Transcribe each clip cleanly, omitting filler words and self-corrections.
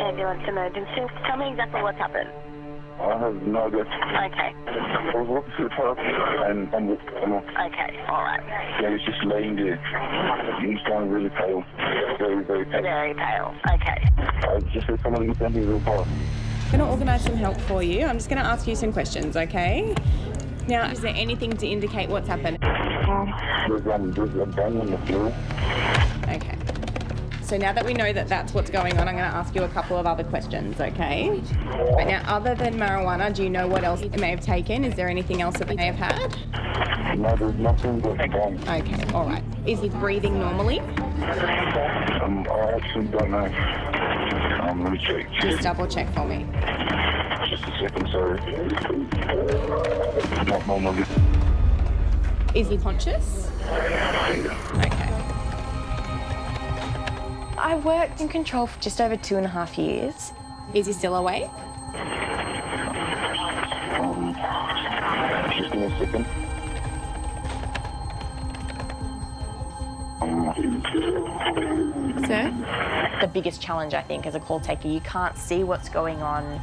Ambulance emergency. Tell me exactly what's happened. I have no idea. Okay. I was walking through the park and Okay, all right. yeah, he's just laying there. He's going really pale. Very, very pale. Very pale. Okay. I just said someone look at me real fast. I'm going to organise some help for you. I'm just going to ask you some questions, okay? Now, is there anything to indicate what's happened? There's a bang on the floor. Okay. So now that we know that that's what's going on, I'm going to ask you a couple of other questions, okay? Right, now, other than marijuana, do you know what else it may have taken? Is there anything else that they may have had? No, there's nothing but bang. Okay, all right. Is he breathing normally? I actually don't know. Let me check. Just double check for me. Just a second, sorry. Not normally. Is he conscious? Okay. I worked in control for just over 2.5 years. Is he still awake? Just give me a second. Sir? The biggest challenge, I think, as a call taker, you can't see what's going on,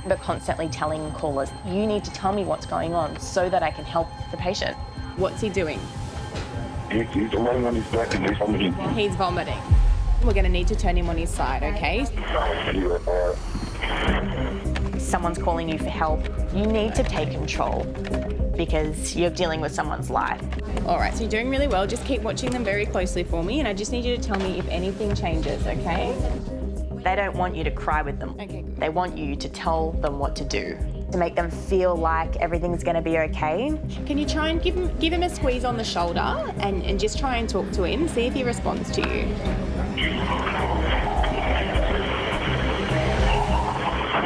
but constantly telling callers, you need to tell me what's going on so that I can help the patient. What's he doing? He's laying on his back and he's vomiting. He's vomiting. We're going to need to turn him on his side, okay? Someone's calling you for help, you need to take control because you're dealing with someone's life. All right, so you're doing really well. Just keep watching them very closely for me, and I just need you to tell me if anything changes, okay? They don't want you to cry with them. Okay, good. They want you to tell them what to do, to make them feel like everything's going to be okay. Can you try and give him a squeeze on the shoulder and just try and talk to him, see if he responds to you?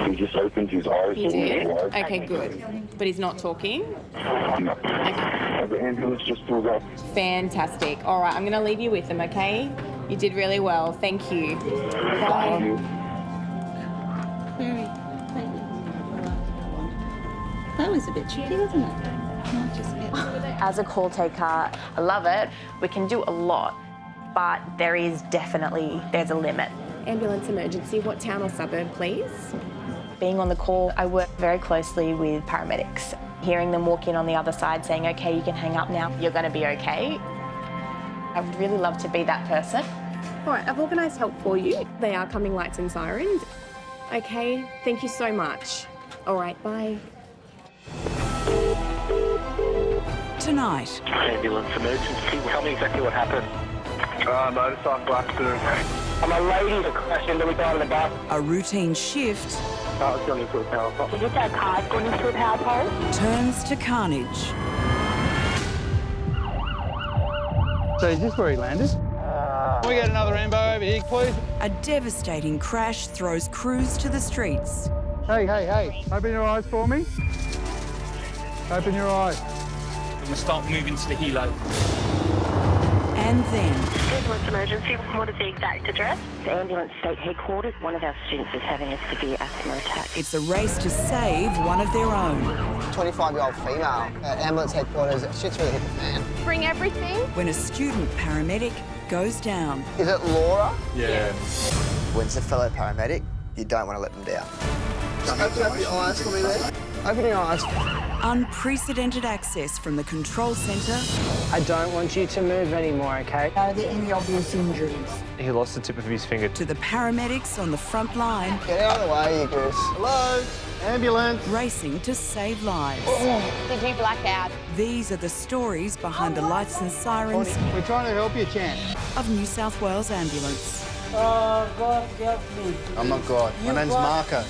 He just opened his eyes. He did? Okay, good. But he's not talking? No. Okay. The ambulance just pulled up. Fantastic. All right, I'm going to leave you with him, okay? You did really well. Thank you. Bye. That was a bit tricky, wasn't it? As a call taker, I love it. We can do a lot, but there's a limit. Ambulance emergency, what town or suburb, please? Being on the call, I work very closely with paramedics. Hearing them walk in on the other side saying, okay, you can hang up now, you're going to be okay. I would really love to be that person. All right, I've organised help for you. They are coming, lights and sirens. Okay, thank you so much. All right, bye. Tonight. Ambulance emergency. Tell me exactly what happened. Motorcycle accident. I'm a lady that crashed into a guy in the bus. A routine shift I was going into a power pole. Did you say a car's gone into a power pole? turns to carnage. So is this where he landed? Can we get another ambo over here, please? A devastating crash throws crews to the streets. Hey. Open your eyes for me. Open your eyes. I'm going to start moving to the helo. And then Ambulance emergency. What is the exact address? The ambulance state headquarters. One of our students is having a severe asthma attack. it's a race to save one of their own. 25-year-old female at ambulance headquarters. Shit's really hit the fan. Bring everything. When a student paramedic goes down. Is it Laura? Yeah. When it's a fellow paramedic, you don't want to let them down. Open up your eyes for me there. Open your eyes. Unprecedented access from the control centre I don't want you to move anymore, okay? Are there any obvious injuries? He lost the tip of his finger. to the paramedics on the front line Get out of the way, you goose. Hello? Ambulance. racing to save lives. Did you black out? These are the stories behind the lights and sirens We're trying to help you, champ. of New South Wales Ambulance. God help me. I'm not God. My name's Marco.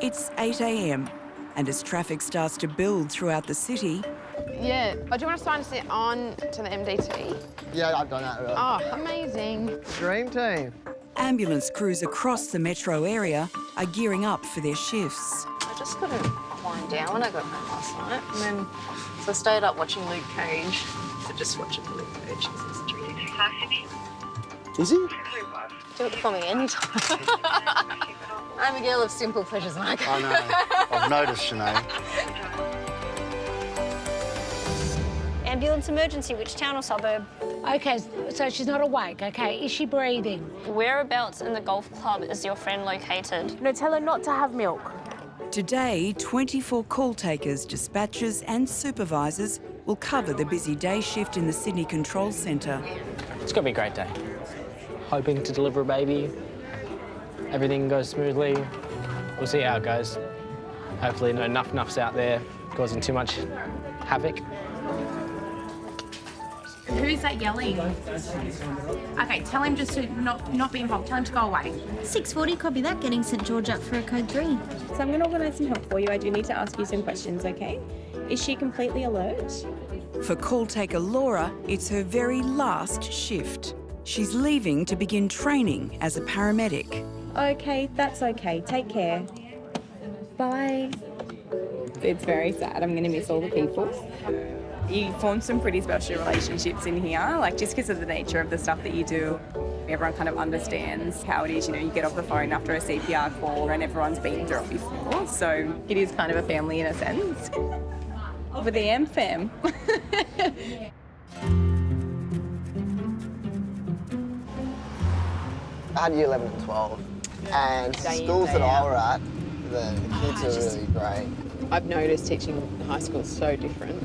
It's 8 a.m, and as traffic starts to build throughout the city, Yeah. Oh, do you want to sign us on to the MDT? Yeah, I've done that already. Oh, amazing. Dream team. ambulance crews across the metro area are gearing up for their shifts. I just couldn't wind down when I got home last night. And then, so I stayed up watching Luke Cage. So just watching Luke Cage. Is he? Do it for me anytime. I'm a girl of simple pleasures, Mike. I know. I've noticed, Sinead. Ambulance emergency, which town or suburb? Okay, so she's not awake, okay? Is she breathing? Whereabouts in the golf club is your friend located? No, tell her not to have milk. Today, 24 call takers, dispatchers and supervisors will cover the busy day shift in the Sydney Control Centre. It's going to be a great day. Hoping to deliver a baby. Everything goes smoothly. We'll see how it goes. Hopefully no nuffs out there causing too much havoc. Who's that yelling? Okay, tell him just to not be involved. Tell him to go away. 6:40, copy that. Getting St George up for a code 3. So I'm going to organise some help for you. I do need to ask you some questions, okay? Is she completely alert? For call taker Laura, it's her very last shift. She's leaving to begin training as a paramedic. Okay, that's okay. Take care. Bye. It's very sad. I'm going to miss all the people. You form some pretty special relationships in here, like just because of the nature of the stuff that you do. Everyone kind of understands how it is, you know, you get off the phone after a CPR call and everyone's been through it before. So it is kind of a family in a sense. With the AM fam. I had year 11 and 12, and schools that I were at, the kids are really great. I've noticed teaching high school is so different.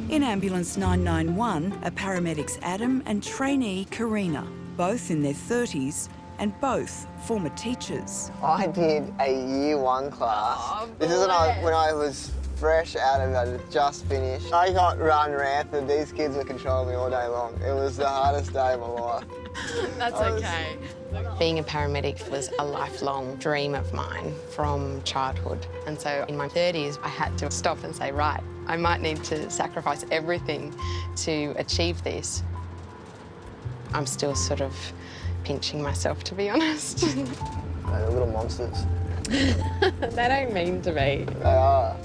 In Ambulance 991 are paramedics Adam and trainee Karina, both in their 30s and both former teachers. I did a year 1 class. This is when I was fresh out of it, I had just finished. I got run rampant. These kids were controlling me all day long. It was the hardest day of my life. That's okay. Being a paramedic was a lifelong dream of mine from childhood. And so in my 30s, I had to stop and say, right, I might need to sacrifice everything to achieve this. I'm still sort of pinching myself, to be honest. They're little monsters. They don't mean to be. They are.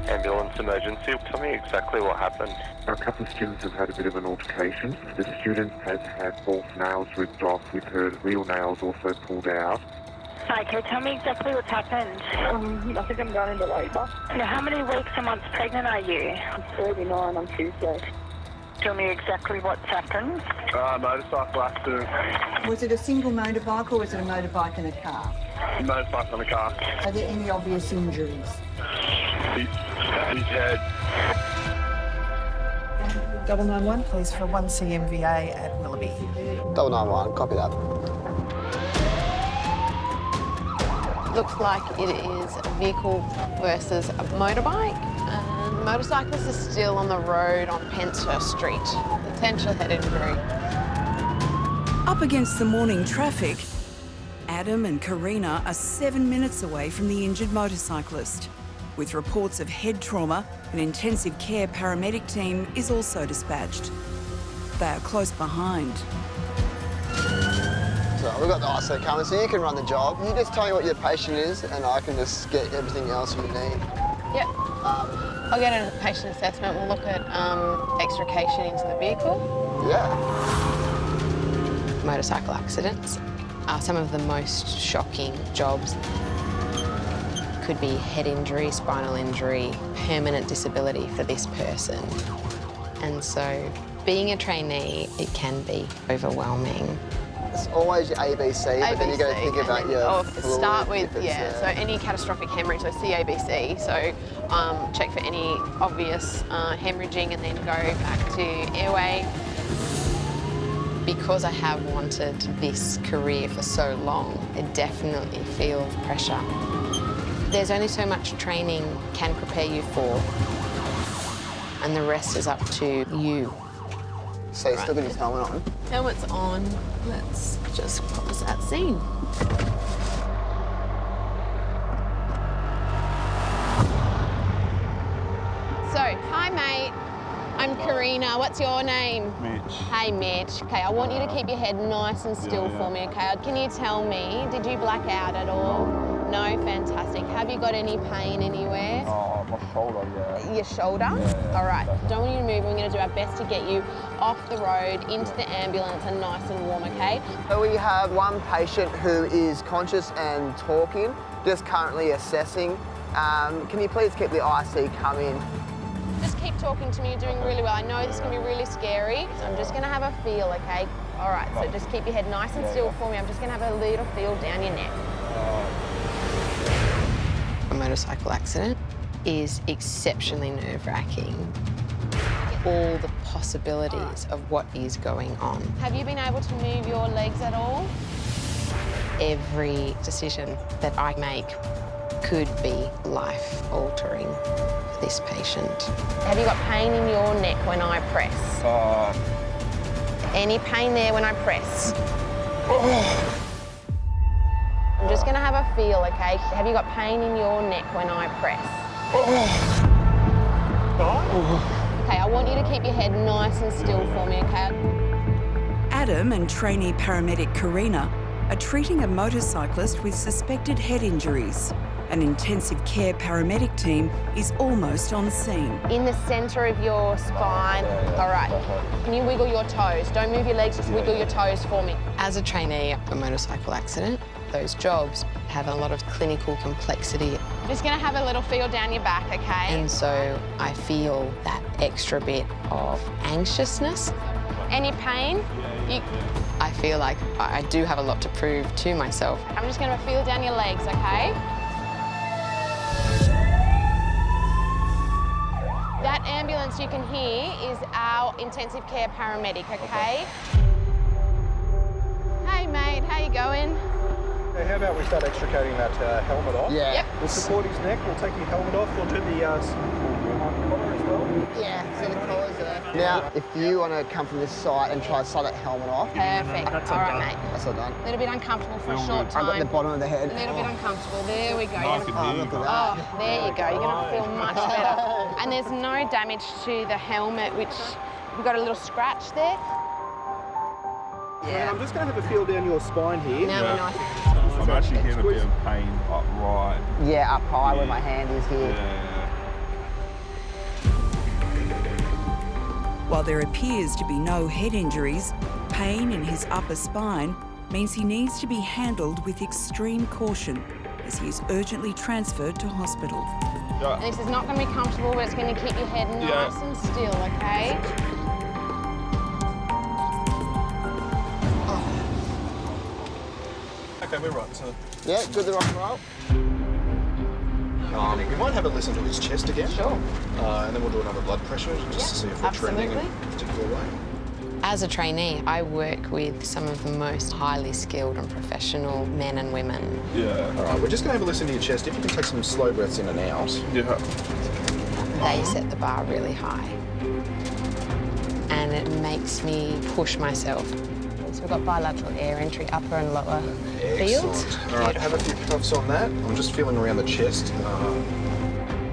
Ambulance emergency. Tell me exactly what happened. A couple of students have had a bit of an altercation. The student has had false nails ripped off with her real nails also pulled out. Okay, tell me exactly what's happened. I think I'm going into labour. Now, how many weeks or months pregnant are you? I'm 39 on Tuesday. Tell me exactly what's happened. Motorcycle accident. Was it a single motorbike or was it a motorbike and a car? Motorcycle in the car. Are there any obvious injuries? His head. 991, please, for 1 CMVA at Willoughby. 991, copy that. Looks like it is a vehicle versus a motorbike. And the motorcyclist is still on the road on Penshurst Street. Potential head injury. Up against the morning traffic, Adam and Karina are 7 minutes away from the injured motorcyclist. With reports of head trauma, an intensive care paramedic team is also dispatched. They are close behind. So we've got the ISO coming, so you can run the job. You just tell me what your patient is, and I can just get everything else you need. Yep. I'll get a patient assessment. We'll look at extrication into the vehicle. Yeah. Motorcycle accidents are some of the most shocking jobs. Could be head injury, spinal injury, permanent disability for this person. And so being a trainee, it can be overwhelming. It's always your ABC, but then you got to think about your fluid. Start with, so any catastrophic hemorrhage, so CABC, so check for any obvious hemorrhaging and then go back to airway. Because I have wanted this career for so long, I definitely feel pressure. There's only so much training can prepare you for, and the rest is up to you. So you've still got his helmet on? Helmet's on. Let's just pause that scene. So, hi mate. I'm Karina. What's your name? Mitch. Hey Mitch. Okay, I want you to keep your head nice and still for me, okay? Can you tell me, did you black out at all? No, fantastic. Have you got any pain anywhere? Oh, my shoulder, yeah. Your shoulder? Yeah. All right, don't want you to move. We're going to do our best to get you off the road, into the ambulance and nice and warm, okay? So we have one patient who is conscious and talking, just currently assessing. Can you please keep the IC coming? Just keep like talking to me. You're doing really well. I know this can be really scary, so I'm just going to have a feel, okay? All right, so just keep your head nice and still for me. I'm just going to have a little feel down your neck. A motorcycle accident is exceptionally nerve-wracking. All the possibilities of what is going on. Have you been able to move your legs at all? Every decision that I make could be life-altering for this patient. Have you got pain in your neck when I press? Any pain there when I press? I'm just going to have a feel, okay? Have you got pain in your neck when I press? Okay, I want you to keep your head nice and still for me, okay? Adam and trainee paramedic Karina are treating a motorcyclist with suspected head injuries. An intensive care paramedic team is almost on scene. In the centre of your spine. All right. Can you wiggle your toes? Don't move your legs, just wiggle your toes for me. As a trainee of a motorcycle accident, those jobs have a lot of clinical complexity. I'm just going to have a little feel down your back, okay? And so I feel that extra bit of anxiousness. Any pain? I feel like I do have a lot to prove to myself. I'm just going to feel down your legs, okay? That ambulance you can hear is our intensive care paramedic, okay? Hey, mate, how you going? Hey, how about we start extricating that helmet off? Yeah. Yep. We'll support his neck, we'll take your helmet off, we'll do the collar as well. Yeah, so the collar's there. Now, if you want to come from this side and try to slide that helmet off. Perfect. All right, mate. That's all done. A little bit uncomfortable for a short time. I've got the bottom of the head. A little bit uncomfortable. There we go. Look at that. Oh, there you go. You're going to feel much better. And there's no damage to the helmet, which you've got a little scratch there. Yeah. I'm just going to have a feel down your spine here. Now we're nice. I'm actually getting a bit of pain up right. Yeah, up high where my hand is here. While there appears to be no head injuries, pain in his upper spine means he needs to be handled with extreme caution as he is urgently transferred to hospital. And this is not going to be comfortable, but it's going to keep your head nice and still, okay? Okay, we're right, so... Yeah, good to rock and roll. We might have a listen to his chest again. Sure. And then we'll do another blood pressure just to see if we're trending in a particular way. As a trainee, I work with some of the most highly skilled and professional men and women. Yeah. All right, we're just going to have a listen to your chest. If you can take some slow breaths in and out. Yeah. They set the bar really high. And it makes me push myself. So we've got bilateral air entry, upper and lower fields. All right, have a few puffs on that. I'm just feeling around the chest.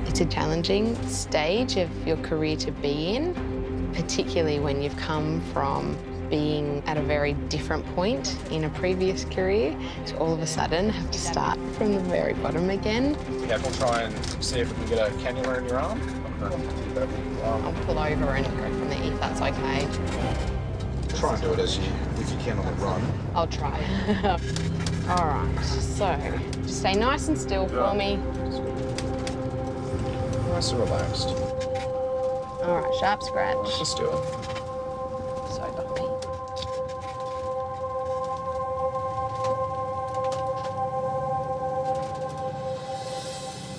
It's a challenging stage of your career to be in, particularly when you've come from being at a very different point in a previous career to all of a sudden have to start from the very bottom again. Yeah, we'll try and see if we can get a cannula in your arm. I'll pull over and go from there if that's okay. Try and do it if you can on the run. I'll try. All right, so just stay nice and still for me. Nice and relaxed. All right, sharp scratch. Let's do it. So bumpy.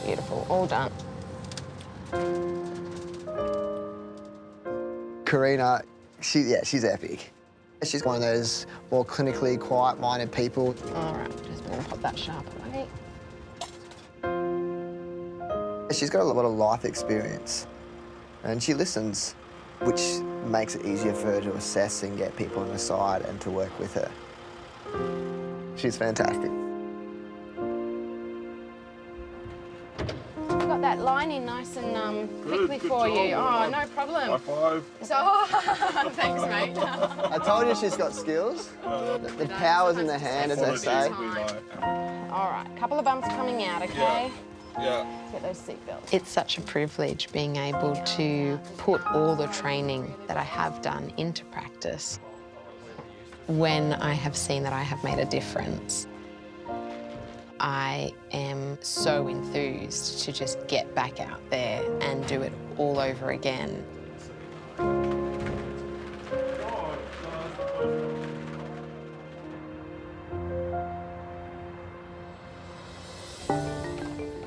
Beautiful, all done. Karina, she's epic. She's one of those more clinically quiet-minded people. All right, just going to pop that sharp away. She's got a lot of life experience and she listens, which makes it easier for her to assess and get people on her side and to work with her. She's fantastic. We've got that line in nice and quickly for you. Oh, no problem. High five. So, thanks, mate. I told you she's got skills. The power's in the hand, as they say. All right, a couple of bumps coming out, okay? Yeah. Get those seatbelts. It's such a privilege being able to put all the training that I have done into practice when I have seen that I have made a difference. I am so enthused to just get back out there and do it all over again.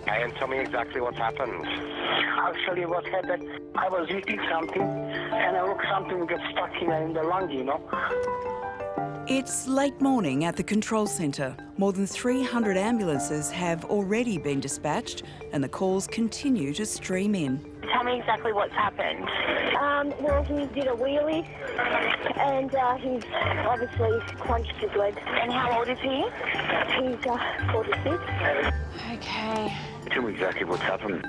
And tell me exactly what's happened. Actually, what happened, I was eating something, and I looked something get stuck in the lung, you know. It's late morning at the control centre. More than 300 ambulances have already been dispatched and the calls continue to stream in. Tell me exactly what's happened. Well, he did a wheelie and he's obviously crunched his leg. And how old is he? He's 46. Okay. Tell me exactly what's happened.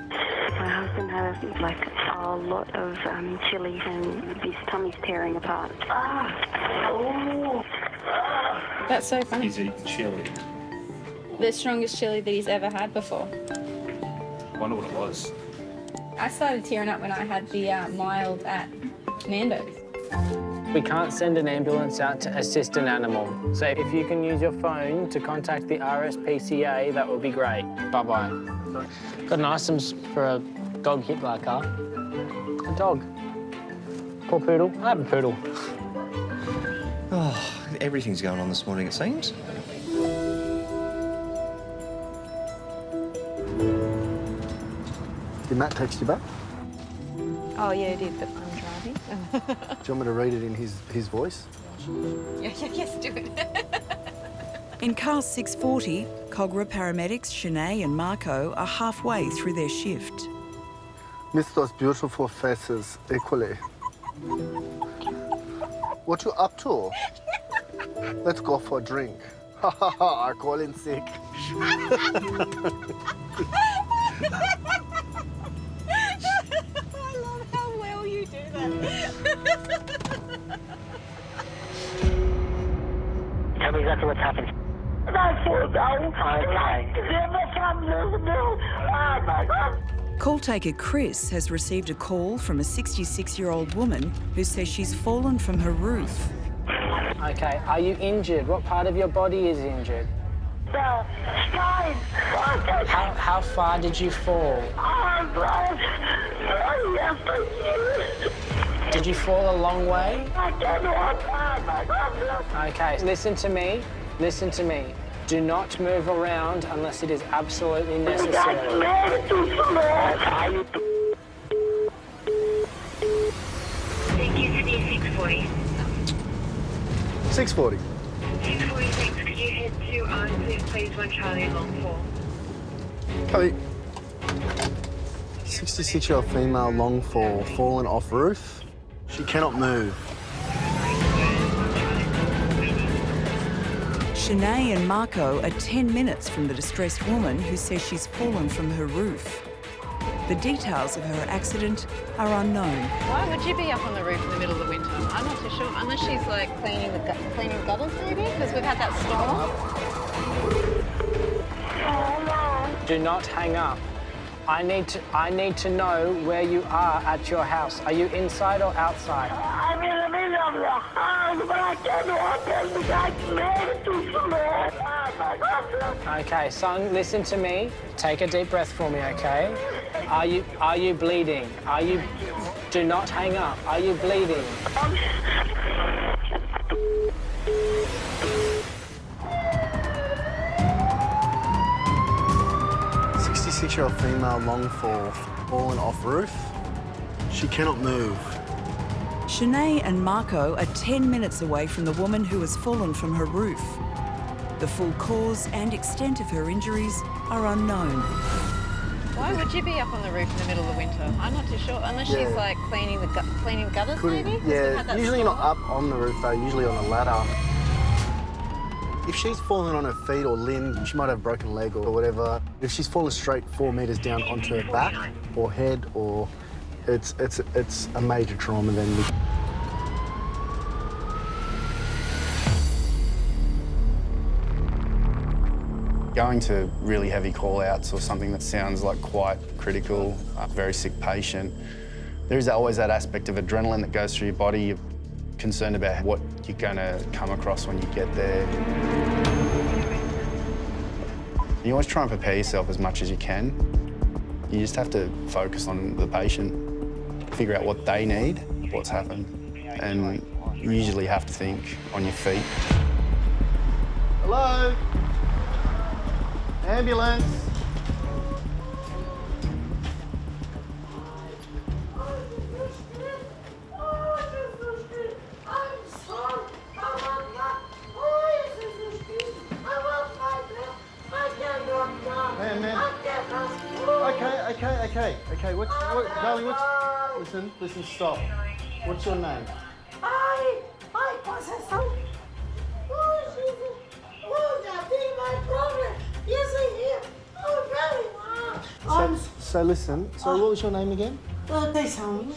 My husband has like a lot of chili and his tummy's tearing apart. Oh. That's so funny. He's eating chili. The strongest chili that he's ever had before. I wonder what it was. I started tearing up when I had the mild at Nando's. We can't send an ambulance out to assist an animal. So if you can use your phone to contact the RSPCA, that would be great. Bye-bye. Got an items for a dog hit by a car. A dog. Poor poodle. I have a poodle. Oh, everything's going on this morning, it seems. Did Matt text you back? Oh, yeah, it did, but I'm driving. Do you want me to read it in his voice? Yes, do it. In car 640, Cogra paramedics Trainee and Marco are halfway through their shift. Miss those beautiful faces equally. What you up to? Let's go for a drink. Ha ha ha, I call in sick. I love how well you do that. Tell me exactly what's happened. I fall down. Oh my God. Call taker Chris has received a call from a 66-year-old woman who says she's fallen from her roof. Okay, are you injured? What part of your body is injured? The spine. How far did you fall? Did you fall a long way? Okay, listen to me. Listen to me. Do not move around unless it is absolutely necessary. Thank you to the 640. 640. 646, could you head to please 1 Charlie Long 4? Copy. 66-year-old female long fall, fallen off roof. She cannot move. Trainee and Marco are 10 minutes from the distressed woman who says she's fallen from her roof. The details of her accident are unknown. Why would you be up on the roof in the middle of the winter? I'm not too sure, unless she's like cleaning gutters maybe, because we've had that storm. Do not hang up. I need to know where you are at your house. Are you inside or outside? I'm in the middle of the house, but I can't open because I made it too small. Okay, son, listen to me. Take a deep breath for me, okay? Are you bleeding? Do not hang up. Are you bleeding? 66-year-old female long fall, fallen off roof. She cannot move. Trainee and Marco are 10 minutes away from the woman who has fallen from her roof. The full cause and extent of her injuries are unknown. Why would you be up on the roof in the middle of the winter? I'm not too sure, unless she's like cleaning gutters maybe. Yeah, usually not up on the roof though, usually on a ladder. If she's fallen on her feet or limb, she might have a broken leg or whatever. If she's fallen straight 4 metres down onto her back or head, or it's a major trauma then. Going to really heavy call-outs or something that sounds like quite critical, a very sick patient, there is always that aspect of adrenaline that goes through your body. You're concerned about what you're going to come across when you get there. You always try and prepare yourself as much as you can. You just have to focus on the patient, figure out what they need, what's happened, and you usually have to think on your feet. Hello? Ambulance? Okay, darling, listen, stop. What's your name? Ai, concessão. Oh, Jesus. Oh, nothing, my problem. Yes, I hear. Oh, very much. So listen, what was your name again? Conceição.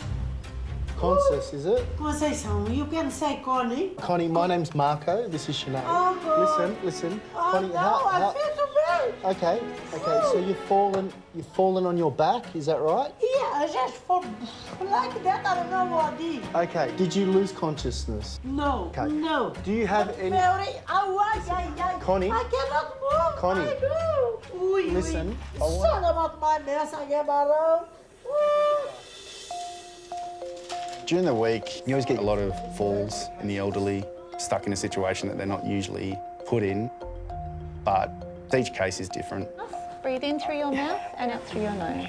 Constance, is it? Conceição. You can say Connie. Connie, my name's Marco. This is Sinead. Oh, God. Listen. Oh, Connie, no, how... I feel too bad. Okay. So you've fallen on your back, is that right? Yeah, I just fall like that. I don't know what I did. Okay. Did you lose consciousness? No. Okay. No. Do you have any... Connie? I cannot move. Connie? I do. Listen. Sorry about my mess. I get my own. During the week, you always get a lot of falls in the elderly, stuck in a situation that they're not usually put in, but each case is different. Breathe in through your mouth and out through your nose.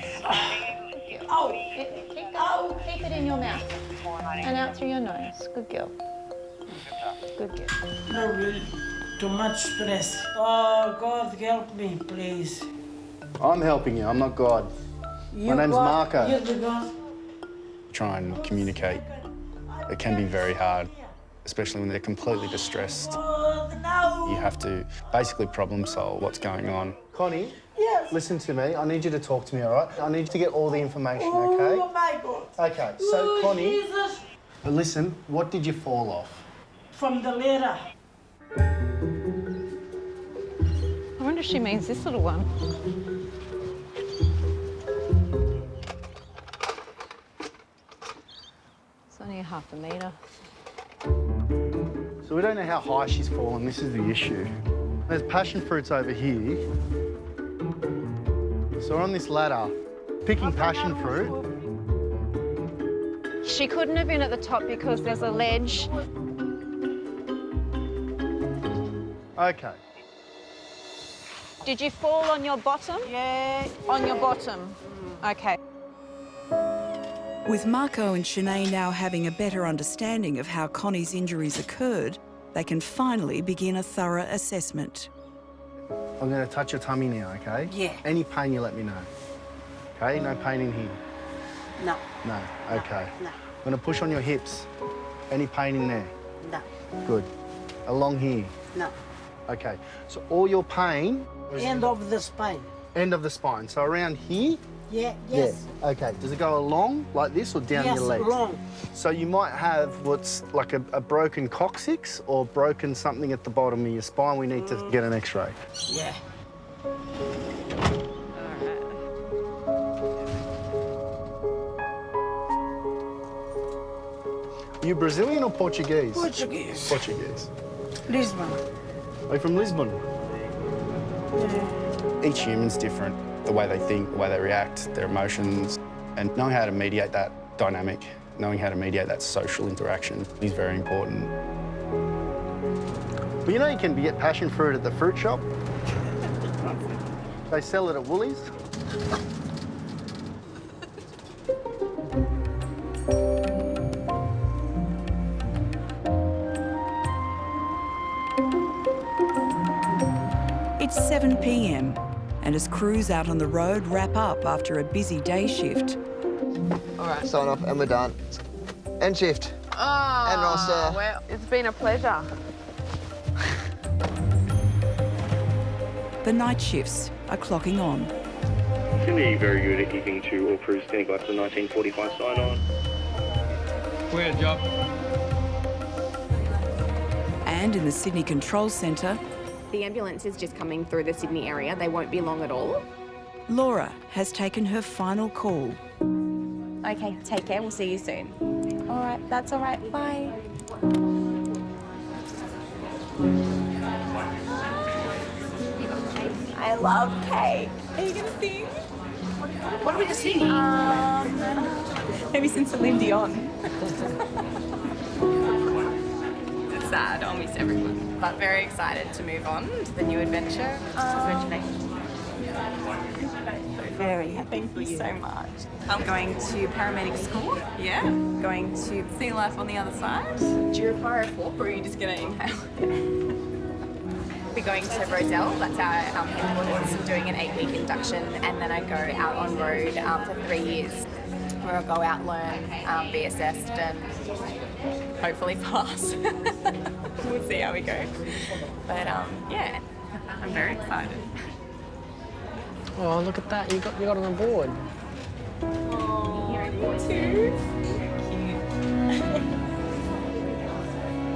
Oh. Keep it in your mouth and out through your nose. Good girl. Good girl. No, really. Too much stress. Oh, God, help me, please. I'm helping you. I'm not God. My name's Marco. You're the God. Try and communicate. It can be very hard, especially when they're completely distressed. Oh, no. You have to basically problem solve what's going on. Connie? Yes. Listen to me. I need you to talk to me, all right? I need you to get all the information, okay? Oh, my God. Okay, so Oh, Connie... Jesus. Listen, what did you fall off? From the ladder. I wonder if she means this little one. It's only a half a metre. So we don't know how high she's fallen. This is the issue. There's passion fruits over here. So we're on this ladder, picking passion fruit. She couldn't have been at the top because there's a ledge. Okay. Did you fall on your bottom? Yeah. On your bottom. Okay. With Marco and Sinead now having a better understanding of how Connie's injuries occurred, they can finally begin a thorough assessment. I'm going to touch your tummy now, okay? Yeah. Any pain, you let me know. Okay? No pain in here? No. No. Okay. No. I'm going to push on your hips. Any pain in there? No. Good. Along here? No. Okay. So all your pain... End of the spine. End of the spine. So around here? Yeah, yes. Yeah. Okay. Does it go along like this or down your legs? Yes, along. So you might have what's like a broken coccyx or broken something at the bottom of your spine. We need to get an X-ray. Yeah. Are you Brazilian or Portuguese? Portuguese. Portuguese. Lisbon. Are you from Lisbon? Yeah. Each human's different, the way they think, the way they react, their emotions, and knowing how to mediate that dynamic, knowing how to mediate that social interaction is very important. Well, you know you can get passion fruit at the fruit shop. They sell it at Woolies. It's 7 p.m. and as crews out on the road wrap up after a busy day shift. All right. Sign off and we're done. End shift. Oh, and roster. Well, it's been a pleasure. The night shifts are clocking on. Sydney, very good at keeping to all crews standing by for the 1945 sign-on. Weird job. And in the Sydney Control Centre, The ambulance is just coming through the Sydney area. They won't be long at all. Laura has taken her final call. Okay, take care. We'll see you soon. All right, that's all right. Bye. I I love cake. Are you gonna sing? What are we singing? Maybe some Celine Dion. It's sad. I'll miss everyone. But very excited to move on to the new adventure. Congratulations. Very happy. Thank you so much. I'm going to paramedic school. Yeah. Going to see life on the other side. Do you require a fork or are you just going to inhale? We're going to Roselle, that's our headquarters, doing an 8-week induction, and then I go out on road for 3 years, where I'll go out, learn, be assessed, and hopefully pass. We'll see how we go. But yeah, I'm very excited. Oh, look at that! You got on a board. Oh, too cute.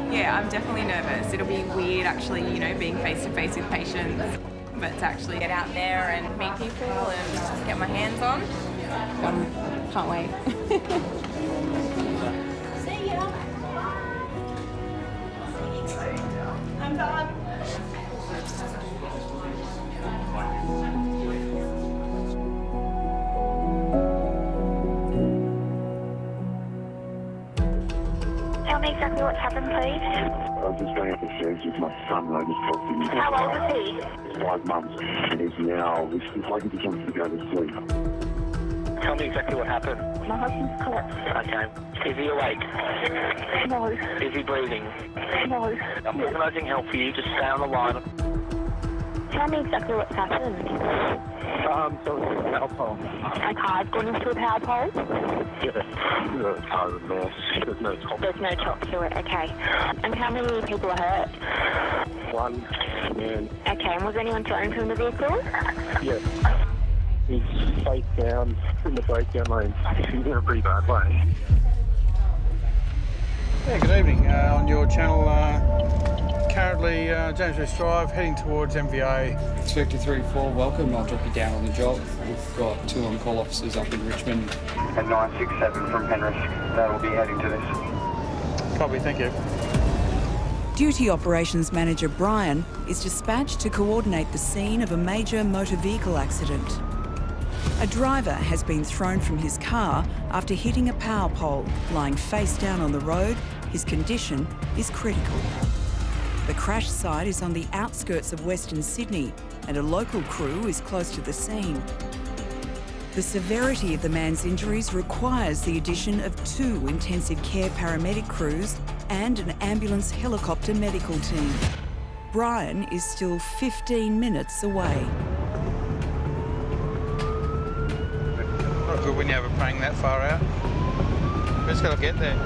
Yeah, I'm definitely nervous. It'll be weird actually, you know, being face to face with patients, but to actually get out there and meet people and get my hands on. Can't wait. See ya. I'm done. Tell me exactly what's happened, please. I was just going up the stairs with my son and I just felt him. How old is he? He's 5 months and he's now, it's like he just wants to go to sleep. Tell me exactly what happened. My husband's collapsed. Okay. Is he awake? No. Is he breathing? No. I'm organising help for you. Just stay on the line. Tell me exactly what's happened. So it's a power pole. A car's gone into a power pole? Yeah. The car's a mess. There's no top. There's no top to it, okay. And how many people are hurt? One man. Okay, and was anyone thrown from the vehicle? Yes. He's face down in the breakdown lane. He's in a pretty bad way. Yeah, good evening. On your channel, currently James West Drive, heading towards MVA. Inspector 34, welcome. I'll drop you down on the job. We've got 2 on-call officers up in Richmond. And 967 from Penrith. They will be heading to this. Copy, thank you. Duty Operations Manager Brian is dispatched to coordinate the scene of a major motor vehicle accident. A driver has been thrown from his car after hitting a power pole. Lying face down on the road, his condition is critical. The crash site is on the outskirts of Western Sydney and a local crew is close to the scene. The severity of the man's injuries requires the addition of 2 intensive care paramedic crews and an ambulance helicopter medical team. Brian is still 15 minutes away. Not good when you have a plane that far out. We just got to get there.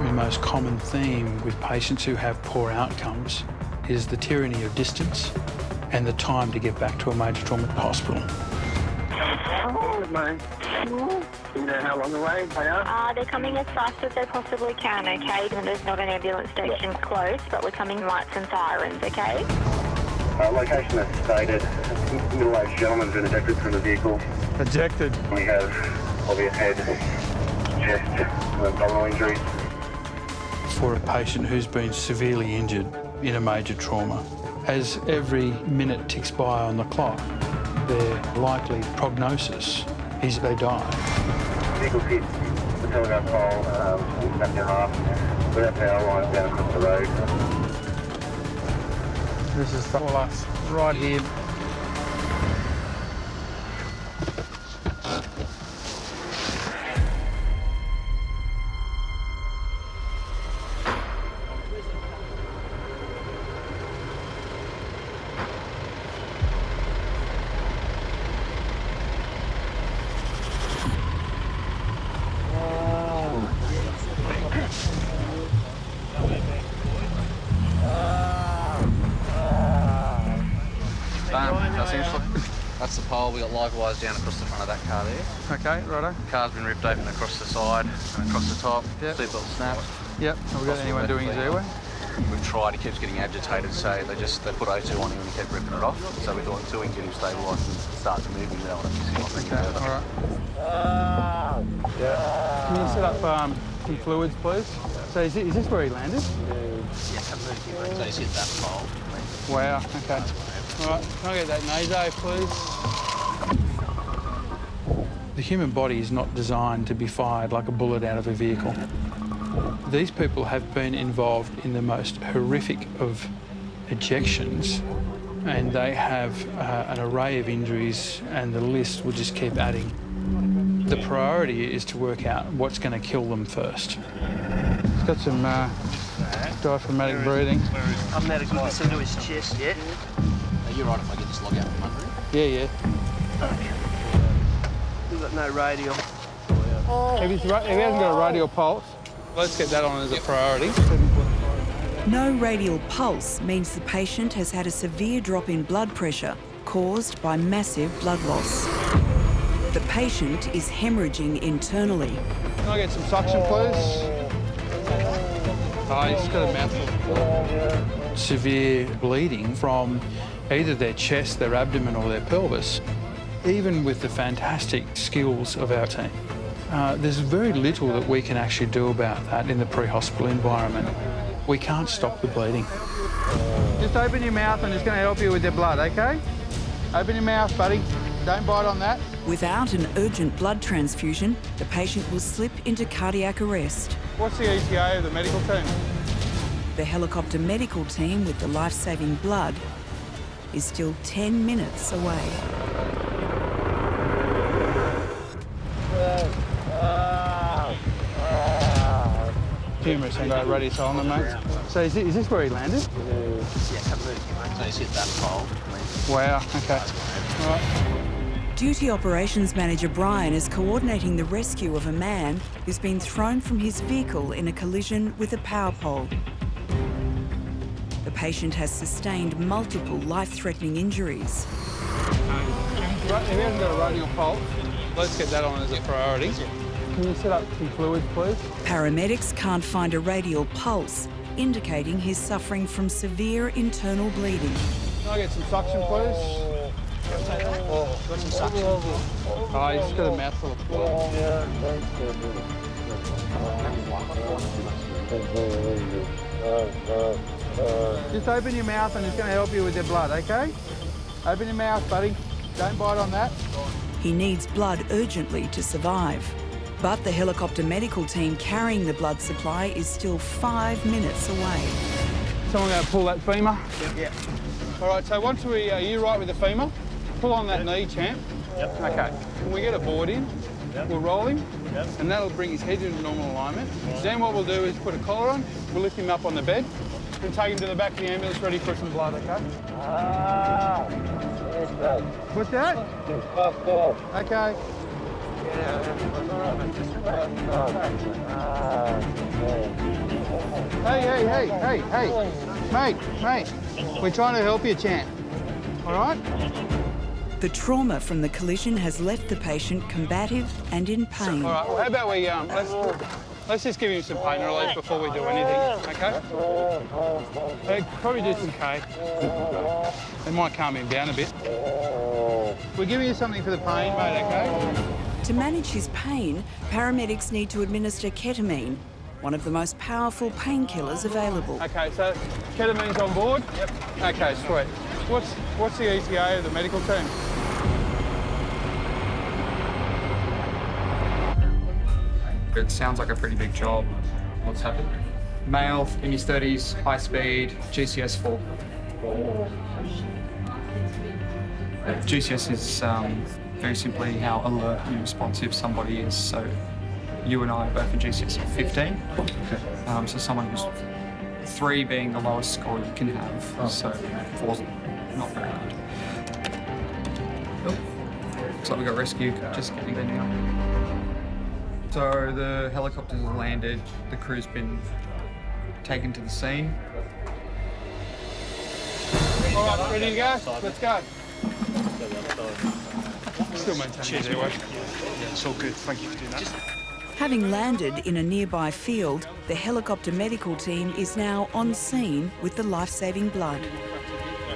The most common theme with patients who have poor outcomes is the tyranny of distance and the time to get back to a major trauma hospital. Oh, mate. Do you know how long away they are? They're coming as fast as they possibly can, okay? And there's not an ambulance station close, but we're coming lights and sirens, okay? Location as stated. Middle-aged gentleman's been ejected from the vehicle. Ejected? We have obvious head, chest, and abdominal injuries. For a patient who's been severely injured in a major trauma, as every minute ticks by on the clock, their likely prognosis is they die. Vehicle hit the telegraph pole, snapped in half, without power lines down across the road. This is for us, right here. That's the pole. We got live wires down across the front of that car there. Okay, righto. Car's been ripped open across the side and across the top. Yep. Seatbelt snapped. Yep. Have we got anyone doing his airway? We've tried. He keeps getting agitated, so they put O2 on him and he kept ripping it off. So we thought until we can get him stabilised and start to move him, we don't want to miss him off any further. All right. Yeah. Can you set up some fluids, please? So is this where he landed? Yeah, so he's hit that pole. Wow, okay. All right, can I get that naso, please? The human body is not designed to be fired like a bullet out of a vehicle. These people have been involved in the most horrific of ejections, and they have an array of injuries, and the list will just keep adding. The priority is to work out what's going to kill them first. It's got some diaphragmatic breathing. I'm not good listen to his chest, yeah? Are you right if I get this log out from under him? Yeah. We've got no radial. If he hasn't got a radial pulse, let's get that on as a priority. No radial pulse means the patient has had a severe drop in blood pressure caused by massive blood loss. The patient is hemorrhaging internally. Can I get some suction, please? Oh, he's got a mouthful. Severe bleeding from either their chest, their abdomen or their pelvis. Even with the fantastic skills of our team, there's very little that we can actually do about that in the pre-hospital environment. We can't stop the bleeding. Just open your mouth and it's going to help you with the blood, OK? Open your mouth, buddy. Don't bite on that. Without an urgent blood transfusion, the patient will slip into cardiac arrest. What's the ETA of the medical team? The helicopter medical team with the life-saving blood is still 10 minutes away. Humorous and radius on them, mate. So is this where he landed? Yeah, come move, mate. So he's hit that pole. Wow, OK. All right. Duty Operations Manager Brian is coordinating the rescue of a man who's been thrown from his vehicle in a collision with a power pole. The patient has sustained multiple life-threatening injuries. If he hasn't got a radial pulse, let's get that on as a priority. Can you set up some fluids, please? Paramedics can't find a radial pulse, indicating he's suffering from severe internal bleeding. Can I get some suction, please? Got some suction. Oh, he's got a mouthful of fluid. Just open your mouth and it's going to help you with the blood, OK? Open your mouth, buddy. Don't bite on that. He needs blood urgently to survive. But the helicopter medical team carrying the blood supply is still 5 minutes away. Someone going to pull that femur? Yep. All right, so once we, are you right with the femur? Pull on that knee, champ. Yep. OK. Can we get a board in? Yep. We'll roll him, and that'll bring his head into normal alignment. Then what we'll do is put a collar on, we'll lift him up on the bed, and take him to the back of the ambulance ready for some blood, OK? What's that? OK. Hey. Mate. We're trying to help you, champ. All right? The trauma from the collision has left the patient combative and in pain. All right, well, how about we, let's just give him some pain relief before we do anything, OK? Probably do some K. It might calm him down a bit. We're giving you something for the pain, mate, OK? To manage his pain, paramedics need to administer ketamine, one of the most powerful painkillers available. OK, so ketamine's on board? Yep. OK, sweet. What's the ETA of the medical team? It sounds like a pretty big job. What's happened? Male, in his 30s, high speed, GCS 4. GCS is very simply how alert and responsive somebody is. So you and I are both in GCS 15. So someone who's 3 being the lowest score you can have. So 4's not very good. Looks like we got rescued, just getting there now. So the helicopters have landed, the crew's been taken to the scene. All right, ready to go? Let's go. Still maintaining the airway. Yeah, it's all good. Thank you for doing that. Having landed in a nearby field, the helicopter medical team is now on scene with the life-saving blood.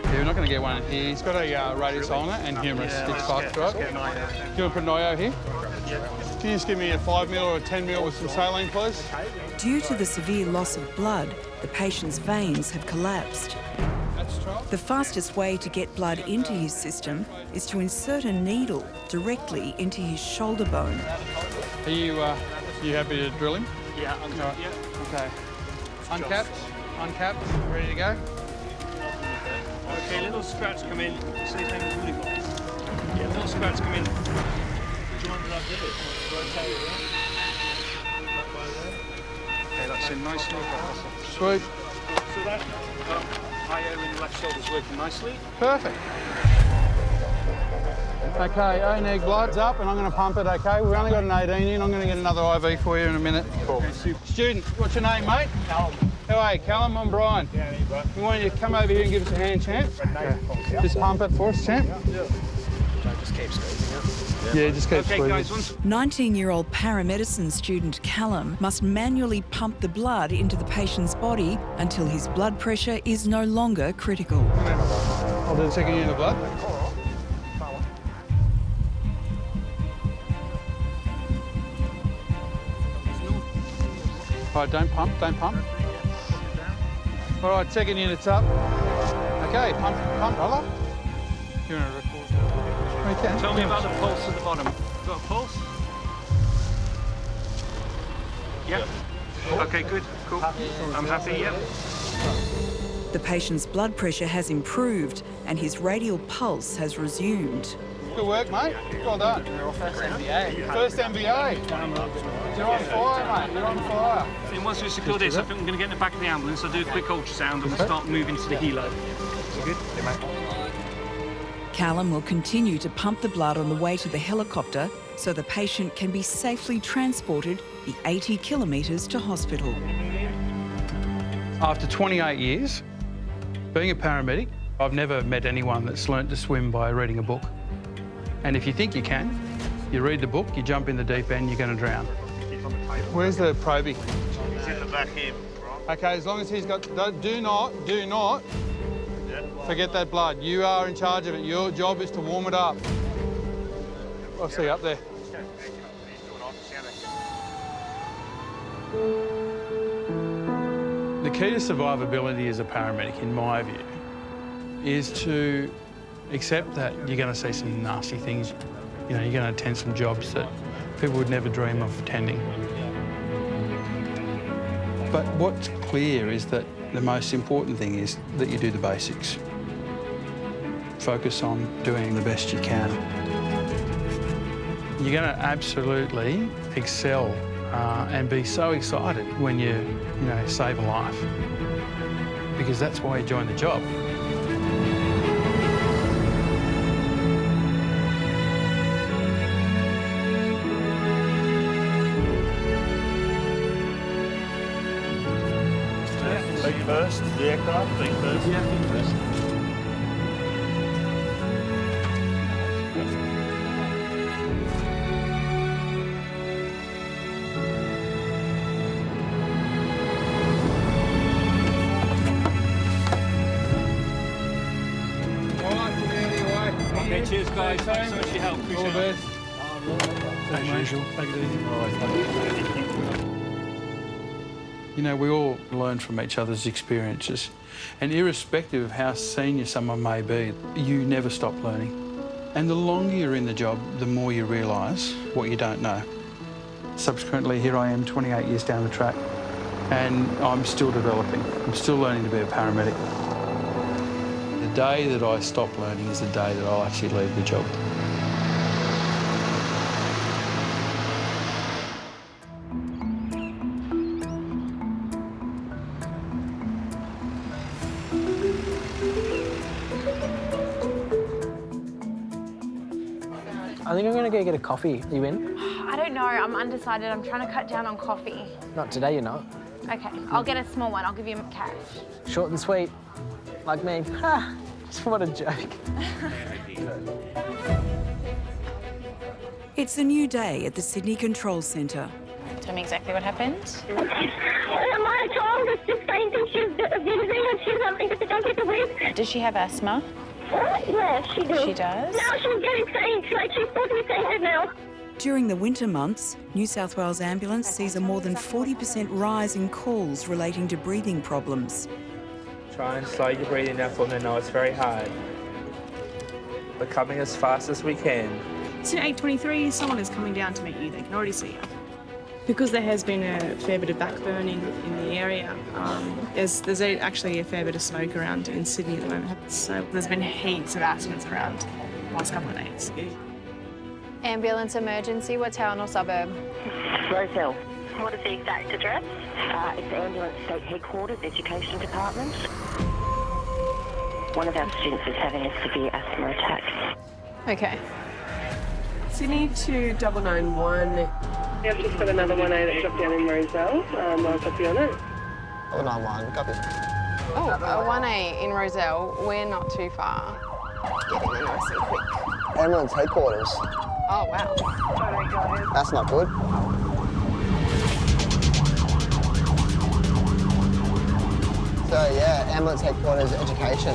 Yeah, we're not going to get one in here. He's got a radius on it and humerus. It's fucked, right? Do you want to put an IO here? Can you just give me a 5 mil or a 10 mil with some saline, please? Due to the severe loss of blood, the patient's veins have collapsed. The fastest way to get blood into his system is to insert a needle directly into his shoulder bone. Are you happy to drill him? Yeah, I'm Right. yeah. Okay. Uncapped, ready to go? Okay, little scratch come in. Say his name is Woody. Yeah, little scratch come in. Okay, that's in nicely. Sweet. So that IO in the left shoulder is working nicely. Perfect. Okay, A&E blood's up and I'm going to pump it, okay? We've only got an 18 in. I'm going to get another IV for you in a minute. Cool. Student, what's your name, mate? Callum. How are you? Callum, I'm Brian. Yeah, bro. We want you to come over here and give us a hand, champ. Okay. Just pump it for us, champ. Yeah. Just keep squeezing it. Yeah, just keep squeezing. Guys, 19-year-old paramedicine student Callum must manually pump the blood into the patient's body until his blood pressure is no longer critical. I'll do the second unit of blood. All right, don't pump. All right, second unit's up. Okay, pump, brother. You're in a record. Okay. Tell me about the pulse at the bottom. Got a pulse? Yeah. Okay, good, cool. I'm happy, yep. The patient's blood pressure has improved and his radial pulse has resumed. Good work, mate. Well done. First MBA. First MBA. You're on fire, mate. You're on fire. And once we secure this, I think we're going to get in the back of the ambulance. I'll do a quick ultrasound and we'll start moving to the helo. You good? Yeah, mate. Callum will continue to pump the blood on the way to the helicopter so the patient can be safely transported the 80 kilometres to hospital. After 28 years, being a paramedic, I've never met anyone that's learnt to swim by reading a book. And if you think you can, you read the book, you jump in the deep end, you're going to drown. Where's the probie? He's in the back here. Okay, as long as he's got... Do not forget that blood. You are in charge of it. Your job is to warm it up. I'll see you up there. The key to survivability as a paramedic, in my view, is to accept that you're going to see some nasty things. You know, you're going to attend some jobs that people would never dream of attending. But what's clear is that the most important thing is that you do the basics. Focus on doing the best you can. You're going to absolutely excel and be so excited when you save a life, because that's why you join the job. Feet first, the aircraft, feet first. Yeah, feet first. Okay, cheers guys, thanks so much for your help, appreciate it. All the best. As usual, take it easy. All right, you know, we all learn from each other's experiences, and irrespective of how senior someone may be, you never stop learning. And the longer you're in the job, the more you realise what you don't know. Subsequently, here I am 28 years down the track, and I'm still developing. I'm still learning to be a paramedic. The day that I stop learning is the day that I'll actually leave the job. I think I'm going to go get a coffee. Are you in? I don't know. I'm undecided. I'm trying to cut down on coffee. Not today, you're not. Okay, I'll get a small one. I'll give you cash. Short and sweet, like me. Ha! What a joke. It's a new day at the Sydney Control Centre. Tell me exactly what happened. My child is just fainting. She's wheezing and she's having difficulty to breathe. Does she have asthma? Yeah, she does. She does? Now she's getting faint, like she's totally fainted now. During the winter months, New South Wales Ambulance sees a more than 40% rise in calls relating to breathing problems. Try and slow your breathing down for them. I know it's very hard. We're coming as fast as we can. So at 8:23, someone is coming down to meet you. They can already see you. Because there has been a fair bit of backburn in the area, there's actually a fair bit of smoke around in Sydney at the moment. So there's been heaps of asthmas around the last couple of days. Ambulance emergency, what town or suburb? Roselle. What is the exact address? It's the ambulance state headquarters, education department. One of our students is having a severe asthma attack. Okay. Sydney to 991. I've just got another 1A that dropped down in Roselle. I'll copy on it. 991, copy. Oh, 1A in Roselle. We're not too far. Getting there nice and quick. Ambulance headquarters. Oh, wow. That's not good. So, yeah, ambulance headquarters, education.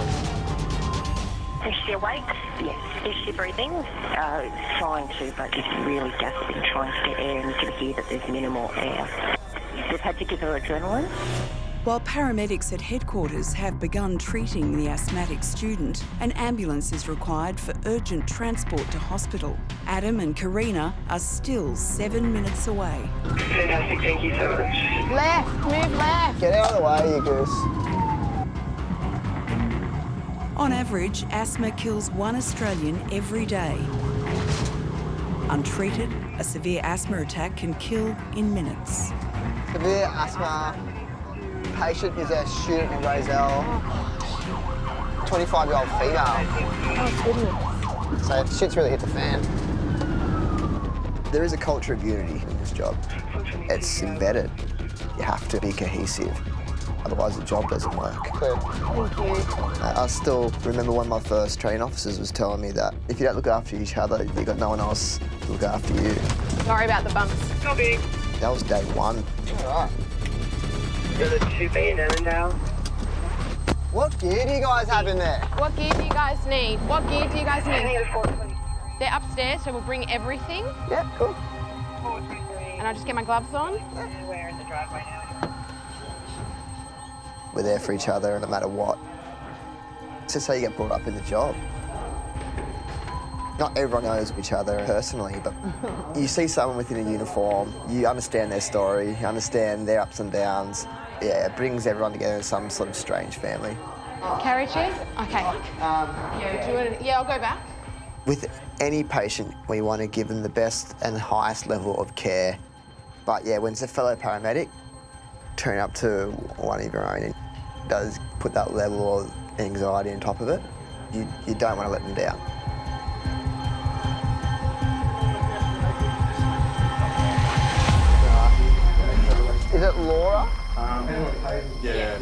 Is she awake? Yes. Is she breathing? Trying to, but just really gasping, trying to get air, and you can hear that there's minimal air. We've had to give her adrenaline. While paramedics at headquarters have begun treating the asthmatic student, an ambulance is required for urgent transport to hospital. Adam and Karina are still 7 minutes away. Fantastic, thank you so much. Left, move left. Get out of the way, you goose. On average, asthma kills 1 Australian every day. Untreated, a severe asthma attack can kill in minutes. Severe asthma patient is a student in Roselle, 25-year-old female. Oh, goodness. So shit's really hit the fan. There is a culture of unity in this job. It's embedded. You have to be cohesive. Otherwise the job doesn't work. Thank you. I still remember one of my first training officers was telling me that if you don't look after each other, you've got no one else to look after you. Sorry about the bumps. Copy. That was day one. All right. You're the 2B in Ellendale. What gear do you guys have in there? What gear do you guys need? What gear do you guys need? They're upstairs, so we'll bring everything. Yeah, cool. And I'll just get my gloves on. We're in the driveway now. We're there for each other no matter what. It's just how you get brought up in the job. Not everyone knows each other personally, but you see someone within a uniform, you understand their story, you understand their ups and downs. Yeah, it brings everyone together in some sort of strange family. Carriages? Okay. Yeah, I'll go back. With any patient, we want to give them the best and highest level of care. But yeah, when it's a fellow paramedic, turn up to one of your own, it does put that level of anxiety on top of it. You don't want to let them down. Is it Laura? Yeah.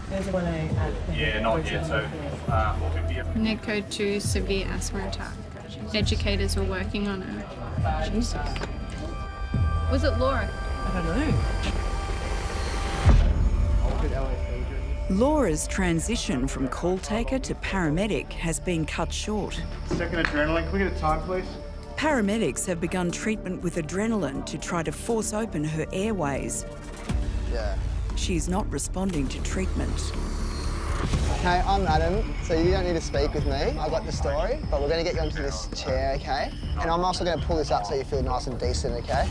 There's 1A. Yeah, not yet, so Net code 2, severe asthma attack. Educators were working on it. Jesus. Was it Laura? I don't know. Laura's transition from call taker to paramedic has been cut short. Second adrenaline, can we get a time, please? Paramedics have begun treatment with adrenaline to try to force open her airways. Yeah. She's not responding to treatment. Okay, I'm Adam, so you don't need to speak with me. I got the story, but we're going to get you onto this chair, okay? And I'm also going to pull this up so you feel nice and decent, okay?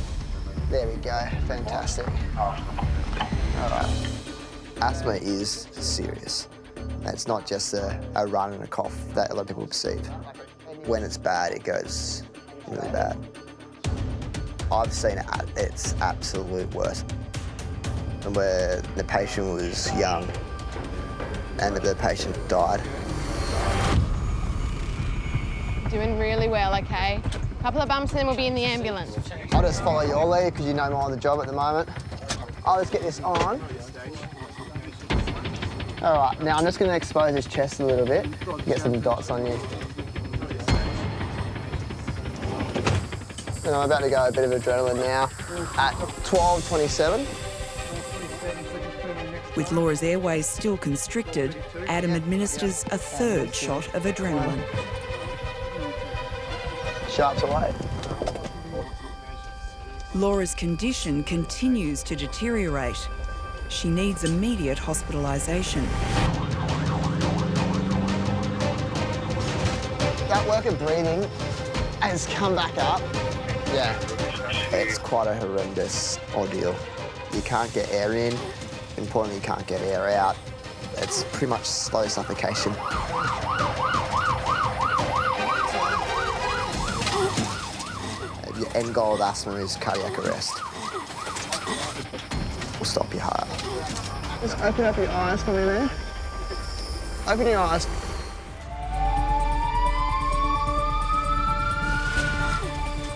There we go, fantastic. All right. Asthma is serious. It's not just a run and a cough that a lot of people perceive. When it's bad, it goes really bad. I've seen it at its absolute worst, where the patient was young and the patient died. Doing really well, okay? Couple of bumps and then we'll be in the ambulance. I'll just follow your lead because you know more on the job at the moment. I'll just get this on. All right, now I'm just going to expose his chest a little bit, get some dots on you. And I'm about to go a bit of adrenaline now at 12:27. With Laura's airways still constricted, Adam administers a third shot of adrenaline. Sharps away. Laura's condition continues to deteriorate. She needs immediate hospitalisation. That work of breathing has come back up. Yeah. It's quite a horrendous ordeal. You can't get air in. Importantly, you can't get air out. It's pretty much slow suffocation. Your end goal of asthma is cardiac arrest. Will stop your heart. Just open up your eyes for me there. Open your eyes.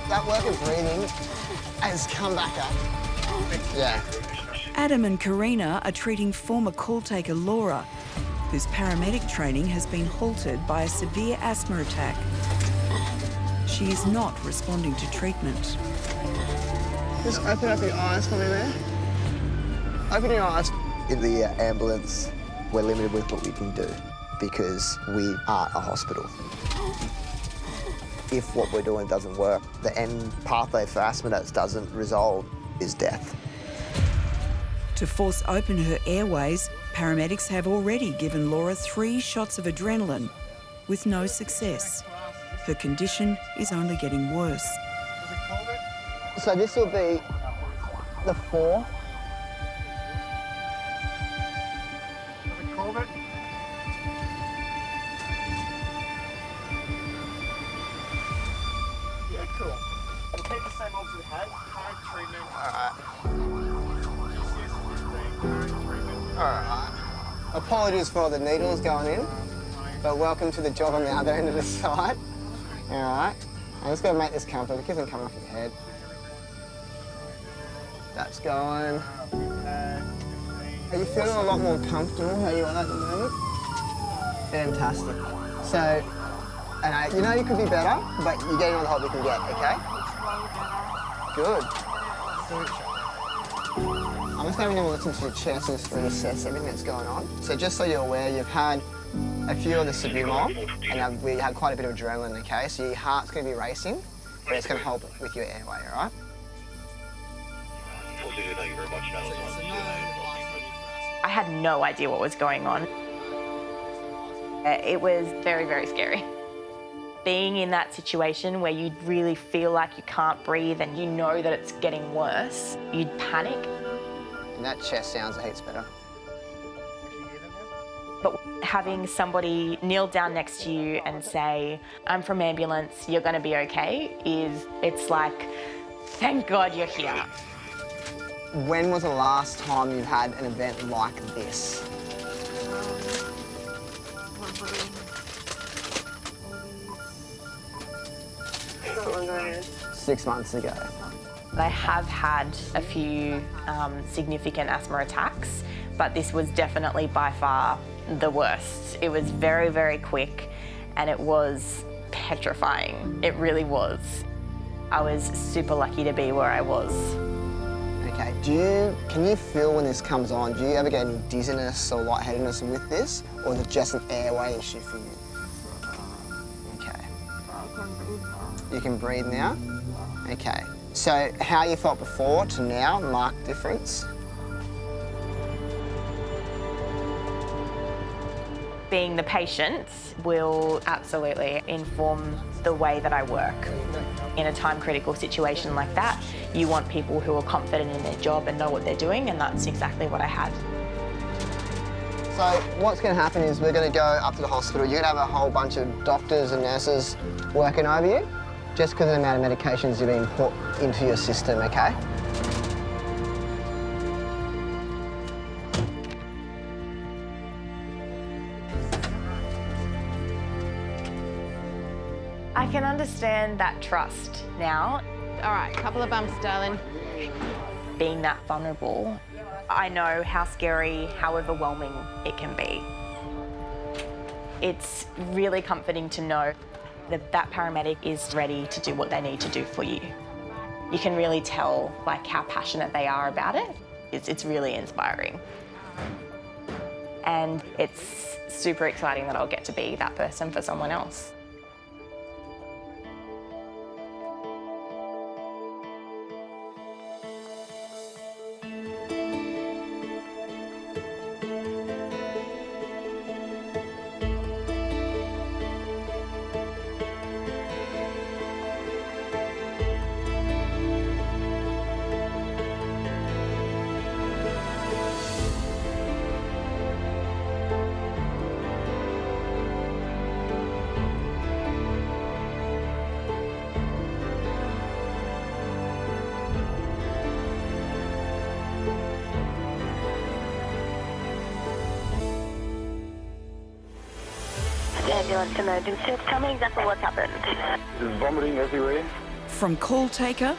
That work of breathing has come back up. Yeah. Adam and Karina are treating former call taker Laura, whose paramedic training has been halted by a severe asthma attack. She is not responding to treatment. Just open up your eyes for me there. Open your eyes. In the ambulance, we're limited with what we can do because we aren't a hospital. If what we're doing doesn't work, the end pathway for asthma that doesn't resolve is death. To force open her airways, paramedics have already given Laura 3 shots of adrenaline with no success. Her condition is only getting worse. So this will be the 4. Yeah, cool. We'll keep the same odds we had. Current treatment. All right. Apologies for all the needles going in, but welcome to the job on the other end of the site. All right. I'm just gonna make this comfortable. It doesn't come off your head. That's going. Are you feeling a lot more comfortable how you are at the moment? Fantastic. So, and you know you could be better, but you're getting all the help you can get, okay? Good. I'm just having a listen to your chest and just reassess everything that's going on. So just so you're aware, you've had a few of the Sabumol, and we had quite a bit of adrenaline, okay? So your heart's going to be racing, but it's going to help with your airway, all right? Thank you very much. I had no idea what was going on. It was very, very scary. Being in that situation where you really feel like you can't breathe and you know that it's getting worse, you'd panic. And that chest sounds heaps better. But having somebody kneel down next to you and say, I'm from ambulance, you're gonna be okay, it's like, thank God you're here. When was the last time you had an event like this? 6 months ago. I have had a few significant asthma attacks, but this was definitely by far the worst. It was very, very quick and it was petrifying. It really was. I was super lucky to be where I was. Okay, can you feel when this comes on, do you ever get any dizziness or lightheadedness with this, or is it just an airway issue for you? Okay. You can breathe now? Okay. So how you felt before to now, marked difference? Being the patient will absolutely inform the way that I work. In a time-critical situation like that, you want people who are confident in their job and know what they're doing, and that's exactly what I had. So what's going to happen is we're going to go up to the hospital. You're going to have a whole bunch of doctors and nurses working over you, just because of the amount of medications you've been put into your system, okay? I can understand that trust now. All right, couple of bumps, darling. Being that vulnerable, I know how scary, how overwhelming it can be. It's really comforting to know that that paramedic is ready to do what they need to do for you. You can really tell how passionate they are about it. It's really inspiring. And it's super exciting that I'll get to be that person for someone else. ambulance emergency. Tell me exactly what's happened. There's vomiting everywhere. From call taker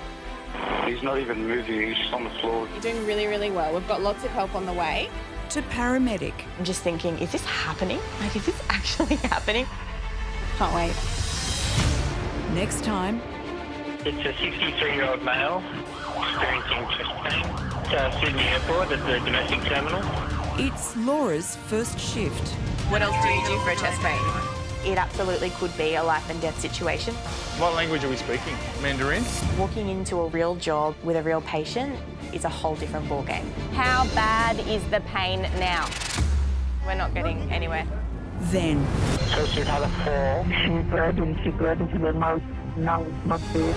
He's not even moving, he's just on the floor. You're doing really, really well. We've got lots of help on the way. to paramedic. I'm just thinking, is this happening? Like, is this actually happening? Can't wait. Next time. It's a 63-year-old male experiencing chest pain at Sydney Airport at the domestic terminal. It's Laura's first shift. What else do you do for a chest pain? It absolutely could be a life and death situation. What language are we speaking? Mandarin? Walking into a real job with a real patient is a whole different ballgame. How bad is the pain now? We're not getting anywhere. Then. So she's had a fall. She's bled into the mouth. No, not breathing.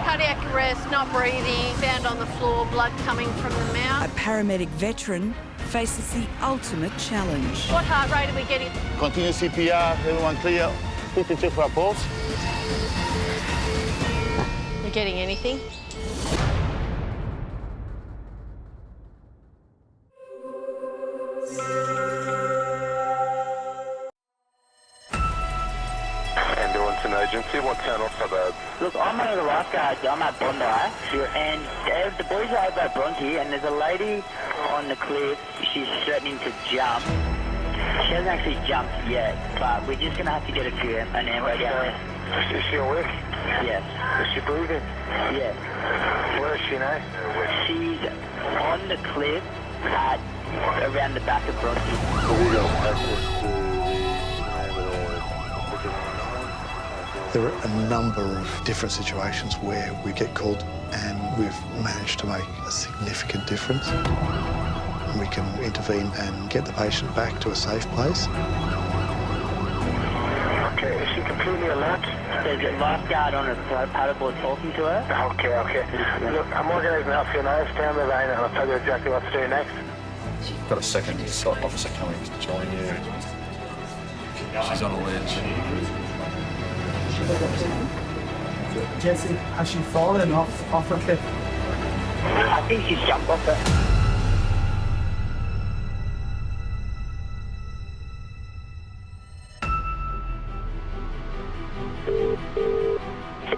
Cardiac arrest, not breathing, found on the floor, blood coming from the mouth. A paramedic veteran faces the ultimate challenge. What heart rate are we getting? Continue CPR, everyone clear. 52 for a pulse. You getting anything? Ambulance emergency, what town or suburb? Look, I'm one of the lifeguards. I'm at Bondi, and the boys are over at Bronte, and there's a lady on the cliff. She's threatening to jump. She hasn't actually jumped yet, but we're just going to have to get her to an ambulance down there. Is she awake? Yes. Is she breathing? Yes. Where is she now? She's on the cliff at around the back of Bronte. There are a number of different situations where we get called and we've managed to make a significant difference. We can intervene and get the patient back to a safe place. Okay, is she completely alert? There's a lifeguard on a paddleboard talking to her. Okay. Look, I'm organising help for you now. Stay on the line and I'll tell you exactly what to do next. Got a second officer coming to join you. She's on a ledge. Jesse, has she fallen off her cliff? I think she's jumped off it.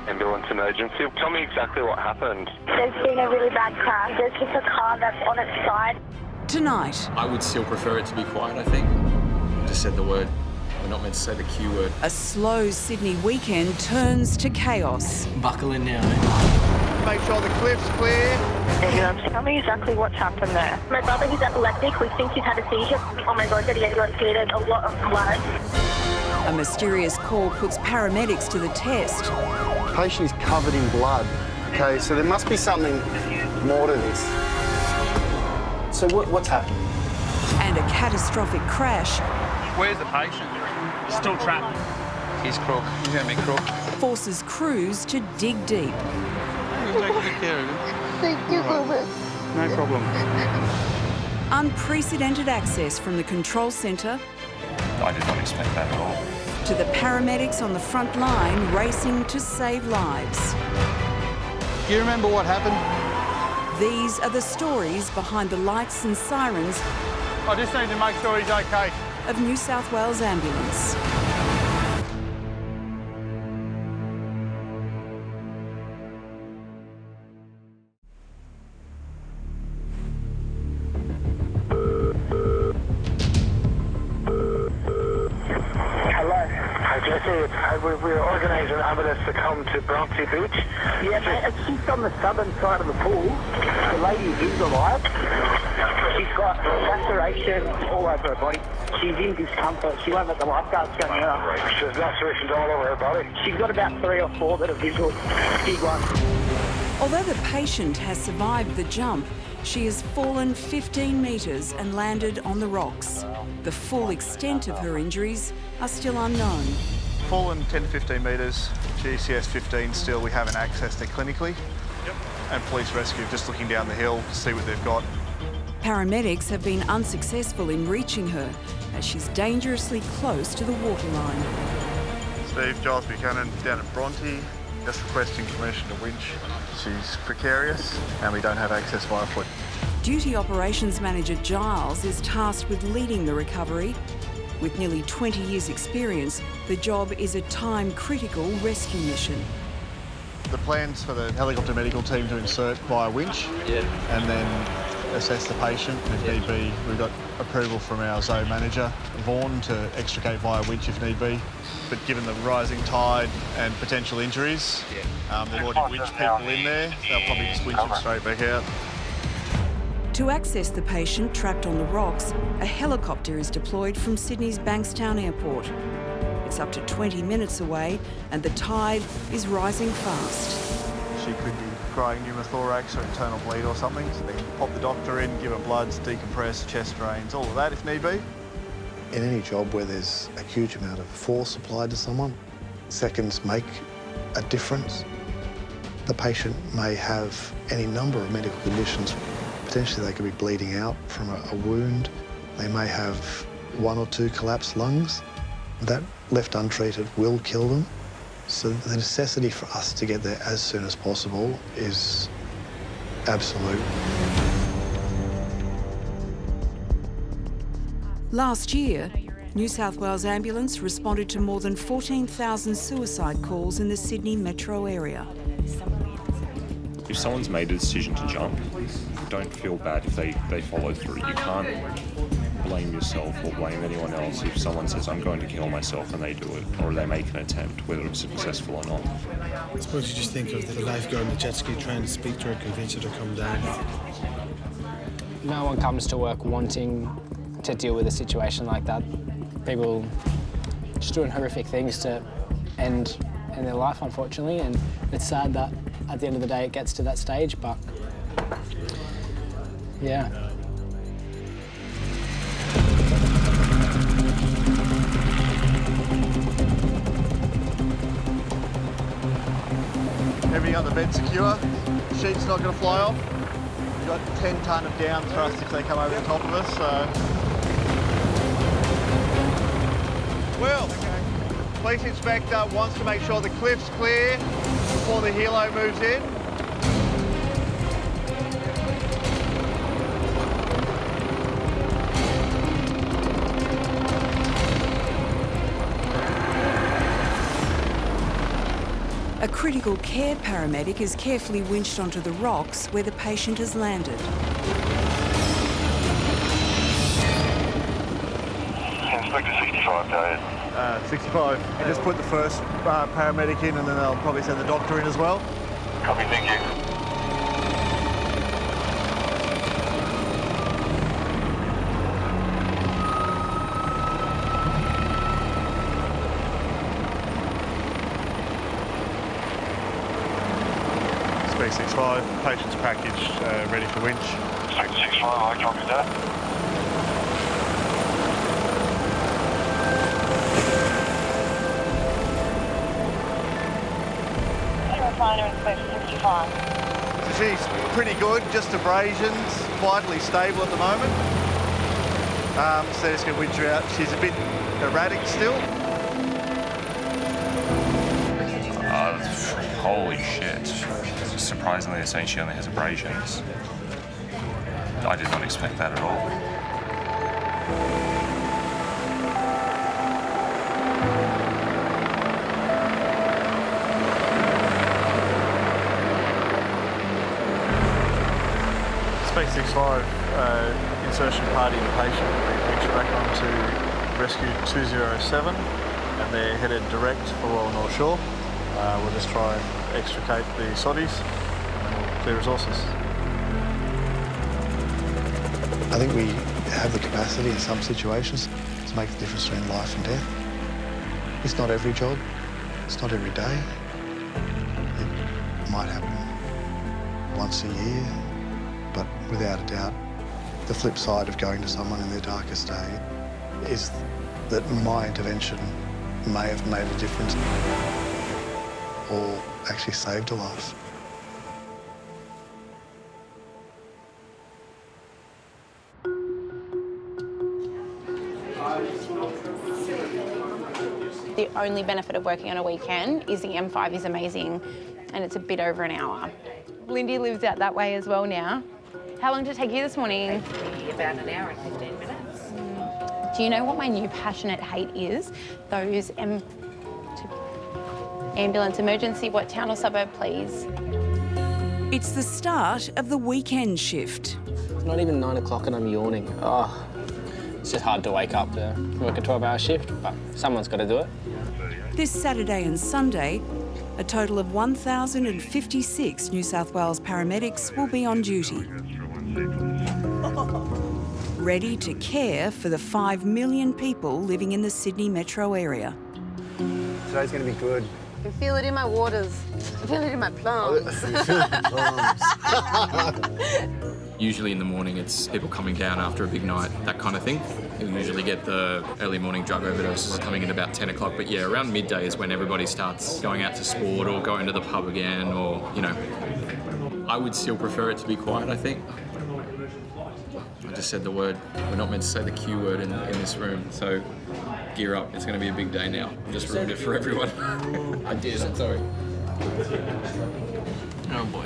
Ambulance emergency. Tell me exactly what happened. There's been a really bad crash. There's just a car that's on its side. Tonight. I would still prefer it to be quiet, I think. Just said the word. We're not meant to say the Q word. A slow Sydney weekend turns to chaos. Buckle in now, eh? Make sure the cliff's clear. Tell me exactly what's happened there. My brother, he's epileptic. We think he's had a seizure. Oh my God, getting ambulance here. There's a lot of blood. A mysterious call puts paramedics to the test. The patient is covered in blood. Okay, so there must be something more to this. So what's happened? And a catastrophic crash. Where's the patient? Still trapped. He's crook. He's going to be crook. Forces crews to dig deep. We'll take good care of him. Thank you, Robert. No problem. Unprecedented access from the control centre I did not expect that at all. to the paramedics on the front line racing to save lives. Do you remember what happened? These are the stories behind the lights and sirens I just need to make sure he's okay. of New South Wales Ambulance. We're organising an ambulance to come to Bronte Beach. Yeah, mate, she's on the southern side of the pool. The lady is alive. She's got laceration all over her body. She's in discomfort. She won't let the lifeguards go near her. She's lacerations all over her body. She's got about 3 or 4 that are visual. Big ones. Although the patient has survived the jump, she has fallen 15 metres and landed on the rocks. The full extent of her injuries are still unknown. Fallen 10 to 15 metres, GCS 15 still, we haven't accessed it clinically. And police rescue just looking down the hill to see what they've got. Paramedics have been unsuccessful in reaching her as she's dangerously close to the waterline. Steve, Giles Buchanan down at Bronte, just requesting permission to winch. She's precarious and we don't have access via foot. Duty Operations Manager Giles is tasked with leading the recovery. With nearly 20 years' experience, the job is a time-critical rescue mission. The plan's for the helicopter medical team to insert via winch and then assess the patient. If need be, we've got approval from our zone manager, Vaughan, to extricate via winch if need be. But given the rising tide and potential injuries, they've already winched people in there. They'll probably just winch them straight back out. To access the patient trapped on the rocks, a helicopter is deployed from Sydney's Bankstown Airport. It's up to 20 minutes away and the tide is rising fast. She could be growing pneumothorax or internal bleed or something, so they can pop the doctor in, give her bloods, decompress, chest drains, all of that if need be. In any job where there's a huge amount of force applied to someone, seconds make a difference. The patient may have any number of medical conditions. Potentially they could be bleeding out from a wound. They may have 1 or 2 collapsed lungs. That, left untreated, will kill them. So the necessity for us to get there as soon as possible is absolute. Last year, New South Wales Ambulance responded to more than 14,000 suicide calls in the Sydney metro area. If someone's made a decision to jump, don't feel bad if they follow through. You can't blame yourself or blame anyone else if someone says, I'm going to kill myself, and they do it, or they make an attempt, whether it's successful or not. I suppose you just think of the lifeguard on the jet ski trying to speak to her, convince her to come down. No one comes to work wanting to deal with a situation like that. People just doing horrific things to end their life, unfortunately, and it's sad that at the end of the day it gets to that stage, but yeah. Everything on the bed secure. Sheet's not going to fly off. We've got 10 tonne of down thrust if they come over the top of us, so. Well, police inspector wants to make sure the cliff's clear before the helo moves in. A critical care paramedic is carefully winched onto the rocks where the patient has landed. Inspector 65, go ahead. 65. I just put the first paramedic in and then they'll probably send the doctor in as well. Copy, thank you. Speed 65, patient's packaged, ready for winch. Inspector 65, I copy that. So she's pretty good, just abrasions, vitally stable at the moment. So just going to winch her out. She's a bit erratic still. Holy shit. Surprisingly, they're saying she only has abrasions. I did not expect that at all. Spec 65, insertion party and patient. We reach back onto rescue 207 and they're headed direct for Royal North Shore. We'll just try and extricate the soddies and we'll clear resources. I think we have the capacity in some situations to make the difference between life and death. It's not every job, it's not every day. It might happen once a year, but without a doubt, the flip side of going to someone in their darkest day is that my intervention may have made a difference or actually saved a life. The only benefit of working on a weekend is the M5 is amazing and it's a bit over an hour. Lindy lives out that way as well now. How long did it take you this morning? About an hour and 15 minutes. Do you know what my new passionate hate is? Those ambulance emergency, what town or suburb, please? It's the start of the weekend shift. It's not even 9 o'clock and I'm yawning. Oh, it's just hard to wake up to work a 12-hour shift, but someone's got to do it. This Saturday and Sunday, a total of 1,056 New South Wales paramedics will be on duty, ready to care for the 5 million people living in the Sydney metro area. Today's going to be good. I can feel it in my waters. I feel it in my plums. Usually in the morning it's people coming down after a big night, that kind of thing. You'll usually get the early morning drug overdoses coming in about 10 o'clock, but yeah, around midday is when everybody starts going out to sport or going to the pub again, or, you know. I would still prefer it to be quiet, I think. I just said the word. We're not meant to say the Q word in this room, so gear up. It's going to be a big day now. Just ruined it for everyone. I did, I'm sorry. Oh boy.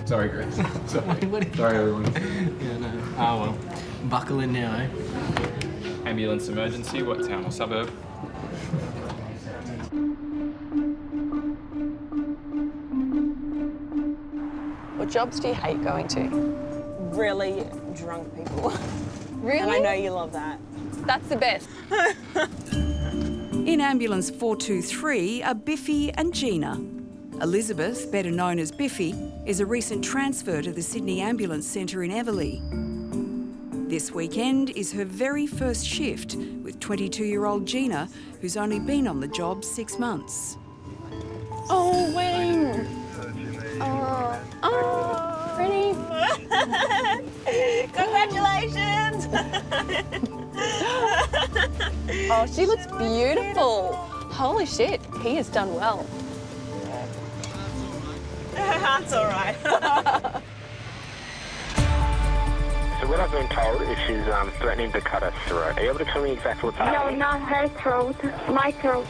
Sorry, Chris. Sorry, everyone. Yeah, no. Oh well. Buckle in now, eh? Ambulance emergency, what town or suburb? What jobs do you hate going to? Really drunk people. Really? And I know you love that. That's the best. In ambulance 423 are Biffy and Gina. Elizabeth, better known as Biffy, is a recent transfer to the Sydney Ambulance Centre in Everleigh. This weekend is her very first shift with 22-year-old Gina, who's only been on the job 6 months. Oh, Wayne. Oh, pretty. Congratulations! Oh, she looks beautiful. Holy shit, he has done well. That's all right. So what I've been told is she's threatening to cut her throat. Are you able to tell me exactly what's happening? No, not her throat, my throat.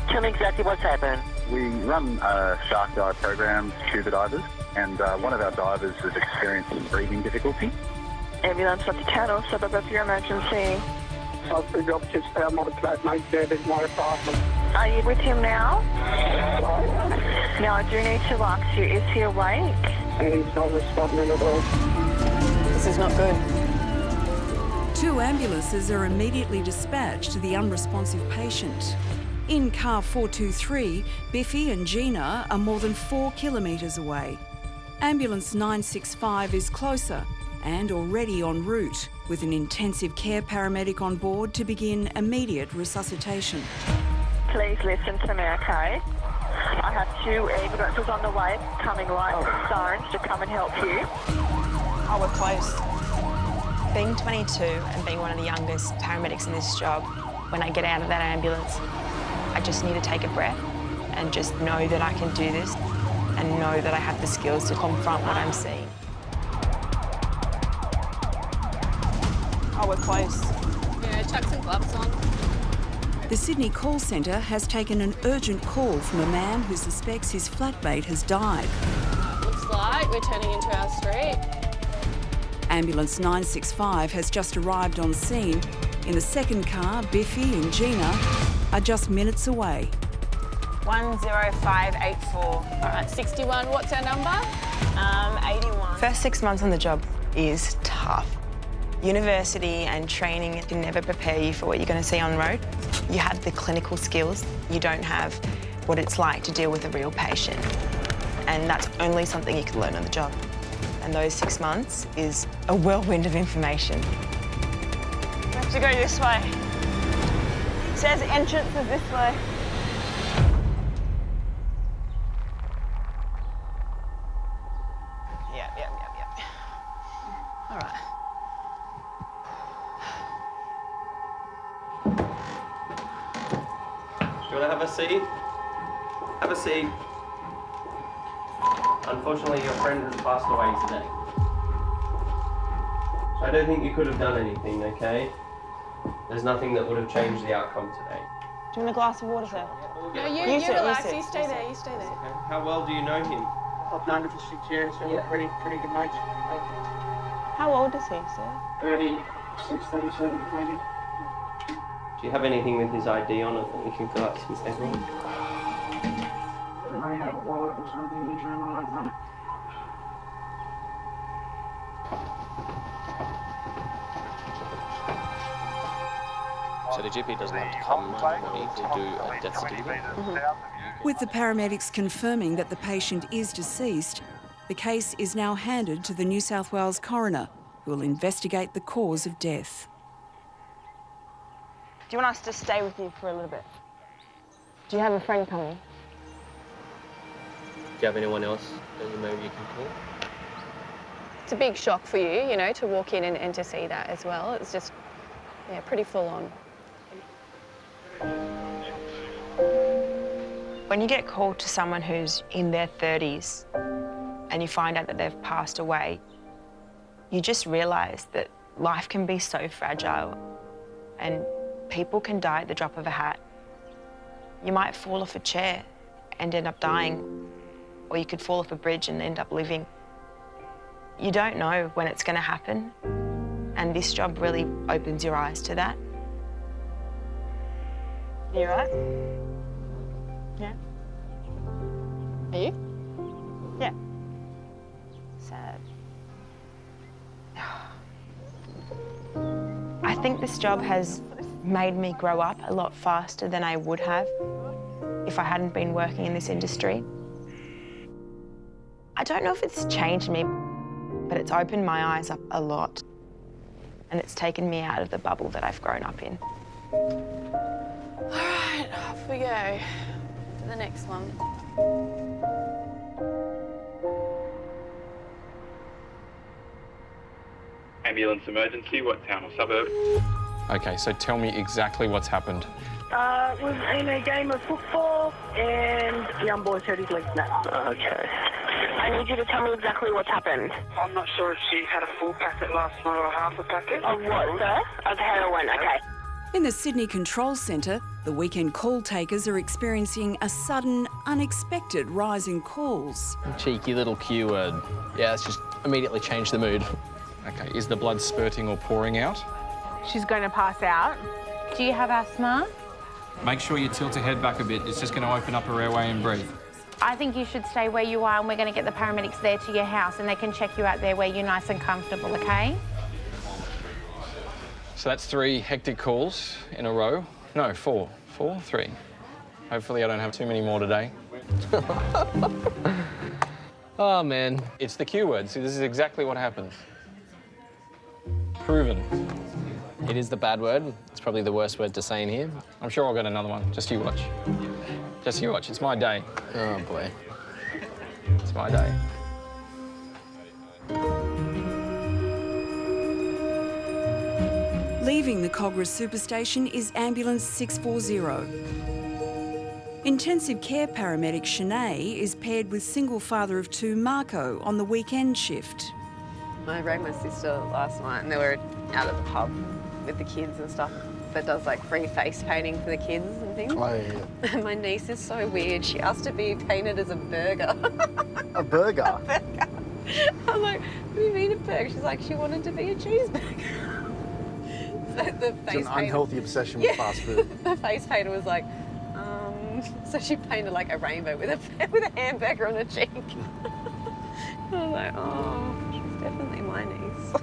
Tell me exactly what's happened. We run a shark dive program, scuba divers, and one of our divers has experienced breathing difficulty. Ambulance at the town or suburb of your emergency. I've been up to spare motorcyclist, my dad in my apartment. Are you with him now? Now, I do need to ask you, is he awake? And he's not responding at all. This is not good. 2 ambulances are immediately dispatched to the unresponsive patient. In car 423, Biffy and Gina are more than 4 kilometres away. Ambulance 965 is closer and already en route, with an intensive care paramedic on board to begin immediate resuscitation. Please listen to me, okay? I have 2 ambulances on the way coming right from Sirens to come and help you. Oh, we're close. Being 22 and being one of the youngest paramedics in this job, when I get out of that ambulance, I just need to take a breath and just know that I can do this and know that I have the skills to confront what I'm seeing. Oh, we're close. Yeah, chuck some gloves on. The Sydney call centre has taken an urgent call from a man who suspects his flatmate has died. Looks like we're turning into our street. Ambulance 965 has just arrived on scene. In the second car, Biffy and Gina are just minutes away. 10584. All right, 61, what's our number? 81. First 6 months on the job is tough. University and training can never prepare you for what you're going to see on the road. You have the clinical skills. You don't have what it's like to deal with a real patient. And that's only something you can learn on the job. And those 6 months is a whirlwind of information. We have to go this way. It says entrance is this way. Yep. All right. Do you want to have a seat? Have a seat. Unfortunately, your friend has passed away today. So I don't think you could have done anything, okay? There's nothing that would have changed the outcome today. Do you want a glass of water, sir? No, you relax. You stay there. You stay there. Okay. How well do you know him? I've known him for 6 years, so we're pretty good mates. How old is he, sir? Do you have anything with his ID on it that we can fill out some paperwork? So the GP doesn't have to come to the body to do a death certificate? With the paramedics confirming that the patient is deceased, the case is now handed to the New South Wales coroner, who will investigate the cause of death. Do you want us to stay with you for a little bit? Do you have a friend coming? Do you have anyone else that maybe you can call? It's a big shock for you, you know, to walk in and to see that as well. It's just, yeah, pretty full on. When you get called to someone who's in their 30s and you find out that they've passed away, you just realise that life can be so fragile and people can die at the drop of a hat. You might fall off a chair and end up dying, or you could fall off a bridge and end up living. You don't know when it's going to happen, and this job really opens your eyes to that. You all right? Yeah. Are you? Yeah. Sad. I think this job has made me grow up a lot faster than I would have if I hadn't been working in this industry. I don't know if it's changed me, but it's opened my eyes up a lot, and it's taken me out of the bubble that I've grown up in. All right, off we go to the next one. Ambulance emergency, what town or suburb? Okay, so tell me exactly what's happened. Was in a game of football and young boy hurt his leg snapped. Okay. I need you to tell me exactly what's happened. I'm not sure if she had a full packet last night or half a packet. Of what, sir? Of heroin, okay. In the Sydney Control Centre, the weekend call takers are experiencing a sudden, unexpected rise in calls. Cheeky little Q word. Yeah, it's just immediately changed the mood. Okay, is the blood spurting or pouring out? She's going to pass out. Do you have asthma? Make sure you tilt her head back a bit. It's just going to open up her airway and breathe. I think you should stay where you are, and we're going to get the paramedics there to your house, and they can check you out there where you're nice and comfortable, okay? So that's 3 hectic calls in a row. No, 4. 3. Hopefully I don't have too many more today. Oh, man. It's the Q word. See, this is exactly what happens. Proven. It is the bad word. It's probably the worst word to say in here. I'm sure I'll get another one. Just you watch. Just you watch. It's my day. Oh, boy. It's my day. Leaving the Cogra Superstation is Ambulance 640. Intensive care paramedic Trainee is paired with single father of 2 Marco on the weekend shift. I rang my sister last night and they were out at the pub with the kids and stuff that does like free face painting for the kids and things. Oh, yeah. And my niece is so weird. She asked to be painted as a burger. A burger? A burger. I'm like, what do you mean a burger? She's like, she wanted to be a cheeseburger. So the face It's an unhealthy obsession with fast food. The face painter was like, so she painted like a rainbow with a hamburger on her cheek. I was like, oh, she's definitely my niece.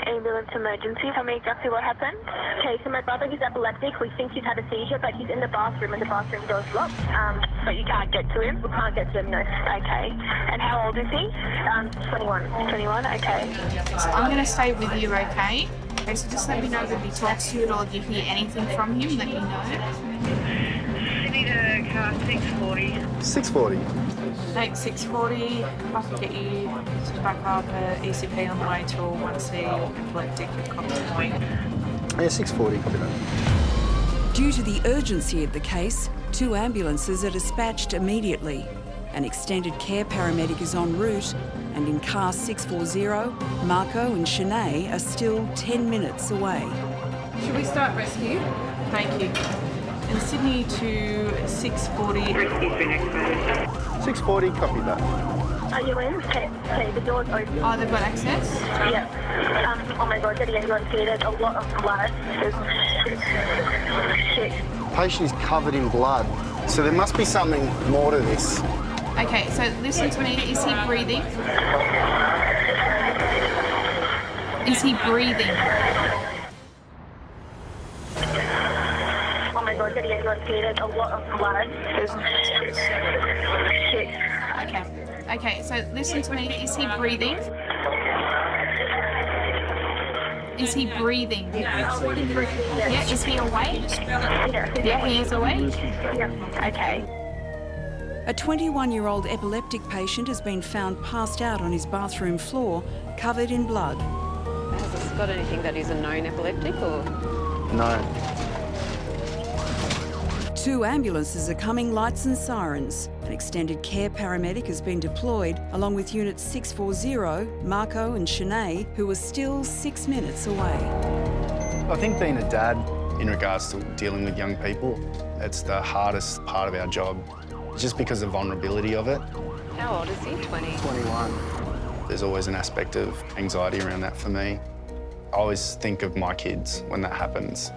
Ambulance emergency. Tell me exactly what happened. Okay, so my brother, he's epileptic. We think he's had a seizure, but he's in the bathroom and the bathroom door's locked. But you can't get to him. We can't get to him, no. Okay. And how old is he? 21. 21, okay. So I'm going to stay with you, okay? Okay, so just let me know when he talks to you or if you hear anything from him, let me know. Sydney to car 640. 640? Take 640, I can get you to back up ECP on the way to 1C or epileptic and copy the point. Yeah, 640, copy that. Due to the urgency of the case, 2 ambulances are dispatched immediately. An extended care paramedic is en route, and in car 640, Marco and Trainee are still 10 minutes away. Should we start rescue? Thank you. And Sydney to 640. 640, copy that. Are you in? Okay, the door's open. Oh, they've got access? Yeah. Oh my God, Daddy, you got to see there's a lot of blood. Shit. The patient is covered in blood, so there must be something more to this. Okay, so listen to me. Is he breathing? Is he breathing? Oh my God, Daddy, you got to see there's a lot of blood. Shit. Okay, so listen to me. Is he breathing? Is he breathing? Yeah, is he awake? Yeah, he is awake? Okay. A 21-year-old epileptic patient has been found passed out on his bathroom floor, covered in blood. Has this got anything that is a known epileptic or? No. 2 ambulances are coming, lights and sirens. An extended care paramedic has been deployed, along with Units 640, Marco and Trainee, who are still 6 minutes away. I think being a dad, in regards to dealing with young people, it's the hardest part of our job, just because of the vulnerability of it. How old is he? 20? 21. There's always an aspect of anxiety around that for me. I always think of my kids when that happens.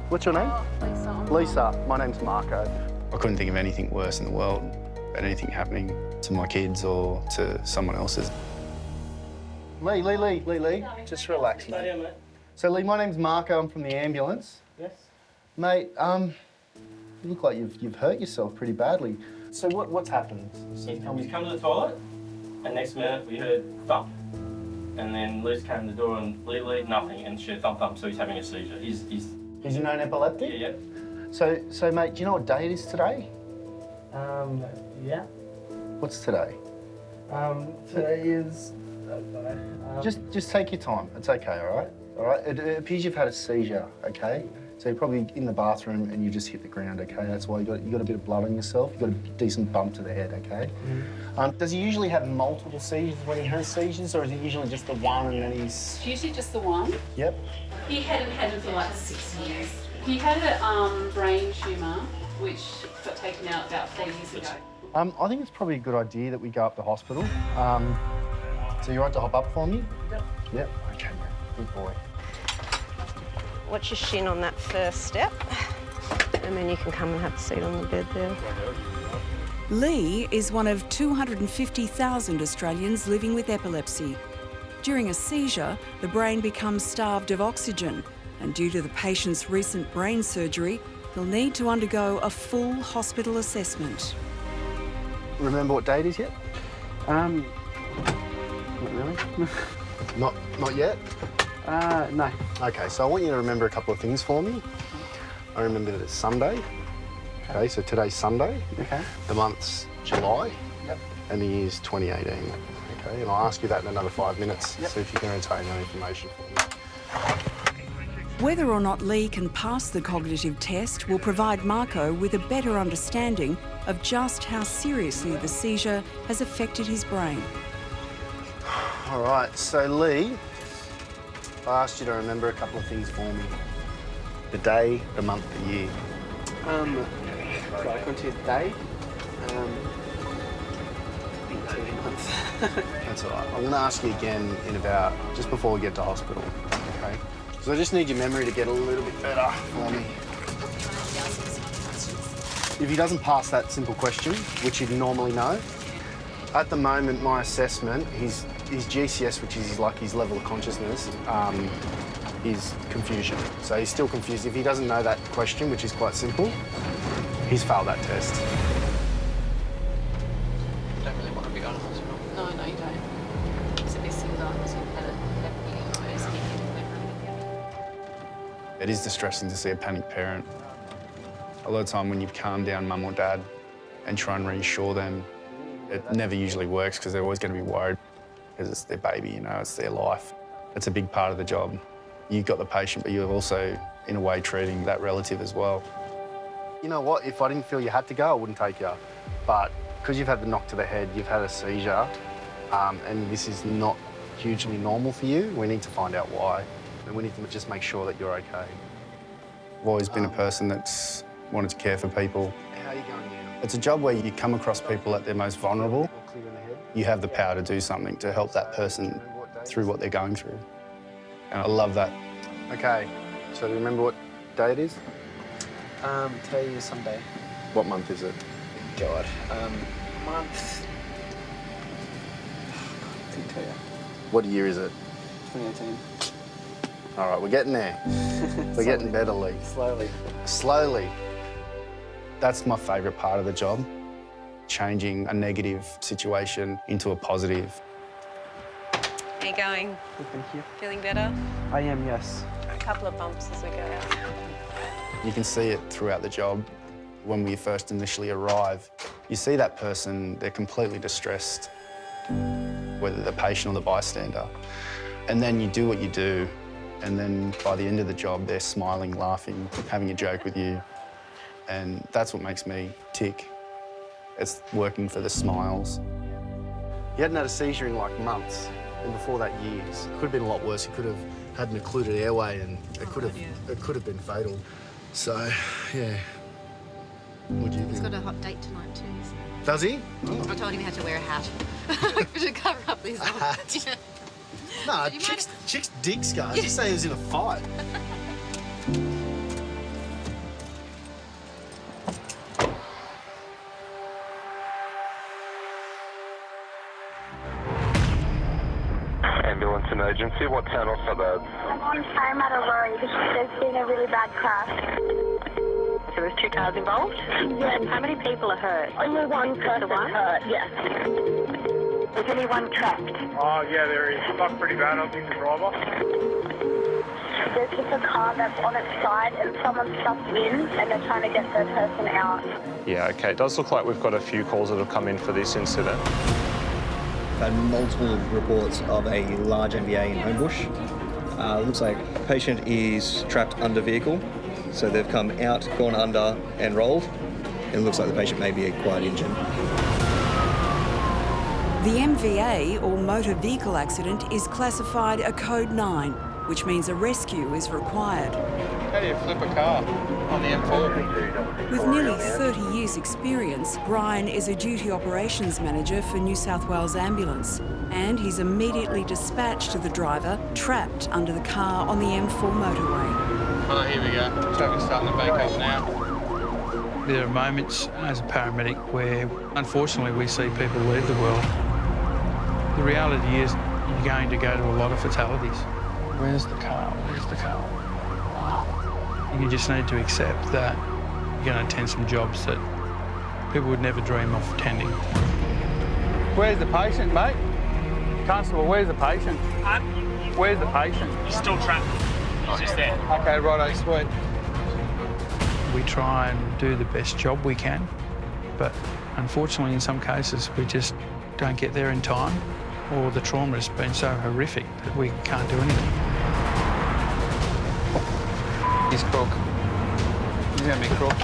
What's your name? Lisa. Lisa. My name's Marco. I couldn't think of anything worse in the world than anything happening to my kids or to someone else's. Lee. Just relax, mate. So, Lee, my name's Marco. I'm from the ambulance. Yes. Mate, you look like you've hurt yourself pretty badly. So what's happened? He's come to the toilet, and next minute we heard thump. And then Liz came to the door and Lee, nothing, and she thump, so he's having a seizure. He's a known epileptic? Yeah. So mate, do you know what day it is today? Yeah. What's today? Today is... Just take your time. It's okay, all right? All right? It appears you've had a seizure, okay? So you're probably in the bathroom and you just hit the ground, okay? That's why you got a bit of blood on yourself. You got a decent bump to the head, okay? Does he usually have multiple seizures when he has seizures, or is it usually just the one and then he's... It's usually just the one. Yep. He hadn't had it for like 6 years. He had a brain tumour, which got taken out about 4 years ago. I think it's probably a good idea that we go up to hospital. So you're right to hop up for me? Yep. Okay, mate. Good boy. Watch your shin on that first step, and then you can come and have a seat on the bed there. Lee is one of 250,000 Australians living with epilepsy. During a seizure, the brain becomes starved of oxygen, and due to the patient's recent brain surgery, he'll need to undergo a full hospital assessment. Remember what date it is yet? Not really. Not yet? No. Okay, so I want you to remember a couple of things for me. I remember that it's Sunday. Okay, so today's Sunday. Okay. The month's July. Yep. And the year's 2018. Okay, and I'll ask you that in another 5 minutes. Yep. So if you can retain that information for me. Whether or not Lee can pass the cognitive test will provide Marco with a better understanding of just how seriously the seizure has affected his brain. All right, so Lee, I asked you to remember a couple of things for me. The day, the month, the year. So I went to the day. I think 2 months. That's all right. I'm going to ask you again in about, just before we get to hospital, okay? So I just need your memory to get a little bit better for me. If he doesn't pass that simple question, which he'd normally know, at the moment, my assessment, his GCS, which is his level of consciousness, is confusion. So he's still confused. If he doesn't know that question, which is quite simple, he's failed that test. You don't really want to be going to hospital. No, you don't. It's a bit similar because you've had it happening in your eyes. It is distressing to see a panicked parent. A lot of time when you calm down mum or dad and try and reassure them, it never usually works because they're always going to be worried because it's their baby, you know, it's their life. It's a big part of the job. You've got the patient, but you're also, in a way, treating that relative as well. You know what? If I didn't feel you had to go, I wouldn't take you. But because you've had the knock to the head, you've had a seizure, and this is not hugely normal for you, we need to find out why. And we need to just make sure that you're okay. I've always been a person that's wanted to care for people. How are you going now? It's a job where you come across people at their most vulnerable. You have the power to do something to help that person through what they're going through. And I love that. Okay, so do you remember what day it is? Today is Sunday. What month is it? God. Month. I couldn't tell you. What year is it? 2018. All right, we're getting there. We're getting better, Lee. Slowly. Slowly. That's my favourite part of the job, changing a negative situation into a positive. How you going? Good, thank you. Feeling better? I am, yes. A couple of bumps as we go out. You can see it throughout the job. When we first initially arrive, you see that person, they're completely distressed, whether the patient or the bystander. And then you do what you do, and then by the end of the job, they're smiling, laughing, having a joke with you. And that's what makes me tick. It's working for the smiles. He hadn't had a seizure in like months, and before that years. It could have been a lot worse. He could have had an occluded airway, and it could have been fatal. So, yeah. What do you He's think? got a hot date tonight too. Does he? I told him he had to wear a hat to cover up these eyes. No, chicks dig scars. Just say he was in a fight. Ambulance emergency, what town or suburb? I'm on Paramedic Road. There's been a really bad crash. So there's 2 cars involved? Yes. How many people are hurt? Only one person hurt, yes. Is anyone trapped? Oh, yeah, there is. Stuck pretty bad. I think the driver. There's just a car that's on its side and someone's stuck in and they're trying to get the person out. Yeah, OK. It does look like we've got a few calls that have come in for this incident. We've had multiple reports of a large MVA in Homebush. Looks like a patient is trapped under vehicle. So they've come out, gone under and rolled. It looks like the patient may be quite injured. The MVA, or motor vehicle accident, is classified a Code 9, which means a rescue is required. How do you flip a car on the M4? With nearly 30 years' experience, Brian is a duty operations manager for New South Wales Ambulance, and he's immediately dispatched to the driver trapped under the car on the M4 motorway. Oh, here we go. Traffic's starting to bank up now. There are moments as a paramedic where, unfortunately, we see people leave the world. The reality is you're going to go to a lot of fatalities. Where's the car? Where's the car? You just need to accept that you're going to attend some jobs that people would never dream of attending. Where's the patient, mate? Constable, where's the patient? Where's the patient? He's still trapped. He's just there. Okay, righto, sweet. We try and do the best job we can, but unfortunately in some cases we just don't get there in time, or the trauma has been so horrific that we can't do anything. He's crook. He's gonna be crook.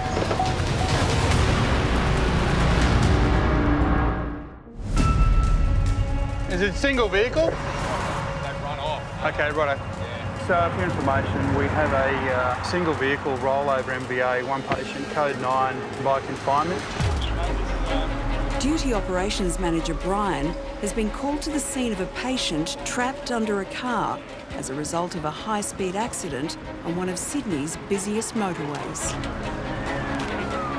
Is it a single vehicle? They've run off. Okay, righto. So for information, we have a single vehicle rollover MVA, one patient, Code 9, by confinement. Duty operations manager Brian has been called to the scene of a patient trapped under a car as a result of a high-speed accident on one of Sydney's busiest motorways.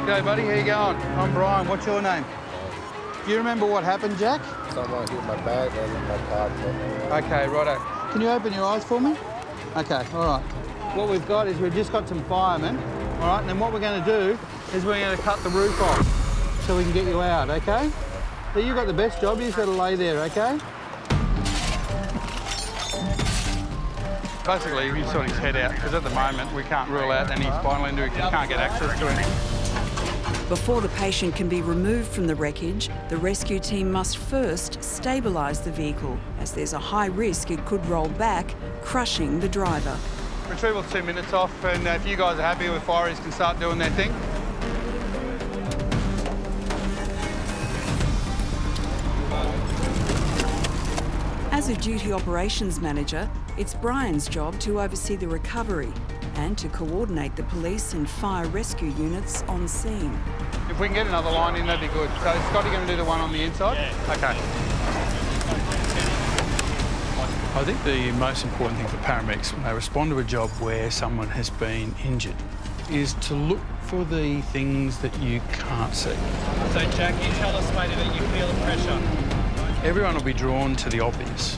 G'day, buddy. How you going? I'm Brian. What's your name? Do you remember what happened, Jack? Someone hit my bag and my car. Okay, righto. Can you open your eyes for me? Okay, all right. What we've got is we've just got some firemen, all right? And then what we're going to do is we're going to cut the roof off so we can get you out, okay? So you've got the best job. You just got to lay there, okay? Basically, we sort his head out because at the moment we can't rule out any spinal injury because we can't get access to him. Before the patient can be removed from the wreckage, the rescue team must first stabilise the vehicle, as there's a high risk it could roll back, crushing the driver. Retrieval 2 minutes off, and if you guys are happy with fireys can start doing their thing. As a duty operations manager, it's Brian's job to oversee the recovery and to coordinate the police and fire rescue units on scene. If we can get another line in, that'd be good. So is Scotty going to do the one on the inside? Yeah. Okay. I think the most important thing for paramedics when they respond to a job where someone has been injured is to look for the things that you can't see. So, Jack, you tell us, matey, that you feel the pressure. Everyone will be drawn to the obvious.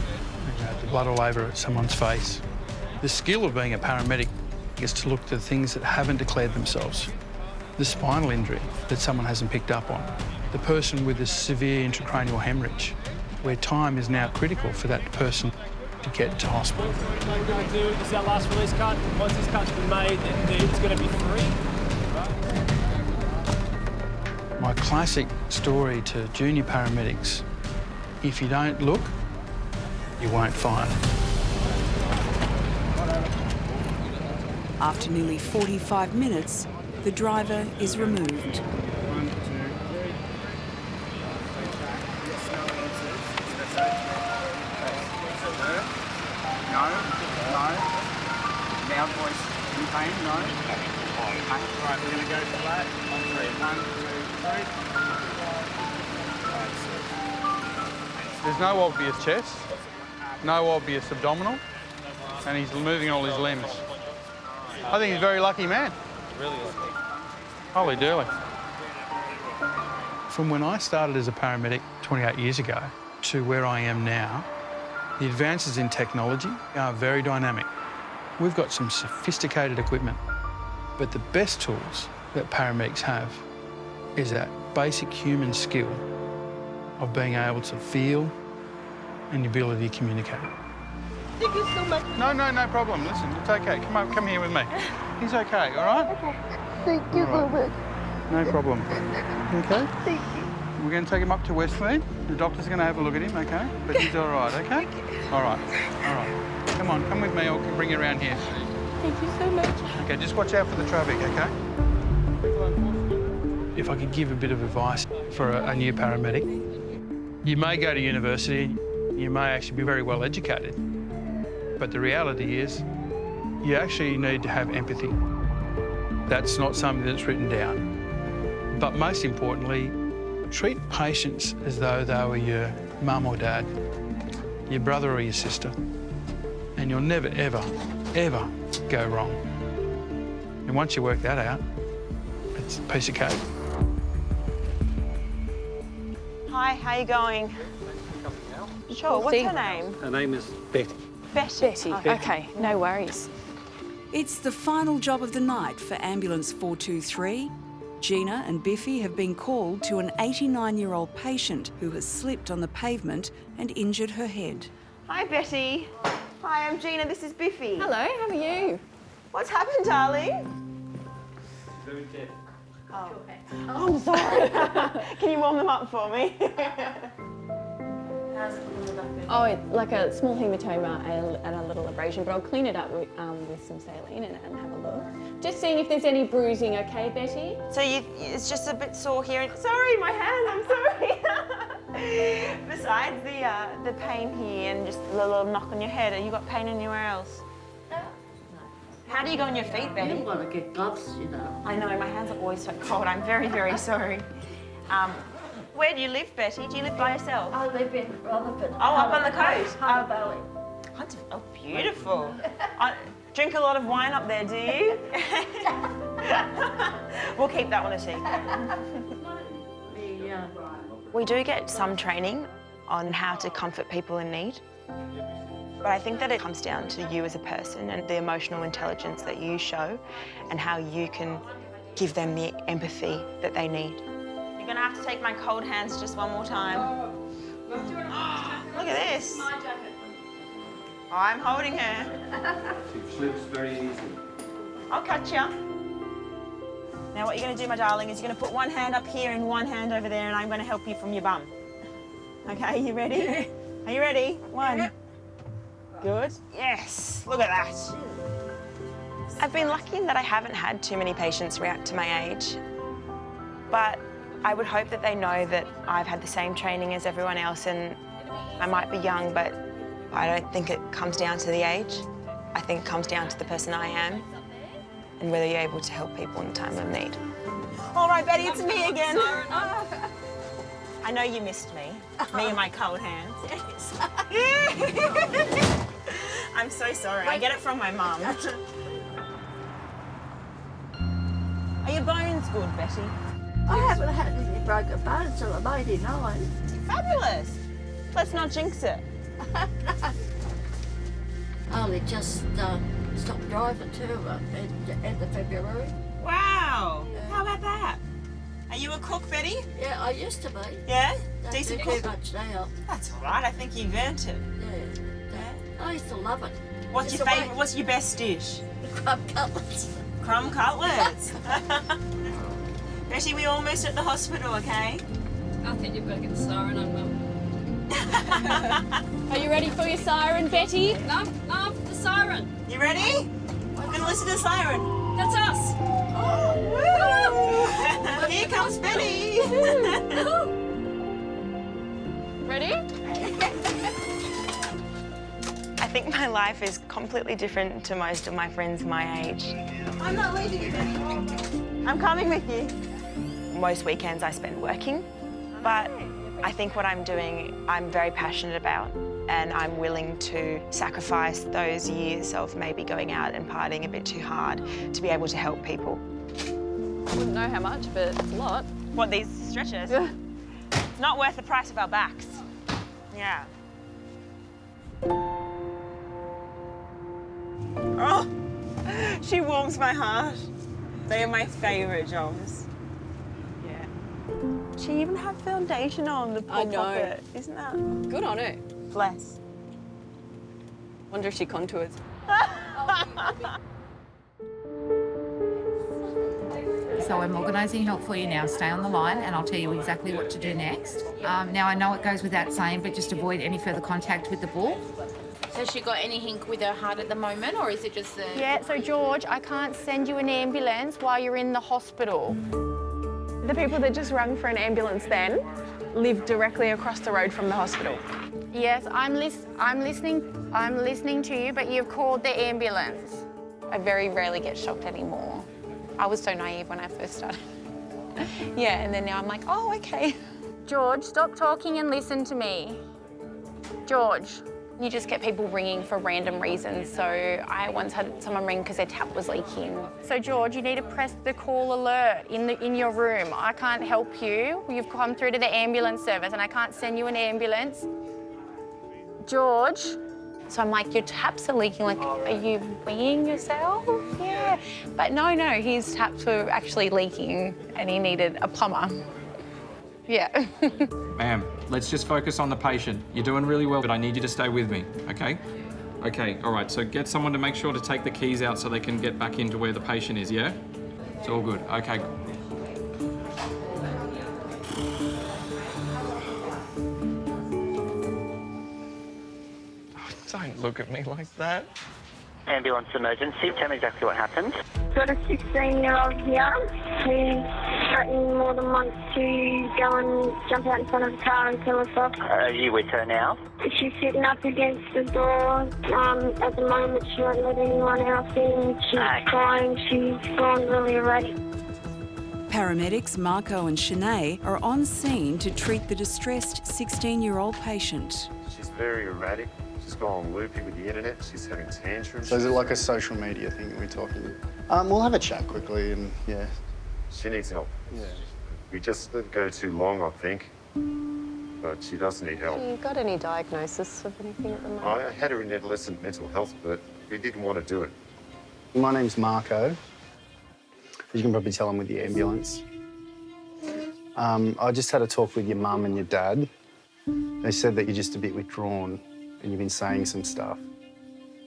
You know, the blood all over someone's face. The skill of being a paramedic is to look at the things that haven't declared themselves. The spinal injury that someone hasn't picked up on. The person with a severe intracranial hemorrhage, where time is now critical for that person to get to hospital. What we're going to do is our last release cut. Once this cut's been made, then it's going to be free. My classic story to junior paramedics, if you don't look, you won't find. After nearly 45 minutes, the driver is removed. 1, 2, 3. No. Loud voice in pain, no. Right, we're going to go flat on 3. 1, 2, 3. There's no obvious chest, no obvious abdominal, and he's moving all his limbs. I think he's a very lucky man. Really is. Holy dooly. From when I started as a paramedic 28 years ago to where I am now, the advances in technology are very dynamic. We've got some sophisticated equipment, but the best tools that paramedics have is that basic human skill of being able to feel and the ability to communicate. Thank you so much. No problem. Listen, it's okay. Come here with me. He's okay, all right? Thank you so much. No problem. Okay? Thank you. We're going to take him up to Westmead. The doctor's going to have a look at him, okay? But he's all right, okay? All right. Come on, come with me. I'll bring you around here. Thank you so much. Okay, just watch out for the traffic, okay? If I could give a bit of advice for a new paramedic, you may go to university, you may actually be very well educated, but the reality is you actually need to have empathy. That's not something that's written down. But most importantly, treat patients as though they were your mum or dad, your brother or your sister, and you'll never, ever, ever go wrong. And once you work that out, it's a piece of cake. Hi, how you going? Sure, what's her name? Her name is Betty. Betty. Okay, no worries. It's the final job of the night for Ambulance 423. Gina and Biffy have been called to an 89-year-old patient who has slipped on the pavement and injured her head. Hi, Betty. Hi, I'm Gina. This is Biffy. Hello, how are you? What's happened, darling? Very careful. Oh, I'm sorry. Can you warm them up for me? Oh, like a small hematoma and a little abrasion, but I'll clean it up with some saline and have a look. Just seeing if there's any bruising, okay, Betty? So it's just a bit sore here. Sorry, my hand, I'm sorry. Besides the pain here and just a little knock on your head, have you got pain anywhere else? No. How do you go on your feet, Betty? You've got to get gloves, you know. I know, my hands are always so cold. I'm very, very sorry. Where do you live, Betty? Do you live by yourself? I live in Rutherford. Oh, up on the coast? Hunter Valley. Oh, beautiful. Drink a lot of wine up there, do you? We'll keep that one a secret. We do get some training on how to comfort people in need. But I think that it comes down to you as a person and the emotional intelligence that you show and how you can give them the empathy that they need. You're going to have to take my cold hands just one more time. Look at this. I'm holding her. She slips very easily. I'll catch you. Now what you're going to do, my darling, is you're going to put one hand up here and one hand over there, and I'm going to help you from your bum. Okay, you ready? Are you ready? One. Good. Yes. Look at that. I've been lucky in that I haven't had too many patients react to my age, but I would hope that they know that I've had the same training as everyone else, and I might be young, but I don't think it comes down to the age. I think it comes down to the person I am and whether you're able to help people in the time of need. All right, Betty, it's me again. I know you missed me. Me and my cold hands. Yes. I'm so sorry. I get it from my mum. Are your bones good, Betty? I haven't had any broken bones till I'm 89. Fabulous. Let's not jinx it. I only just stopped driving too at the end of February. Wow. How about that? Are you a cook, Betty? Yeah, I used to be. Yeah? Don't Decent do cook? too much now. That's all right. I think you've earned it. Yeah. I used to love it. What's Just your the way- favourite? What's your best dish? Crumb cutlets. Crumb cutlets. Betty, we almost at the hospital, okay? I think you've got to get the siren on, Mum. Are you ready for your siren, Betty? No, the siren. You ready? We're going to listen to the siren. That's us. Oh, here comes Betty. Ready? I think my life is completely different to most of my friends my age. I'm not leaving you, Betty. I'm coming with you. Most weekends I spend working, but I think what I'm doing, I'm very passionate about, and I'm willing to sacrifice those years of maybe going out and partying a bit too hard to be able to help people. I wouldn't know how much, but it's a lot. What, these stretchers? It's not worth the price of our backs. Yeah. Oh, she warms my heart. They are my favourite jobs. Yeah. She even had foundation on, the poor I know. puppet. Isn't that? Good on her. Bless. Wonder if she contours. So I'm organising help for you now. Stay on the line and I'll tell you exactly what to do next. Now I know it goes without saying, but just avoid any further contact with the bull. Has she got anything with her heart at the moment, or is it just the... Yeah, so George, I can't send you an ambulance while you're in the hospital. The people that just rang for an ambulance then live directly across the road from the hospital. Yes, I'm listening to you, but you've called the ambulance. I very rarely get shocked anymore. I was so naive when I first started. Yeah, and then now I'm like, oh, okay. George, stop talking and listen to me. George. You just get people ringing for random reasons. So I once had someone ring because their tap was leaking. So George, you need to press the call alert in your room. I can't help you. You've come through to the ambulance service and I can't send you an ambulance. George. So I'm like, your taps are leaking. Like, are you weeing yourself? Yeah. But no, his taps were actually leaking and he needed a plumber. Yeah. Ma'am, let's just focus on the patient. You're doing really well, but I need you to stay with me, okay? Okay, all right, so get someone to make sure to take the keys out so they can get back into where the patient is, yeah? It's all good, okay. Don't look at me like that. Ambulance emergency. Tell me exactly what happened. Got a 16-year-old here who's threatened more than once to go and jump out in front of the car and kill herself. Are you with her now? She's sitting up against the door. At the moment, she won't let anyone else in. She's crying. She's gone really erratic. Paramedics Marco and Shanae are on scene to treat the distressed 16-year-old patient. She's very erratic. She's gone loopy with the internet. She's having tantrums. So is it like a social media thing that we're talking? We'll have a chat quickly and, yeah. She needs help. Yeah. We just let it go too long, I think. But she does need help. You got any diagnosis of anything at the moment? I had her in adolescent mental health, but we didn't want to do it. My name's Marco. You can probably tell I'm with the ambulance. I just had a talk with your mum and your dad. They said that you're just a bit withdrawn and you've been saying some stuff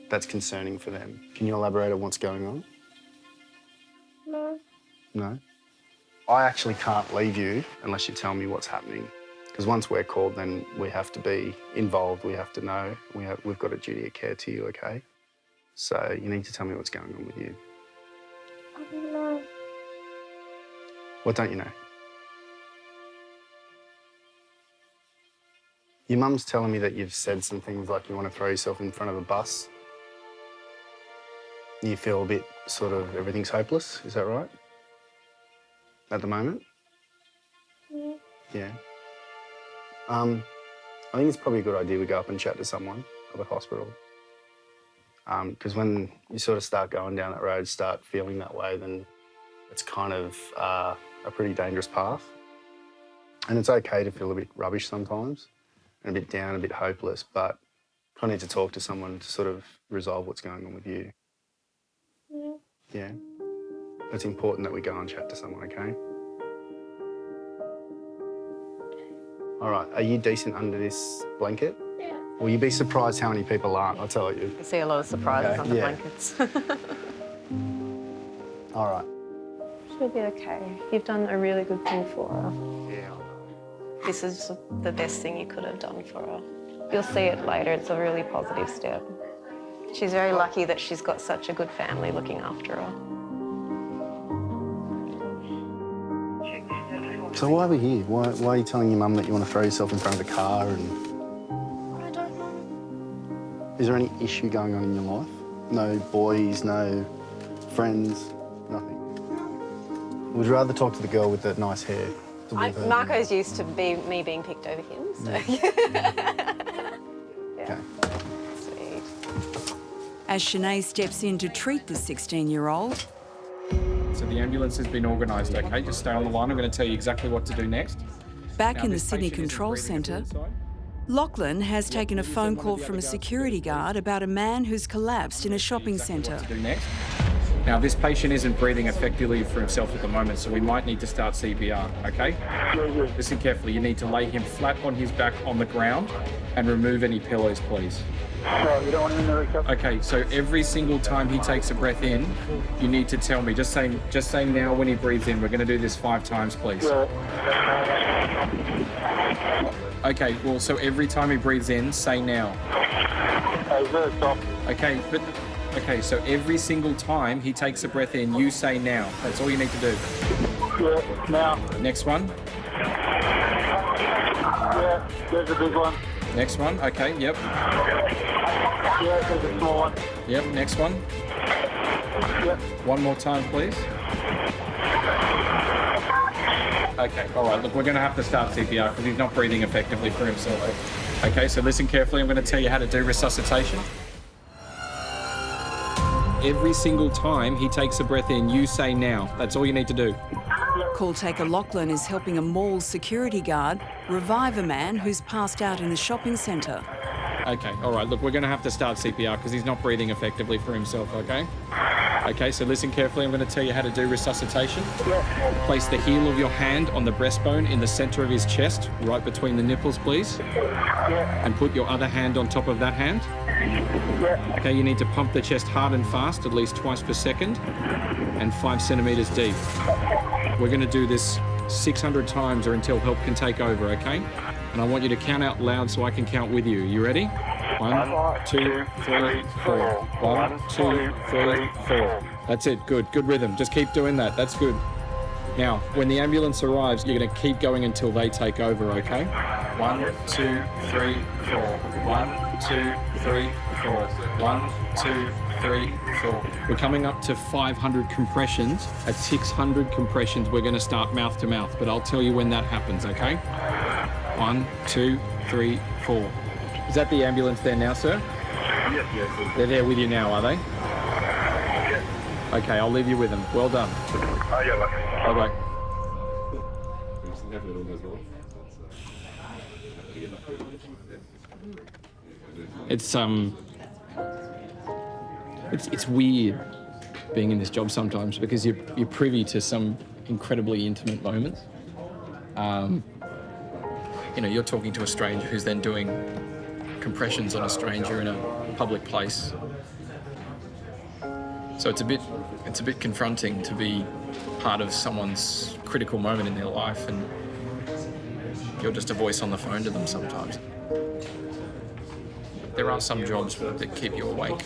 that's concerning for them. Can you elaborate on what's going on? No. No? I actually can't leave you unless you tell me what's happening. Because once we're called, then we have to be involved. We have to know. We've got a duty of care to you, okay? So you need to tell me what's going on with you. I don't know. What don't you know? Your mum's telling me that you've said some things like you want to throw yourself in front of a bus. You feel a bit sort of everything's hopeless, is that right? at the moment? Yeah. Yeah. I think it's probably a good idea we go up and chat to someone at the hospital. Because when you sort of start going down that road, start feeling that way, then it's kind of a pretty dangerous path. And it's okay to feel a bit rubbish sometimes and a bit down, a bit hopeless, but kind of need to talk to someone to sort of resolve what's going on with you. Yeah. Yeah. It's important that we go and chat to someone, okay? All right, are you decent under this blanket? Yeah. Will you be surprised how many people aren't, I'll tell you. I see a lot of surprises under blankets. All right. She'll be okay. You've done a really good thing for her. Yeah. This is the best thing you could have done for her. You'll see it later. It's a really positive step. She's very lucky that she's got such a good family looking after her. So why are we here? Why are you telling your mum that you want to throw yourself in front of the car and... I don't know. Is there any issue going on in your life? No boys, no friends, nothing? Would you rather talk to the girl with the nice hair? Marco's used to me being picked over him, so... Okay. Sweet. As Sinead steps in to treat the 16-year-old, So the ambulance has been organised, okay? Just stay on the line. I'm going to tell you exactly what to do next. back Now, in the this Sydney patient isn't Control breathing at the Centre, inside. Lachlan has taken a phone call from a security guard about a man who's collapsed in a shopping centre. What to do next. Now, this patient isn't breathing effectively for himself at the moment, so we might need to start CPR, okay? Listen carefully. You need to lay him flat on his back on the ground and remove any pillows, please. You don't want him in the recovery? Okay, so every single time he takes a breath in, you need to tell me. Just say now when he breathes in. We're going to do this 5 times, please. Okay, well, so every time he breathes in, say now. Okay, so every single time he takes a breath in, you say now. That's all you need to do. Yeah, now. Next one. Yeah, there's a big one. Next one. Okay, yep. Yeah, there's a small one. Yep, next one. Yep. One more time, please. Okay, all right, look, we're going to have to start CPR because he's not breathing effectively for himself. Okay, so listen carefully. I'm going to tell you how to do resuscitation. Every single time he takes a breath in, you say now. That's all you need to do. Call taker Lachlan is helping a mall security guard revive a man who's passed out in the shopping centre. Okay, all right, look, we're going to have to start CPR because he's not breathing effectively for himself, okay? Okay, so listen carefully. I'm going to tell you how to do resuscitation. Place the heel of your hand on the breastbone in the centre of his chest, right between the nipples, please. And put your other hand on top of that hand. Okay, you need to pump the chest hard and fast, at least twice per second, and 5 centimetres deep. We're going to do this 600 times or until help can take over, okay? And I want you to count out loud so I can count with you. You ready? 1, 2, 3, 4. 1, 2, 3, 4. That's it. Good. Good rhythm. Just keep doing that. That's good. Now, when the ambulance arrives, you're going to keep going until they take over, okay? 1, 2, 3, 4. 1, 2, 3, 4. 1, 2, 3, 4. We're coming up to 500 compressions. At 600 compressions, we're going to start mouth to mouth, but I'll tell you when that happens, okay? 1, 2, 3, 4. Is that the ambulance there now, sir? Yes. They're there with you now, are they? Yes. Okay, I'll leave you with them. Well done. Oh, yeah, Bye-bye. It's weird being in this job sometimes because you're privy to some incredibly intimate moments. You know, you're talking to a stranger who's then doing compressions on a stranger in a public place. So it's a bit confronting to be part of someone's critical moment in their life, and you're just a voice on the phone to them sometimes. There are some jobs that keep you awake,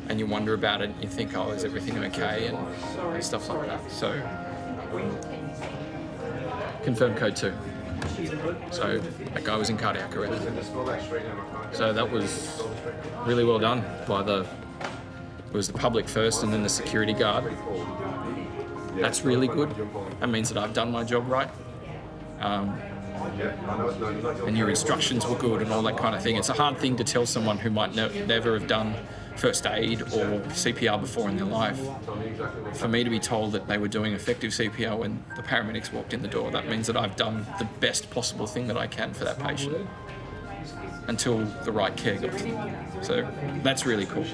and you wonder about it, and you think, oh, is everything okay, and stuff like that. So, confirm code 2. So that guy was in cardiac arrest. So that was really well done by it was the public first and then the security guard. That's really good. That means that I've done my job right. And your instructions were good and all that kind of thing. It's a hard thing to tell someone who might never have done first aid or CPR before in their life. For me to be told that they were doing effective CPR when the paramedics walked in the door, that means that I've done the best possible thing that I can for that patient until the right care got to them. So that's really cool.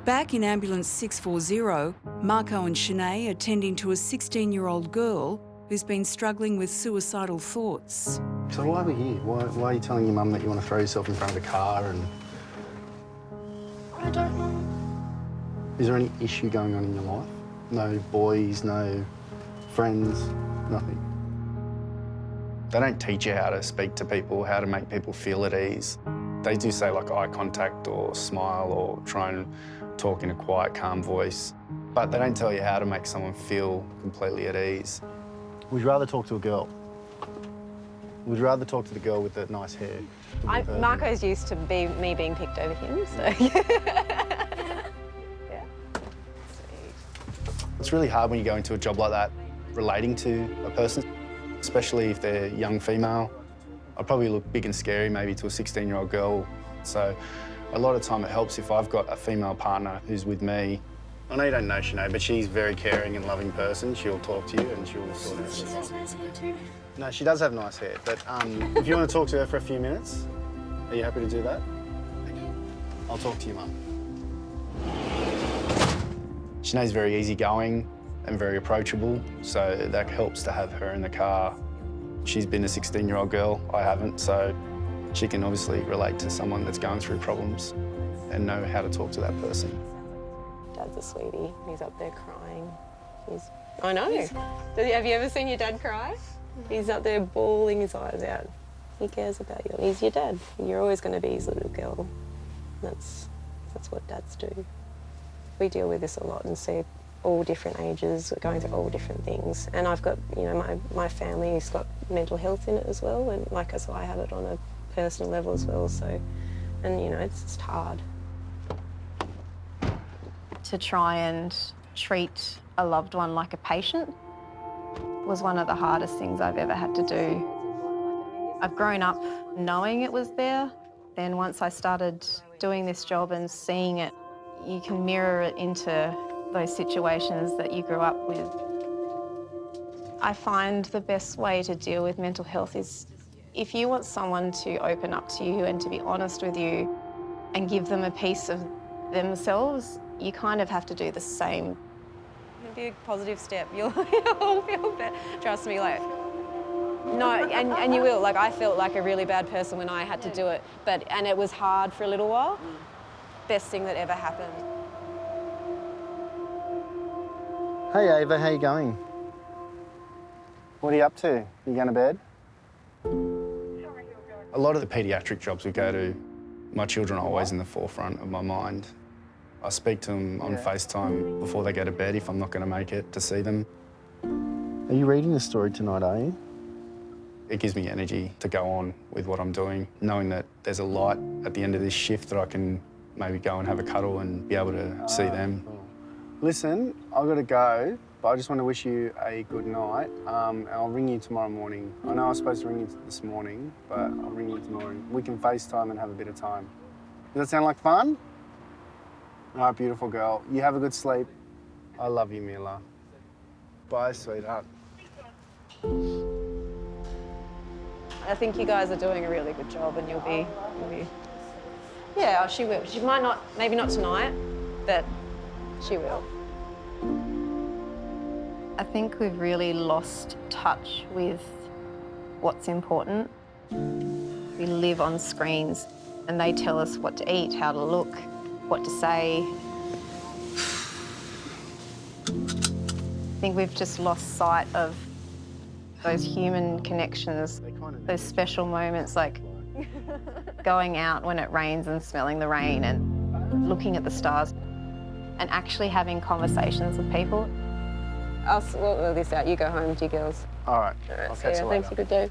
Back in ambulance 640, Marco and Shanae are tending to a 16-year-old girl who's been struggling with suicidal thoughts. So why are we here? Why are you telling your mum that you want to throw yourself in front of a car and... I don't know. Is there any issue going on in your life? No boys, no friends, nothing? They don't teach you how to speak to people, how to make people feel at ease. They do say like eye contact or smile or try and talk in a quiet, calm voice, but they don't tell you how to make someone feel completely at ease. Would you rather talk to a girl? Would you rather talk to the girl with the nice hair? Marco's used to me being picked over him, so yeah. It's really hard when you go into a job like that, relating to a person, especially if they're young female. I probably look big and scary maybe to a 16-year-old girl, so a lot of time it helps if I've got a female partner who's with me. I know you don't know Shanae, but she's a very caring and loving person. She'll talk to you and she'll sort of... She has nice hair too. No, she does have nice hair, but if you want to talk to her for a few minutes, are you happy to do that? I'll talk to your mum. Shanae's very easygoing and very approachable, so that helps to have her in the car. She's been a 16-year-old girl, I haven't, so she can obviously relate to someone that's going through problems and know how to talk to that person. Dad's a sweetie. He's up there crying. I know. Have you ever seen your dad cry? He's up there bawling his eyes out. He cares about you. He's your dad. You're always going to be his little girl. That's what dads do. We deal with this a lot and see all different ages, going through all different things. And I've got, you know, my family's got mental health in it as well, and so I have it on a personal level as well. So, and you know, it's just hard. To try and treat a loved one like a patient was one of the hardest things I've ever had to do. I've grown up knowing it was there. Then once I started doing this job and seeing it, you can mirror it into those situations that you grew up with. I find the best way to deal with mental health is if you want someone to open up to you and to be honest with you and give them a piece of themselves, you kind of have to do the same. It'll be a positive step. You'll feel better. Trust me, like, no, and you will. Like, I felt like a really bad person when I had to do it, and it was hard for a little while. Best thing that ever happened. Hey Ava, how you going? What are you up to? You going to bed? A lot of the paediatric jobs we go to, my children are always in the forefront of my mind. I speak to them on FaceTime before they go to bed if I'm not going to make it to see them. Are you reading the story tonight, are you? It gives me energy to go on with what I'm doing, knowing that there's a light at the end of this shift that I can maybe go and have a cuddle and be able to see them. Listen, I've got to go, but I just want to wish you a good night. I'll ring you tomorrow morning. I know I was supposed to ring you this morning, but I'll ring you tomorrow. We can FaceTime and have a bit of time. Does that sound like fun? All right, beautiful girl. You have a good sleep. I love you, Mila. Bye, sweetheart. I think you guys are doing a really good job, and you'll be. Yeah, she will. She might not, maybe not tonight, but she will. I think we've really lost touch with what's important. We live on screens and they tell us what to eat, how to look, what to say. I think we've just lost sight of those human connections, those special moments like going out when it rains and smelling the rain and looking at the stars and actually having conversations with people. I'll sort this out. You go home to your girls. All right. All right, I'll catch you later. Thanks, you good day.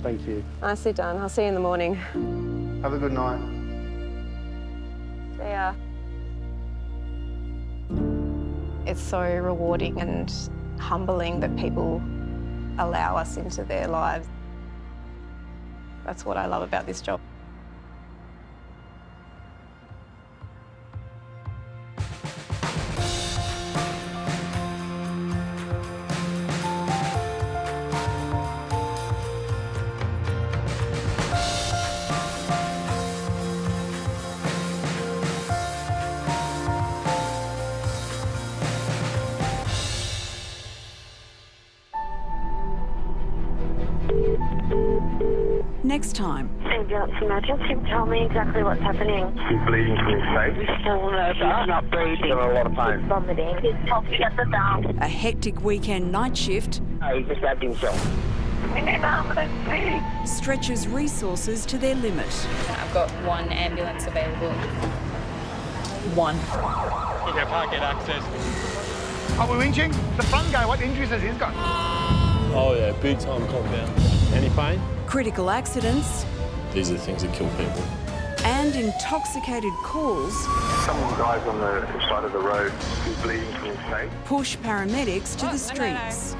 Thank you. Nicely done. I'll see you in the morning. Have a good night. See ya. It's so rewarding and humbling that people allow us into their lives. That's what I love about this job. Next time. Ambulance emergency, tell me exactly what's happening. He's bleeding from his face. He's fallen over. He's not breathing. He's in a lot of pain. He's vomiting. He's told to get the valve. A hectic weekend night shift Oh, he just stabbed himself. We need an ambulance, please. stretches resources to their limit. I've got one ambulance available. One. Look, I can't get access. Are we winching? The front guy, what injuries has he got? Oh yeah, big time compound. Any pain? Critical accidents. These are the things that kill people. And intoxicated calls Someone dies on the side of the road. He's bleeding from his face. push paramedics to the streets.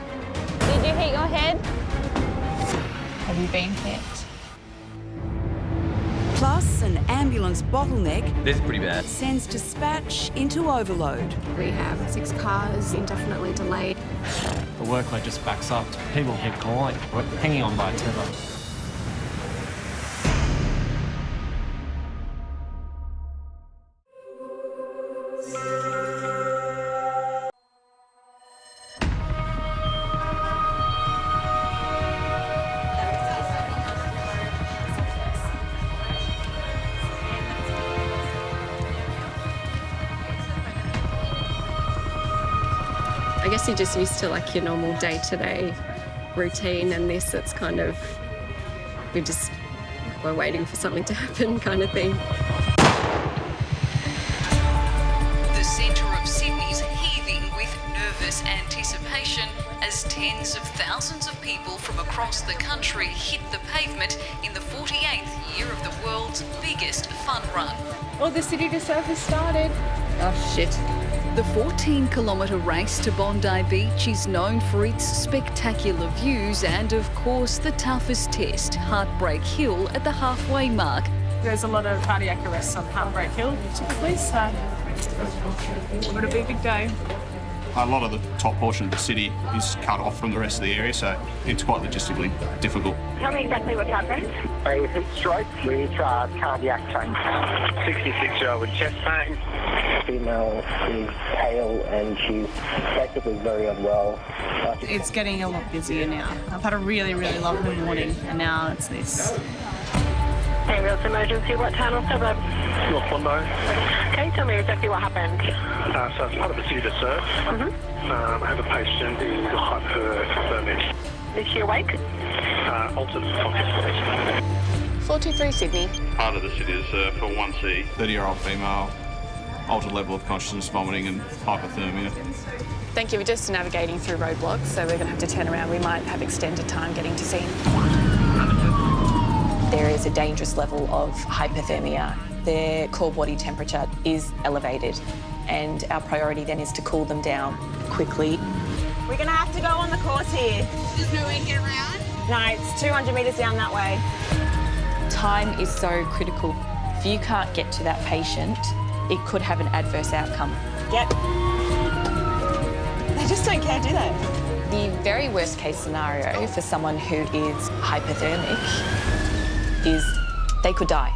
Did you hit your head? Have you been hit? Plus, an ambulance bottleneck This is pretty bad. sends dispatch into overload. We have 6 cars indefinitely delayed. The workload just backs up. People keep calling. We're hanging on by a tether. I guess you're just used to like your normal day-to-day routine, and this, it's kind of, we're waiting for something to happen kind of thing. The centre of Sydney's heaving with nervous anticipation as tens of thousands of people from across the country hit the pavement in the 48th year of the world's biggest fun run. Well, the city to surf has started. Oh, shit. The 14-kilometre race to Bondi Beach is known for its spectacular views and, of course, the toughest test, Heartbreak Hill, at the halfway mark. There's a lot of cardiac arrests on Heartbreak Hill, typically, so it's going to be a big day. A lot of the top portion of the city is cut off from the rest of the area, so it's quite logistically difficult. Tell me exactly what happened. A hip stroke with cardiac change. 66-year-old with chest pain. Female is pale and she's basically very unwell. It's getting a lot busier now. I've had a really, really lovely morning, and now it's this. Ambulance emergency, what town or suburb? North Bondi. Can you tell me exactly what happened? So it's part of the city to serve. I have a patient who's hyperthermic. Is she awake? Altered consciousness. 423 Sydney. Part of the city is for 1C. 30-year-old female, altered level of consciousness, vomiting and hypothermia. Thank you. We're just navigating through roadblocks, so we're going to have to turn around. We might have extended time getting to scene. There is a dangerous level of hypothermia. Their core body temperature is elevated, and our priority then is to cool them down quickly. We're going to have to go on the course here. There's no way to get around? No, it's 200 metres down that way. Time is so critical. If you can't get to that patient, it could have an adverse outcome. Yep. They just don't care, do they? The very worst case scenario for someone who is hypothermic is they could die.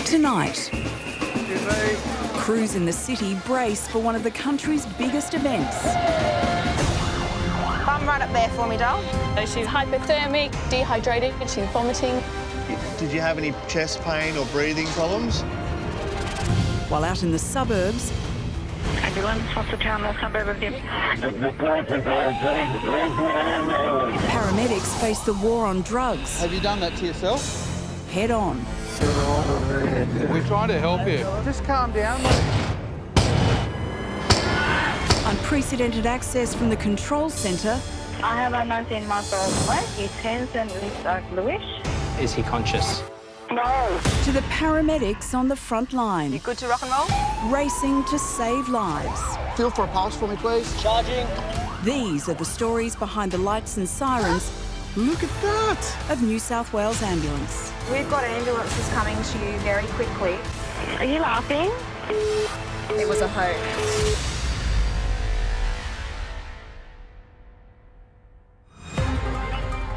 Tonight, crews in the city brace for one of the country's biggest events. Bum right up there for me, doll. So she's hypothermic, dehydrated, she's vomiting. Did you have any chest pain or breathing problems? While out in the suburbs, Ambulance, what's the town or suburb of you? paramedics face the war on drugs. Have you done that to yourself? Head on. We're trying to help you. Just calm down. unprecedented access from the control centre I have a 19-month-old boy. His hands and legs are bluish. Is he conscious? No. to the paramedics on the front line. You good to rock and roll? Racing to save lives. Feel for a pulse for me, please. Charging. These are the stories behind the lights and sirens. Look at that! Of New South Wales Ambulance. We've got ambulances coming to you very quickly. Are you laughing? It was a hoax.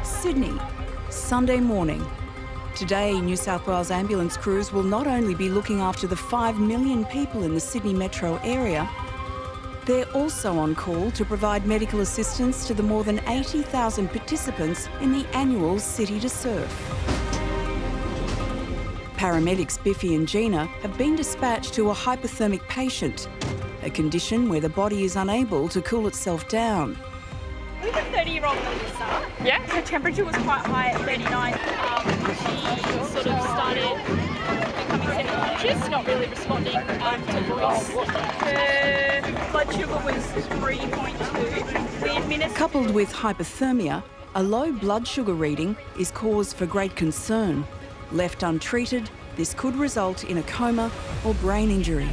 Sydney, Sunday morning. Today, New South Wales ambulance crews will not only be looking after the 5 million people in the Sydney metro area, they're also on call to provide medical assistance to the more than 80,000 participants in the annual City to Surf. Paramedics Biffy and Gina have been dispatched to a hypothermic patient, a condition where the body is unable to cool itself down. We've got 30-year-old Melissa. Yeah. Her temperature was quite high at 39. She sort of started becoming semi-conscious, not really responding to voice. Her blood sugar was 3.2. We administered... Coupled with hypothermia, a low blood sugar reading is cause for great concern. Left untreated, this could result in a coma or brain injury.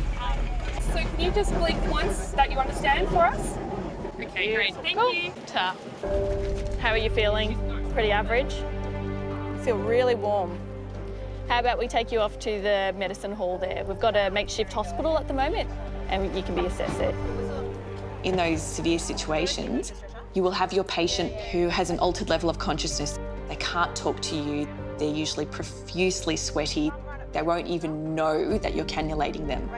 So can you just blink once that you understand for us? Okay, great. Thank you. Tough. How are you feeling? Pretty average? I feel really warm. How about we take you off to the medicine hall there? We've got a makeshift hospital at the moment and you can be assessed there. In those severe situations, you will have your patient who has an altered level of consciousness. They can't talk to you. They're usually profusely sweaty. They won't even know that you're cannulating them.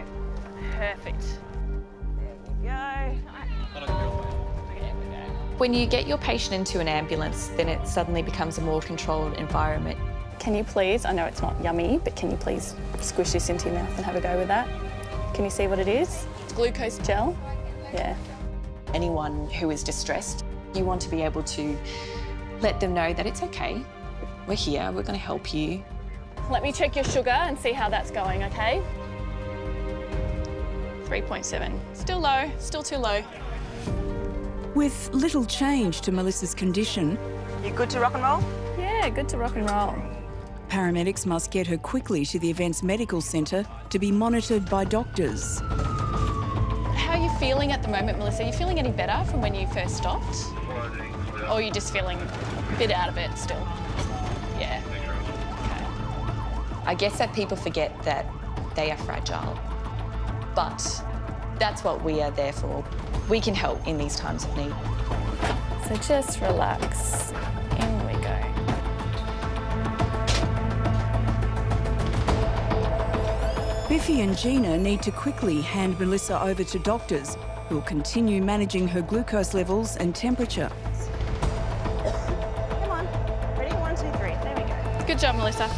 Perfect. There you go. When you get your patient into an ambulance, then it suddenly becomes a more controlled environment. Can you please, I know it's not yummy, but can you please squish this into your mouth and have a go with that? Can you see what it is? It's glucose gel. Yeah. Anyone who is distressed, you want to be able to let them know that it's okay. We're here, we're going to help you. Let me check your sugar and see how that's going, okay? 3.7. Still low, still too low. With little change to Melissa's condition, You good to rock and roll? Yeah, good to rock and roll. paramedics must get her quickly to the event's medical centre to be monitored by doctors. How are you feeling at the moment, Melissa? Are you feeling any better from when you first stopped? Or are you just feeling a bit out of it still? Yeah. I guess that people forget that they are fragile, but that's what we are there for. We can help in these times of need. So just relax. In we go. Biffy and Gina need to quickly hand Melissa over to doctors who will continue managing her glucose levels and temperature. Come on. Ready? 1, 2, 3. There we go. Good job, Melissa.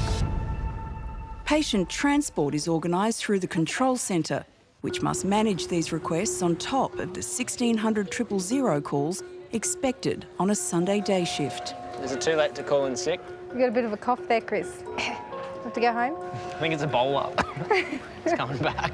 Patient transport is organised through the control centre, which must manage these requests on top of the 1,600 000 calls expected on a Sunday day shift. Is it too late to call in sick? You got a bit of a cough there, Chris. Have to go home? I think it's a bowl up. It's coming back.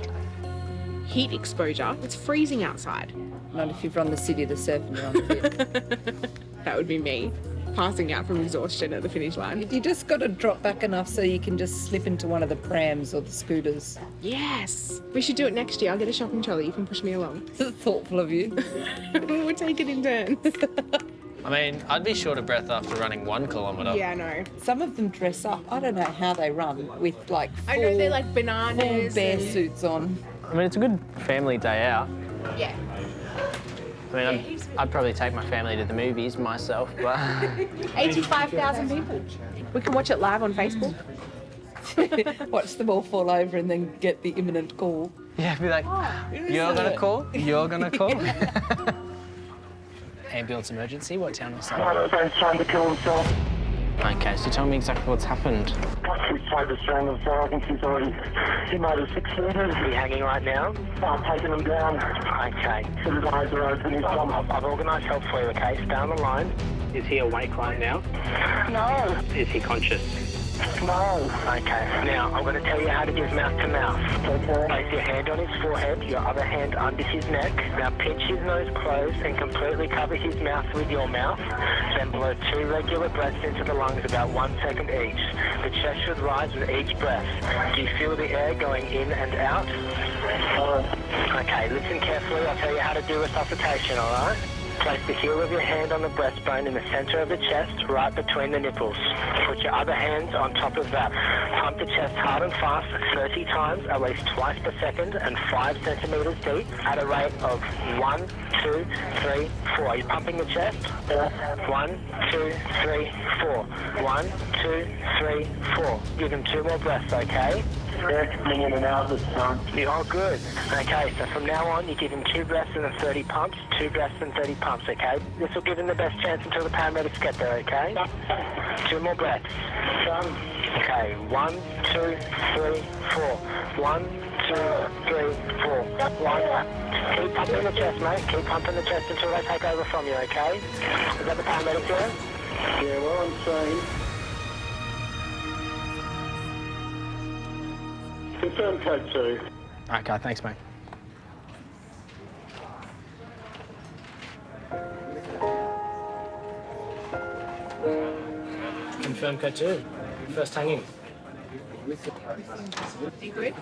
Heat exposure. It's freezing outside. Not if you've run the City to Surf and you're on fit. That would be me, passing out from exhaustion at the finish line. You just got to drop back enough so you can just slip into one of the prams or the scooters. Yes. We should do it next year. I'll get a shopping trolley. You can push me along. Thoughtful of you. We'll take it in turns. I mean, I'd be short of breath after running 1 kilometre. Yeah, I know. Some of them dress up. I don't know how they run with like I know they're like bananas. full bear suits on. I mean, it's a good family day out. Yeah. I mean, I'd probably take my family to the movies myself, but... 85,000 people. We can watch it live on Facebook. Watch them all fall over and then get the imminent call. Yeah, be like, you're going to call? You're going to call? Ambulance emergency? What town was that? He's trying to kill himself. Okay, so tell me exactly what's happened. He's tried to strangle himself. I think he's already... He might have succeeded. Is he hanging right now? I'm taking him down. Okay. So his eyes are open. He's I've organised help for you, okay? Down the line. Is he awake right now? No. Is he conscious? No. Okay, now I'm going to tell you how to give mouth to mouth. Okay. Place your hand on his forehead, your other hand under his neck. Now pinch his nose closed and completely cover his mouth with your mouth. Then blow 2 regular breaths into the lungs about 1 second each. The chest should rise with each breath. Do you feel the air going in and out? Okay, listen carefully. I'll tell you how to do resuscitation, all right? Place the heel of your hand on the breastbone in the center of the chest, right between the nipples. Put your other hand on top of that. Pump the chest hard and fast 30 times, at least twice per second, and 5 centimeters deep, at a rate of 1, 2, 3, 4. Are you pumping the chest? 1, 2, 3, 4. 1, 2, 3, 4. Give him 2 more breaths, okay? Coming in and out this time. Oh, good. Okay, so from now on, you give him 2 breaths and then 30 pumps, 2 breaths and 30 pumps, okay? This will give him the best chance until the paramedics get there, okay? 2 more breaths. Okay, 1, 2, 3, 4. 1, 2, 3, 4. 1. Keep pumping the chest, mate. Keep pumping the chest until they take over from you, okay? Is that the paramedics here? Yeah, well, I'm saying. Confirm code 2. Okay, thanks, mate. Confirm code 2. First hanging. You good?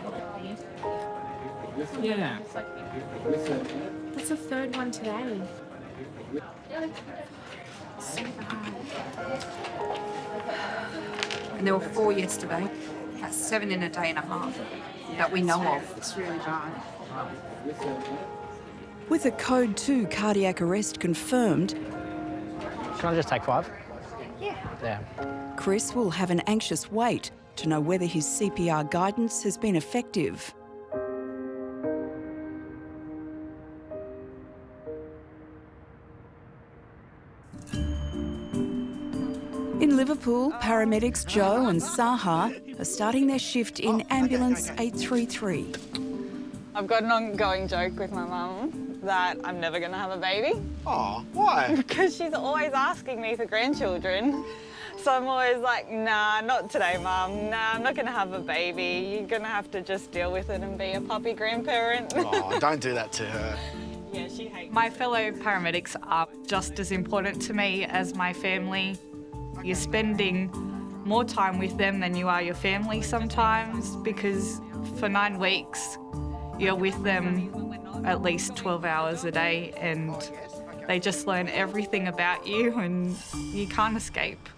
Yeah. That's the 3rd one today. So bad. And there were 4 yesterday. That's 7 in a day and a half that we know of. It's really bad. With a code 2 cardiac arrest confirmed, Can I just take 5? Yeah. Chris will have an anxious wait to know whether his CPR guidance has been effective. In Liverpool, paramedics Joe and Saha are starting their shift in ambulance 833. I've got an ongoing joke with my mum that I'm never going to have a baby. Oh, why? Because she's always asking me for grandchildren. So I'm always like, nah, not today, Mum. Nah, I'm not going to have a baby. You're going to have to just deal with it and be a puppy grandparent. Oh, don't do that to her. Yeah, she hates My fellow paramedics are just as important to me as my family. You're spending more time with them than you are your family sometimes, because for 9 weeks you're with them at least 12 hours a day and they just learn everything about you and you can't escape.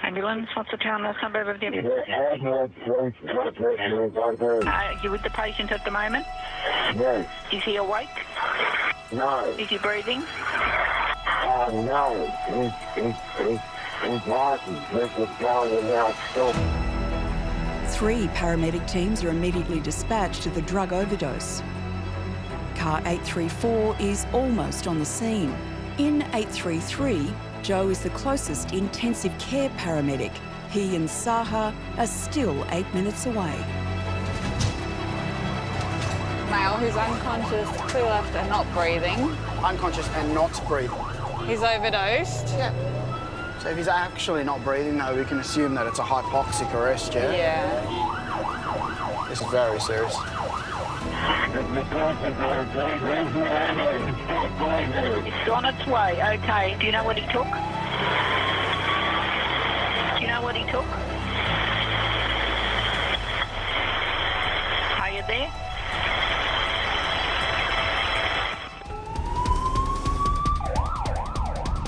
Ambulance, what's the town last number of the you with the patient at the moment? Yes. Is he awake? No. Is he breathing? No. It's awesome. This is going out still. 3 paramedic teams are immediately dispatched to the drug overdose. Car 834 is almost on the scene. In 833, Joe is the closest intensive care paramedic. He and Saha are still 8 minutes away. Male who's unconscious, clear left and not breathing. Unconscious and not breathing. He's overdosed. Yeah. So if he's actually not breathing, though, we can assume that it's a hypoxic arrest, yeah? Yeah. This is very serious. It's on its way, okay. Do you know what he took? Do you know what he took? Are you there?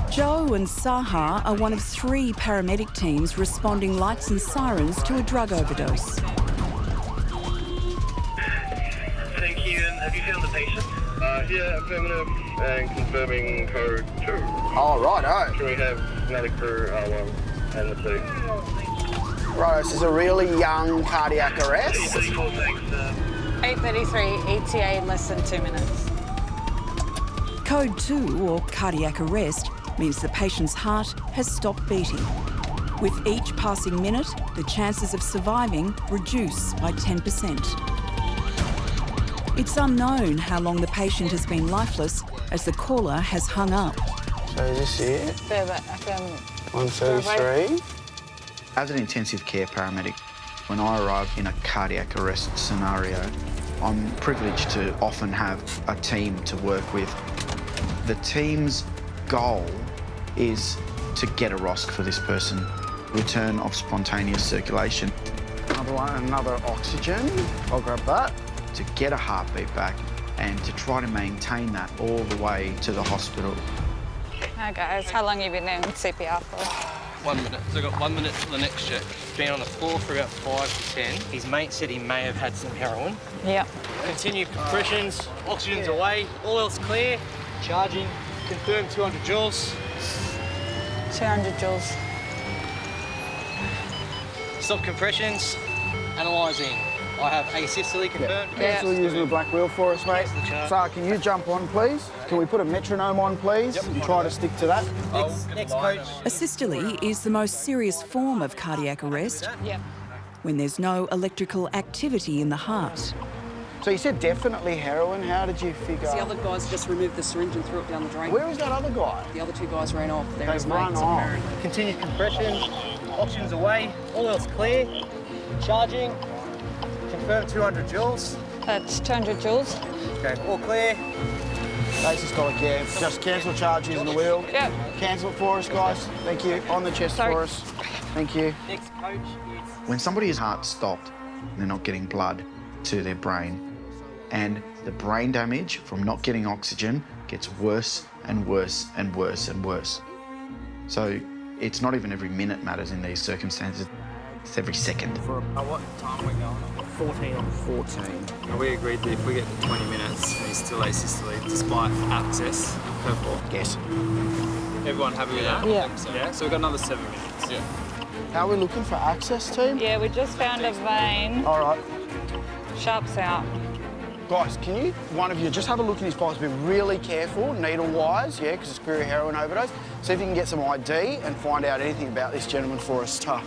Joe and Saha are one of 3 paramedic teams responding lights and sirens to a drug overdose. Thank you, and have you found the patient? Yeah, affirmative, and confirming code 2. Oh, righto. Can we have another crew, R1 and the 2? Right, this is a really young cardiac arrest. 34, thanks. 8:33, ETA in less than 2 minutes. Code 2, or cardiac arrest, means the patient's heart has stopped beating. With each passing minute, the chances of surviving reduce by 10%. It's unknown how long the patient has been lifeless as the caller has hung up. So is this it? They're the FM. 133. As an intensive care paramedic, when I arrive in a cardiac arrest scenario, I'm privileged to often have a team to work with. The team's goal is to get a ROSC for this person, return of spontaneous circulation. Another one, another oxygen. I'll grab that. To get a heartbeat back and to try to maintain that all the way to the hospital. Hi guys, how long have you been doing CPR for? 1 minute. So I've got 1 minute to the next check. Been on the floor for about 5 to 10. His mate said he may have had some heroin. Yeah. Continued compressions, oxygen's away, all else clear. Charging, confirmed 200 joules. 200 joules. Stop compressions, analysing. I have asystole confirmed. Cancel using the black wheel for us, mate. Sir, can you jump on, please? Can we put a metronome on, please? Yep. And try to stick to that. Next coach. Asystole is the most serious form of cardiac arrest when there's no electrical activity in the heart. So you said definitely heroin. How did you figure? The other guys just removed the syringe and threw it down the drain. Where was that other guy? The other 2 guys ran off. They ran off. Continued compressions, oxygen's away, all else clear. Charging, confirmed 200 joules. That's 200 joules. Okay, all clear. Asystolic, yeah. Just cancel charge using the wheel. Yep. Cancel it for us, guys. Thank you. On the chest for us. Thank you. Next coach is... When somebody's heart stopped, they're not getting blood to their brain, and the brain damage from not getting oxygen gets worse and worse and worse and worse. So it's not even every minute matters in these circumstances, it's every second. What time are we going on? 14 on 14. And we agreed that if we get to 20 minutes, he's still asystole despite access per floor. Yes. Everyone happy with that? Yeah. Yeah, so we've got another 7 minutes. Yeah. How are we looking for access, team? Yeah, we just found a vein. All right. Sharp's out. Guys, can you, one of you, just have a look in his pockets, be really careful, needle-wise, yeah, because it's query heroin overdose. See if you can get some ID and find out anything about this gentleman for us, tough.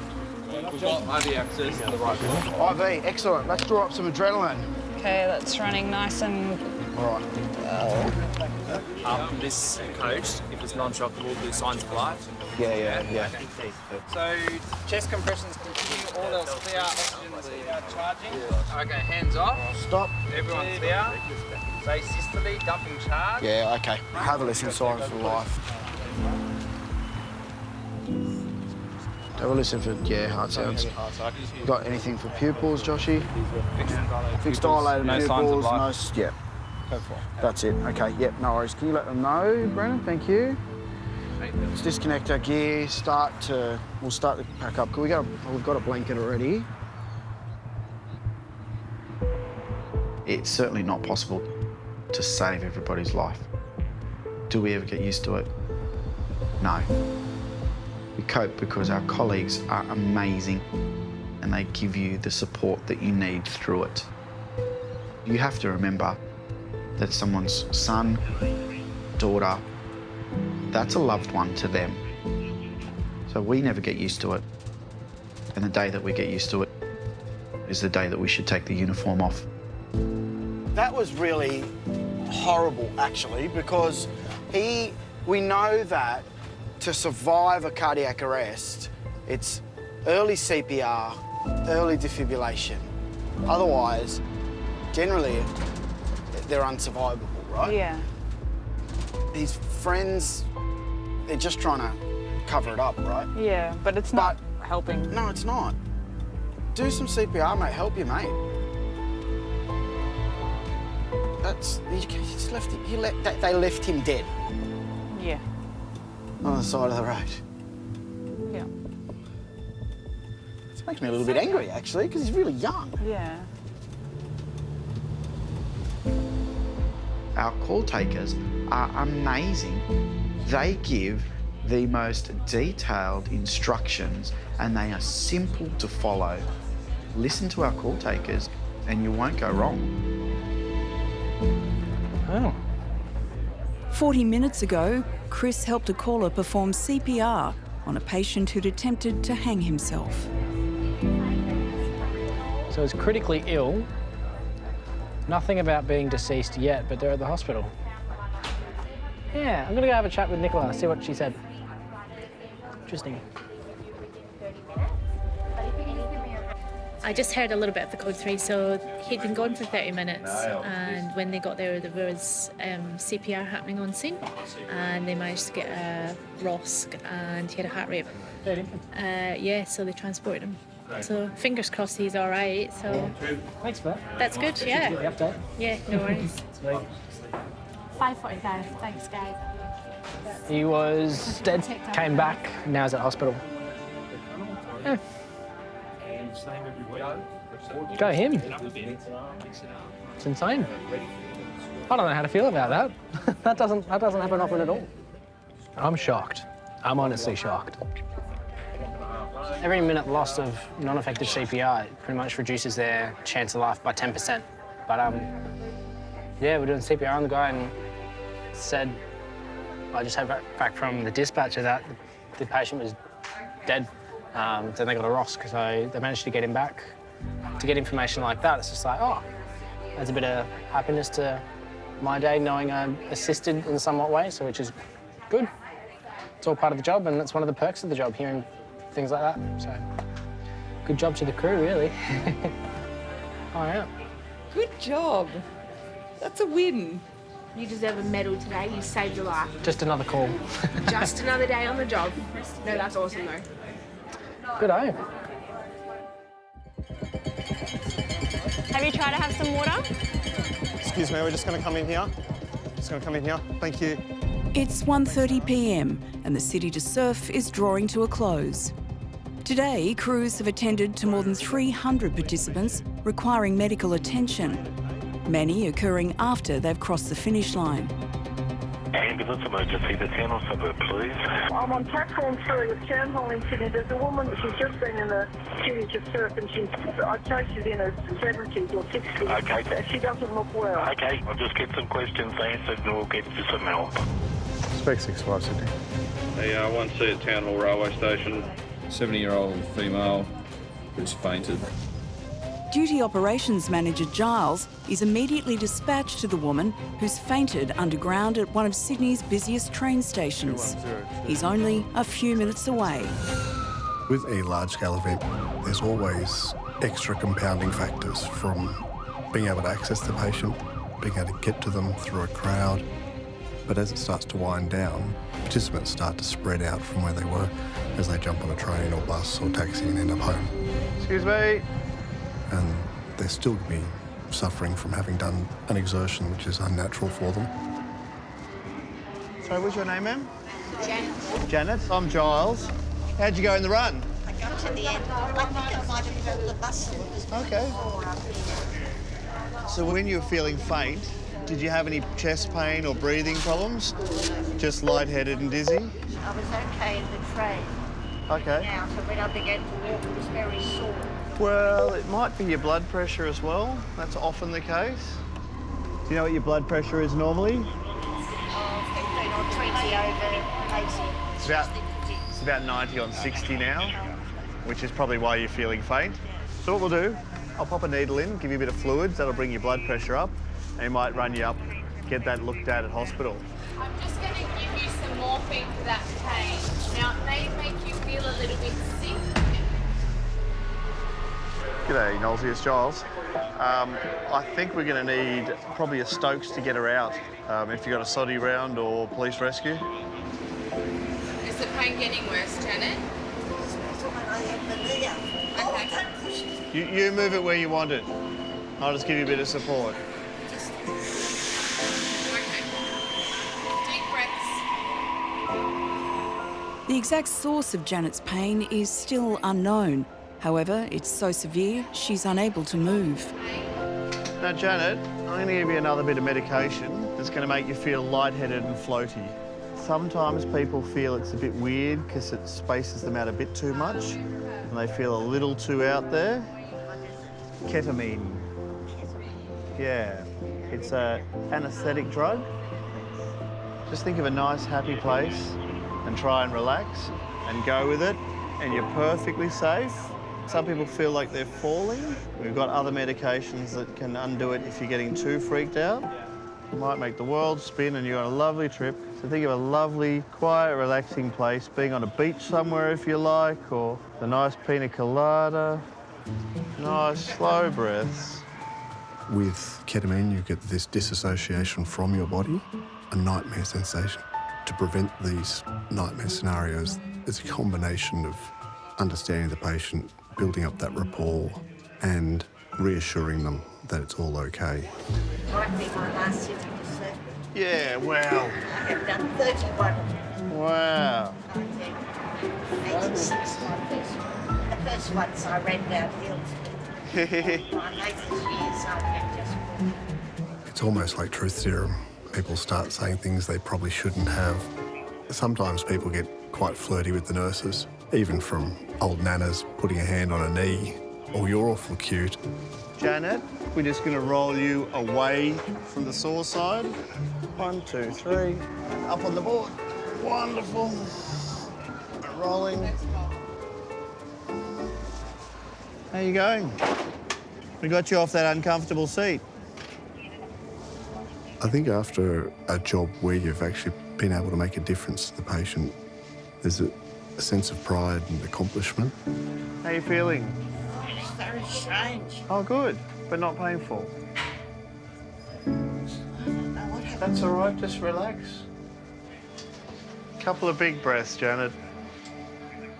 We've got IV access in the right room. IV, excellent. Let's draw up some adrenaline. Okay, that's running nice and... All right. This coach, if it's non-shockable, do signs of life. Yeah. So, chest compressions continue, all else clear, oxygen's charging. Okay, hands off. Stop. Everyone's clear. Say systole, dumping charge. Yeah, okay. Have a listen, Sirens for life. Have a listen for, heart sounds. Got anything for pupils, Joshy? Fixed dilated no pupils, signs of life. That's it. Okay, yep, no worries. Can you let them know, Brennan? Thank you. Let's disconnect our gear, we'll start to pack up. We've got a blanket already. It's certainly not possible to save everybody's life. Do we ever get used to it? No. We cope because our colleagues are amazing and they give you the support that you need through it. You have to remember that someone's son, daughter, that's a loved one to them. So we never get used to it. And the day that we get used to it is the day that we should take the uniform off. That was really horrible, actually, because we know that to survive a cardiac arrest, it's early CPR, early defibrillation. Otherwise, generally, they're unsurvivable, right? Yeah. His friends, they're just trying to cover it up, right? Yeah, but it's not helping. No, it's not. Do some CPR, mate. Help your mate. They left him dead. Yeah. On the side of the road. Yeah. This makes me a little bit angry, actually, because he's really young. Yeah. Our call takers are amazing. They give the most detailed instructions and they are simple to follow. Listen to our call takers and you won't go wrong. Oh. 40 minutes ago, Chris helped a caller perform CPR on a patient who'd attempted to hang himself. So he's critically ill. Nothing about being deceased yet, but they're at the hospital. Yeah, I'm gonna go have a chat with Nicola, see what she said. Interesting. I just heard a little bit of the code 3, so he'd been gone for 30 minutes, and when they got there was CPR happening on scene, and they managed to get a ROSC, and he had a heart rate. Yeah, so they transported him. So fingers crossed he's all right. So thanks for that. That's good. Yeah. The update. Yeah, no worries. 5:45. Thanks, guys. He was dead. Came back. Now he's at hospital. Yeah. Go him. It's insane. I don't know how to feel about that. that doesn't happen often at all. I'm shocked. I'm honestly shocked. Every minute lost of non-effective CPR pretty much reduces their chance of life by 10%. But yeah, we're doing CPR on the guy and said, I just had back from the dispatcher that the patient was dead. Then they got a ROSC, so they managed to get him back. To get information like that, it's just like, oh, adds a bit of happiness to my day knowing I'm assisted in somewhat way, so which is good. It's all part of the job, and that's one of the perks of the job, hearing things like that. So, good job to the crew, really. Oh, yeah. Good job. That's a win. You deserve a medal today. You saved your life. Just another call. Just another day on the job. No, that's awesome, though. Good eye. Have you tried to have some water? Excuse me, we're just going to come in here. Thank you. It's 1:30 p.m. and the City to Surf is drawing to a close. Today, crews have attended to more than 300 participants requiring medical attention, many occurring after they've crossed the finish line. Ambulance emergency, the town or suburb, please. I'm on platform 3 with town hall incident. There's a woman, she's just been in the City to Surf and I'd say she's in her 70s or 60s. Okay. She doesn't look well. Okay, I'll just get some questions answered and we'll get you some help. Spec 65, Sydney. Hey, 1C at Town Hall Railway Station. 70-year-old female who's fainted. Duty Operations Manager Giles is immediately dispatched to the woman who's fainted underground at one of Sydney's busiest train stations. He's only a few minutes away. With a large-scale event, there's always extra compounding factors, from being able to access the patient, being able to get to them through a crowd. But as it starts to wind down, participants start to spread out from where they were as they jump on a train or bus or taxi and end up home. Excuse me. And they're still going to be suffering from having done an exertion which is unnatural for them. Sorry, what's your name, ma'am? Janet. Janet. I'm Giles. How'd you go in the run? I got to the end. I think it might have been the bus. Okay. So when you were feeling faint, did you have any chest pain or breathing problems? Just lightheaded and dizzy? I was okay in the train. Okay. Now, so when I began to walk, it was very sore. Well, it might be your blood pressure as well. That's often the case. Do you know what your blood pressure is normally? 15 or 20 over 80. It's about 90 on 60 now, which is probably why you're feeling faint. So what we'll do, I'll pop a needle in, give you a bit of fluids, that'll bring your blood pressure up, and it might run you up, get that looked at hospital. I'm just going to give you some morphine for that pain. Now, it may make you feel a little bit sick. G'day, Nolsey, it's Giles. I think we're going to need probably a Stokes to get her out, if you've got a soddy round or police rescue. Is the pain getting worse, Janet? Okay. You move it where you want it. I'll just give you a bit of support. Okay. Deep breaths. The exact source of Janet's pain is still unknown. However, it's so severe, she's unable to move. Now, Janet, I'm going to give you another bit of medication that's going to make you feel lightheaded and floaty. Sometimes people feel it's a bit weird because it spaces them out a bit too much and they feel a little too out there. Ketamine. Yeah, it's an anaesthetic drug. Just think of a nice, happy place and try and relax and go with it, and you're perfectly safe. Some people feel like they're falling. We've got other medications that can undo it if you're getting too freaked out. It might make the world spin and you're on a lovely trip. So think of a lovely, quiet, relaxing place, being on a beach somewhere if you like, or a nice pina colada, Nice, slow breaths. With ketamine, you get this disassociation from your body, a nightmare sensation. To prevent these nightmare scenarios, it's a combination of understanding the patient, building up that rapport, and reassuring them that it's all okay. Might be my last sitting, sir. Yeah, wow. I have done 31. Wow. 86 my first one. The first ones I ran downhill. My latest years I have just walked. It's almost like truth serum. People start saying things they probably shouldn't have. Sometimes people get quite flirty with the nurses, even from old nanas putting a hand on a knee. Oh, you're awful cute. Janet, we're just going to roll you away from the sore side. 1, 2, 3. Up on the board. Wonderful. Rolling. How you going? We got you off that uncomfortable seat. I think after a job where you've actually been able to make a difference to the patient, there's a sense of pride and accomplishment. How you feeling? It's very strange. Oh, good, but not painful. I don't know what happened. That's all right, just relax. Couple of big breaths, Janet.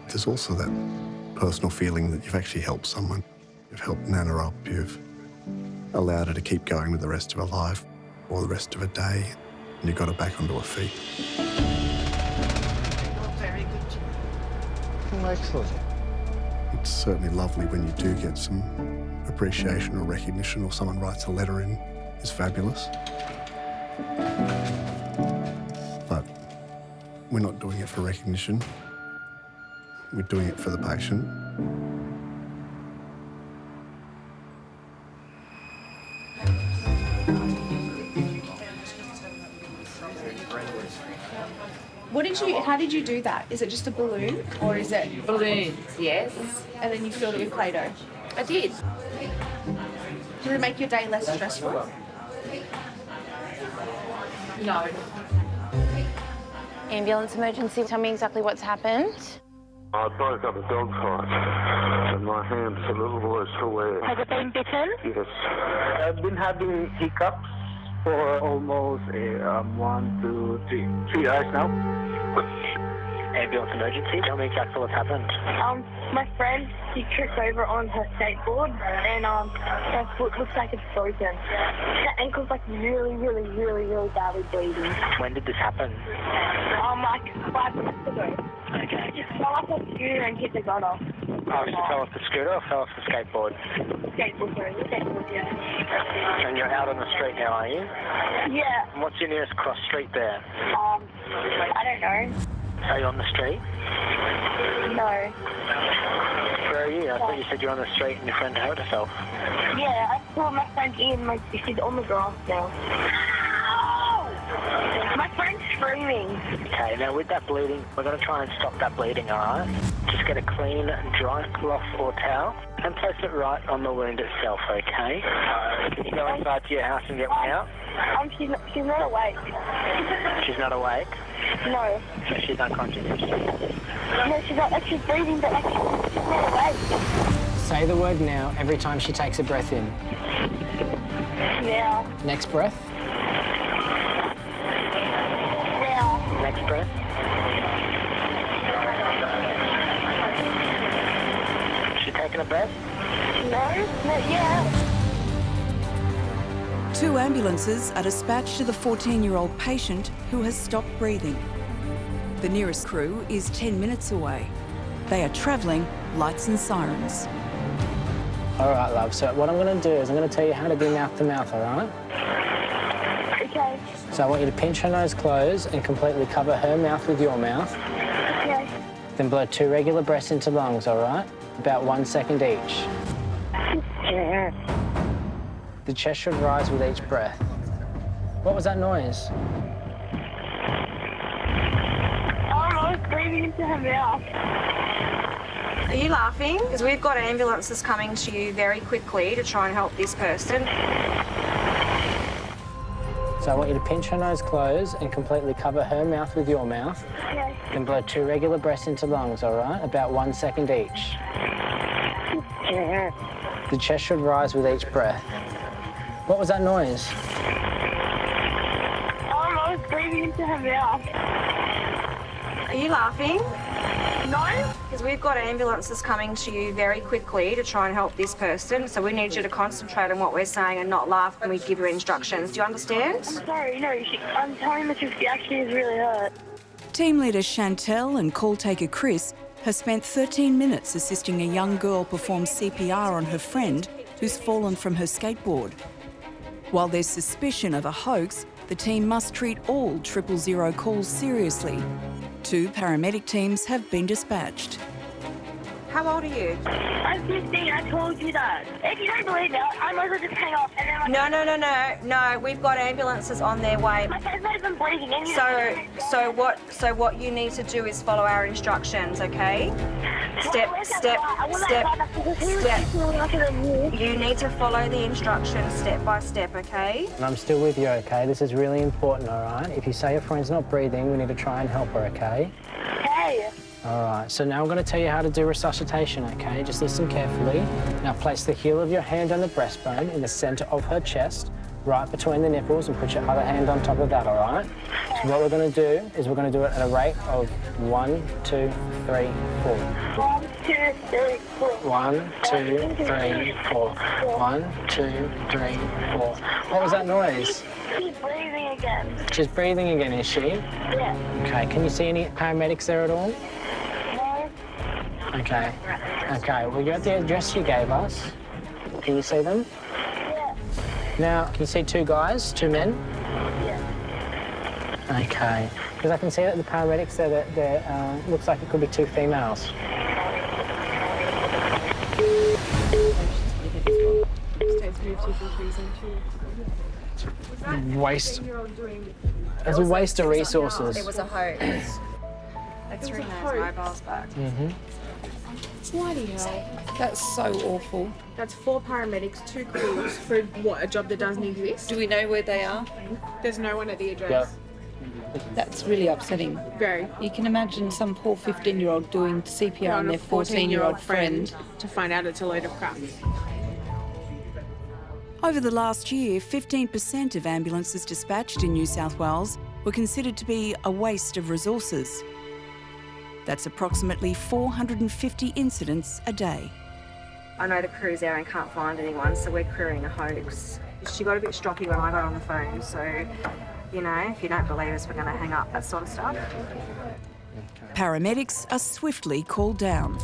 There's also that personal feeling that you've actually helped someone. You've helped Nana up, you've allowed her to keep going with the rest of her life or the rest of her day, and you got her back onto her feet. You're very good. Excellent. It's certainly lovely when you do get some appreciation or recognition, or someone writes a letter in. It's fabulous. But we're not doing it for recognition. We're doing it for the patient. How did you do that? Is it just a balloon or is it? Balloons, yes. And then you filled it with Play-Doh? I did. Did it make your day less stressful? No. Ambulance emergency, tell me exactly what's happened. I broke up a dog fight and my hand's a little worse for wear. Has it been bitten? Yes. I've been having hiccups for almost 1, 2, 3 hours now. Ambulance emergency. Tell me exactly what's happened. My friend, she tripped over on her skateboard and her foot looks like it's broken. Her ankle's like really badly bleeding. When did this happen? Like 5 minutes ago. Okay. She fell off her scooter and hit the gutter. Oh, she fell off the scooter or fell off the skateboard? Skateboard, yeah. And you're out on the street now, are you? Yeah. And what's your nearest cross street there? I don't know. Are you on the street? No. Where are you? I thought you said you're on the street and your friend hurt herself. Yeah, I saw my friend Ian, she's on the grass now. My friend's screaming. Okay, now with that bleeding, we're going to try and stop that bleeding, alright? Just get a clean, dry cloth or towel and place it right on the wound itself, okay? Can you go inside to your house and get one out? She's not awake. She's not awake? No. So she's unconscious? No, she's not. She's breathing, but she's not awake. Say the word now every time she takes a breath in. Now. Next breath. Now. Next breath. Is she taking a breath? No, not yet. 2 ambulances are dispatched to the 14-year-old patient who has stopped breathing. The nearest crew is 10 minutes away. They are travelling lights and sirens. All right, love. So what I'm going to do is I'm going to tell you how to do mouth-to-mouth, all right? Okay. So I want you to pinch her nose closed and completely cover her mouth with your mouth. Okay. Then blow 2 regular breaths into lungs, all right? About 1 second each. The chest should rise with each breath. What was that noise? I was breathing into her mouth. Are you laughing? Because we've got ambulances coming to you very quickly to try and help this person. So I want you to pinch her nose closed and completely cover her mouth with your mouth. Then blow 2 regular breaths into lungs, all right? About 1 second each. The chest should rise with each breath. What was that noise? I was breathing into her mouth. Are you laughing? No. Because we've got ambulances coming to you very quickly to try and help this person, so we need you to concentrate on what we're saying and not laugh when we give you instructions. Do you understand? I'm sorry, no, I'm telling the truth, she actually is really hurt. Team leader Chantel and call taker Chris have spent 13 minutes assisting a young girl perform CPR on her friend who's fallen from her skateboard. While there's suspicion of a hoax, the team must treat all 000 calls seriously. 2 paramedic teams have been dispatched. How old are you? I'm 15, I told you that. If you don't believe me, I might as well just hang up and then No, we've got ambulances on their way. My friend's not even breathing. And So what you need to do is follow our instructions, okay? Step. You need to follow the instructions step by step, okay? And I'm still with you, okay? This is really important, all right? If you say your friend's not breathing, we need to try and help her, okay? Hey. All right, so now I'm going to tell you how to do resuscitation, okay? Just listen carefully. Now place the heel of your hand on the breastbone in the centre of her chest, right between the nipples, and put your other hand on top of that, all right? So what we're going to do is we're going to do it at a rate of 1, 2, 3, 4. 1, 2, 3, 4. 1, 2, 3, 4. 1, 2, 3, 4. What was that noise? She's breathing again. She's breathing again, is she? Yeah. Okay, can you see any paramedics there at all? No. Okay. Okay, well, you got the address you gave us. Can you see them? Yeah. Now, can you see 2 guys, 2 men? Yeah. Okay. Because I can see that the paramedics there, looks like it could be 2 females. Waste. It's a waste of resources. It was a hoax. Let's ring those mobiles back. Bloody hell. That's so awful. That's 4 paramedics, 2 crews for what, a job that doesn't exist? Do we know where they are? There's no one at the address. Yep. That's really upsetting. Very. You can imagine some poor 15-year-old doing CPR on their 14-year-old friend. To find out it's a load of crap. Over the last year, 15% of ambulances dispatched in New South Wales were considered to be a waste of resources. That's approximately 450 incidents a day. I know the crew's there and can't find anyone, so we're crewing a hoax. She got a bit stroppy when I got on the phone, so, you know, if you don't believe us, we're going to hang up, that sort of stuff. Paramedics are swiftly called down.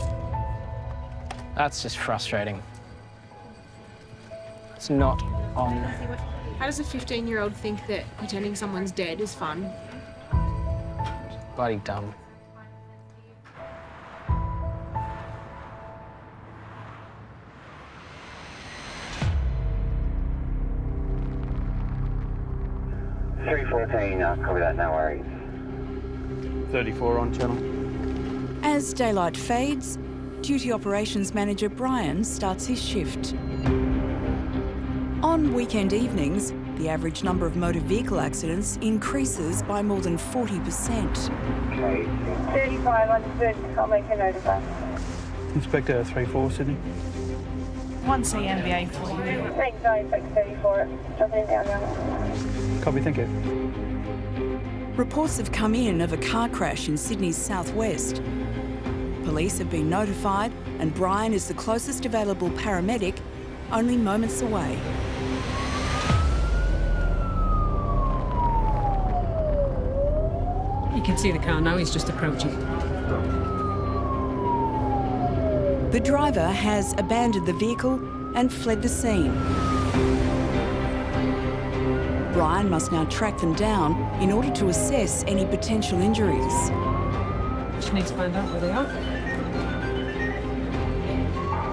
That's just frustrating. It's not on. How does a 15-year-old think that pretending someone's dead is fun? Bloody dumb. Copy that, no worries. 34 on channel. As daylight fades, Duty Operations Manager Brian starts his shift. On weekend evenings, the average number of motor vehicle accidents increases by more than 40%. Okay. 35 understood. I'll make a note of that. Inspector 34, Sydney. 1 CMBA for you. Thanks, Inspector 34. Jumping down now. Copy, thank you. Reports have come in of a car crash in Sydney's southwest. Police have been notified, and Brian is the closest available paramedic, only moments away. You can see the car now, he's just approaching. The driver has abandoned the vehicle and fled the scene. Brian must now track them down in order to assess any potential injuries. Just need to find out where they are.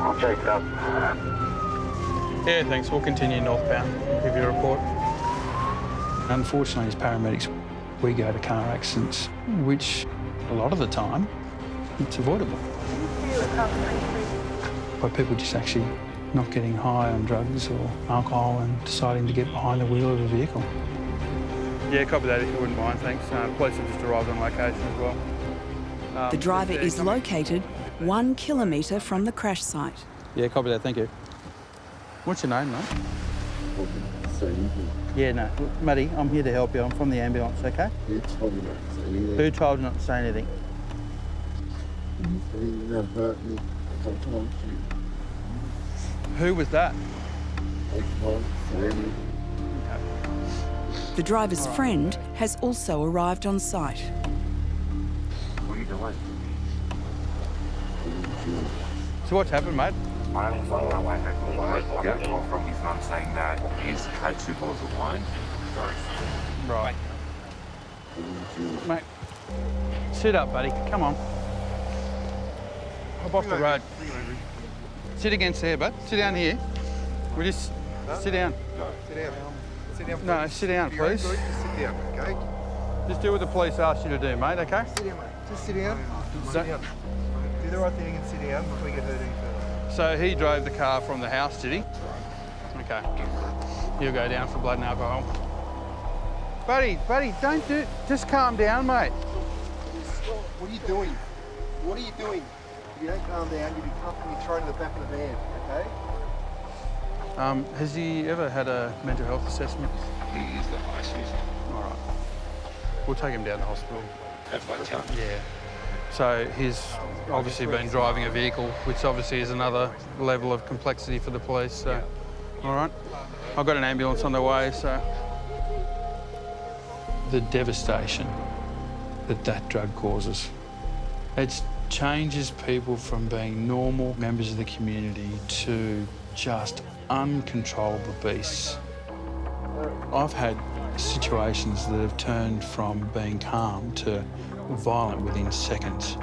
I'll check it up. Yeah, thanks. We'll continue northbound. Give you a report. Unfortunately, as paramedics, we go to car accidents, which a lot of the time, it's avoidable. By people just actually not getting high on drugs or alcohol and deciding to get behind the wheel of a vehicle. Yeah, copy that if you wouldn't mind, thanks. Police have just arrived on location as well. The driver is located 1 kilometre from the crash site. Yeah, copy that, thank you. What's your name, mate? Yeah, no. Matty, I'm here to help you. I'm from the ambulance, okay? Who told you not to say anything? Who told you not to say anything? You never hurt me. I told you. Who was that? I can't say anything. The driver's friend has also arrived on site. What are you doing? So what's happened, mate? My name's on my way back from work. I got a call from his mum saying that he's had 2 bottles of wine. Right. Mate, sit up, buddy. Come on. Hop off the road. Sit against there, bud. Sit down here. We just sit down. No, sit down. Sit down. No, sit down, please. Just sit down, okay? Just do what the police asked you to do, mate, okay? Sit down, mate. Just sit down. Sit down. Do the right thing and sit down before you get hurt any further. So he drove the car from the house, did he? Okay. He'll go down for blood and alcohol. Buddy, don't do... Just calm down, mate. What are you doing? What are you doing? If you don't calm down, you'll be cuffed and you're thrown in the back of the van, okay? Has he ever had a mental health assessment? He is the ICU. All right. We'll take him down to hospital. That's my town. Yeah. So he's obviously been driving a vehicle, which obviously is another level of complexity for the police. So, all right. I've got an ambulance on the way, so. The devastation that drug causes. It changes people from being normal members of the community to just uncontrollable beasts. I've had situations that have turned from being calm to violent within seconds.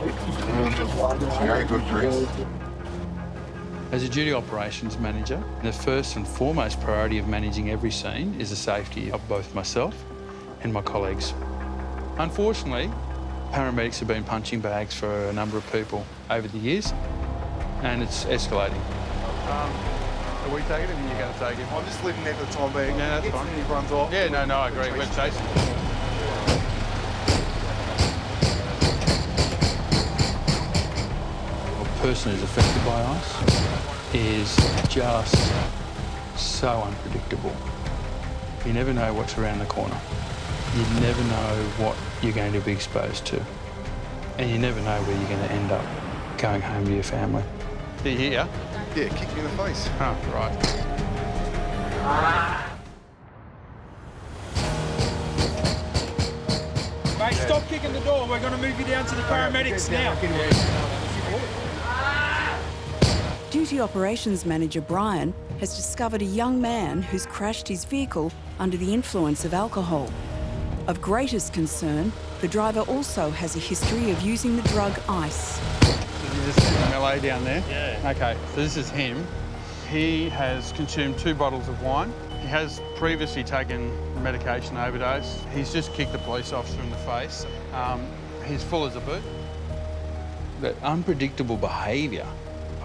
As a duty operations manager, the first and foremost priority of managing every scene is the safety of both myself and my colleagues. Unfortunately, paramedics have been punching bags for a number of people over the years, and it's escalating. Are we taking it, or are you going to take it? I'm just living there for the time being. Yeah, that's fine. He runs off. Yeah, no, I agree. We're chasing. A person who's affected by ice is just so unpredictable. You never know what's around the corner. You never know what you're going to be exposed to. And you never know where you're going to end up going home to your family. Are you here? Yeah, kicked me in the face. Oh, right. Mate, stop kicking the door. We're going to move you down to the paramedics now. Duty Operations Manager Brian has discovered a young man who's crashed his vehicle under the influence of alcohol. Of greatest concern, the driver also has a history of using the drug ice. You just see the melee down there? Yeah. Okay, so this is him. He has consumed 2 bottles of wine. He has previously taken medication overdose. He's just kicked the police officer in the face. He's full as a boot. The unpredictable behaviour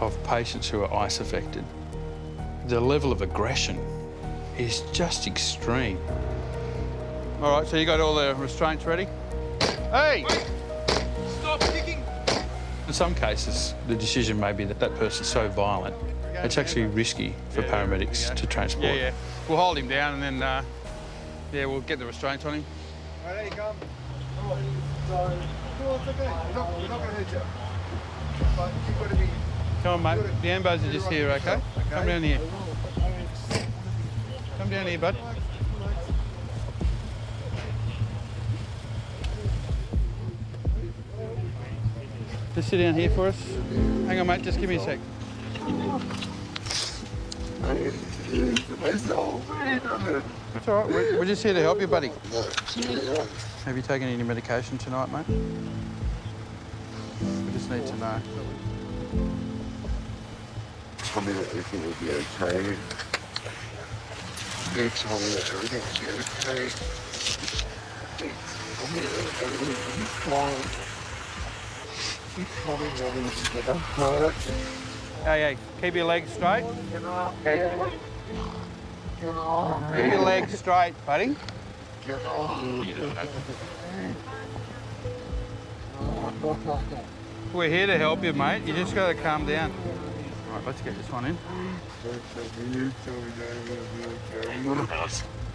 of patients who are ice affected, the level of aggression is just extreme. All right, so you got all the restraints ready? Hey! Wait. Stop kicking! In some cases, the decision may be that that person's so violent, it's actually risky for paramedics to transport. Yeah. We'll hold him down and then, we'll get the restraints on him. All right, there you come. Come on. So, it's okay. We're not going to hurt you. But you've got to be... Come on, mate. The ambos are just here, okay? Come down here. Come down here, bud. Just sit down here for us. Hang on, mate. Just give me a sec. It's all right. We're just here to help you, buddy. Have you taken any medication tonight, mate? We just need to know. Tell me that everything will be okay. They told me that everything will be okay. They told me that everything will be fine. They told me that everything's gonna hurt. Hey, keep your legs straight. Keep your legs straight, buddy. We're here to help you, mate. You just got to calm down. All right, let's get this one in.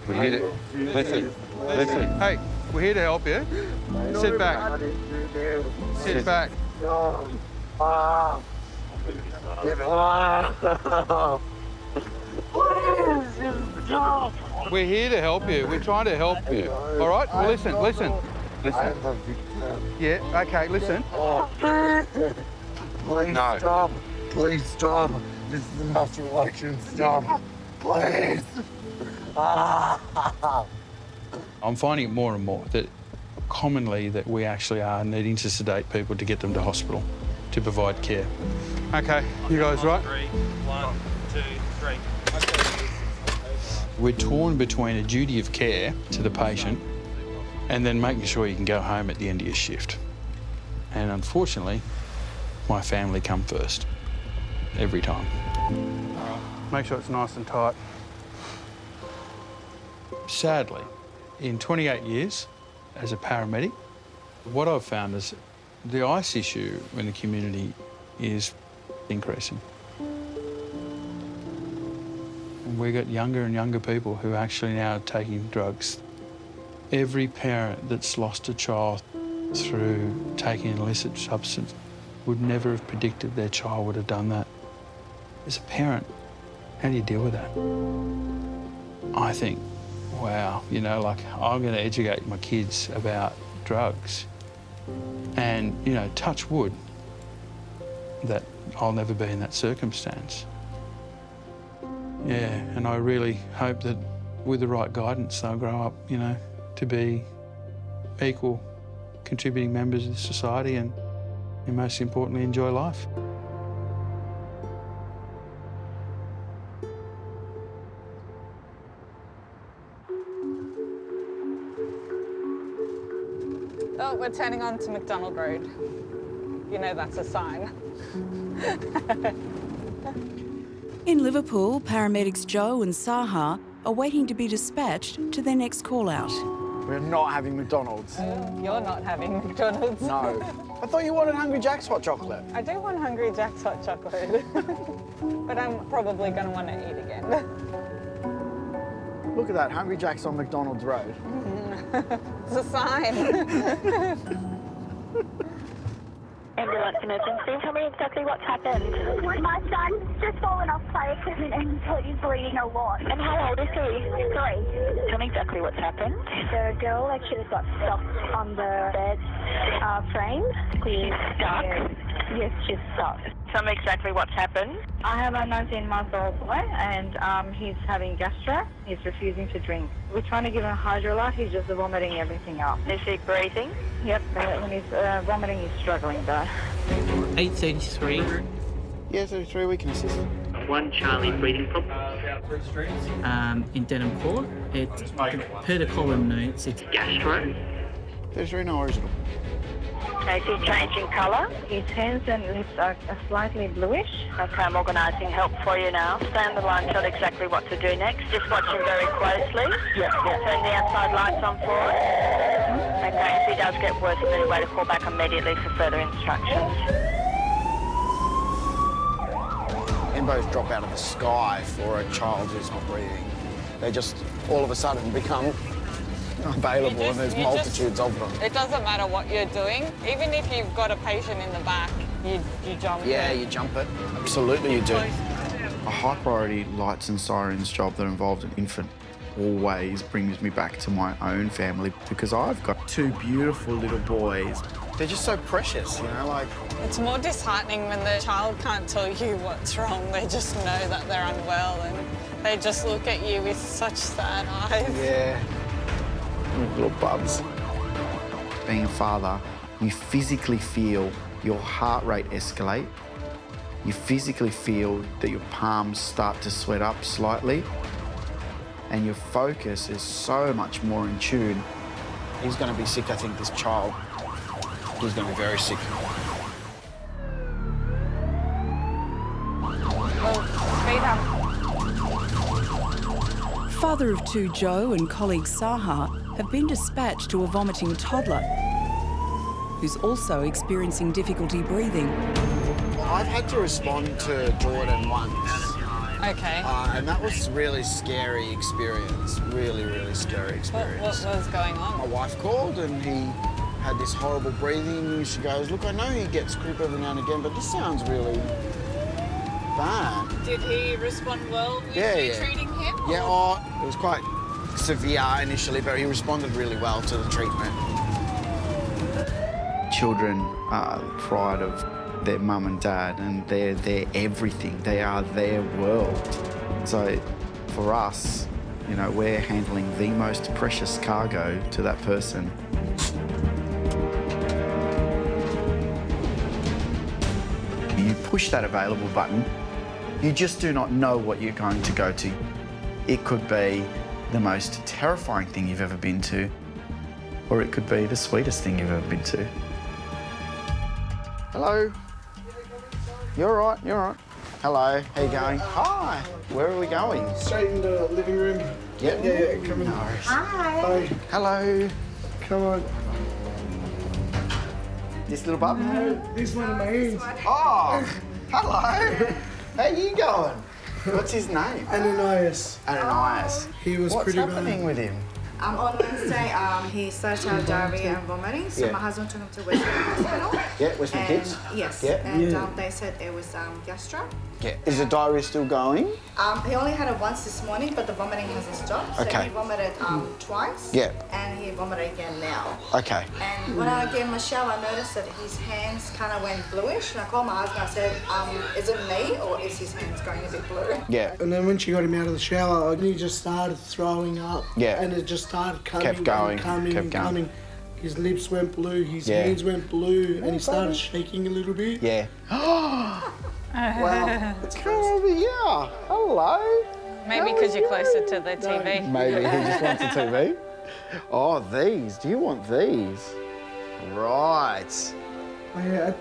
We need it. Listen. Hey, we're here to help you. Sit back. Sit back. We're here to help you. We're trying to help you. All right? Well, listen. Yeah, okay, listen. Please stop. Please stop. This is an election. Stop. Please. I'm finding it more and more that commonly that we actually are needing to sedate people to get them to hospital to provide care. Okay, you guys right? 3, 1, 2, 3. We're torn between a duty of care to the patient and then making sure you can go home at the end of your shift. And unfortunately, my family come first, every time. Make sure it's nice and tight. Sadly, in 28 years as a paramedic, what I've found is the ice issue in the community is increasing. We've got younger and younger people who are actually now taking drugs. Every parent that's lost a child through taking an illicit substance would never have predicted their child would have done that. As a parent, how do you deal with that? I think, wow, you know, like I'm going to educate my kids about drugs and, you know, touch wood that I'll never be in that circumstance. Yeah, and I really hope that with the right guidance, they'll grow up, you know, to be equal contributing members of society and most importantly, enjoy life. Oh, we're turning on to McDonald Road. You know that's a sign. In Liverpool, paramedics Joe and Saha are waiting to be dispatched to their next call-out. We're not having McDonald's. You're not having McDonald's. No. I thought you wanted Hungry Jack's hot chocolate. I do want Hungry Jack's hot chocolate. But I'm probably going to want to eat again. Look at that, Hungry Jack's on McDonald's Road. It's a sign. Ambulance emergency. Tell me exactly what's happened. My son's just fallen off play equipment and he's bleeding a lot. And how old is he? 3. Tell me exactly what's happened. The girl actually got stuck on the bed frame. She's stuck? Yes, she's stuck. Tell me exactly what's happened. I have a 19-month-old boy and he's having gastro. He's refusing to drink. We're trying to give him Hydrolat. He's just vomiting everything up. Is he breathing? Yep, when he's vomiting, he's struggling though. 8:33. Yeah, 33, we can assist. 1 Charlie breathing problem. In Denham Court, per the column notes, it's Gastro. 33, no worries at all. Okay, is he changing colour? His hands and lips are slightly bluish. Okay, I'm organising help for you now. Stay on the line, tell exactly what to do next. Just watch him very closely. Yep. Turn the outside lights on for us. Okay, if he does get worse, then any way to call back immediately for further instructions. Embos drop out of the sky for a child who's not breathing. They just all of a sudden become available and there's multitudes of them. It doesn't matter what you're doing. Even if you've got a patient in the back, you jump Yeah, it. you jump it. Absolutely you do. A high priority lights and sirens job that involved an infant always brings me back to my own family because I've got 2 beautiful little boys. They're just so precious, you know, like... It's more disheartening when the child can't tell you what's wrong. They just know that they're unwell and they just look at you with such sad eyes. Yeah. Little bubs. Being a father, you physically feel your heart rate escalate. You physically feel that your palms start to sweat up slightly. And your focus is so much more in tune. He's going to be sick, I think, this child. He's going to be very sick. Father of 2 Joe and colleague Saha have been dispatched to a vomiting toddler who's also experiencing difficulty breathing. I've had to respond to Jordan once. Okay. And that was a really scary experience. Really, really scary experience. What was going on? My wife called and he had this horrible breathing. She goes, look, I know he gets croup every now and again, but this sounds really bad. Did he respond well with you treating him? Yeah, it was quite severe initially, but he responded really well to the treatment. Children are the pride of their mum and dad, and they're their everything. They are their world. So for us, you know, we're handling the most precious cargo to that person. You push that available button, you just do not know what you're going to go to. It could be the most terrifying thing you've ever been to, or it could be the sweetest thing you've ever been to. Hello. You're all right, you're all right. Hello, how you going? Hi. Where are we going? Straight in the living room. Yep. Yeah, come in. No worries. Hi. Hello. Come on. This little bub? No, this one of my hands. Oh, hello. How you going? What's his name? Ananias. Ananias. He was What's pretty happening with him? On Wednesday, he started to have diarrhea and vomiting, so Yeah. my husband took him to Westmead Hospital. Yeah, Westmead Kids? Yes, Yeah. and they said it was gastro. Yeah. Is the diarrhea still going? He only had it once this morning, but the vomiting hasn't stopped. So Okay. he vomited twice. Yeah. And he vomited again now. Okay. And when I gave him a shower, I noticed that his hands kind of went bluish. And I called my husband. I said, "Is it me or is his hands going a bit blue?" Yeah. And then when she got him out of the shower, he just started throwing up. Yeah. And it just started coming. Kept going, and coming, kept and going. coming. His lips went blue, his Yeah. hands went blue, and he started shaking a little bit. Yeah. Wow. Come over here. Hello. Maybe because you're closer to the TV. Maybe he just wants a TV. Oh, these. Do you want these? Right. Yeah,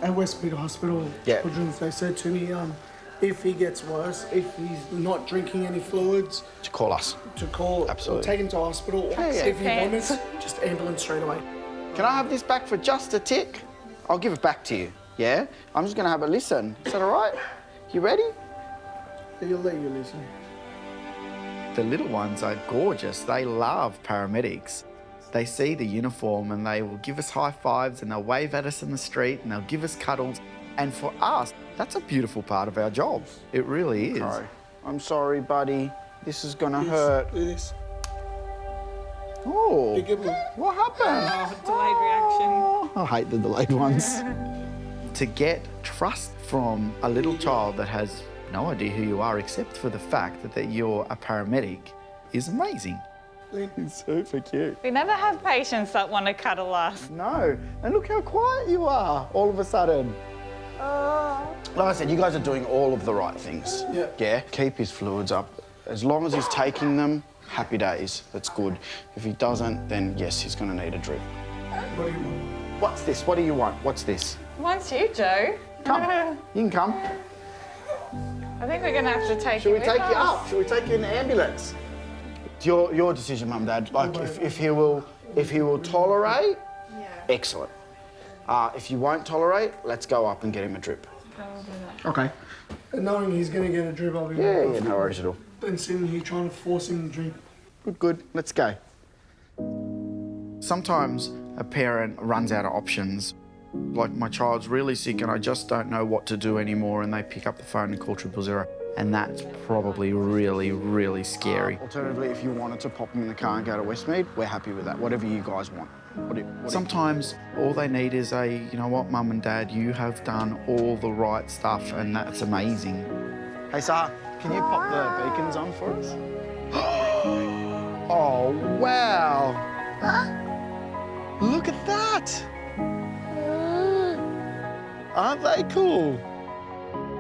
at Westmead Hospital, Yeah. children's, they said to me, if he gets worse, if he's not drinking any fluids, To call us. to call, Absolutely. or take him to hospital. Yeah, yeah. If he vomits, just ambulance straight away. Can I have this back for just a tick? I'll give it back to you. Yeah? I'm just gonna have a listen. Is that all right? You ready? He'll let you listen. The little ones are gorgeous. They love paramedics. They see the uniform and they will give us high fives and they'll wave at us in the street and they'll give us cuddles. And for us, that's a beautiful part of our job. It really is. Okay. I'm sorry, buddy. This is gonna hurt. Do this. Oh, Big good one. what happened? Delayed reaction. I hate the delayed ones. To get trust from a little child that has no idea who you are except for the fact that you're a paramedic is amazing. It's super cute. We never have patients that want to cuddle us. No, and look how quiet you are all of a sudden. Like I said, you guys are doing all of the right things. Yeah. Yeah, keep his fluids up. As long as he's taking them, happy days, that's good. If he doesn't, then yes, he's gonna need a drip. What do you want? What's this? What do you want? What's this? Wants you, Joe. Come, you can come. I think we're going to have to take Should you we with take you us. up? Should we take you in the ambulance? It's your decision, Mum, Dad. Like, if he will tolerate, excellent. If you won't tolerate, let's go up and get him a drip. Okay. And knowing he's going to get a drip, I'll be Yeah, no worries at all. And sitting here trying to force him to drink. Good. Let's go. Sometimes a parent runs out of options. Like, my child's really sick and I just don't know what to do anymore, and they pick up the phone and call 000. And that's probably really, really scary. Alternatively, if you wanted to pop them in the car and go to Westmead, we're happy with that, whatever you guys want. Sometimes all they need is you know what, Mum and Dad, you have done all the right stuff and that's amazing. Hey, Sar, can you pop the beacons on for us? Oh, wow. Look at that. Aren't they cool?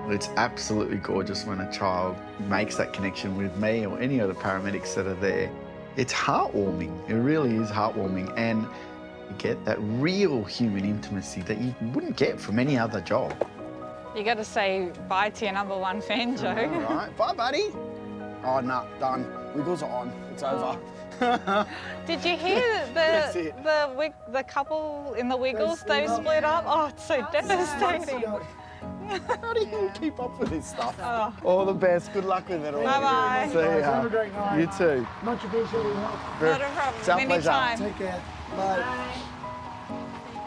It's absolutely gorgeous when a child makes that connection with me or any of the paramedics that are there. It's heartwarming. It really is heartwarming. And you get that real human intimacy that you wouldn't get from any other job. You got to say bye to your #1 fan, Joe. All right. Bye, buddy. Oh, no, done. Wiggles are on. It's over. Did you hear the couple in the Wiggles? They split up. Oh, it's so devastating. How do you keep up with this stuff? All the best. Good luck with it all. Bye-bye. See ya. Have a great night. You too. Much appreciated. Not a problem. It's our pleasure. Anytime. Take care. Bye.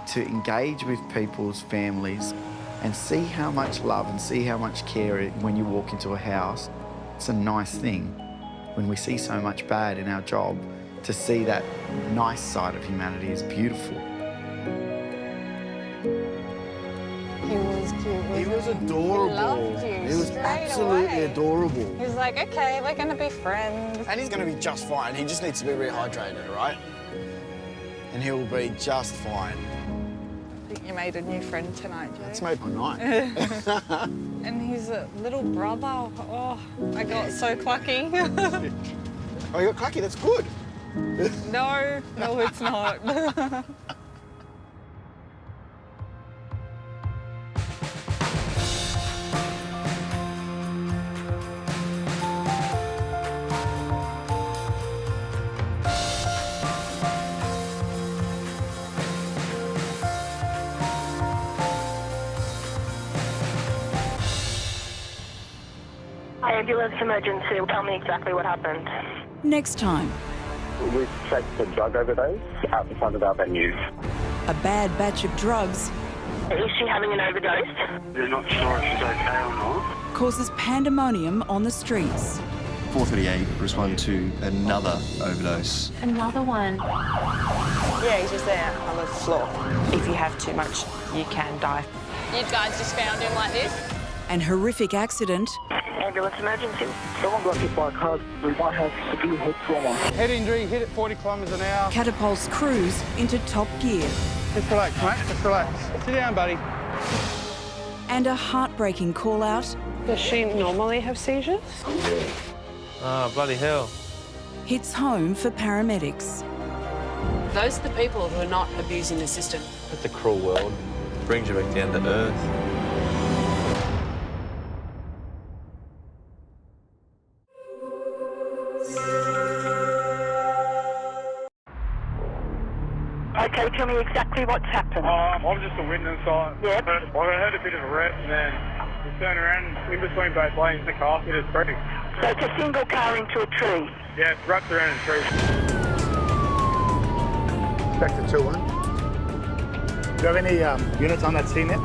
To engage with people's families and see how much love and see how much care when you walk into a house, it's a nice thing. When we see so much bad in our job, to see that nice side of humanity is beautiful. He was cute. He was adorable. He loved you. He was straight absolutely away. adorable. He was like, okay, we're going to be friends. And he's going to be just fine. He just needs to be rehydrated, right? And he'll be just fine. I think you made a new friend tonight, Joe. It's made my night. And his little brother, oh, I got so clucky. Oh, you got clucky? That's good. No, it's not. Ambulance emergency. Tell me exactly what happened. Next time, We checked a drug overdose out the front of our venues. a bad batch of drugs Is she having an overdose? We're not sure if she's okay or not. causes pandemonium on the streets. 4:38 responded to another overdose. Another one. Yeah, he's just there on the floor. If you have too much, you can die. You guys just found him like this? An horrific accident Ambulance emergency. Someone got hit by a car. We might have severe head trauma. Head injury, hit at 40 kilometres an hour. catapults crews into top gear. Just relax, mate. Just relax. Sit down, buddy. And a heartbreaking call-out Does she normally have seizures? Oh, bloody hell. hits home for paramedics. Those are the people who are not abusing the system. It's a cruel world. Brings you back down to earth. Okay, tell me exactly what's happened. I'm just a witness. I heard a bit of a rep and then we turned around in between both lanes, the car hit a tree. So it's a single car into a tree. Yeah, it's wrapped around a tree. Back to 2-1. Do you have any units on that scene yet?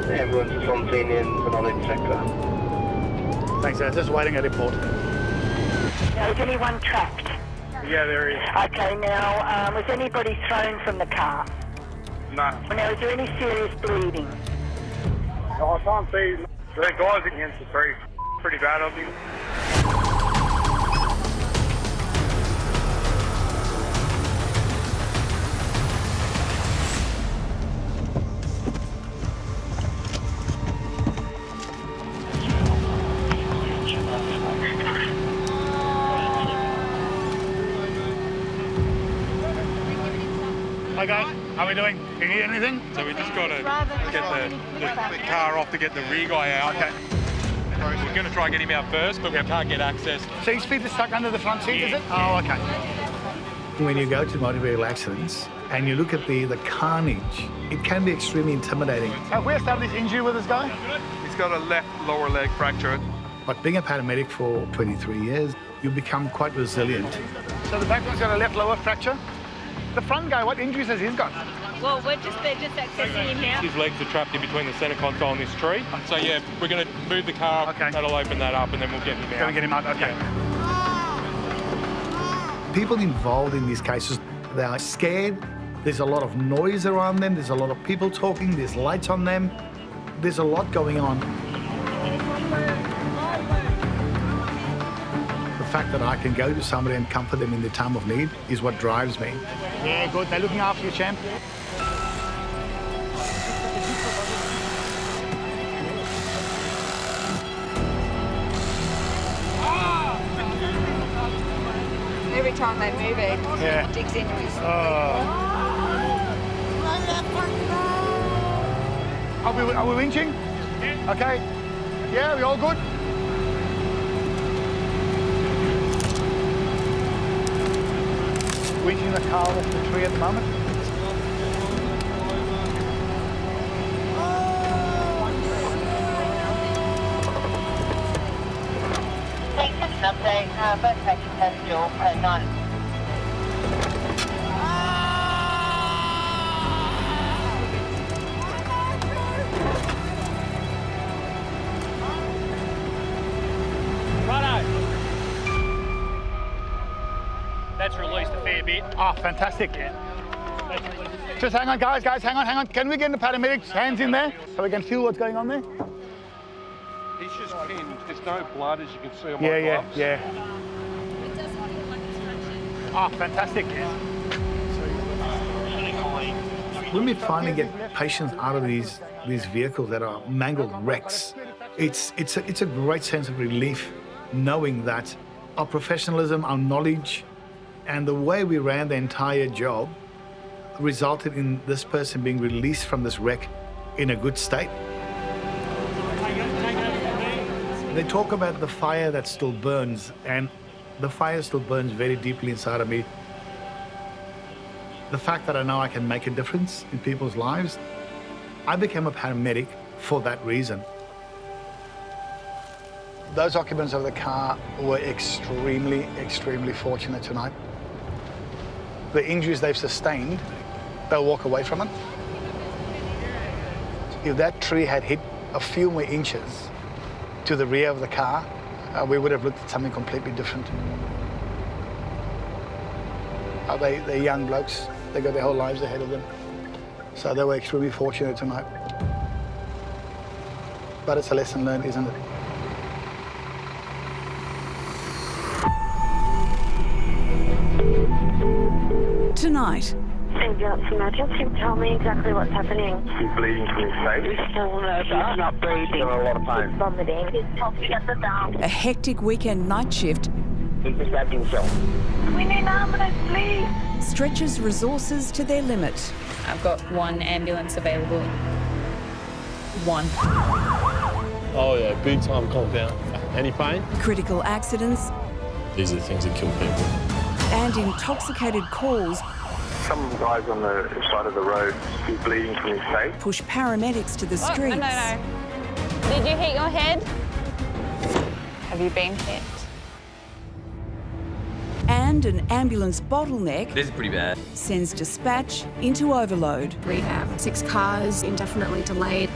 The ambulance is on scene in the Banijay sector. Thanks, sir. Just waiting a report. Now, is anyone trapped? Yeah, there is. Okay, now, was anybody thrown from the car? No. Now, is there any serious bleeding? I can't see. The guy's against the tree. Pretty bad of him. Hi guys, how are we doing? Do you need anything? So we just got to get the car off to get the rear guy out. Okay. We're going to try and get him out first, but we can't get access. So his feet are stuck under the front seat, is it? Oh, okay. When you go to motor vehicle accidents and you look at the carnage, it can be extremely intimidating. Have we established injury with this guy? He's got a left lower leg fracture. But being a paramedic for 23 years, you become quite resilient. So the back one's got a left lower fracture. The front guy, what injuries has he got? Well, they're just accessing him now. His legs are trapped in between the centre console and this tree. So yeah, we're going to move the car up. Okay. That'll open that up and then we'll get him out. Going to get him out, okay. Yeah. People involved in these cases, they are scared. There's a lot of noise around them. There's a lot of people talking. There's lights on them. There's a lot going on. The fact that I can go to somebody and comfort them in their time of need is what drives me. Yeah, good. They're looking after you, champ. Every time they move it, it digs into his Are we winching? Okay. Yeah, we all good? Winching the car off the tree at the moment. First patient has still 9. That's released a fair bit. Oh, fantastic. Just hang on, guys, hang on. Can we get the paramedics' hands in there so we can feel what's going on there? He's just pinned. There's no blood, as you can see on my gloves. Yeah. Oh, fantastic. When we finally get patients out of these vehicles that are mangled wrecks, it's a great sense of relief knowing that our professionalism, our knowledge, and the way we ran the entire job resulted in this person being released from this wreck in a good state. They talk about the fire that still burns, and the fire still burns very deeply inside of me. The fact that I know I can make a difference in people's lives, I became a paramedic for that reason. Those occupants of the car were extremely, extremely fortunate tonight. The injuries they've sustained, they'll walk away from it. If that tree had hit a few more inches to the rear of the car, we would have looked at something completely different. They're young blokes. They got their whole lives ahead of them. So they were extremely fortunate tonight. But it's a lesson learned, isn't it? Tonight. Ambulance emergency, tell me exactly what's happening. He's bleeding from his face. He's fallen over. He's not breathing. He's in a lot of pain. He's vomiting. He's talking at the down. A hectic weekend night shift. He's just stabbed himself. We need an ambulance, please. Stretches resources to their limit. I've got one ambulance available. One. Oh yeah, big time compound. Any pain? Critical accidents. These are the things that kill people. And intoxicated calls. Some guys on the side of the road, he's bleeding from his face. Push paramedics to the streets. No. Did you hit your head? Have you been hit? And an ambulance bottleneck. This is pretty bad. Sends dispatch into overload. We have 6 cars indefinitely delayed.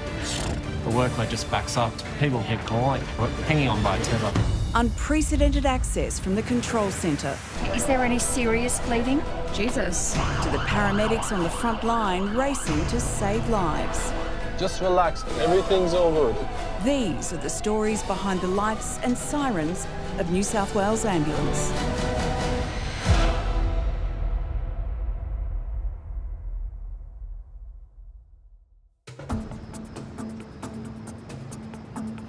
The workload just backs up. People get caught, hanging on by a tether. Unprecedented access from the control centre. Is there any serious bleeding? Jesus. To the paramedics on the front line racing to save lives. Just relax. Everything's all good. These are the stories behind the lights and sirens of New South Wales Ambulance.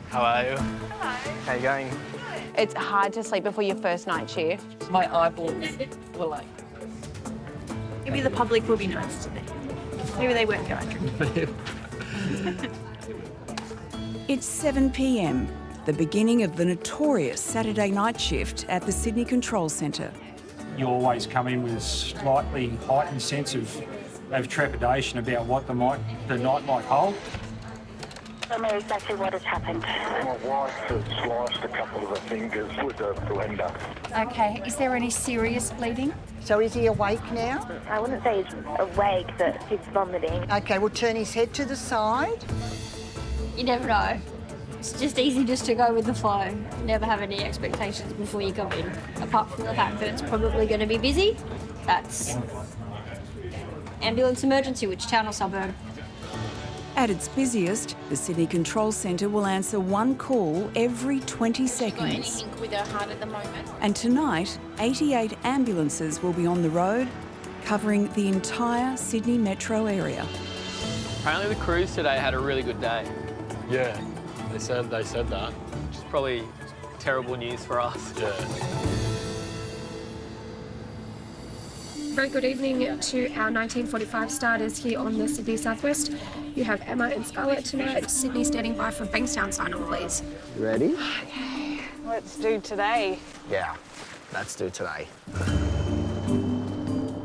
How are you? Hello. How you going? It's hard to sleep before your first night shift. My eyeballs were like... Maybe the public will be nice today. Maybe they won't go drinking. It's 7 p.m, the beginning of the notorious Saturday night shift at the Sydney Control Centre. You always come in with a slightly heightened sense of trepidation about what the night might hold. Tell me exactly what has happened. My wife has sliced a couple of her fingers with a blender. Okay, is there any serious bleeding? So is he awake now? I wouldn't say he's awake, but he's vomiting. Okay, we'll turn his head to the side. You never know. It's just easy just to go with the flow. Never have any expectations before you go in. Apart from the fact that it's probably going to be busy. That's ambulance emergency, which town or suburb? At its busiest, the Sydney Control Centre will answer one call every 20 seconds. Got anything with her heart at the moment? And tonight, 88 ambulances will be on the road, covering the entire Sydney metro area. Apparently the crews today had a really good day. Yeah, they said that. Which is probably terrible news for us. Yeah. Very good evening to our 1945 starters here on the Sydney Southwest. You have Emma and Scarlett tonight. Sydney standing by for Bankstown sign-on, please. You ready? Okay, let's do today. Yeah, let's do today.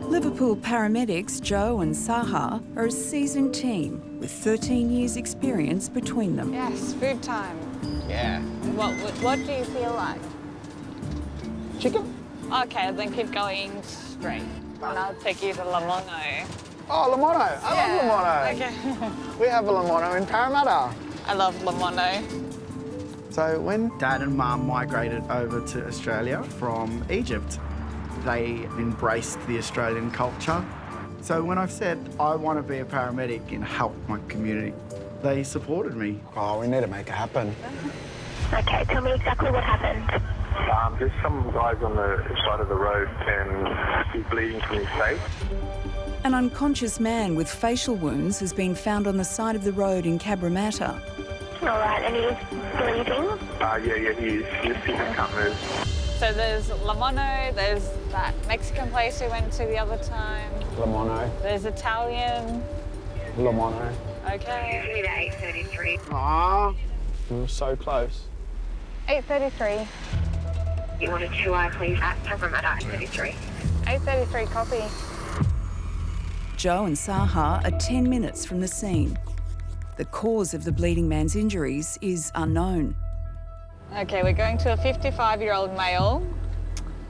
Liverpool paramedics Joe and Saha are a seasoned team with 13 years' experience between them. Yes, food time. Yeah. What do you feel like? chicken? Okay, then keep going straight. And I'll take you to Lamono. Oh, Lamono. I love Lamono. Okay. We have a Lamono in Parramatta. I love Lamono. So when Dad and Mum migrated over to Australia from Egypt, they embraced the Australian culture. So when I've said I want to be a paramedic and help my community, they supported me. Oh, we need to make it happen. Okay, tell me exactly what happened. There's some guys on the side of the road and he's bleeding from his face. An unconscious man with facial wounds has been found on the side of the road in Cabramatta. All right, and he's bleeding? Yeah, he is. He can't move. So there's Lamono, there's that Mexican place we went to the other time. Lamono. There's Italian. Lamono. Okay. We need 8:33. Ah, we were so close. 8:33. You want a 2-eye, please, at Paramedic 8:33. 8:33, copy. Joe and Saha are 10 minutes from the scene. The cause of the bleeding man's injuries is unknown. Okay, we're going to a 55-year-old male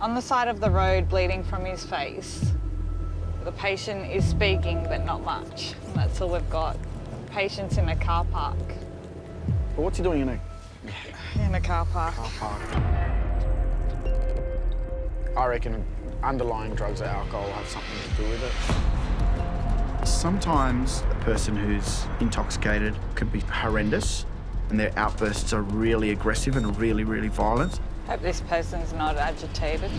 on the side of the road bleeding from his face. The patient is speaking, but not much. And that's all we've got. Patient's in a car park. But what's he doing In a car park. I reckon underlying drugs or alcohol have something to do with it. Sometimes a person who's intoxicated can be horrendous and their outbursts are really aggressive and really, really violent. Hope this person's not agitated.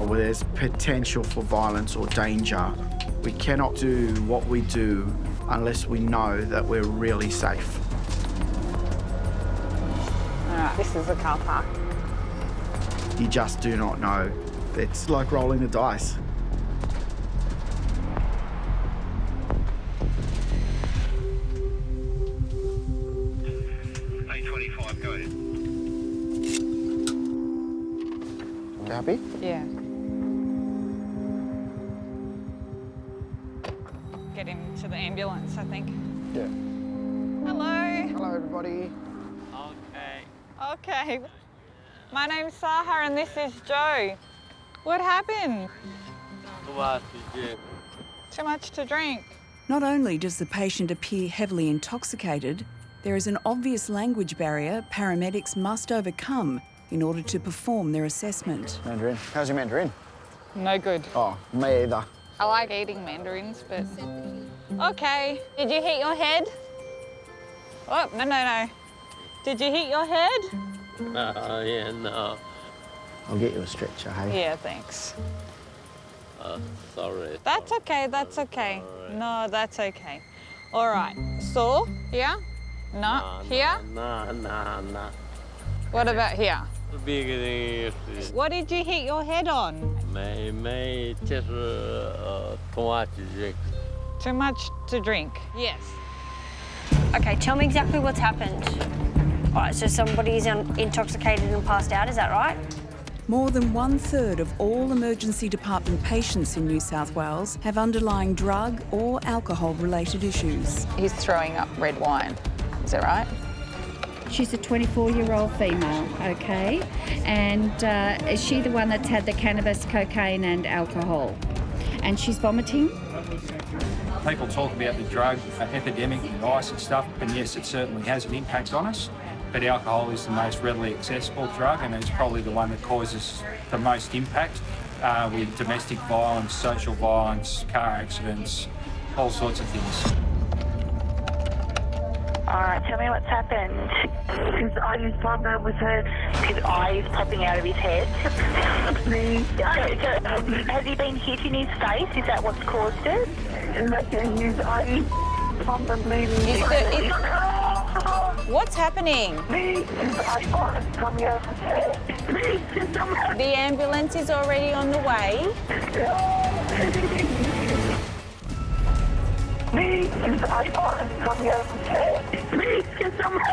Or where there's potential for violence or danger. We cannot do what we do unless we know that we're really safe. All right, this is a car park. You just do not know. It's like rolling the dice. Go ahead. You happy? Yeah. Get him to the ambulance, I think. Yeah. Hello. Hello, everybody. Okay. My name's Saha and this is Joe. What happened? Too much to drink. Not only does the patient appear heavily intoxicated, there is an obvious language barrier paramedics must overcome in order to perform their assessment. Mandarin. How's your Mandarin? No good. Oh, me either. I like eating mandarins, but... Okay. Did you hit your head? Oh, no. Did you hit your head? No. I'll get you a stretcher, hey? Yeah, thanks. Sorry. That's okay. No, that's okay. All right. So, here? No. Here? No. What about here? Big. What did you hit your head on? Just too much to drink. Too much to drink? Yes. Okay, tell me exactly what's happened. All right, so somebody's intoxicated and passed out, is that right? More than 1/3 of all emergency department patients in New South Wales have underlying drug or alcohol-related issues. He's throwing up red wine. Is that right? She's a 24-year-old female, okay? And is she the one that's had the cannabis, cocaine and alcohol? And she's vomiting? People talk about the drug epidemic and ice and stuff, and yes, it certainly has an impact on us. But alcohol is the most readily accessible drug, and it's probably the one that causes the most impact with domestic violence, social violence, car accidents, all sorts of things. All right, tell me what's happened. His eyes problem with his eyes popping out of his head. Has he been hit in his face? Is that what's caused it? His eyes pumping bleeding. What's happening? The ambulance is already on the way.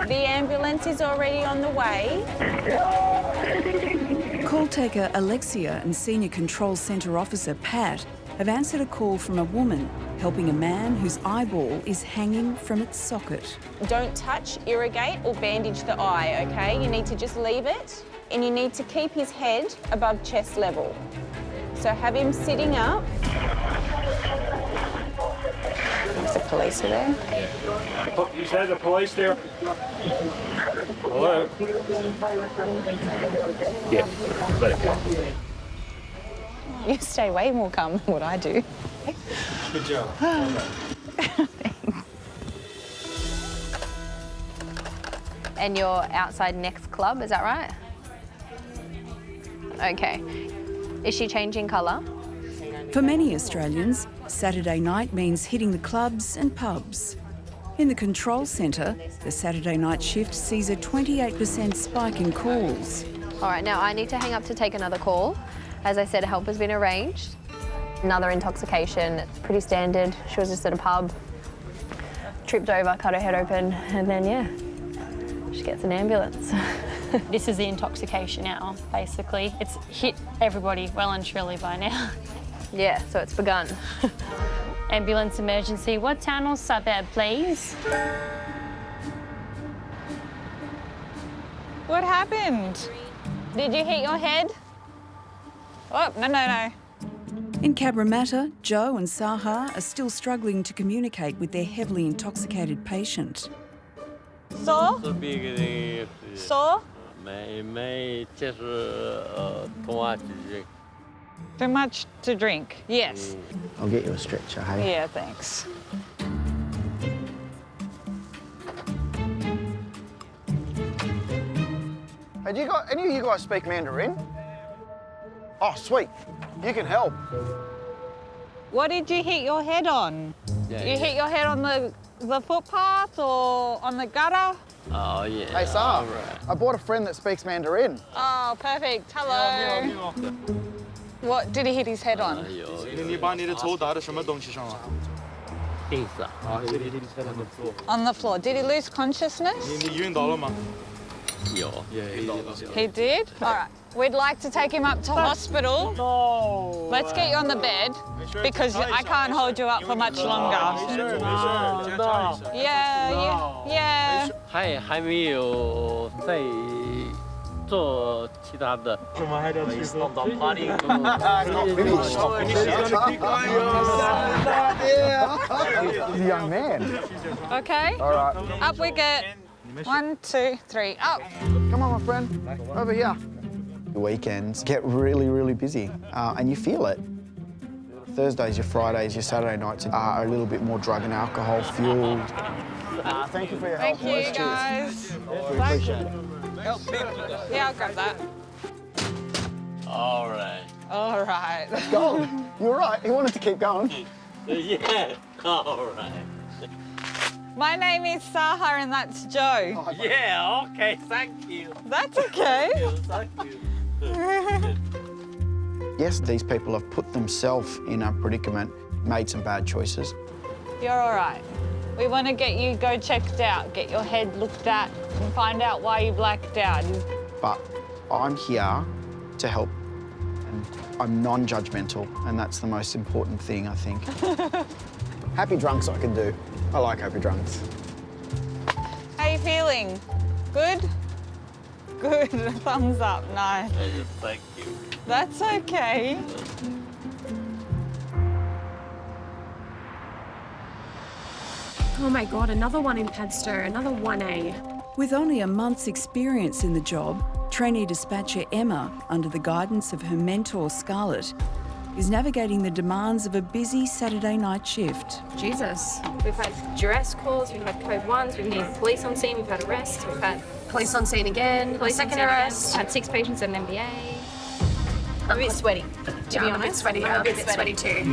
The ambulance is already on the way. Call taker Alexia and Senior Control Centre Officer Pat have answered a call from a woman helping a man whose eyeball is hanging from its socket. Don't touch, irrigate or bandage the eye, okay? You need to just leave it and you need to keep his head above chest level. So have him sitting up. Is the police there? You said the police there? Hello? Yeah, let it go. You stay way more calm than what I do. Good job. And you're outside next club, is that right? Okay. Is she changing colour? For many Australians, Saturday night means hitting the clubs and pubs. In the control centre, the Saturday night shift sees a 28% spike in calls. All right, now I need to hang up to take another call. As I said, help has been arranged. Another intoxication, it's pretty standard. She was just at a pub, tripped over, cut her head open, and then, yeah, she gets an ambulance. This is the intoxication now, basically. It's hit everybody well and truly by now. Yeah, so it's begun. Ambulance emergency. What town or suburb, please? What happened? Did you hit your head? Oh, no. In Cabramatta, Joe and Saha are still struggling to communicate with their heavily intoxicated patient. Sore? Sore? Too much to drink? Yes. I'll get you a stretcher, hey? Yeah, thanks. Hey, do any of you guys speak Mandarin? Oh, sweet. You can help. What did you hit your head on? You hit your head on the footpath or on the gutter? Oh, yeah. Hey, Sam, I brought a friend that speaks Mandarin. Oh, perfect. Hello. What did he hit his head on? 你把你的头打在什么东西上了？ On the floor. Did he lose consciousness? 你晕倒了吗？ He did? All right. We'd like to take him up to hospital. No. Let's get you on the bed because I can't hold you up for much longer. Yeah. 还没有在做其他的。怎么还在去做？ He's a young man. Okay. All right. Up we get. 1, 2, 3, up. Come on, my friend. Over here. The weekends get really, really busy, and you feel it. Thursdays, your Fridays, your Saturday nights are a little bit more drug and alcohol fueled. Thank you for your help. Thank you, guys. We appreciate it. Yeah, I'll grab that. All right. All right. Let's go. You're right. He wanted to keep going. Yeah. All right. My name is Saha and that's Joe. Yeah, okay, thank you. That's okay. Thank you. Yes, these people have put themselves in a predicament, made some bad choices. You're all right. We want to get you go checked out, get your head looked at and find out why you blacked out. But I'm here to help, and I'm non-judgmental, and that's the most important thing, I think. Happy drunks I can do. I like happy drunks. How are you feeling? Good? Good. Thumbs up. Nice. Thank you. That's okay. Oh my God, another one in Padstow, another 1A. With only a month's experience in the job, trainee dispatcher Emma, under the guidance of her mentor Scarlett, is navigating the demands of a busy Saturday night shift. Jesus. We've had duress calls, we've had code 1s, we've had police on scene, we've had arrests, we've had police on scene again, police second arrest. We've had 6 patients and an MBA. I'm a bit sweaty, to be honest. I'm a bit sweaty, I'm a bit sweaty too.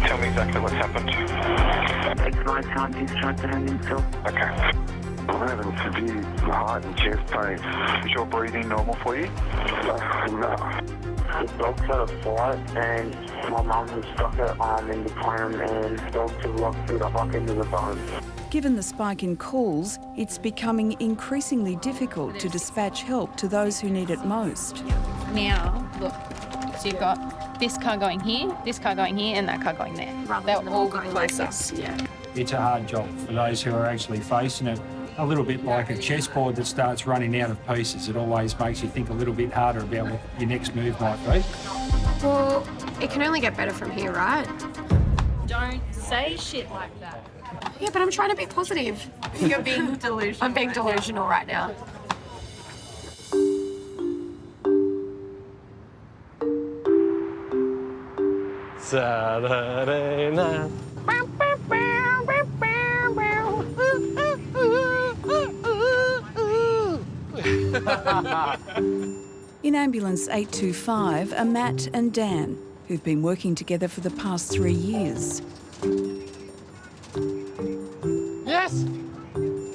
Tell me exactly what's happened. Ex-wife can't discharge the hand himself. Okay. I'm having severe heart and chest pain. Is your breathing normal for you? No. The dog's had a fight and my mum has stuck her arm in the pram and the dogs have locked through the hock into the bone. Given the spike in calls, it's becoming increasingly difficult to dispatch help to those who need it most. Now, look, so you've got this car going here, this car going here, and that car going there. They'll all go closer. Yeah. It's a hard job for those who are actually facing it. A little bit like a chessboard that starts running out of pieces. It always makes you think a little bit harder about what your next move might be. Well, it can only get better from here, right? Don't say shit like that. Yeah, but I'm trying to be positive. You're being delusional. I'm being delusional right now. Saturday night. In ambulance 825 are Matt and Dan, who've been working together for the past 3 years. Yes!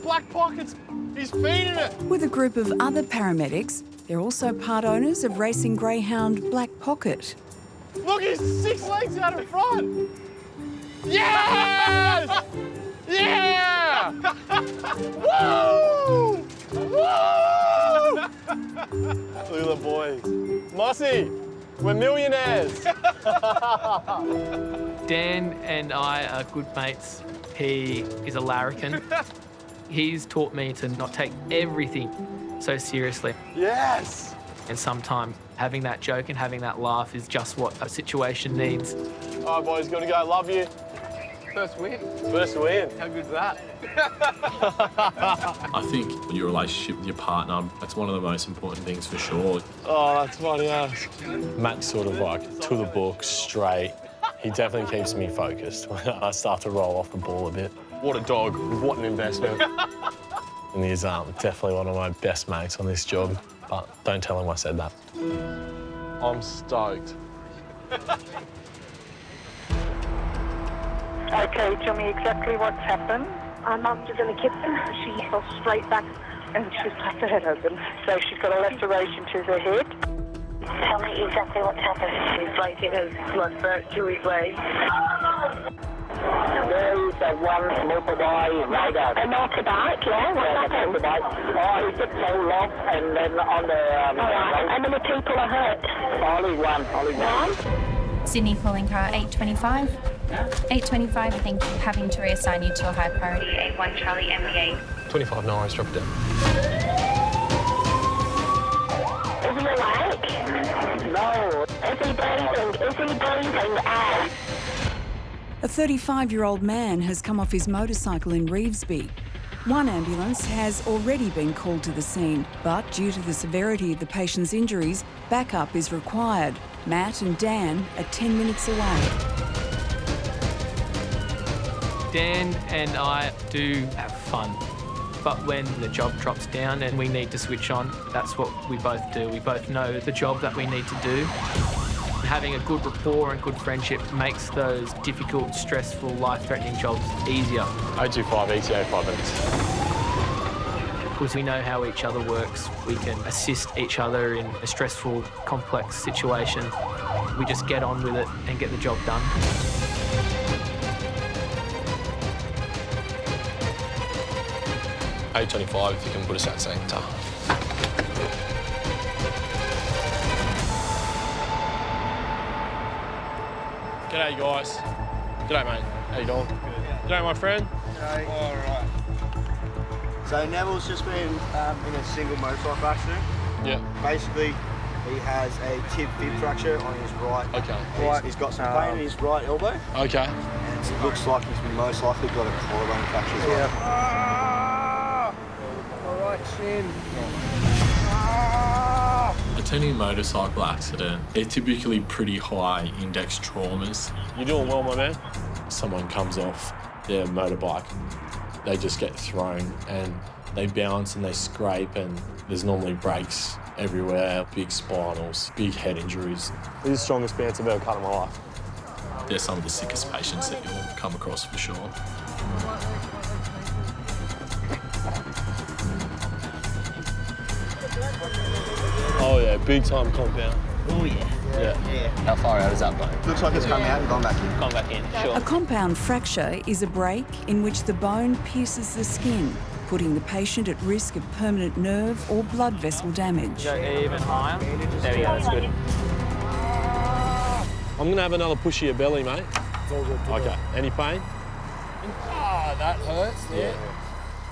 Black pockets. He's feeding it. With a group of other paramedics, they're also part owners of racing greyhound Black Pocket. Look, he's 6 legs out in front. Yes! Yeah! Woo! Woo! Look at the boys. Mossy, we're millionaires. Dan and I are good mates. He is a larrikin. He's taught me to not take everything so seriously. Yes! And sometimes having that joke and having that laugh is just what a situation needs. All right, boys, gotta go. Love you. First win. First win. How good's that? I think your relationship with your partner, that's one of the most important things for sure. Oh, that's funny ass. Matt's sort of like to the book, straight. He definitely keeps me focused when I start to roll off the ball a bit. What a dog, what an investment. And he's definitely one of my best mates on this job, but don't tell him I said that. I'm stoked. Okay, tell me exactly what's happened. Our mum's in the kitchen. She fell straight back and she's cut her head open. So she's got a laceration to her head. Tell me exactly what's happened. He's placing his blood back to his leg. There is one motorbike rider. A motorbike, yeah? What happened? Motorbike. Oh, he just fell off and then on the... How many people are hurt? Only one. Sydney pulling car 825. 825, thank you. Having to reassign you to a high priority 81 Charlie MBA. 25, no worries, drop it down. Is he awake? No. Is he breathing? Is he breathing out? A 35-year-old man has come off his motorcycle in Revesby. One ambulance has already been called to the scene, but due to the severity of the patient's injuries, backup is required. Matt and Dan are 10 minutes away. Dan and I do have fun, but when the job drops down and we need to switch on, that's what we both do. We both know the job that we need to do. Having a good rapport and good friendship makes those difficult, stressful, life-threatening jobs easier. 825, ETA, 5 minutes. Because we know how each other works, we can assist each other in a stressful, complex situation. We just get on with it and get the job done. $825 if you can put us at centre. G'day guys. G'day mate. How you doing? Good. G'day my friend. Okay. All right. So Neville's just been in a single motorcycle accident. Yeah. Basically, he has a tib fib fracture on his right. Okay. He's got some pain in his right elbow. Okay. And it looks like he's most likely got a collarbone fracture as well. All right, Shin. Attending a motorcycle accident, they're typically pretty high index traumas. You're doing well, my man. Someone comes off their motorbike, they just get thrown and they bounce and they scrape and there's normally breaks everywhere, big spinals, big head injuries. This is the strongest bounce I've ever cut in my life. They're some of the sickest patients that you'll come across for sure. Oh yeah, big time compound. Oh yeah. Yeah. How far out is that bone? Looks like it's come out and gone back in. Gone back in, sure. A compound fracture is a break in which the bone pierces the skin, putting the patient at risk of permanent nerve or blood vessel damage. Go even higher. There we go, that's good. I'm going to have another push of your belly, mate. It's all good. Okay. Any pain? Ah, that hurts. Yeah.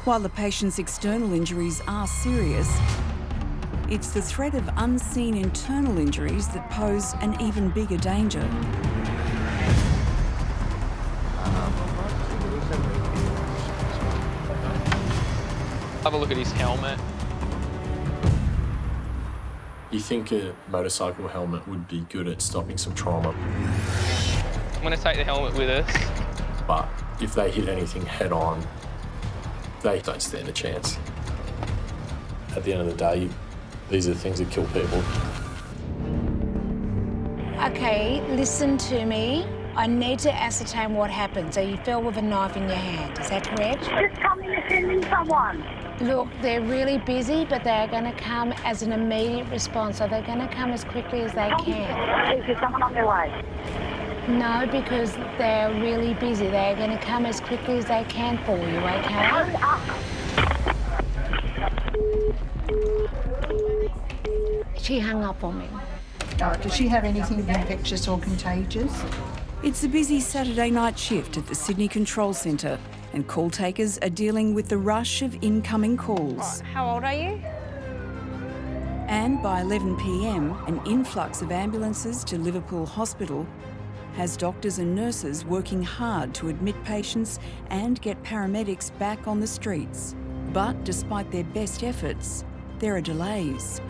While the patient's external injuries are serious, it's the threat of unseen internal injuries that pose an even bigger danger. Have a look at his helmet. You think a motorcycle helmet would be good at stopping some trauma, I'm going to take the helmet with us. but if they hit anything head on, they don't stand a chance. At the end of the day, these are the things that kill people. Okay, listen to me. I need to ascertain what happened. So you fell with a knife in your hand, is that correct? Just come in and send me someone. Look, they're really busy, but they're going to come as an immediate response. So they're going to come as quickly as they can. Is there someone on their way? No, because they're really busy. They're going to come as quickly as they can for you, okay? Hurry up. She hung up on me. Oh, does she have anything infectious or contagious? It's a busy Saturday night shift at the Sydney Control Centre, and call takers are dealing with the rush of incoming calls. How old are you? And by 11 p.m, an influx of ambulances to Liverpool Hospital has doctors and nurses working hard to admit patients and get paramedics back on the streets. But despite their best efforts, there are delays.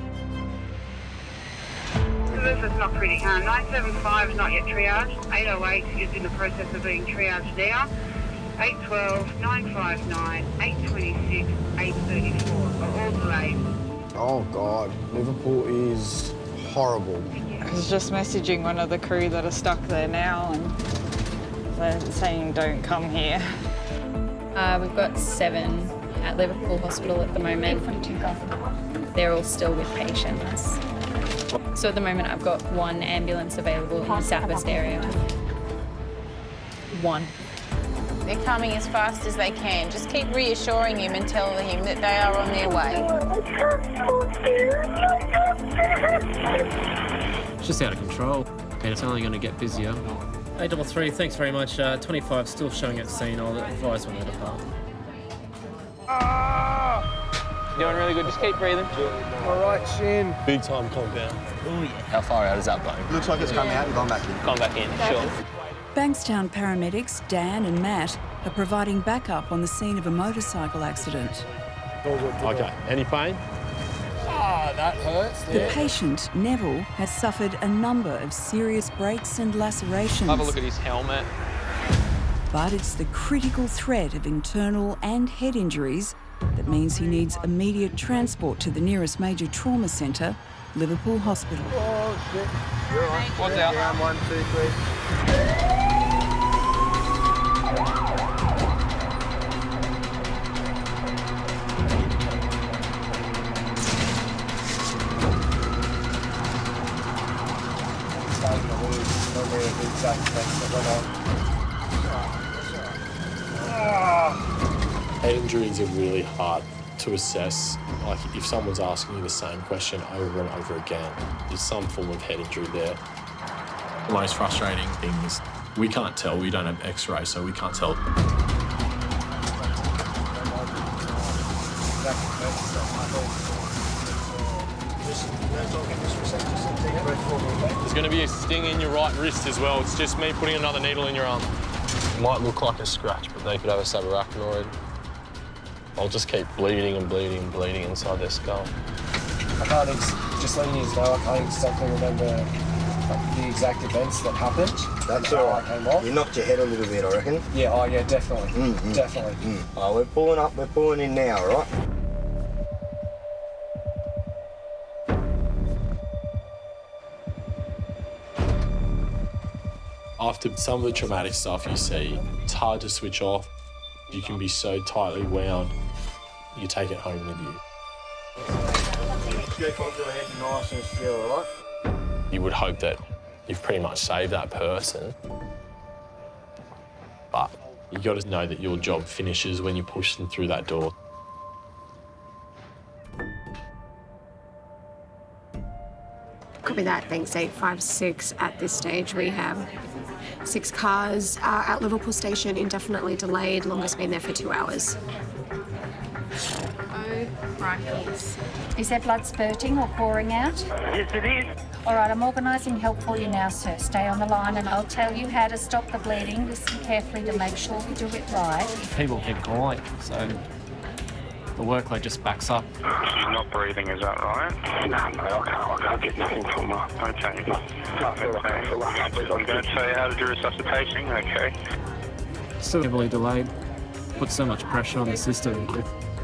This is not pretty. 975 is not yet triaged. 808 is in the process of being triaged now. 812, 959, 826, 834 are all delayed. Oh God, Liverpool is horrible. I was just messaging one of the crew that are stuck there now, and they're saying don't come here. We've got 7 at Liverpool Hospital at the moment. They're all still with patients. So at the moment I've got 1 ambulance available in the southwest area. 1. They're coming as fast as they can. Just keep reassuring him and telling him that they are on their way. It's just out of control, and it's only going to get busier. 833, thanks very much. 25 still showing at scene. I'll advise when they depart. Doing really good. Just keep breathing. All right, Shin. Big time compound. Oh, yeah. How far out is that bloke? Looks like it's coming out. You've gone back in. Gone back in, sure. Bankstown paramedics Dan and Matt are providing backup on the scene of a motorcycle accident. Okay. Any pain? Ah, that hurts. The patient, Neville, has suffered a number of serious breaks and lacerations. Have a look at his helmet. But it's the critical threat of internal and head injuries that means he needs immediate transport to the nearest major trauma centre, Liverpool Hospital. Oh, shit. You're all right. What's out? Down 1, 2, 3. Head injuries are really hard to assess. Like, if someone's asking you the same question over and over again, there's some form of head injury there. The most frustrating thing is we can't tell. We don't have x-ray, so we can't tell. There's going to be a sting in your right wrist as well. It's just me putting another needle in your arm. It might look like a scratch, but they could have a subarachnoid. I'll just keep bleeding and bleeding and bleeding inside their skull. I can't, just letting you know, I can't exactly remember the exact events that happened. That's all right. I came off. You knocked your head a little bit, I reckon. Yeah, oh yeah, definitely. Definitely. Oh, we're pulling up, we're pulling in now, all right? After some of the traumatic stuff you see, it's hard to switch off. You can be so tightly wound, you take it home with you. Keep onto your head nice and still, all right? You would hope that you've pretty much saved that person, but you got to know that your job finishes when you push them through that door. Copy that. Thanks, 856 at this stage. Rehab. 6 cars at Liverpool Station, indefinitely delayed. Longest been there for 2 hours. Oh, right. Is there blood spurting or pouring out? Yes, it is. All right, I'm organising help for you now, sir. Stay on the line and I'll tell you how to stop the bleeding. Listen carefully to make sure we do it right. People keep calling, so the workload just backs up. She's not breathing, is that right? No, I can't get nothing from her. Okay. I'm going to tell you how to do resuscitation, okay? Still heavily delayed. Put so much pressure on the system.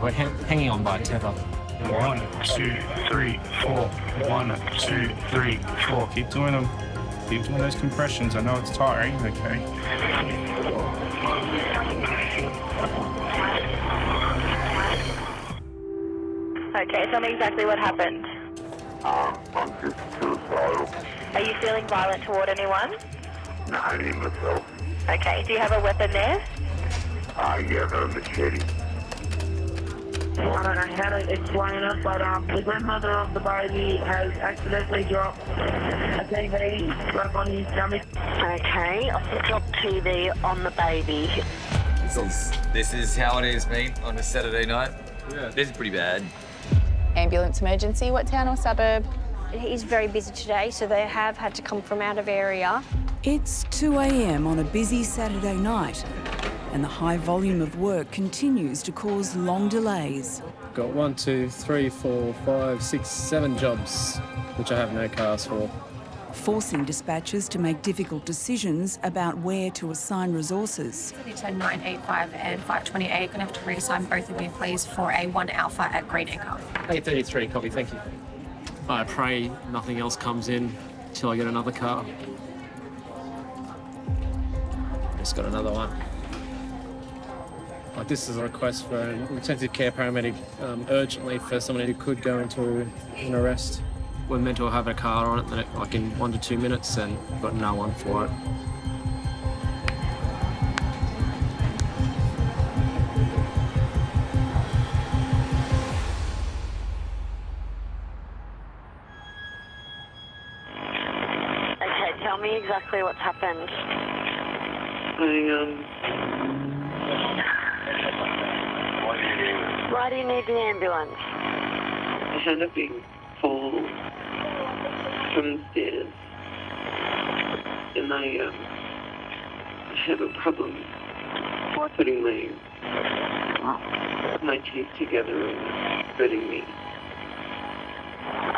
We're hanging on by a tether. 1, 2, 3, 4. 1, 2, 3, 4. Keep doing them. Keep doing those compressions. I know it's tiring, okay? Okay, tell me exactly what happened. I'm just suicidal. Are you feeling violent toward anyone? No, only myself. Okay, do you have a weapon there? Yeah, the machete. I don't know how to explain it, but the grandmother of the baby has accidentally dropped a TV strap on his tummy. Okay, I've dropped TV on the baby. This is how it is, mate, on a Saturday night. Yeah. This is pretty bad. Ambulance emergency, what town or suburb? He's very busy today, so they have had to come from out of area. It's 2 a.m. on a busy Saturday night, and the high volume of work continues to cause long delays. Got 1, 2, 3, 4, 5, 6, 7 jobs, which I have no cars for. Forcing dispatchers to make difficult decisions about where to assign resources. So 985 and 528. You're going to have to reassign both of you, please, for a 1 Alpha at Green Acre. 833, copy, thank you. I pray nothing else comes in till I get another car. Just got another one. Like, this is a request for an intensive care paramedic urgently for someone who could go into an arrest. We're meant to have a car on it like in 1 to 2 minutes, and got no one for it. Okay, tell me exactly what's happened. Why do you need the ambulance? I had a big fall from the stairs, and I have a problem putting my teeth together and hurting me.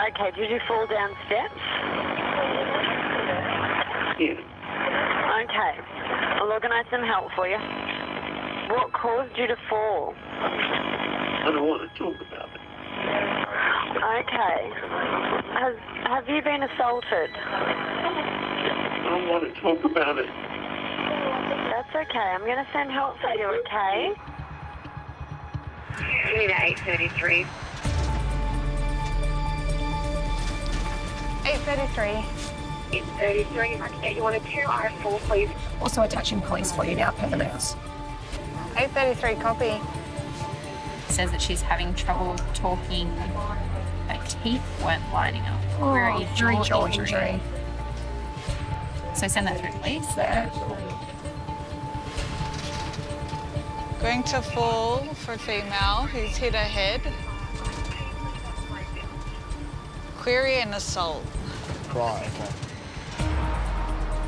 Okay, did you fall down steps? Yeah. Okay, I'll organise some help for you. What caused you to fall? I don't want to talk about it. Okay. Have you been assaulted? I don't want to talk about it. That's okay. I'm going to send help for you, okay? You need 833. 833. 833. I can get you on a 2I4, please. Also attaching police for you now, per the notes. 833, copy. Says that she's having trouble talking. Her teeth weren't lining up. Very jaw injury. So send that through, please. Going to fall for a female who's hit her head. Query and assault. Right, okay.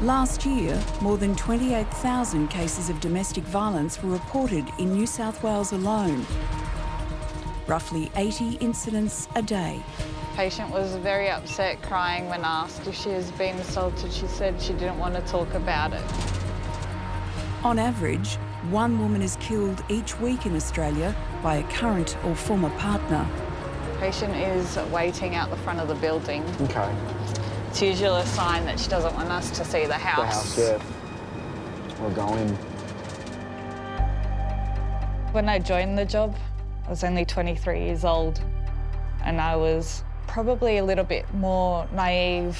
Last year, more than 28,000 cases of domestic violence were reported in New South Wales alone. Roughly 80 incidents a day. Patient was very upset, crying when asked if she has been assaulted. She said she didn't want to talk about it. On average, 1 woman is killed each week in Australia by a current or former partner. Patient is waiting out the front of the building. Okay. It's usually a sign that she doesn't want us to see the house. The house, yeah. We'll go in. When I joined the job, I was only 23 years old, and I was probably a little bit more naive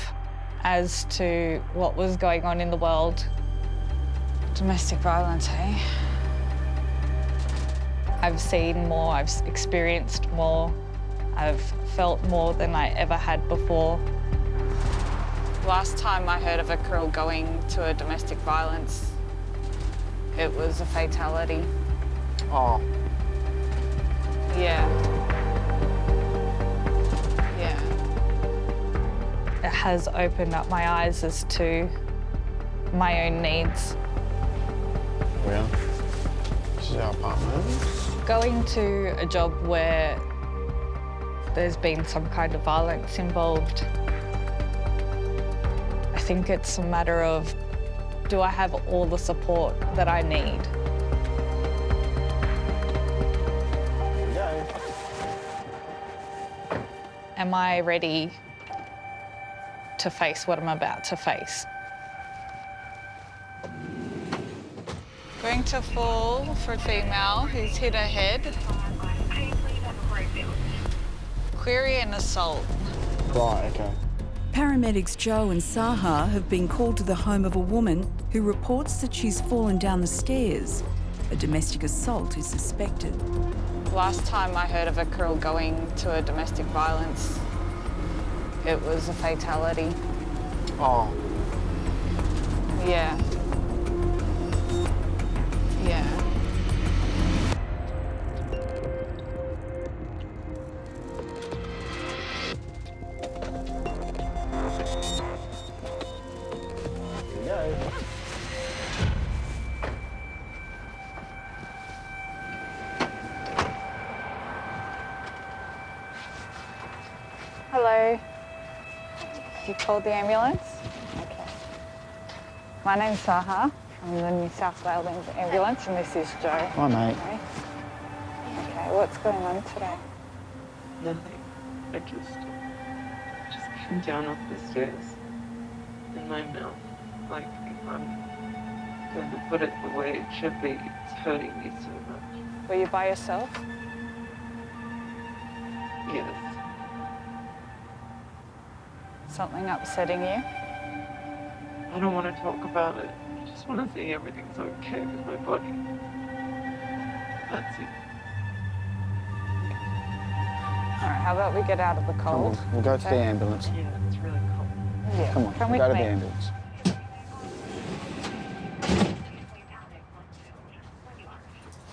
as to what was going on in the world. Domestic violence, eh? I've seen more, I've experienced more, I've felt more than I ever had before. Last time I heard of a girl going to a domestic violence, it was a fatality. Oh. Yeah. Yeah. It has opened up my eyes as to my own needs. Yeah. This is our apartment. Going to a job where there's been some kind of violence involved, I think it's a matter of, do I have all the support that I need? Am I ready to face what I'm about to face? Going to fall for a female who's hit her head. Query and assault. Right, okay. Paramedics Joe and Saha have been called to the home of a woman who reports that she's fallen down the stairs. A domestic assault is suspected. Last time I heard of a girl going to a domestic violence, it was a fatality. Oh. Yeah. Yeah. Hello. You called the ambulance? Okay. My name's Saha. I'm the New South Wales ambulance, and this is Joe. Hi, mate. Okay, what's going on today? Nothing. I just came down off the stairs in my mouth. Like, if I'm going to put it the way it should be, it's hurting me so much. Were you by yourself? Yes. Something upsetting you? I don't want to talk about it. I just want to see everything's okay with my body. That's it. All right, how about we get out of the cold? Come on, we'll go to the ambulance. Yeah, it's really cold. Yeah. Come on, Come we'll with go to me. the ambulance.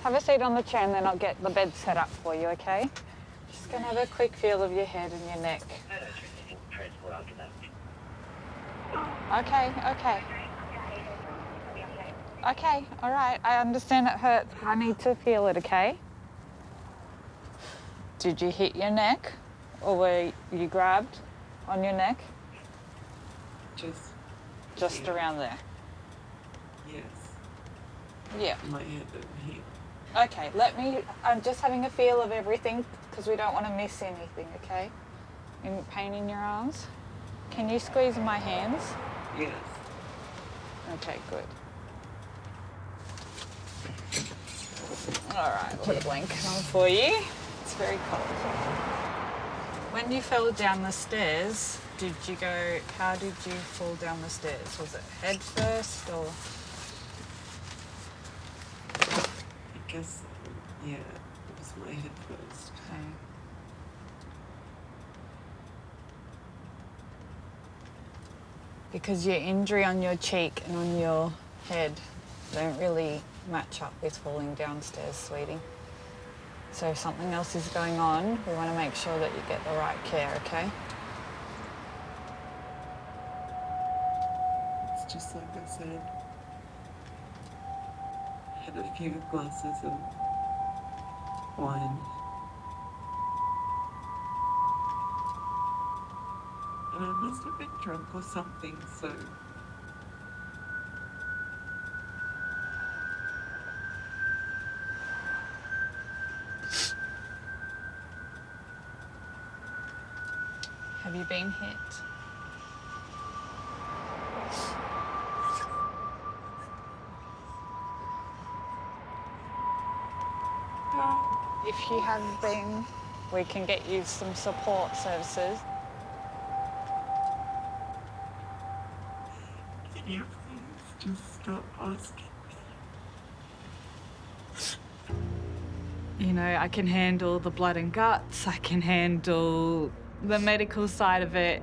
Have a seat on the chair and then I'll get the bed set up for you, okay? Just gonna have a quick feel of your head and your neck. Okay, okay. Okay, all right. I understand it hurts, but I need to feel it, okay? Did you hit your neck? Or were you grabbed on your neck? Just around there? Yes. Yeah. My head and here. Okay, I'm just having a feel of everything because we don't want to miss anything, okay? Any pain in your arms? Can you squeeze my hands? Yes. Okay, good. All right, put a blanket on for you. It's very cold. When you fell down the stairs, how did you fall down the stairs? Was it head first or? I guess, yeah, it was my head first. Okay. Because your injury on your cheek and on your head don't really match up with falling downstairs, sweetie. So if something else is going on, we want to make sure that you get the right care, okay? It's just like I said. I had a few glasses of wine. And I must have been drunk or something, so... Have you been hit? If you have been, we can get you some support services. Can you please just stop asking me? You know, I can handle the blood and guts, I can handle the medical side of it.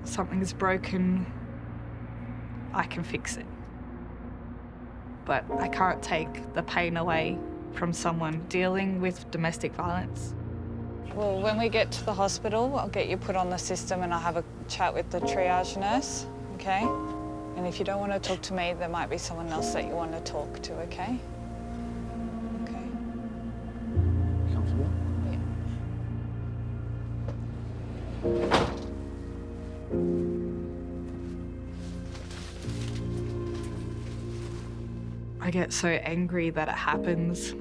something's broken, I can fix it. But I can't take the pain away from someone dealing with domestic violence. Well, when we get to the hospital, I'll get you put on the system and I'll have a chat with the triage nurse, okay? And if you don't want to talk to me, there might be someone else that you want to talk to, okay? Okay. Comfortable? I get so angry that it happens.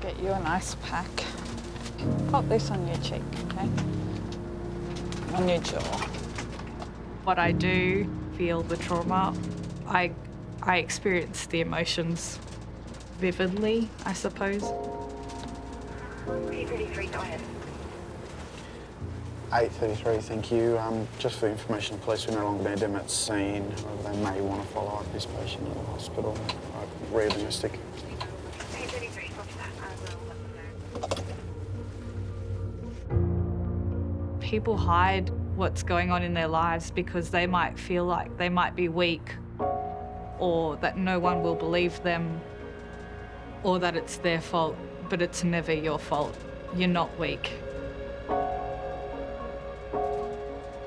Get you an ice pack. Pop this on your cheek, okay? On your jaw. What I do, feel the trauma. I experience the emotions vividly, I suppose. 833, go ahead. 833, thank you. Just for information, the police will no longer need them at scene. However, they may want to follow up this patient at the hospital. Realistic. 833, copy that. I will let them know. People hide what's going on in their lives because they might feel like they might be weak, or that no one will believe them, or that it's their fault, but it's never your fault. You're not weak.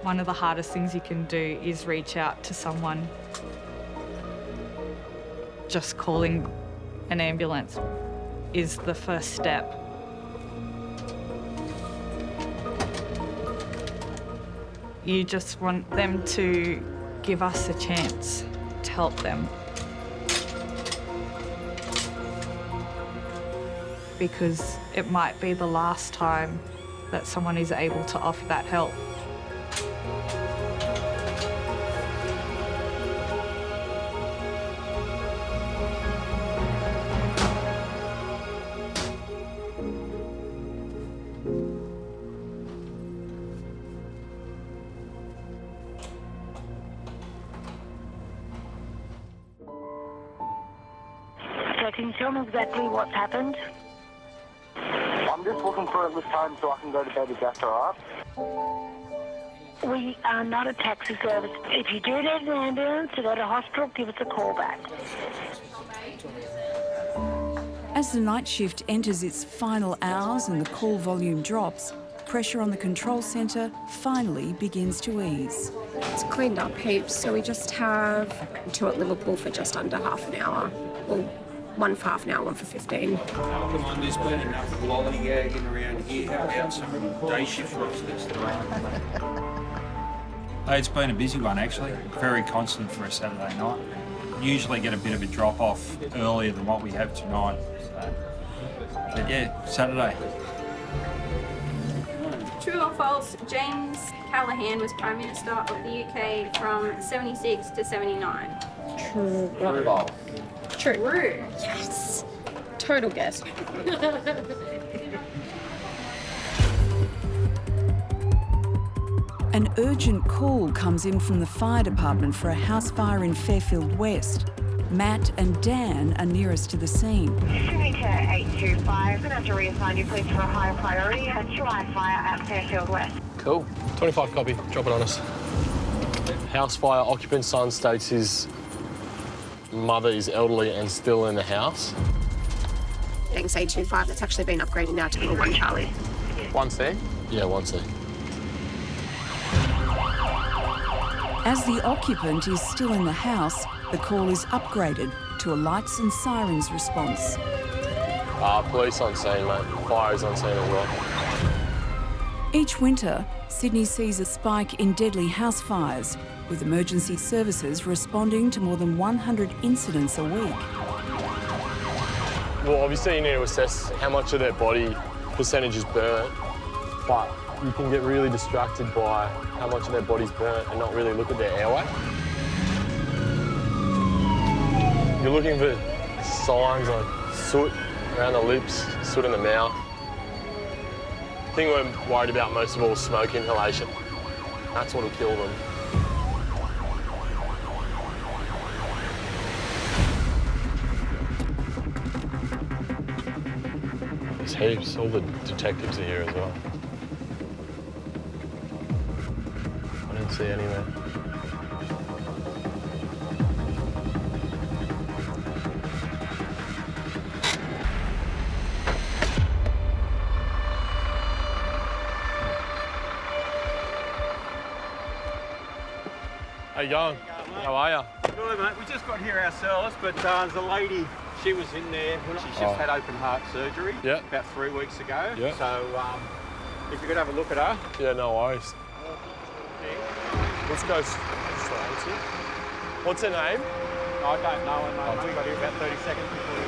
One of the hardest things you can do is reach out to someone. Just calling an ambulance is the first step. You just want them to give us a chance to help them. Because it might be the last time that someone is able to offer that help. So can you tell me exactly what's happened? I'm just looking for a lift home so I can go to bed. Is that all right? We are not a taxi service. If you do need an ambulance to go to hospital, give us a call back. As the night shift enters its final hours and the call volume drops, pressure on the control centre finally begins to ease. It's cleaned up heaps, so we just have two at Liverpool for just under half an hour. Well, one for half an hour, one for 15. Come on, there's been enough lollygagging around here. How about some day shift rosters? It's been a busy one, actually. Very constant for a Saturday night. Usually get a bit of a drop-off earlier than what we have tonight. So. But yeah, Saturday. True or false, James Callaghan was Prime Minister of the UK from 76 to 79. True. True. Yes. Total guess. An urgent call comes in from the fire department for a house fire in Fairfield West. Matt and Dan are nearest to the scene. Signature 825, I'm going to have to reassign you please for a higher priority. A July fire at Fairfield West. Cool. 25 copy. Drop it on us. House fire. Occupant son states his mother is elderly and still in the house. Thanks, 825. That's actually been upgraded now to a 1 Charlie. 1C? Yeah, 1C. As the occupant is still in the house, the call is upgraded to a lights and sirens response. Police on scene, mate. Fire is on scene as well. Each winter, Sydney sees a spike in deadly house fires, with emergency services responding to more than 100 incidents a week. Well, obviously you need to assess how much of their body percentage is burnt, but you can get really distracted by how much of their body's burnt and not really look at their airway. You're looking for signs like soot around the lips, soot in the mouth. The thing we're worried about most of all is smoke inhalation. That's what'll kill them. There's heaps. All the detectives are here as well. I didn't see anywhere. How you going? How are you? Good, mate. We just got here ourselves, but there's a lady, she was in there. She's just had open heart surgery about 3 weeks ago. Yeah. So if you could have a look at her. Yeah, no worries. Let's go straight here. What's her name? I don't know her name. We got here about 30 seconds before we...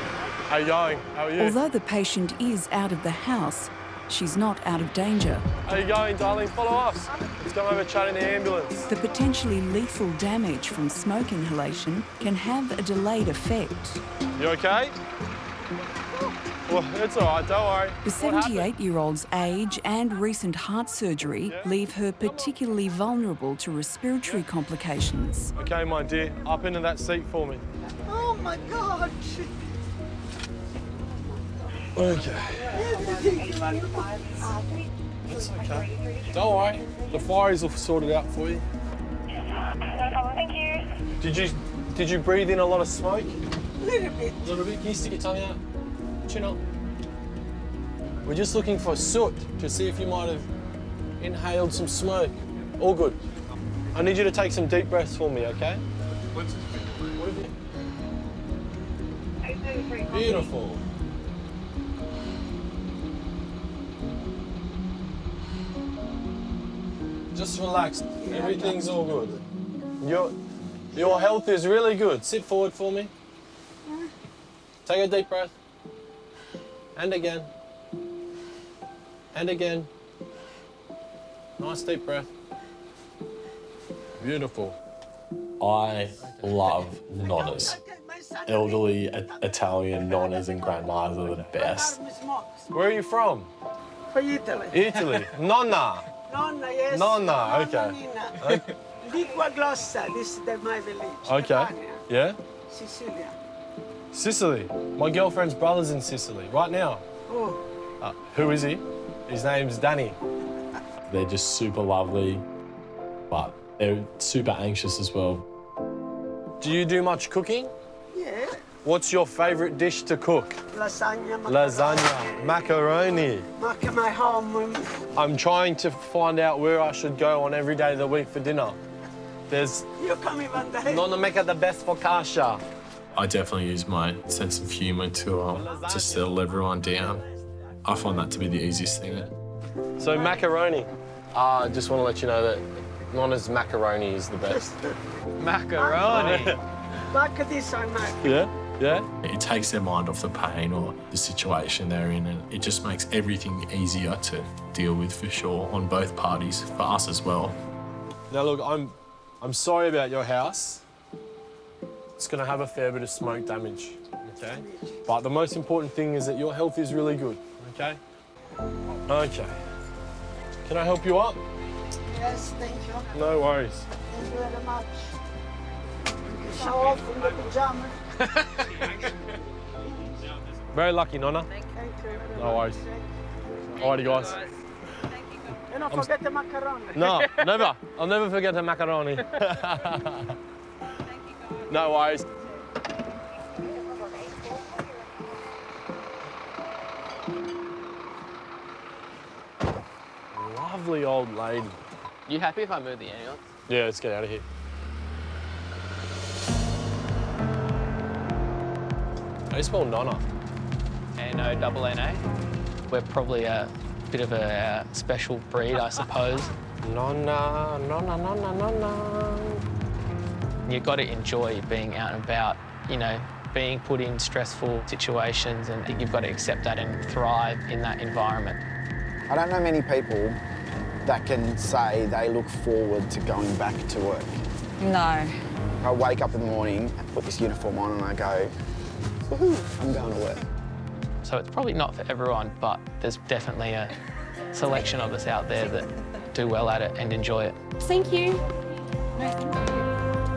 How you going? How are you? Although the patient is out of the house, she's not out of danger. How you going, darling? Follow us. Let's go over chat in the ambulance. The potentially lethal damage from smoke inhalation can have a delayed effect. You okay? Well, it's all right, don't worry. The 78-year-old's age and recent heart surgery leave her particularly vulnerable to respiratory complications. Okay, my dear, up into that seat for me. Oh my God! Okay. It's okay. Don't worry. The fireys will sort it out for you. No problem, thank you. Did you breathe in a lot of smoke? A little bit. A little bit? Can you stick your tongue out? Chin up. We're just looking for soot to see if you might have inhaled some smoke. All good. I need you to take some deep breaths for me, okay? What have you... Beautiful. Just relax. Everything's all good. Your health is really good. Sit forward for me. Take a deep breath. And again. And again. Nice deep breath. Beautiful. I love nonnas. Elderly Italian nonnas and grandmas are the best. Where are you from? From Italy. Italy. Nonna. Nonna, yes. Nonna, okay. Okay. Lingua Glossa, this is my village. Okay. Yeah? Sicilia. Sicily. My girlfriend's brother's in Sicily right now. Oh. Who is he? His name's Danny. They're just super lovely, but they're super anxious as well. Do you do much cooking? Yeah. What's your favourite dish to cook? Lasagna. Lasagna, macaroni. My home. I'm trying to find out where I should go on every day of the week for dinner. There's... You coming one day? Nonna make the best focaccia. I definitely use my sense of humour to settle everyone down. I find that to be the easiest thing. So macaroni. I just want to let you know that Nonna's macaroni is the best. Macaroni? Mac this I make. Yeah? Yeah? It takes their mind off the pain or the situation they're in, and it just makes everything easier to deal with for sure on both parties, for us as well. Now look, I'm sorry about your house. It's going to have a fair bit of smoke damage, okay? But the most important thing is that your health is really good, okay? Okay. Can I help you up? Yes, thank you. No worries. Thank you very much. Show off in the pyjama. Very lucky, Nonna. Thank you. No worries. Alrighty, guys. And don't forget the macaroni. No, never. I'll never forget the macaroni. No worries. Lovely old lady. You happy if I move the ambulance? Yeah, let's get out of here. How do you spell Nonna? N-O-N-N-A. We're probably a bit of a special breed, I suppose. Nonna, Nonna, Nonna, Nonna. You've got to enjoy being out and about, you know, being put in stressful situations, and you've got to accept that and thrive in that environment. I don't know many people that can say they look forward to going back to work. No. I wake up in the morning, I put this uniform on and I go, woohoo, I'm going to work. So it's probably not for everyone, but there's definitely a selection of us out there that do well at it and enjoy it. Thank you.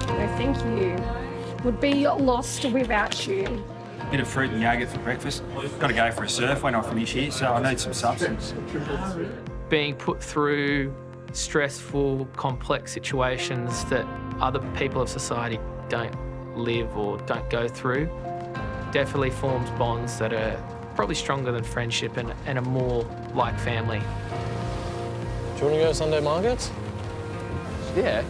No, thank you. Would be lost without you. bit of fruit and yogurt for breakfast. Got to go for a surf when I finish here, so I need some substance. Being put through stressful, complex situations that other people of society don't live or don't go through definitely forms bonds that are probably stronger than friendship and are more like family. Do you want to go to Sunday markets? Yeah.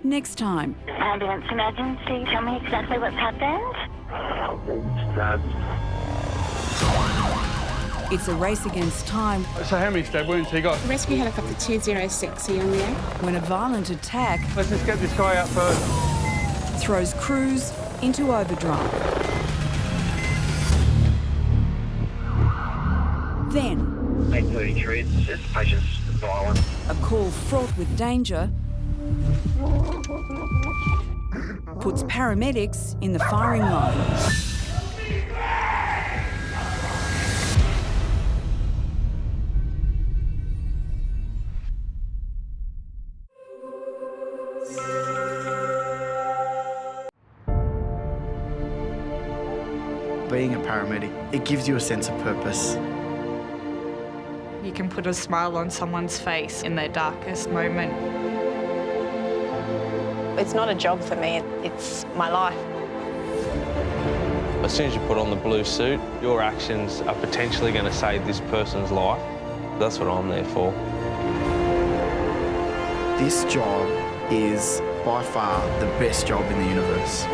Next time. Ambulance emergency, tell me exactly what's happened. It's a race against time. So how many stab wounds he got? Rescue helicopter 206, are you on the air? When a violent attack Let's just get this guy out first. throws crews into overdrive. Then 8:33, it's patient's violent. a call fraught with danger puts paramedics in the firing line. Being a paramedic, it gives you a sense of purpose. You can put a smile on someone's face in their darkest moment. It's not a job for me, it's my life. As soon as you put on the blue suit, your actions are potentially going to save this person's life. That's what I'm there for. This job is by far the best job in the universe.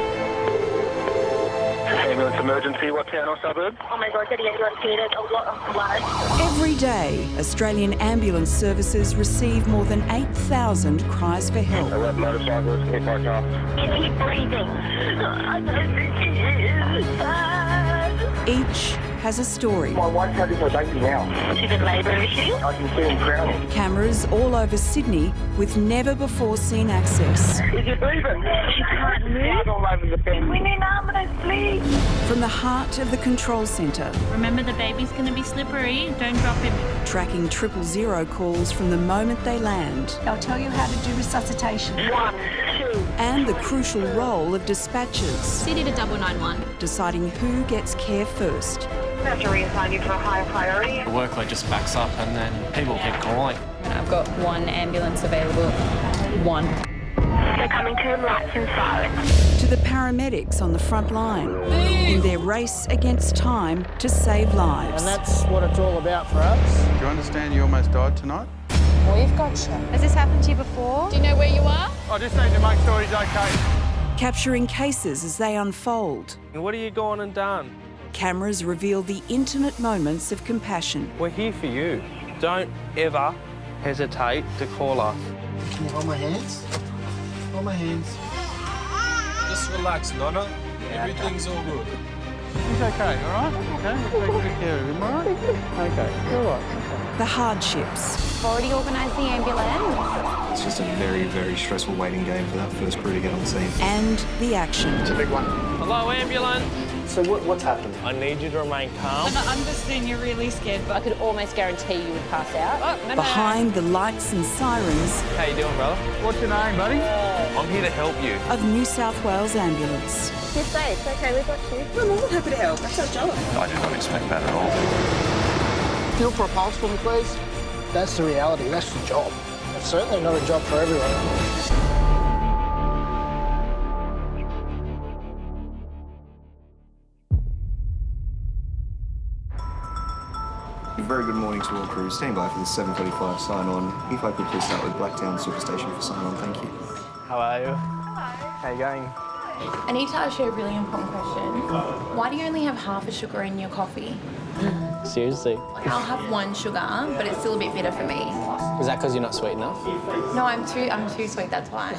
Ambulance emergency, what town or suburb? Oh my God, did anyone get it? A lot of blood. Every day, Australian ambulance services receive more than 8,000 cries for help. A red motorcyclist hit by car. Is he breathing? I don't think he is. Each has a story. My wife's having her baby now. She's in labour, is she? I can see him crowning. Cameras all over Sydney with never-before-seen access. Is he breathing? She can't move. Blood all over the bed. We need an ambulance, please. From the heart of the control centre, Remember, the baby's going to be slippery. Don't drop him. tracking 000 calls from the moment they land. They'll tell you how to do resuscitation. 1, 2. And the crucial role of dispatchers, City to 999. deciding who gets care first. We have to reassign you for a higher priority. The workload just backs up and then people keep calling. I've got one ambulance available. One. They're coming to lights and sirens. To the paramedics on the front line in their race against time to save lives. And that's what it's all about for us. Do you understand you almost died tonight? We've got you. Has this happened to you before? Do you know where you are? I just need to make sure he's okay. Capturing cases as they unfold. What have you gone and done? Cameras reveal the intimate moments of compassion. We're here for you. Don't ever hesitate to call us. Can you hold my hands? Hold my hands. Just relax, Nonna. Everything's all good. He's okay, all right? Okay, we'll take good care of him, all right? Okay, all right. The hardships. We've already organised the ambulance. It's just a very, very stressful waiting game for that first crew to get on scene. And the action. It's a big one. Hello, ambulance. So what's happened? I need you to remain calm. I understand you're really scared, but I could almost guarantee you would pass out. Oh, no, Behind the lights and sirens How you doing, brother? What's your name, buddy? I'm here to help you. of New South Wales Ambulance. You're safe. Okay, we've got you. We're more than happy to help. That's our job. I did not expect that at all. Feel for a pulse for me, please. That's the reality. That's the job. It's certainly not a job for everyone. Very good morning to all crews. Stand by for the 7:35 sign-on. If I could please start with Blacktown Superstation for sign-on, thank you. How are you? Hello. How you going? I need to ask you a really important question. Why do you only have half a sugar in your coffee? Seriously? I'll have 1 sugar, but it's still a bit bitter for me. Is that because you're not sweet enough? No, I'm too sweet, that's why.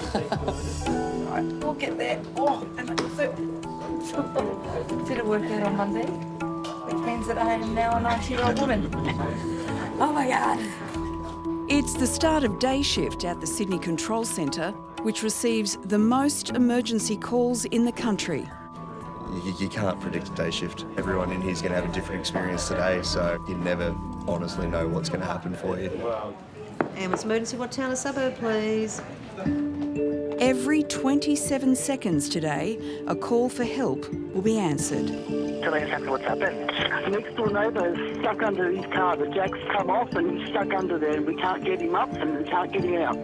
We'll get there. Oh, and I also did a workout on Monday, which means that I am now a 90-year-old woman. Oh my God. It's the start of day shift at the Sydney Control Centre, which receives the most emergency calls in the country. You can't predict a day shift. Everyone in here is going to have a different experience today, so you never honestly know what's going to happen for you. Ambulance emergency, what town or suburb, please? Every 27 seconds today, a call for help will be answered. Tell me exactly what's happened. Next door neighbour's stuck under his car. The jack's come off and he's stuck under there and we can't get him up and we can't get him out.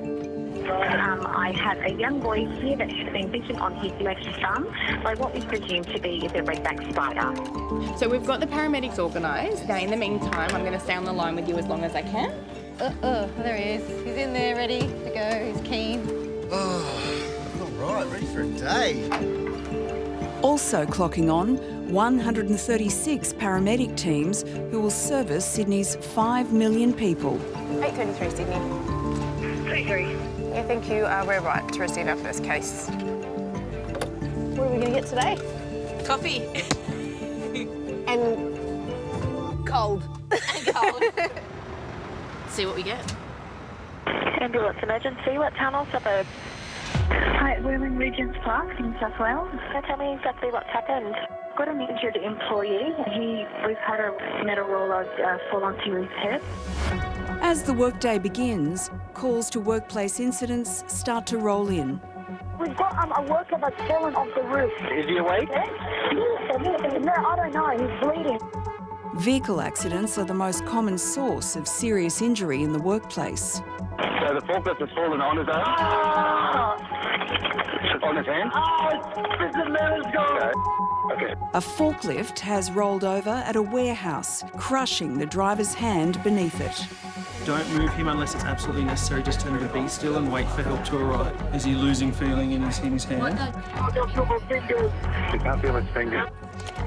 I have a young boy here that has been bitten on his left thumb by what we presume to be the redback spider. So we've got the paramedics organised. Now, in the meantime, I'm going to stay on the line with you as long as I can. There he is. He's in there, ready to go. He's keen. Oh, all right, ready for a day. Also clocking on, 136 paramedic teams who will service Sydney's 5 million people. 8:33 Sydney. 33. I think you we're right to receive our first case. What are we going to get today? Coffee. And cold. And cold. See what we get. Ambulance emergency, what town or suburb? Hi, we're in Regent's Park in South Wales. Can you tell me exactly what's happened? Got an injured employee. We've had a metal roller fall onto his head. As the workday begins, calls to workplace incidents start to roll in. We've got a worker that's fallen off the roof. Is he awake? No, I don't know. He's bleeding. Vehicle accidents are the most common source of serious injury in the workplace. So the forklift has fallen on his arm? On his hand? The man's gone. Okay. A forklift has rolled over at a warehouse, crushing the driver's hand beneath it. Don't move him unless it's absolutely necessary. Just tell him to be still and wait for help to arrive. Is he losing feeling in his hand? He can't feel his finger.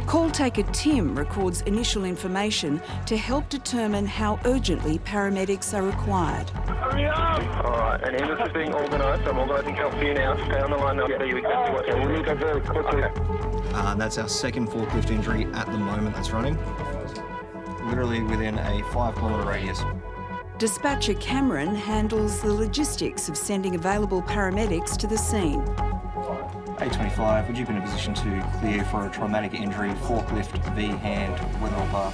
Call taker Tim records initial information to help determine how urgently paramedics are required. Hurry up! All right, and this is being organised. I'm organising help for you now. Stay on the line. I'll tell you exactly what's happening. We need to go very quickly. Okay. That's our second forklift injury at the moment that's running. Literally within a 5-kilometre radius. Dispatcher Cameron handles the logistics of sending available paramedics to the scene. 825, would you be in a position to clear for a traumatic injury, forklift, V hand, whether or bar?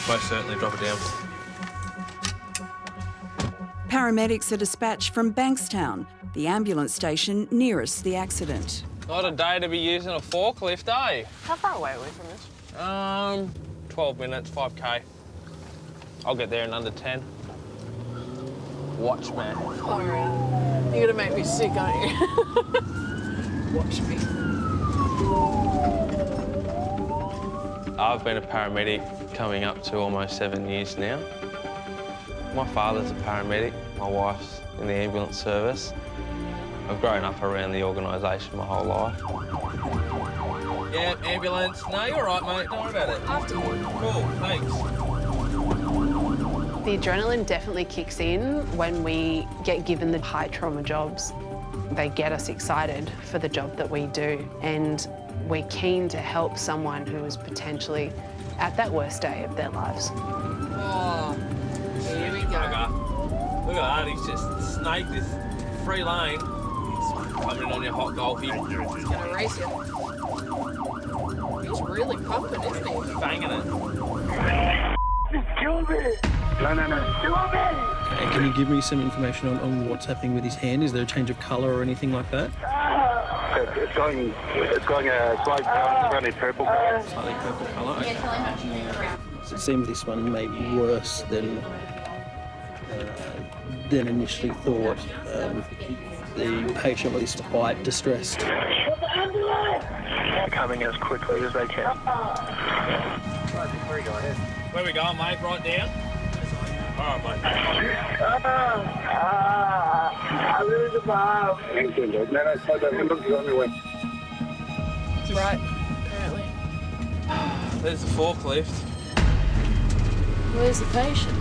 Most certainly, drop it down. Paramedics are dispatched from Bankstown, the ambulance station nearest the accident. Not a day to be using a forklift, eh? How far away are we from this? 12 minutes, 5K. I'll get there in under 10. Watch me. Oh, really? You're gonna make me sick, aren't you? Watch me. I've been a paramedic coming up to almost 7 years now. My father's a paramedic, my wife's in the ambulance service. I've grown up around the organisation my whole life. Yeah, ambulance. No, you're all right, mate. Don't worry about it. After you. Cool, thanks. The adrenaline definitely kicks in when we get given the high trauma jobs. They get us excited for the job that we do, and we're keen to help someone who is potentially at that worst day of their lives. Oh, here we go. Look at that, he's just snaked this free lane. He's coming in on your hot golfy. He's gonna race you. He's really pumping, isn't he? Banging it. Kill me! No. Kill me! And can you give me some information on what's happening with his hand? Is there a change of colour or anything like that? It's going slightly purple. Slightly purple colour. Okay. So it seems this one may be worse than initially thought. The patient was quite distressed. Coming as quickly as they can. Where we going, mate? Right down? All right, mate. right, apparently. There's the forklift. Where's the patient?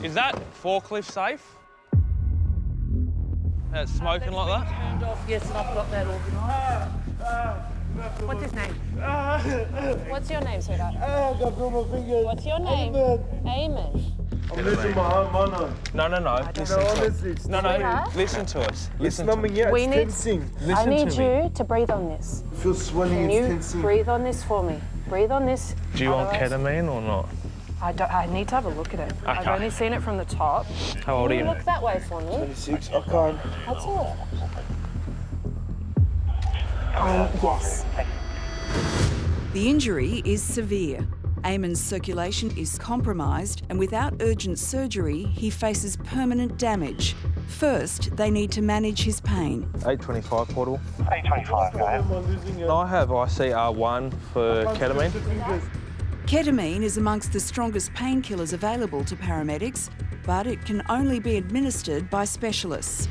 Is that forklift safe? That's smoking like that? Turned off, yes, and I've got that organised. What's his name? What's your name, sweetheart? I've got my fingers. What's your name? Eamon. I'm losing my arm, aren't I? No. Listen to honestly, us. No, listen to us. It's numbing, yeah, We it's need- tensing. I need you to breathe on this. I feel swelling, Can it's you tensing. breathe on this for me? Breathe on this. Do you want Otherwise- ketamine or not? I need to have a look at it. I've Okay. only seen it from the top. How old are Can you? look that way for me? 26, I can't. That's all right. Yes. The injury is severe. Eamon's circulation is compromised, and without urgent surgery, he faces permanent damage. First, they need to manage his pain. 825 portable. 825, go ahead. I have ICR1 for ketamine. Ketamine is amongst the strongest painkillers available to paramedics, but it can only be administered by specialists.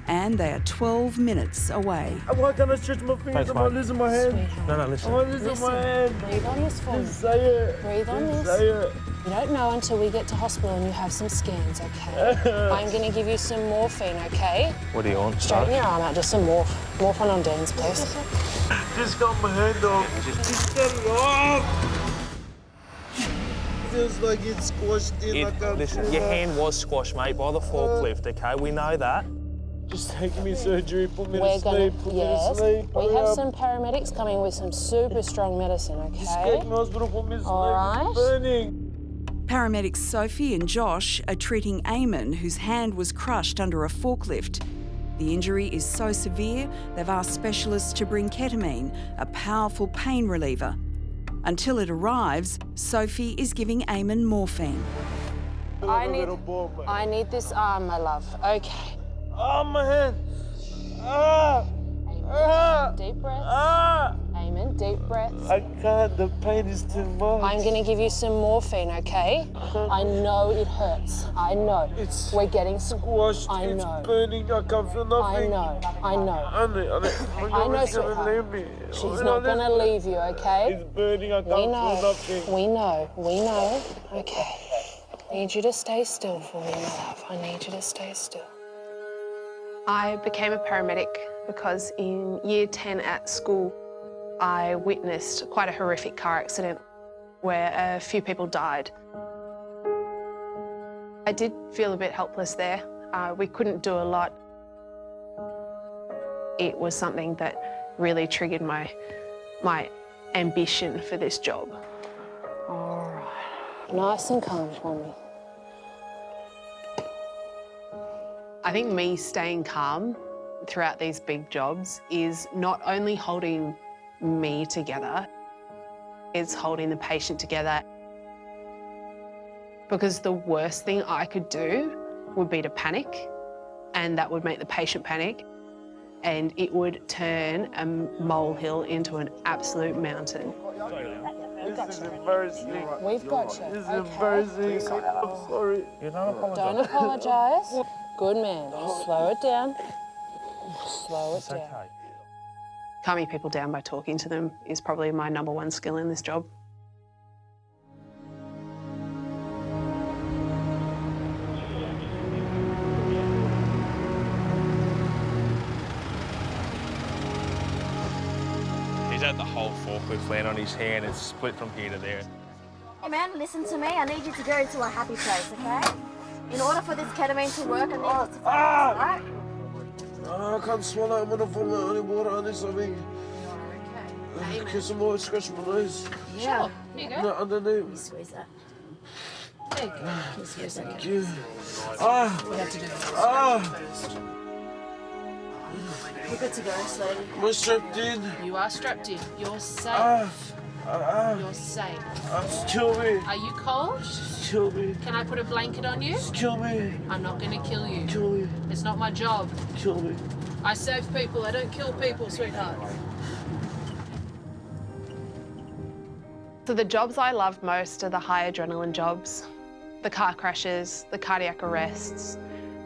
And they are 12 minutes away. Why can't I stretch my fingers? Thanks, I'm not mate. losing my hand. No, listen. I'm losing my hand. Breathe on this for me. Just say it. Breathe on Just this. say it. You don't know until we get to hospital and you have some scans, okay? I'm going to give you some morphine, okay? What do you want? Straighten your arm out, just some morphine on Dean's, please. Just got my hand off. Just get it off. Feels like it's squashed in. I can't Listen, feel your that. hand was squashed, mate, by the forklift, okay? We know that. Just take me surgery, put me We're to gonna, sleep, put me to sleep. we Hurry have up. some paramedics coming with some super strong medicine, Just okay? get me to hospital, put me to sleep. All right. It's burning. Paramedics Sophie and Josh are treating Eamon, whose hand was crushed under a forklift. The injury is so severe, they've asked specialists to bring ketamine, a powerful pain reliever. Until it arrives, Sophie is giving Eamon morphine. I need this arm, my love. Okay. Oh, my hand. Ah! Ah! Deep breaths. Ah! Eamon, deep breaths. I can't, the pain is too much. I'm going to give you some morphine, okay? I know it hurts. I know. We're getting some. Squashed, I it's know. burning, I can't feel nothing. I know. I know, I know, it's gonna sweetheart. leave me. She's not going to leave you, okay? It's burning, I can't We feel know. nothing. We know. Okay. I need you to stay still for me, my love. I need you to stay still. I became a paramedic because in year 10 at school, I witnessed quite a horrific car accident where a few people died. I did feel a bit helpless there. We couldn't do a lot. It was something that really triggered my ambition for this job. All right. Nice and calm for me. I think me staying calm throughout these big jobs is not only holding me together, it's holding the patient together. Because the worst thing I could do would be to panic, and that would make the patient panic, and it would turn a molehill into an absolute mountain. This is embarrassing. We've got you. This is embarrassing. I'm sorry. You don't apologise. Don't apologise. Good man. Slow it down. Slow it down. Okay. Calming people down by talking to them is probably my #1 skill in this job. He's had the whole forklift land on his hand. It's split from here to there. Hey man, listen to me. I need you to go to a happy place, okay? In order for this ketamine to work, I need you to focus, right? I can't swallow. I'm gonna fall out of water. I need something. Get some more, scratch my nose. Yeah. Here you go. No, underneath. Squeeze that. There you go. Just for a second. Thank you. Ah! We have to do this Ah! first. We're good to go, slowly. We're strapped in. You are strapped in. You're safe. You're safe. Just kill me. Are you cold? Just kill me. Can I put a blanket on you? Just kill me. I'm not going to kill you. Kill me. It's not my job. Kill me. I save people. I don't kill people, sweetheart. So the jobs I love most are the high adrenaline jobs. The car crashes, the cardiac arrests,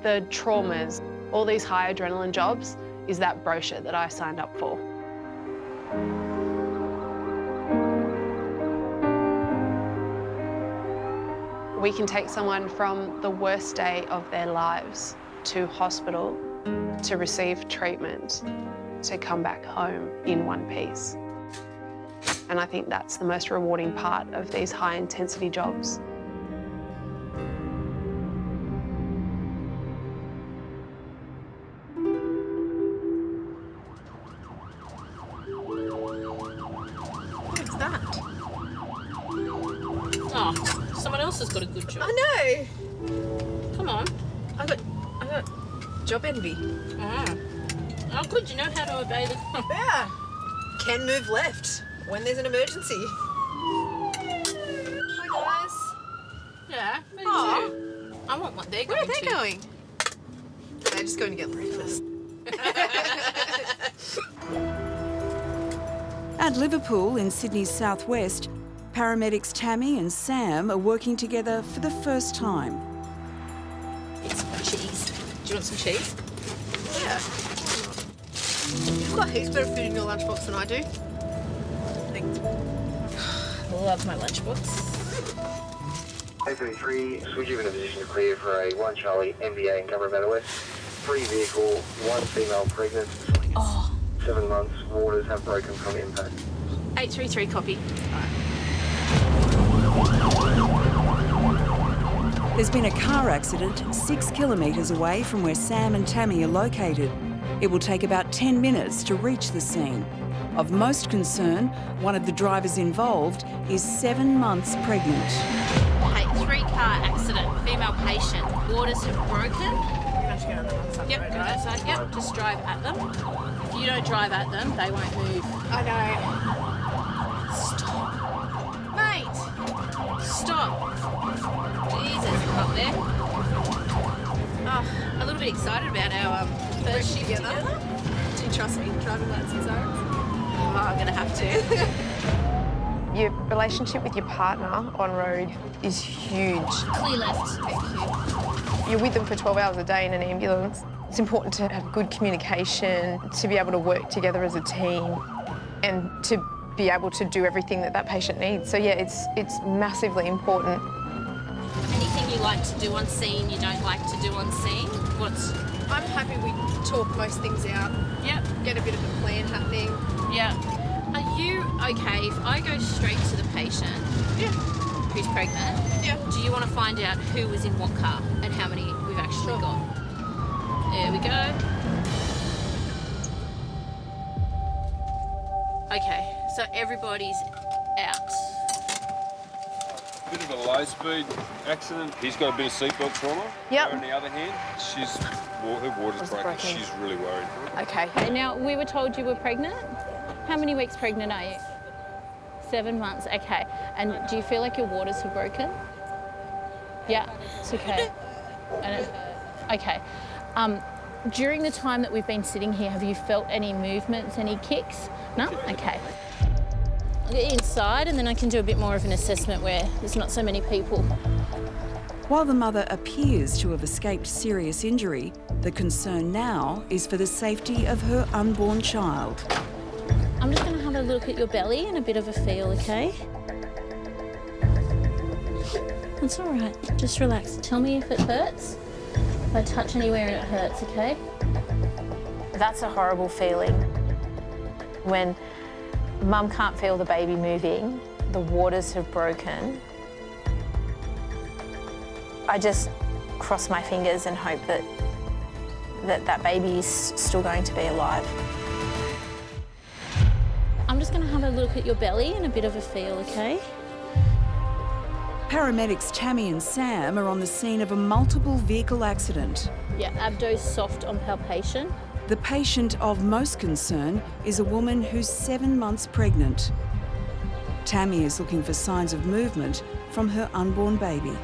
the traumas, all these high adrenaline jobs. is that brochure that I signed up for. We can take someone from the worst day of their lives to hospital to receive treatment, to come back home in one piece. And I think that's the most rewarding part of these high-intensity jobs. What's that? Oh, someone else has got a good job. I know. Come on. I got job envy. Oh, good. You know how to obey the... Yeah. Can move left when there's an emergency. Hi, guys. Yeah, me Aw. too. I want what they're Where going are they to. going? They're just going to get breakfast. At Liverpool in Sydney's southwest, paramedics Tammy and Sam are working together for the first time. It's some cheese. Do you want some cheese? Yeah. You've got heaps better food in your lunchbox than I do. Love my lunchbox. A33, switch you in a position to clear for a 1 Charlie, MBA and cover Meadow West. 3 vehicle, 1 female pregnant. 7 months, waters have broken from impact. 833 copy. There's been a car accident 6 kilometres away from where Sam and Tammy are located. It will take about 10 minutes to reach the scene. Of most concern, one of the drivers involved is 7 months pregnant. Hey, 3-car accident, female patient. Waters have broken. Yep, go that side. Yep, just drive at them. If you don't drive at them, they won't move. I know. Stop. Mate! Stop. Jesus, up there. Oh, a little bit excited about our first shift together. Do you trust me driving lights and sirens? Oh, I'm going to have to. Your relationship with your partner on road is huge. Clear left. Thank you. You're with them for 12 hours a day in an ambulance. It's important to have good communication, to be able to work together as a team and to be able to do everything that that patient needs. So yeah, it's massively important. Anything you like to do on scene, you don't like to do on scene? I'm happy we talk most things out. Yep. Get a bit of a plan happening. Yeah. Are you okay if I go straight to the patient? Yeah. Who's pregnant? Yeah. Do you want to find out who was in what car and how many we've actually got? There we go. Okay, so everybody's out. Bit of a low-speed accident. He's got a bit of seatbelt trauma. Yep. Her, on the other hand, her water's broken. She's really worried. Okay. Now, we were told you were pregnant. How many weeks pregnant are you? 7 months, okay. And do you feel like your waters have broken? Yeah, it's okay. Okay. During the time that we've been sitting here, have you felt any movements, any kicks? No? Okay. I'll get you inside and then I can do a bit more of an assessment where there's not so many people. While the mother appears to have escaped serious injury, the concern now is for the safety of her unborn child. I'm just going to have a look at your belly and a bit of a feel, okay? It's all right. Just relax. Tell me if it hurts. If I touch anywhere and it hurts, okay? That's a horrible feeling. When mum can't feel the baby moving, the waters have broken. I just cross my fingers and hope that baby is still going to be alive. I'm just going to have a look at your belly and a bit of a feel, okay? Paramedics Tammy and Sam are on the scene of a multiple vehicle accident. Yeah, abdo soft on palpation. The patient of most concern is a woman who's 7 months pregnant. Tammy is looking for signs of movement from her unborn baby.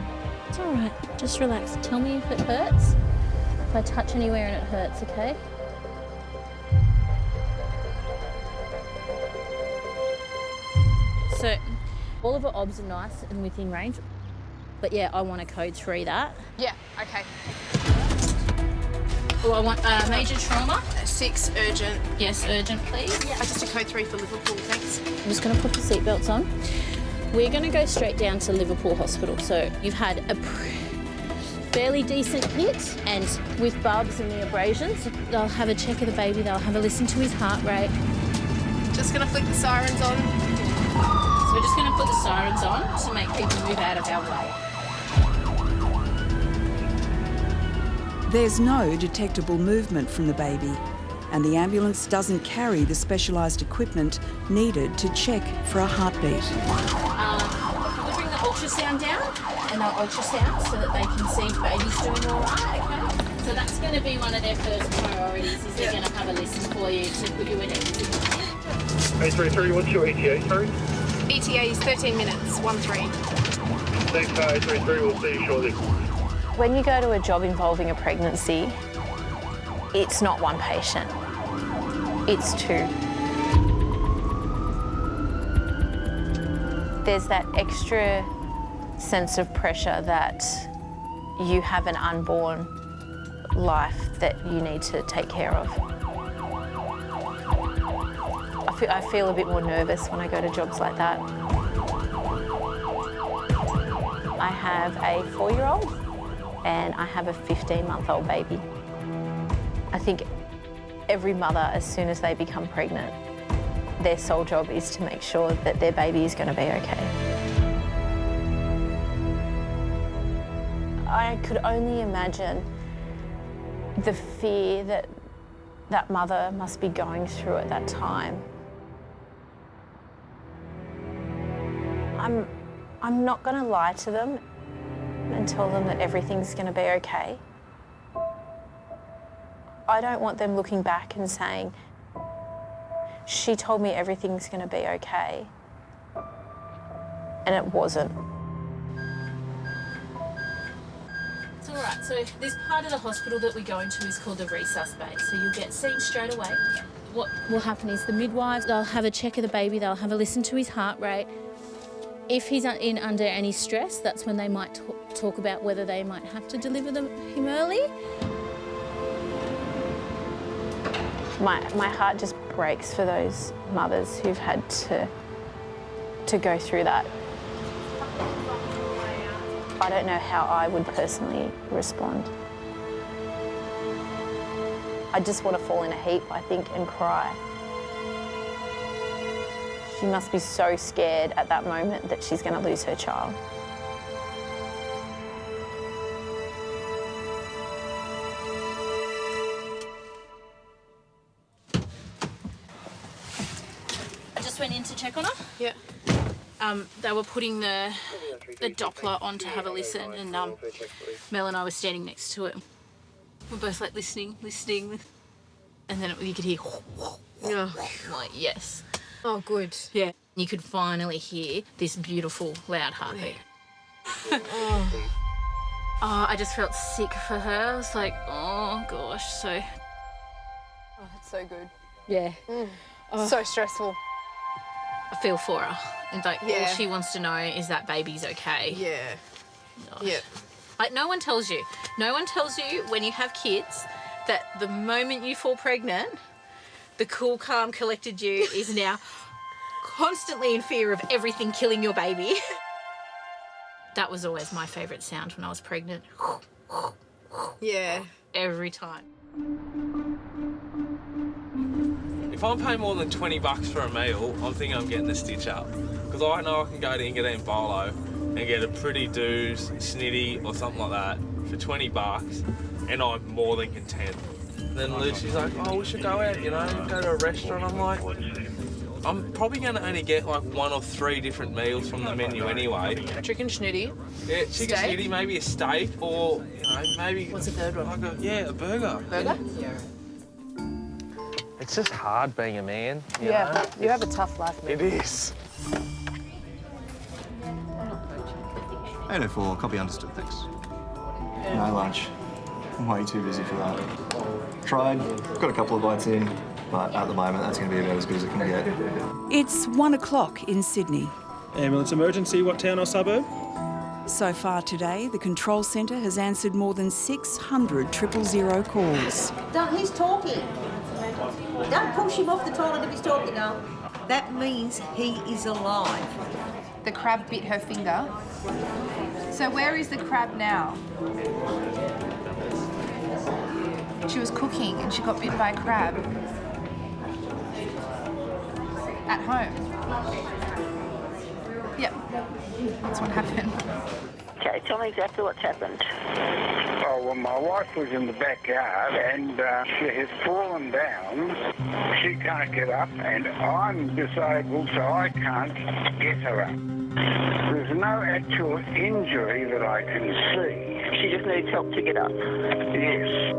It's all right. Just relax. Tell me if it hurts. If I touch anywhere and it hurts, okay? So, all of our obs are nice and within range. But yeah, I want to code 3 that. Yeah, okay. Oh, I want major trauma. 6 urgent. Yes, urgent, please. Yeah. Just a code 3 for Liverpool, thanks. I'm just going to put the seatbelts on. We're going to go straight down to Liverpool Hospital. So you've had a fairly decent hit, and with Bubs and the abrasions, they'll have a check of the baby, they'll have a listen to his heart rate. Just going to flick the sirens on. So we're just going to put the sirens on to make people move out of our way. There's no detectable movement from the baby, and the ambulance doesn't carry the specialised equipment needed to check for a heartbeat. Can we bring the ultrasound down? And they'll ultrasound so that they can see if baby's doing all right, okay? So that's going to be one of their first priorities, is they're going to have a listen for you to put you in everything. 833, what's your ETA, sorry? ETA is 13 minutes, 1-3. Thanks, 833, we'll see you shortly. When you go to a job involving a pregnancy, it's not one patient, it's 2. There's that extra sense of pressure that you have an unborn life that you need to take care of. I feel a bit more nervous when I go to jobs like that. I have a 4-year-old and I have a 15-month-old baby. I think every mother, as soon as they become pregnant, their sole job is to make sure that their baby is going to be okay. I could only imagine the fear that that mother must be going through at that time. I'm not going to lie to them and tell them that everything's going to be okay. I don't want them looking back and saying, she told me everything's going to be okay, and it wasn't. It's all right. So this part of the hospital that we go into is called the resus bay. So you'll get seen straight away. What will happen is the midwives, they'll have a check of the baby, they'll have a listen to his heart rate. If he's under any stress, that's when they might talk about whether they might have to deliver him early. My heart just breaks for those mothers who've had to go through that. I don't know how I would personally respond. I just want to fall in a heap, I think, and cry. She must be so scared at that moment that she's going to lose her child. I just went in to check on her. Yeah. They were putting the Doppler on to have a listen, and Mel and I were standing next to it. We're both like listening, and then you could hear. Yeah. Like, yes. Oh, good. Yeah. You could finally hear this beautiful, loud heartbeat. I just felt sick for her. I was like, oh gosh. So. Oh, that's so good. Yeah. So stressful. I feel for her. And like, all she wants to know is that baby's okay. Yeah. Gosh. Yeah. Like, no one tells you when you have kids that the moment you fall pregnant, the cool, calm, collected you is now constantly in fear of everything killing your baby. That was always my favourite sound when I was pregnant. Yeah. Every time. If I'm paying more than $20 for a meal, I'm thinking I'm getting the stitch up. Because I know I can go to Ingestion Bolo and get a pretty doos, snitty or something like that for $20, and I'm more than content. Then Lucy's like, oh, we should go out, you know, go to a restaurant. I'm like, I'm probably going to only get like 1 or 3 different meals from the menu anyway. Chicken schnitty. Yeah, chicken schnitty, maybe a steak, or, you know, maybe... What's a third one? Like a burger. Burger? Yeah. It's just hard being a man, you know? know? You have a tough life, man. It is. 804, copy understood, thanks. No lunch. I'm way too busy for that. Tried, got a couple of bites in, but at the moment that's going to be about as good as it can get. It's 1 o'clock in Sydney. Ambulance emergency, what town or suburb? So far today, the control centre has answered more than 600 000 calls. Don't, he's talking. Don't push him off the toilet if he's talking now. That means he is alive. The crab bit her finger. So where is the crab now? She was cooking and she got bitten by a crab. At home. Yep, that's what happened. Okay, tell me exactly what's happened. Oh, well, my wife was in the backyard and she has fallen down. She can't get up and I'm disabled, so I can't get her up. There's no actual injury that I can see. She just needs help to get up. Yes.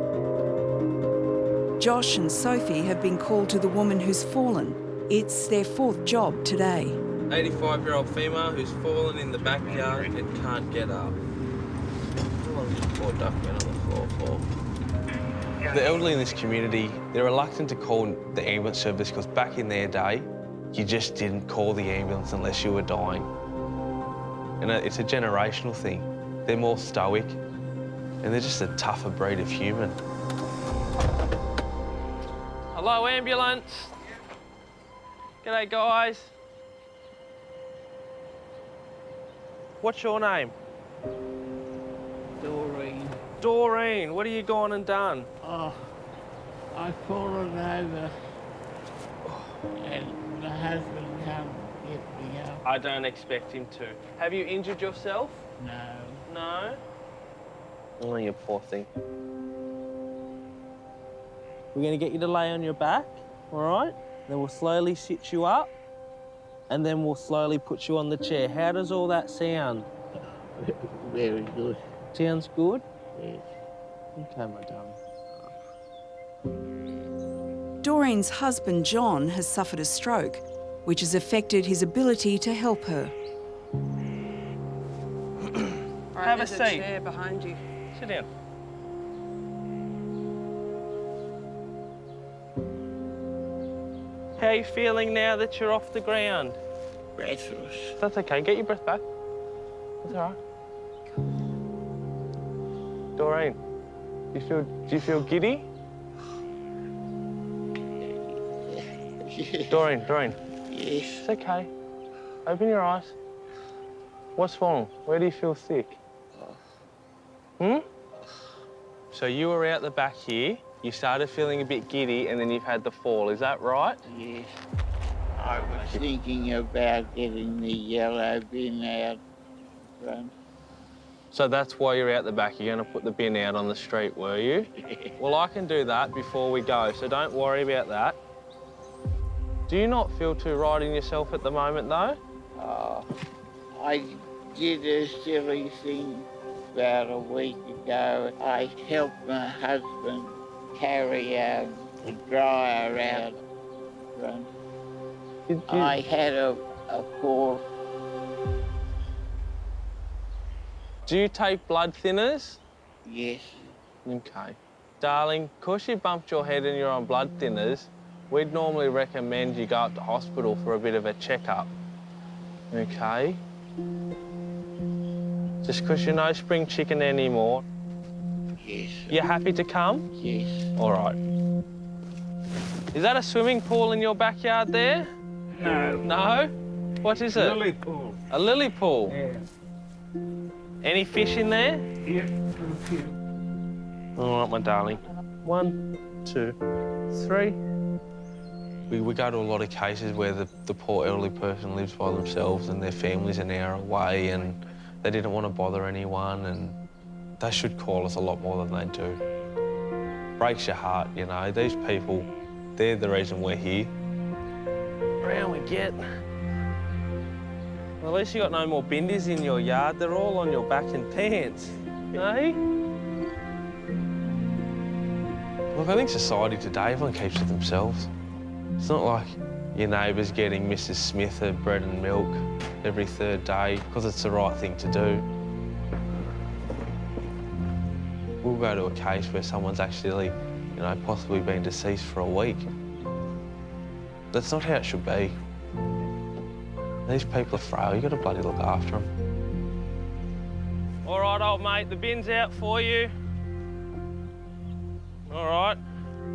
Josh and Sophie have been called to the woman who's fallen. It's their 4th job today. 85-year-old female who's fallen in the backyard and can't get up. Poor duck went on the floor for. The elderly in this community, they're reluctant to call the ambulance service because back in their day, you just didn't call the ambulance unless you were dying. And it's a generational thing. They're more stoic and they're just a tougher breed of human. Hello, ambulance. G'day, guys. What's your name? Doreen. Doreen, what have you gone and done? Oh, I've fallen over and my husband can't get me up. I don't expect him to. Have you injured yourself? No. No? Oh, you poor thing. We're going to get you to lay on your back, all right? Then we'll slowly sit you up, and then we'll slowly put you on the chair. How does all that sound? Very good. Sounds good? Yes. Okay, my darling. Doreen's husband, John, has suffered a stroke, which has affected his ability to help her. Right, have a seat. There's a chair behind you. Sit down. How are you feeling now that you're off the ground? Breathless. That's okay. Get your breath back. That's all right. Doreen, do you feel giddy? Doreen. Yes. It's okay. Open your eyes. What's wrong? Where do you feel sick? So you were out the back here, you started feeling a bit giddy, and then you've had the fall. Is that right? Yes. I was thinking about getting the yellow bin out front. So that's why you're out the back. You're going to put the bin out on the street, were you? Well, I can do that before we go, so don't worry about that. Do you not feel too right in yourself at the moment, though? I did a silly thing about a week ago. I helped my husband carry a dryer out front. I had a fall. Do you take blood thinners? Yes. Okay. Darling, because you bumped your head and you're on blood thinners, we'd normally recommend you go up to hospital for a bit of a checkup. Okay? Just because you're no spring chicken anymore. Yes. You happy to come? Yes. All right. Is that a swimming pool in your backyard there? No. No? What is it? Lily pool. A lily pool? Yeah. Any fish in there? Yep, a few. All right, my darling. 1, 2, 3. We go to a lot of cases where the poor elderly person lives by themselves and their family's an hour away and they didn't want to bother anyone, and they should call us a lot more than they do. Breaks your heart, you know. These people, they're the reason we're here. Round we get. Well, at least you got no more binders in your yard. They're all on your back and pants, eh? Look, I think society today, everyone keeps to themselves. It's not like your neighbour's getting Mrs. Smith her bread and milk every 3rd day because it's the right thing to do. We'll go to a case where someone's actually, you know, possibly been deceased for a week. That's not how it should be. These people are frail. You've got to bloody look after them. All right, old mate, the bin's out for you. All right.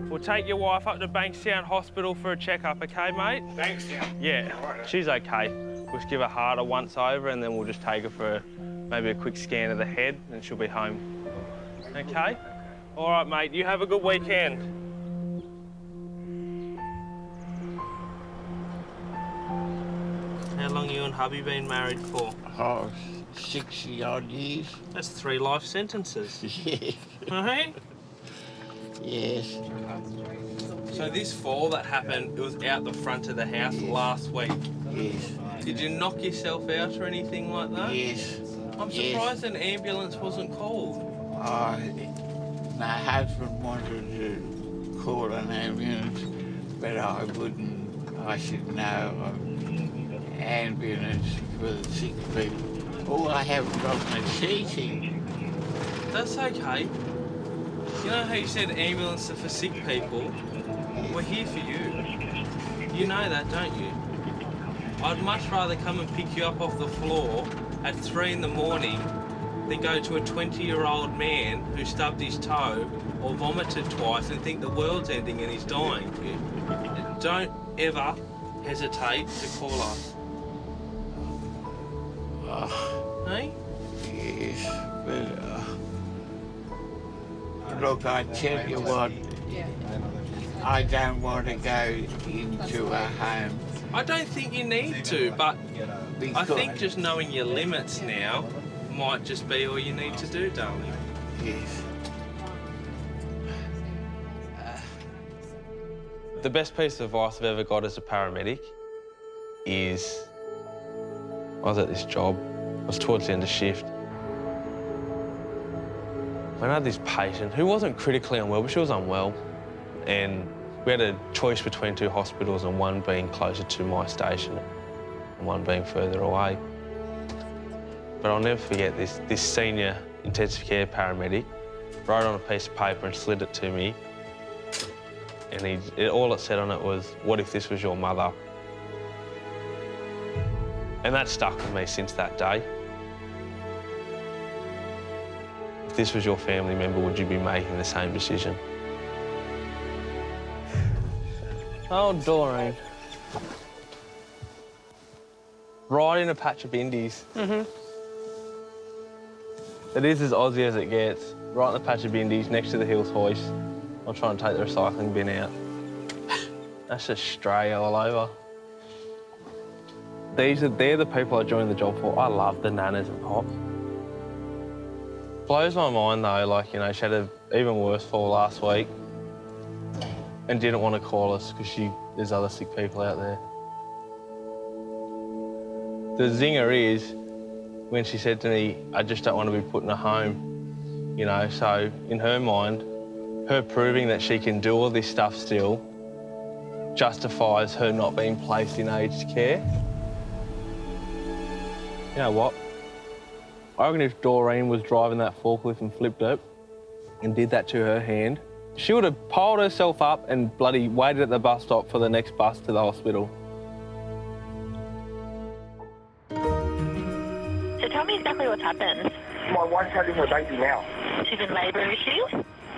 We'll take your wife up to Bankstown Hospital for a checkup, okay, mate? Bankstown? Yeah, she's okay. We'll just give her heart a once over and then we'll just take her for maybe a quick scan of the head and she'll be home. Okay? All right, mate, you have a good weekend. How long you and hubby been married for? Oh, 60-odd years. That's 3 life sentences. Yes. Right? Yes. So this fall that happened, it was out the front of the house last week? Yes. Did you knock yourself out or anything like that? Yes. I'm surprised an ambulance wasn't called. My husband wanted to call an ambulance, but I wouldn't. I said no, ambulance for the sick people. Oh, I haven't got my seating. That's okay. You know how you said ambulance are for sick people? We're here for you. You know that, don't you? I'd much rather come and pick you up off the floor at 3 in the morning than go to a 20-year-old man who stubbed his toe or vomited twice and think the world's ending and he's dying. Don't ever hesitate to call us. Hey? Yes, but look, I tell you what, I don't want to go into a home. I don't think you need to, but I think just knowing your limits now might just be all you need to do, darling. Yes. The best piece of advice I've ever got as a paramedic is I was at this job, I was towards the end of shift. When I had this patient who wasn't critically unwell, but she was unwell, and we had a choice between 2 hospitals and one being closer to my station and one being further away. But I'll never forget this senior intensive care paramedic wrote on a piece of paper and slid it to me, and all it said on it was, "What if this was your mother?" And that stuck with me since that day. If this was your family member, would you be making the same decision? Oh, Doreen. Right in a patch of bindies. It is as Aussie as it gets. Right in the patch of bindies, next to the Hills hoist. I'm trying to take the recycling bin out. That's just stray all over. They're the people I joined the job for. I love the nanas and pops. Blows my mind though, like, you know, she had an even worse fall last week and didn't want to call us because there's other sick people out there. The zinger is when she said to me, "I just don't want to be put in a home," you know, so in her mind, her proving that she can do all this stuff still justifies her not being placed in aged care. You know what? I reckon if Doreen was driving that forklift and flipped it and did that to her hand, she would have piled herself up and bloody waited at the bus stop for the next bus to the hospital. So tell me exactly what's happened. My wife's having her baby now. She's in labour, is she?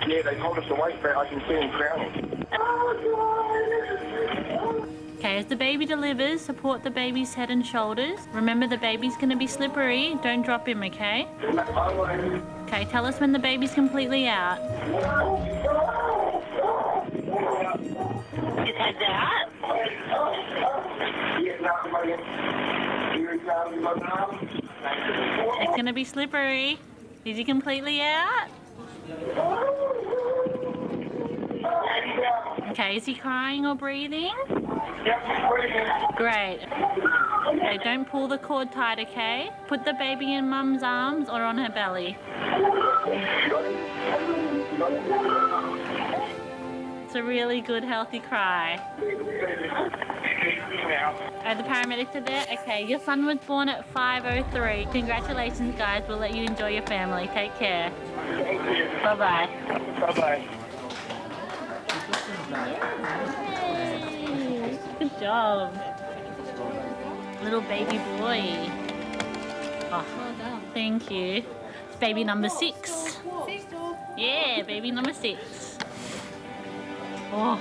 Yeah, they told us to wait, but I can see him crowning. Okay, as the baby delivers, support the baby's head and shoulders. Remember, the baby's going to be slippery. Don't drop him, okay? Okay, tell us when the baby's completely out. His head's out. It's going to be slippery. Is he completely out? Okay, is he crying or breathing? Great. Okay, don't pull the cord tight, okay? Put the baby in mum's arms or on her belly. It's a really good, healthy cry. Are the paramedics are there? Okay, your son was born at 5:03. Congratulations, guys. We'll let you enjoy your family. Take care. Bye-bye. Bye-bye. Yay. Good job. Little baby boy. Oh, thank you. baby number 6. Yeah, baby number 6. Oh,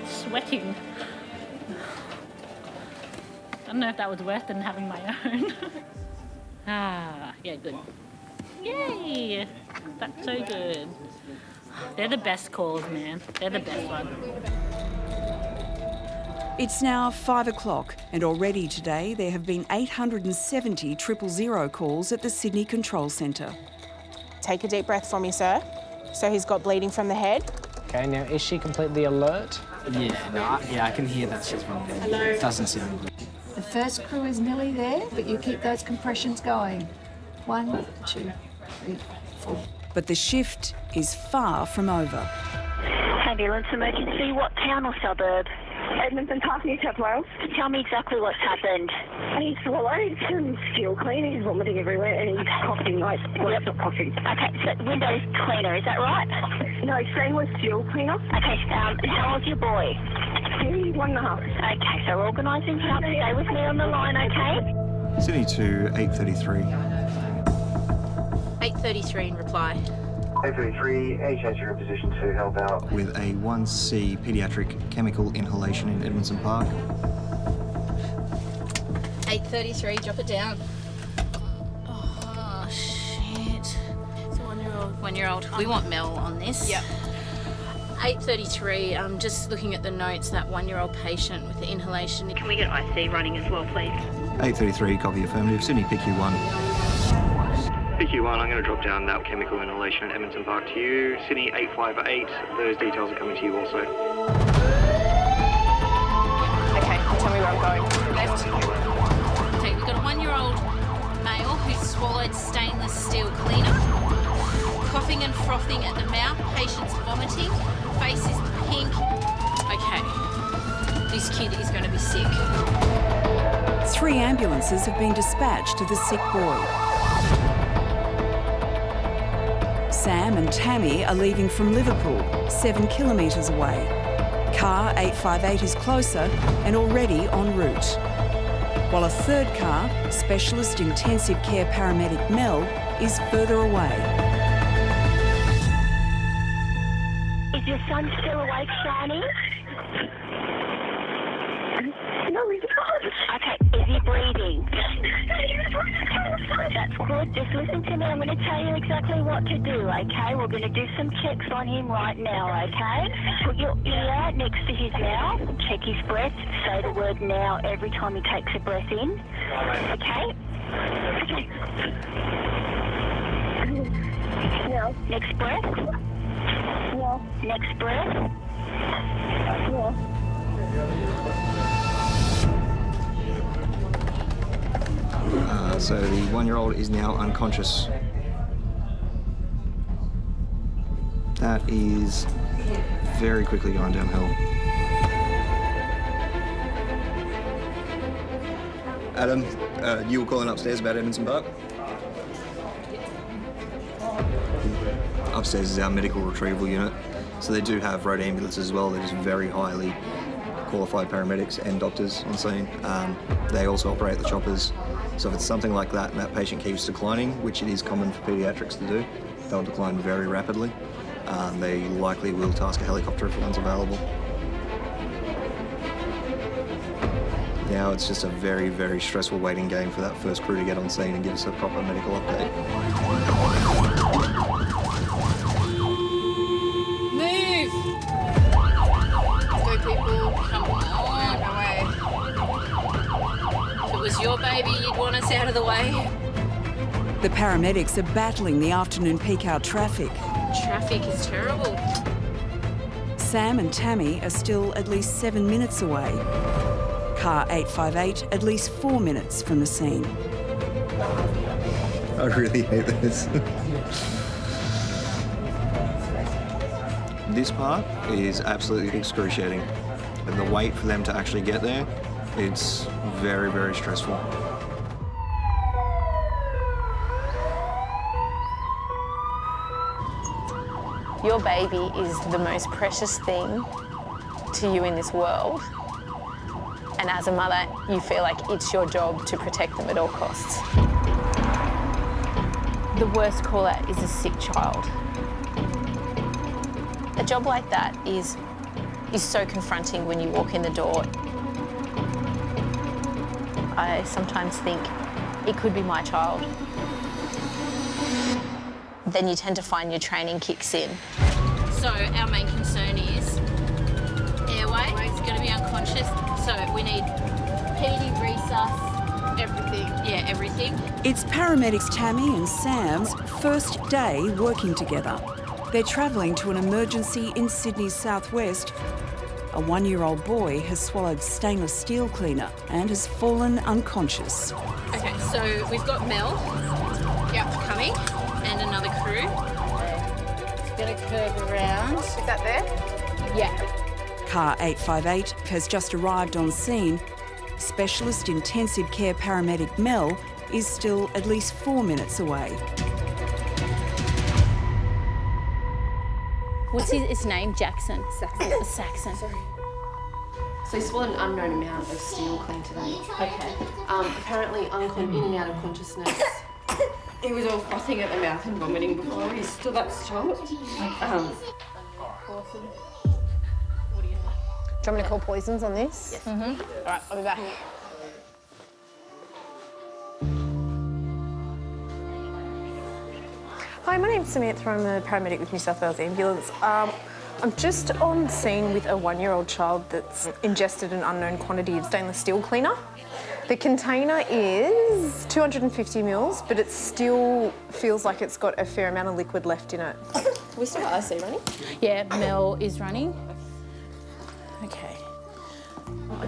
sweating. I don't know if that was worse than having my own. Yeah, good. Yay! That's so good. They're the best calls, man. They're the best ones. It's now 5 o'clock, and already today there have been 870 000 calls at the Sydney Control Centre. Take a deep breath for me, sir. So he's got bleeding from the head. Okay, now is she completely alert? Yeah, I can hear that she's wrong. It doesn't sound good. The first crew is nearly there, but you keep those compressions going. 1, 2, 3, 4. But the shift is far from over. Ambulance emergency, what town or suburb? Edmonton Park, New South Wales. Tell me exactly what's happened. He's swallowed some steel cleaner, he's vomiting everywhere, and he's coughing like, well, Yep. not coughing. Okay, so window cleaner, is that right? No, stainless steel cleaner. Okay, how old's your boy? He's 1.5. Okay, so we're organising help. Stay with me on the line, okay? Sydney to 8:33. 8:33 in reply. 833, any chance you're in position to help out? With a 1C paediatric chemical inhalation in Edmondson Park. 8:33, drop it down. Oh, shit. It's a 1-year-old. 1-year-old. We want Mel on this. Yep. 8:33, I'm just looking at the notes, that 1-year-old patient with the inhalation. Can we get IC running as well, please? 8:33, copy affirmative. Sydney PQ1. PQ1, I'm going to drop down that chemical inhalation at Edmondson Park to you. Sydney 858, those details are coming to you also. Okay, tell me where I'm going. Left. Okay, we've got a 1-year-old male who's swallowed stainless steel cleaner, coughing and frothing at the mouth, patient's vomiting, face is pink. Okay, this kid is going to be sick. 3 ambulances have been dispatched to the sick boy. Sam and Tammy are leaving from Liverpool, 7 kilometres away. Car 858 is closer and already en route. While a third car, specialist intensive care paramedic Mel, is further away. Is your son still awake, Shani? No, he's not. Okay, is he breathing? That's good. Just listen to me. I'm going to tell you exactly what to do, okay? We're going to do some checks on him right now, okay? Put your ear next to his mouth. Check his breath. Say the word now every time he takes a breath in. Okay? Okay. No. Next breath. No. Next breath. No. So the 1-year-old is now unconscious. That is very quickly going downhill. Adam, you were calling upstairs about Edmondson Park? Upstairs is our medical retrieval unit. So they do have road ambulances as well. They're just very highly qualified paramedics and doctors on scene. They also operate the choppers. So if it's something like that and that patient keeps declining, which it is common for paediatrics to do, they'll decline very rapidly. They likely will task a helicopter if one's available. Now it's just a very, very stressful waiting game for that first crew to get on scene and give us a proper medical update. Move! Go, people. Come on, away. If it was your baby, you'd want us out of the way. The paramedics are battling the afternoon peak hour traffic. Traffic is terrible. Sam and Tammy are still at least 7 minutes away. Car 858 at least 4 minutes from the scene. I really hate this. This part is absolutely excruciating. And the wait for them to actually get there, it's very, very stressful. Your baby is the most precious thing to you in this world. And as a mother, you feel like it's your job to protect them at all costs. The worst call out is a sick child. A job like that is so confronting when you walk in the door. I sometimes think it could be my child. Then you tend to find your training kicks in. So our main concern is airway. He's going to be unconscious, so we need PD, resus, everything. Yeah, everything. It's paramedics Tammy and Sam's first day working together. They're travelling to an emergency in Sydney's southwest. A 1-year-old boy has swallowed stainless steel cleaner and has fallen unconscious. Okay, so we've got Mel coming and another crew. It's going to curve around. Is that there? Yeah. Car 858 has just arrived on scene. Specialist intensive care paramedic Mel is still at least 4 minutes away. What's his name? Jackson? Saxon. Saxon. Sorry. So he swallowed an unknown amount of steel clean today. Okay. Apparently in and out of consciousness. He was all frothing at the mouth and vomiting before he stood up stopped. Do you want me to call poisons on this? Yes. Mm-hmm. All right, I'll be back. Hi, my name's Samantha. I'm a paramedic with New South Wales Ambulance. I'm just on scene with a 1-year-old child that's ingested an unknown quantity of stainless steel cleaner. The container is 250 mils, but it still feels like it's got a fair amount of liquid left in it. We still got IC running? Yeah, Mel is running. Okay.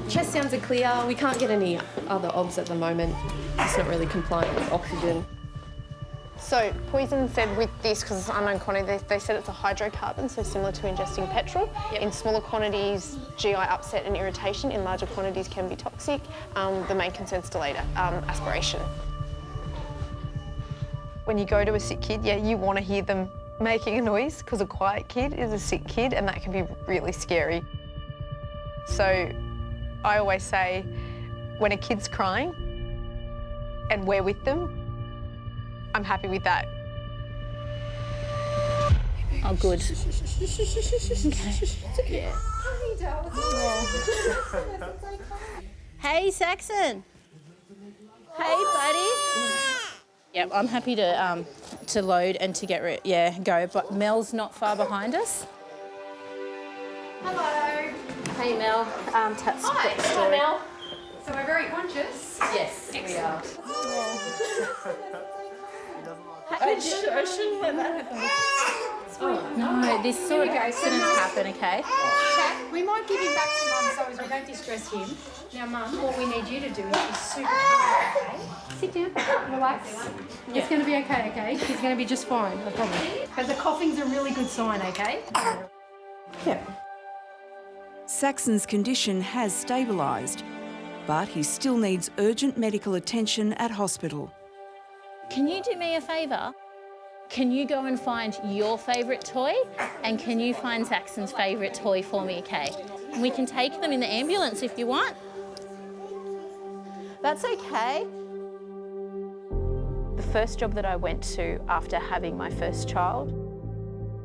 Chest sounds are clear. We can't get any other obs at the moment. It's not really compliant with oxygen. So Poison said with this, because it's an unknown quantity, they said it's a hydrocarbon, so similar to ingesting petrol. Yep. In smaller quantities, GI upset and irritation. In larger quantities can be toxic. The main concern is delayed aspiration. When you go to a sick kid, you want to hear them making a noise, because a quiet kid is a sick kid, and that can be really scary. So I always say, when a kid's crying and we're with them, I'm happy with that. Oh, good. Okay. Hey, Saxon. Hey, buddy. Yep, I'm happy to load and to get go. But Mel's not far behind us. Hello. Hey, Mel. Hi, Mel. So we're very conscious? Yes, we are. I shouldn't let that happen. No, this sort of accidents happen, okay? Jack, we might give him back to Mum so as we don't distress him. Now, Mum, what we need you to do is be super calm, okay? Sit down, relax. It's going to be okay? He's going to be just fine, I promise. But the coughing's a really good sign, okay? Yeah. Saxon's condition has stabilised, but he still needs urgent medical attention at hospital. Can you do me a favour? Can you go and find your favourite toy? And can you find Saxon's favourite toy for me, okay? And we can take them in the ambulance if you want. That's okay. The first job that I went to after having my first child,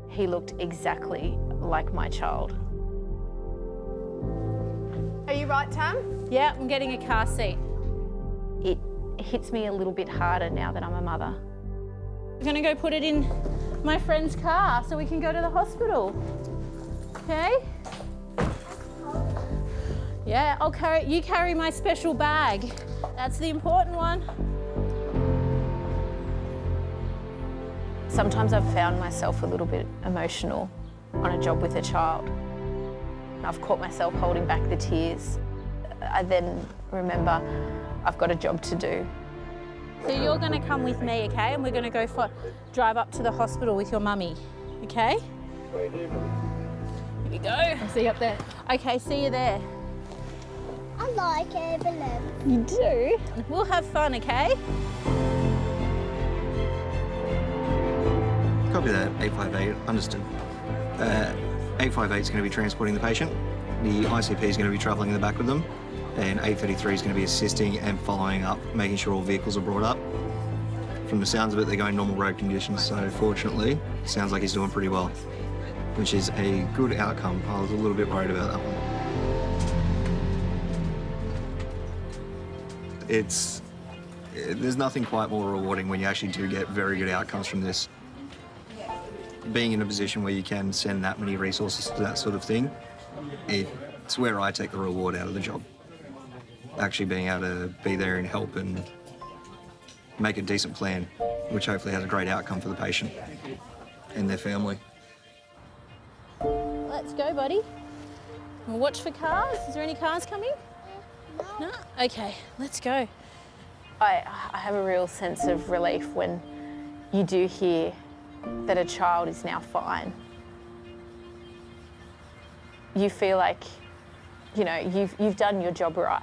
he looked exactly like my child. Are you right, Tam? Yeah, I'm getting a car seat. It hits me a little bit harder now that I'm a mother. We're gonna go put it in my friend's car so we can go to the hospital. Okay? Yeah, you carry my special bag. That's the important one. Sometimes I've found myself a little bit emotional on a job with a child. I've caught myself holding back the tears. I then remember I've got a job to do. So you're going to come with me, okay? And we're going to go drive up to the hospital with your mummy, okay? Here we go. I'll see you up there. Okay, see you there. I like Evelyn. You do? We'll have fun, okay? Copy that, 858, understood. 858 is going to be transporting the patient. The ICP is going to be travelling in the back with them. And 833 is going to be assisting and following up, making sure all vehicles are brought up. From the sounds of it, they're going normal road conditions, so fortunately, it sounds like he's doing pretty well, which is a good outcome. I was a little bit worried about that one. There's nothing quite more rewarding when you actually do get very good outcomes from this. Being in a position where you can send that many resources to that sort of thing, it's where I take the reward out of the job. Actually being able to be there and help and make a decent plan, which hopefully has a great outcome for the patient and their family. Let's go, buddy. We'll watch for cars. Is there any cars coming? No? Okay, let's go. I have a real sense of relief when you do hear that a child is now fine. You feel like, you know, you've done your job right.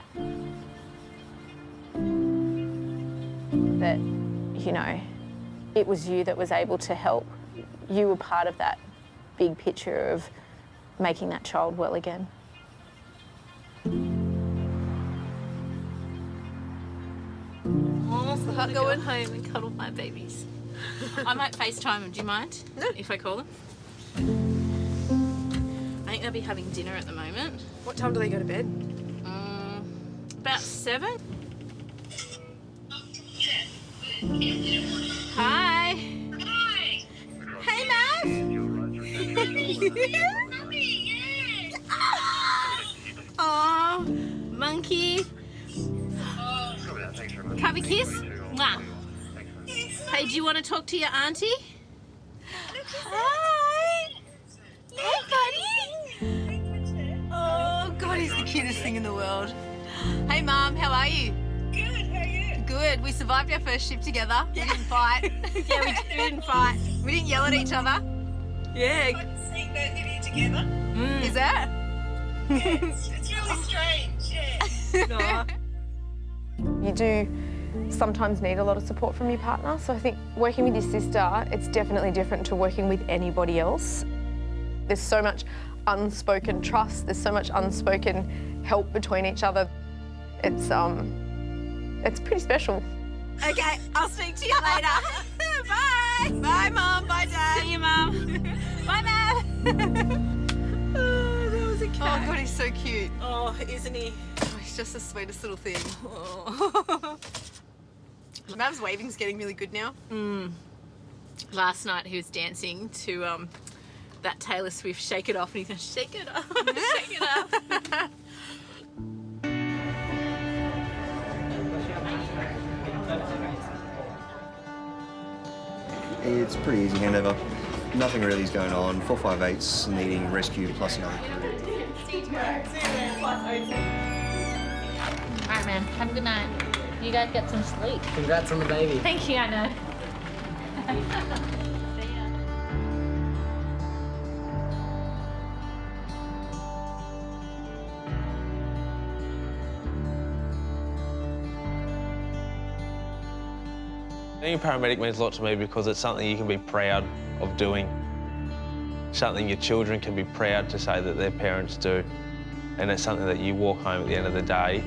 That, you know, it was you that was able to help. You were part of that big picture of making that child well again. I'll go home and cuddle my babies. I might FaceTime them. Do you mind? No. If I call them? I think they'll be having dinner at the moment. What time do they go to bed? About 7. Hi. Hi. Hey, Mav. Oh, monkey. Have a kiss? Mwah. Hey, do you want to talk to your auntie? Hi. Hey, buddy. Oh, God, he's the cutest thing in the world. Hey, Mum, how are you? Good, how are you? Good. We survived our first shift together. Yeah. We didn't fight. Yeah, we didn't fight. We didn't yell at each other. Yeah. Seeing both of you together. Is that? It's really strange, yeah. You do sometimes need a lot of support from your partner. So I think working with your sister, it's definitely different to working with anybody else. There's so much unspoken trust. There's so much unspoken help between each other. It's pretty special. Okay, I'll speak to you later. Bye. Bye, Mum. Bye, Dad. See you, Mum. Bye, Mum. Oh, that was a cat. Oh, God, he's so cute. Oh, isn't he? Oh, he's just the sweetest little thing. Oh. Mav's waving's getting really good now. Last night he was dancing to that Taylor Swift Shake It Off, and he's going, shake it off, shake it off. It's pretty easy handover. Nothing really is going on. 458's needing rescue plus another crew. Alright, man, have a good night. You guys get some sleep. Congrats on the baby. Thank you, I know. Being a paramedic means a lot to me because it's something you can be proud of doing. Something your children can be proud to say that their parents do. And it's something that you walk home at the end of the day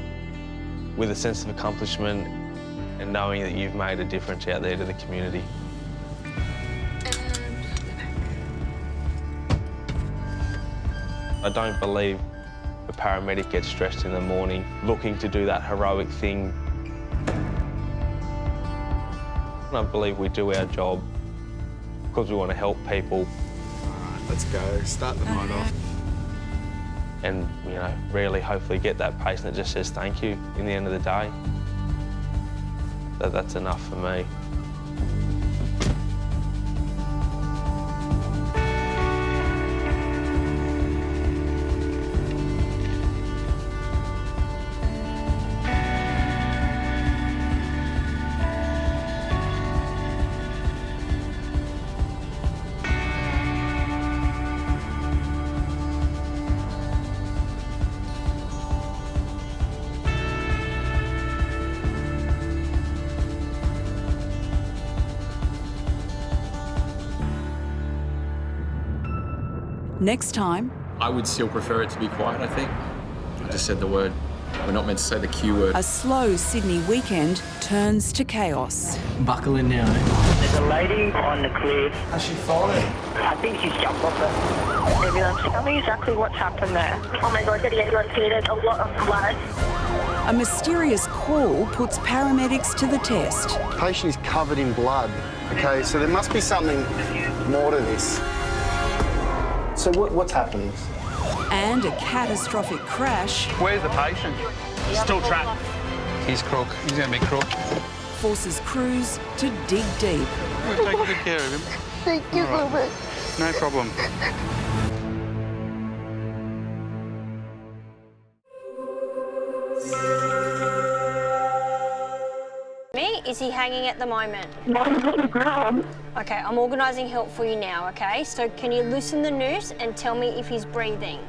with a sense of accomplishment and knowing that you've made a difference out there to the community. I don't believe a paramedic gets stressed in the morning looking to do that heroic thing. I believe we do our job because we want to help people. All right, let's go. Start the night off. And, you know, really hopefully get that patient that just says thank you in the end of the day. That's enough for me. Next time. I would still prefer it to be quiet, I think. I just said the word. We're not meant to say the Q word. A slow Sydney weekend turns to chaos. Buckle in now, eh? There's a lady on the cliff. Has she fallen? I think she's jumped off it. Ambulance, tell me exactly what's happened there. Oh my God, the ambulance here, there's a lot of blood. A mysterious call puts paramedics to the test. The patient is covered in blood. Okay, so there must be something more to this. So what's happened? And a catastrophic crash. Where's the patient? Still trapped. He's crook. He's going to be crook. Forces crews to dig deep. We're taking good care of him. Thank you so much. No problem. Is he hanging at the moment? No, he's on the ground. Okay, I'm organising help for you now, okay? So can you loosen the noose and tell me if he's breathing?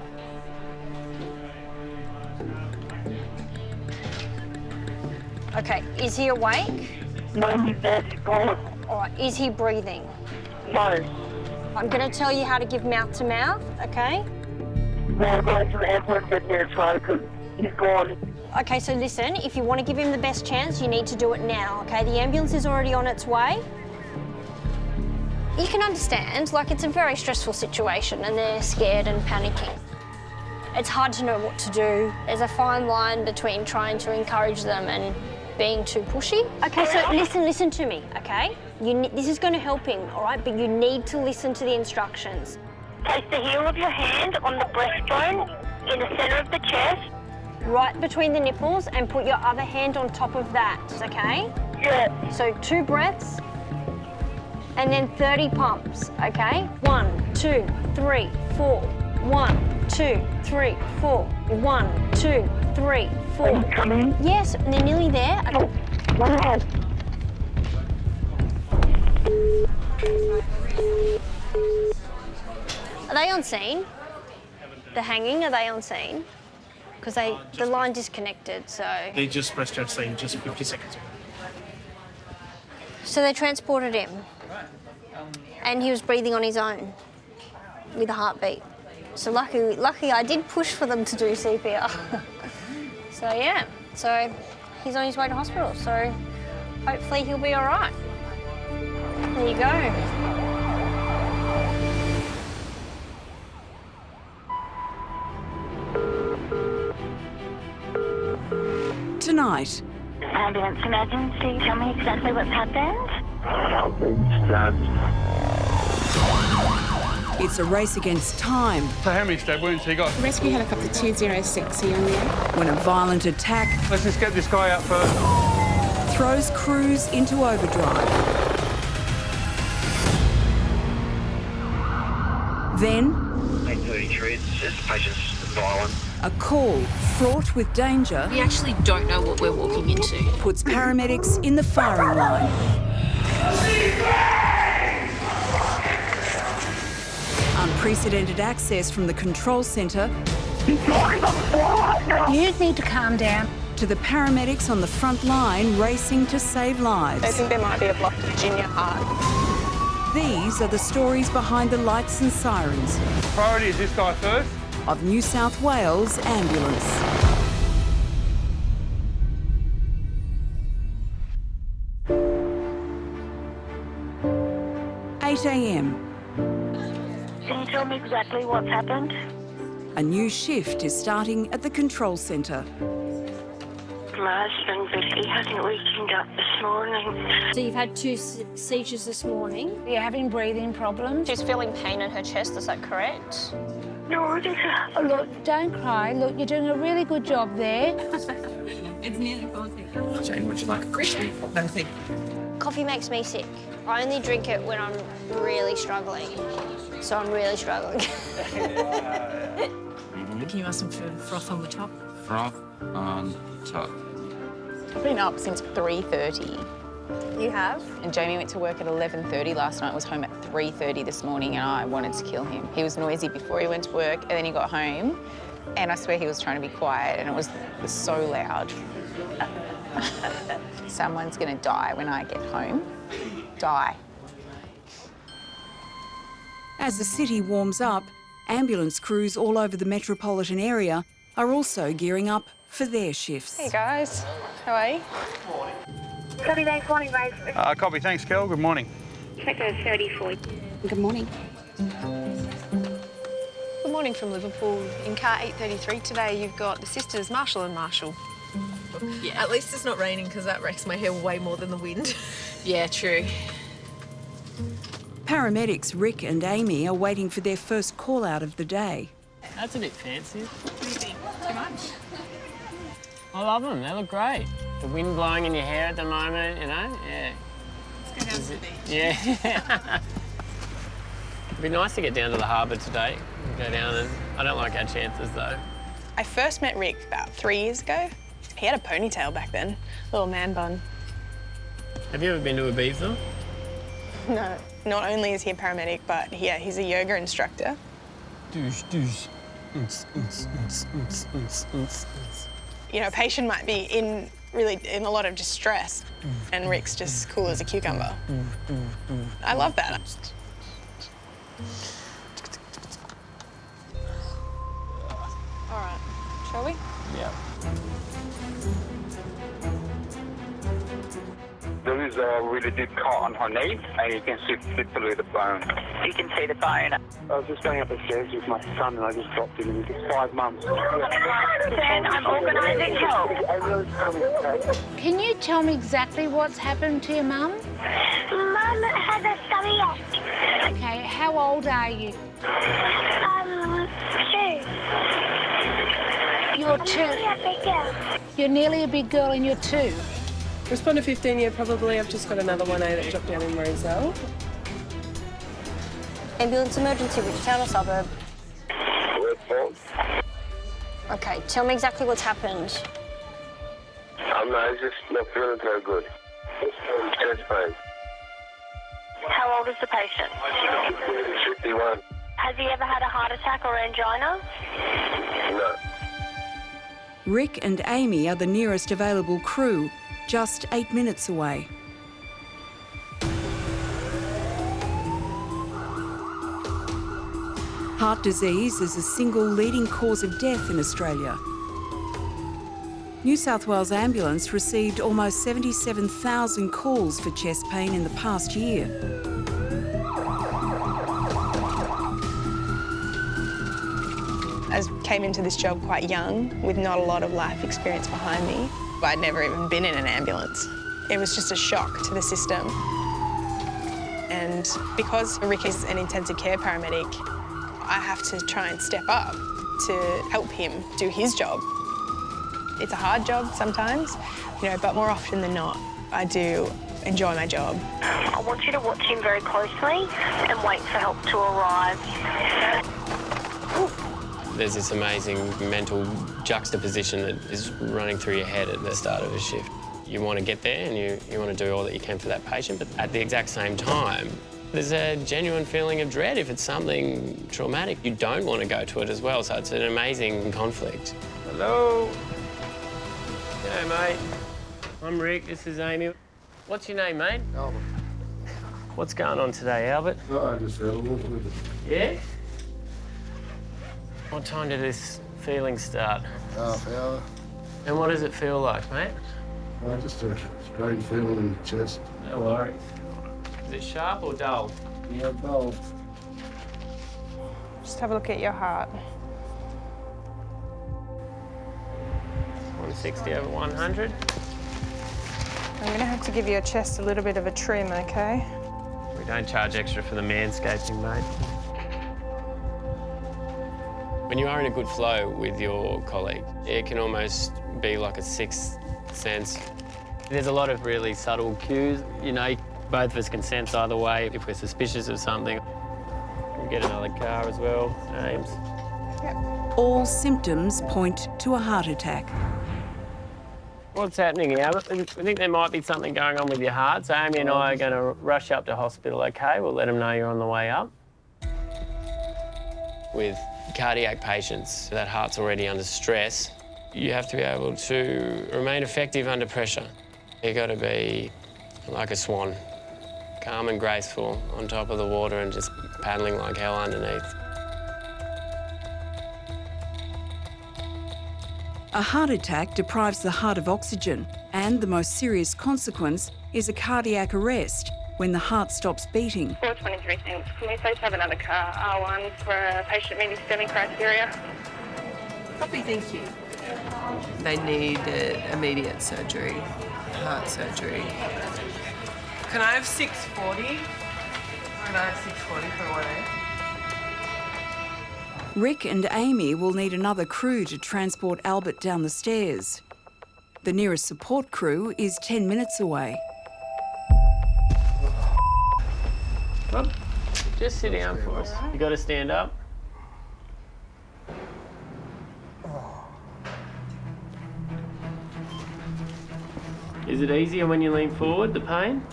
Okay, is he awake? No, he's dead. Gone. All right, is he breathing? No. I'm going to tell you how to give mouth to mouth, okay? No, I'm going to the ambulance with me try because he's gone. Okay, so listen, if you want to give him the best chance, you need to do it now, okay? The ambulance is already on its way. You can understand, like, it's a very stressful situation and they're scared and panicking. It's hard to know what to do. There's a fine line between trying to encourage them and being too pushy. Okay, so listen to me, okay? This is going to help him, all right? But you need to listen to the instructions. Place the heel of your hand on the breastbone in the centre of the chest. Right between the nipples and put your other hand on top of that, okay? Yeah. So 2 breaths and then 30 pumps, okay? 1, 2, 3, 4. 1, 2, 3, 4. 1, 2, 3, 4. Are you coming? Yes, they're nearly there. Oh, wow. Are they on scene? The hanging, are they on scene? Because the line disconnected, so... They just pressed our scene just 50 seconds ago. So they transported him. And he was breathing on his own with a heartbeat. So lucky I did push for them to do CPR. So yeah, so he's on his way to hospital. So hopefully he'll be all right. There you go. Tonight. Ambulance emergency, tell me exactly what's happened. I've been stabbed. It's a race against time. So how many stab wounds he got? Rescue helicopter 206, are you on there? When a violent attack... Let's just get this guy out first. ...throws crews into overdrive. Then... 8:33, it's just patient's violent. A call fraught with danger... We actually don't know what we're walking into. ...puts paramedics in the firing line. Unprecedented access from the control centre... You need to calm down. ...to the paramedics on the front line racing to save lives. They think there might be a blocked junior heart. These are the stories behind the lights and sirens... Priority is this guy first. ...of New South Wales Ambulance. ...8 a.m. Can you tell me exactly what's happened? A new shift is starting at the control centre. My husband, Vicky, hasn't weakened up this morning. So you've had 2 seizures this morning. You're having breathing problems. She's feeling pain in her chest, is that correct? No, it isn't. Look, don't cry. Look, you're doing a really good job there. It's nearly 40. Jane, would you like a coffee? No, thank you. Coffee makes me sick. I only drink it when I'm really struggling. So I'm really struggling. Can you ask them for froth on the top? Froth on top. I've been up since 3:30. You have? And Jamie went to work at 11:30 last night, was home at 3:30 this morning, and I wanted to kill him. He was noisy before he went to work, and then he got home, and I swear he was trying to be quiet, and it was so loud. Someone's gonna die when I get home. Die. As the city warms up, ambulance crews all over the metropolitan area are also gearing up for their shifts. Hey guys, how are you? Copy, thanks. Morning, mate. Copy, thanks, Kel. Good morning. Checker 34. Good morning. Good morning from Liverpool. In car 833 today, you've got the sisters Marshall and Marshall. Yeah, at least it's not raining because that wrecks my hair way more than the wind. Yeah, true. Paramedics Rick and Amy are waiting for their first call out of the day. That's a bit fancy. What do you think? Too much? I love them. They look great. The wind blowing in your hair at the moment, you know? Yeah. Let's go down to the beach. Yeah. It'd be nice to get down to the harbour today. Go down and... I don't like our chances, though. I first met Rick about 3 years ago. He had a ponytail back then, little man bun. Have you ever been to Ibiza? No. Not only is he a paramedic, but yeah, he's a yoga instructor. Douche. You know, a patient might be in a lot of distress, and Rick's just cool as a cucumber. I love that. All right, shall we? Yeah. There is a really deep cut on her knee, and you can see literally the bone. You can see the bone. I was just going up the stairs with my son, and I just dropped him, and he's 5 months. Then I'm organising help. Can you tell me exactly what's happened to your mum? Mum has a stomach. Okay, how old are you? 2. You're 2. A big girl. You're nearly a big girl and you're 2. Responder 15, yeah, probably. I've just got another 1A that dropped down in Roselle. Ambulance emergency, which town or suburb? Okay, tell me exactly what's happened. I'm just not feeling very good. Chest pain. How old is the patient? 51. Has he ever had a heart attack or angina? No. Rick and Amy are the nearest available crew, just 8 minutes away. Heart disease is a single leading cause of death in Australia. New South Wales Ambulance received almost 77,000 calls for chest pain in the past year. I came into this job quite young, with not a lot of life experience behind me. I'd never even been in an ambulance. It was just a shock to the system. And because Rick is an intensive care paramedic, I have to try and step up to help him do his job. It's a hard job sometimes, you know, but more often than not, I do enjoy my job. I want you to watch him very closely and wait for help to arrive. There's this amazing mental juxtaposition that is running through your head at the start of a shift. You want to get there and you want to do all that you can for that patient, but at the exact same time, there's a genuine feeling of dread if it's something traumatic. You don't want to go to it as well, so it's an amazing conflict. Hello. Hey, mate. I'm Rick, this is Amy. What's your name, mate? Albert. What's going on today, Albert? I just fell off with it. Yeah? What time did this feeling start? Half hour. And what does it feel like, mate? Just a strange feeling in the chest. No worries. Is it sharp or dull? Yeah, dull. Just have a look at your heart. 160 over 100. I'm going to have to give your chest a little bit of a trim, okay? We don't charge extra for the manscaping, mate. When you are in a good flow with your colleague, it can almost be like a sixth sense. There's a lot of really subtle cues. You know, both of us can sense either way if we're suspicious of something. We'll get another car as well, James. Yep. All symptoms point to a heart attack. What's happening here? I think there might be something going on with your heart, so Amy and I are going to rush up to hospital, OK? We'll let them know you're on the way up. With cardiac patients, that heart's already under stress, you have to be able to remain effective under pressure. You've got to be like a swan, calm and graceful on top of the water and just paddling like hell underneath. A heart attack deprives the heart of oxygen, and the most serious consequence is a cardiac arrest when the heart stops beating. 423 cents. Can we please have another car, R1, for a patient meeting STEMI criteria? Copy, thank you. They need immediate surgery, heart surgery. Can I have 640? Can I have 640 for 1A? Rick and Amy will need another crew to transport Albert down the stairs. The nearest support crew is 10 minutes away. Well, just sit down for us. You got to stand up. Is it easier when you lean forward, the pain?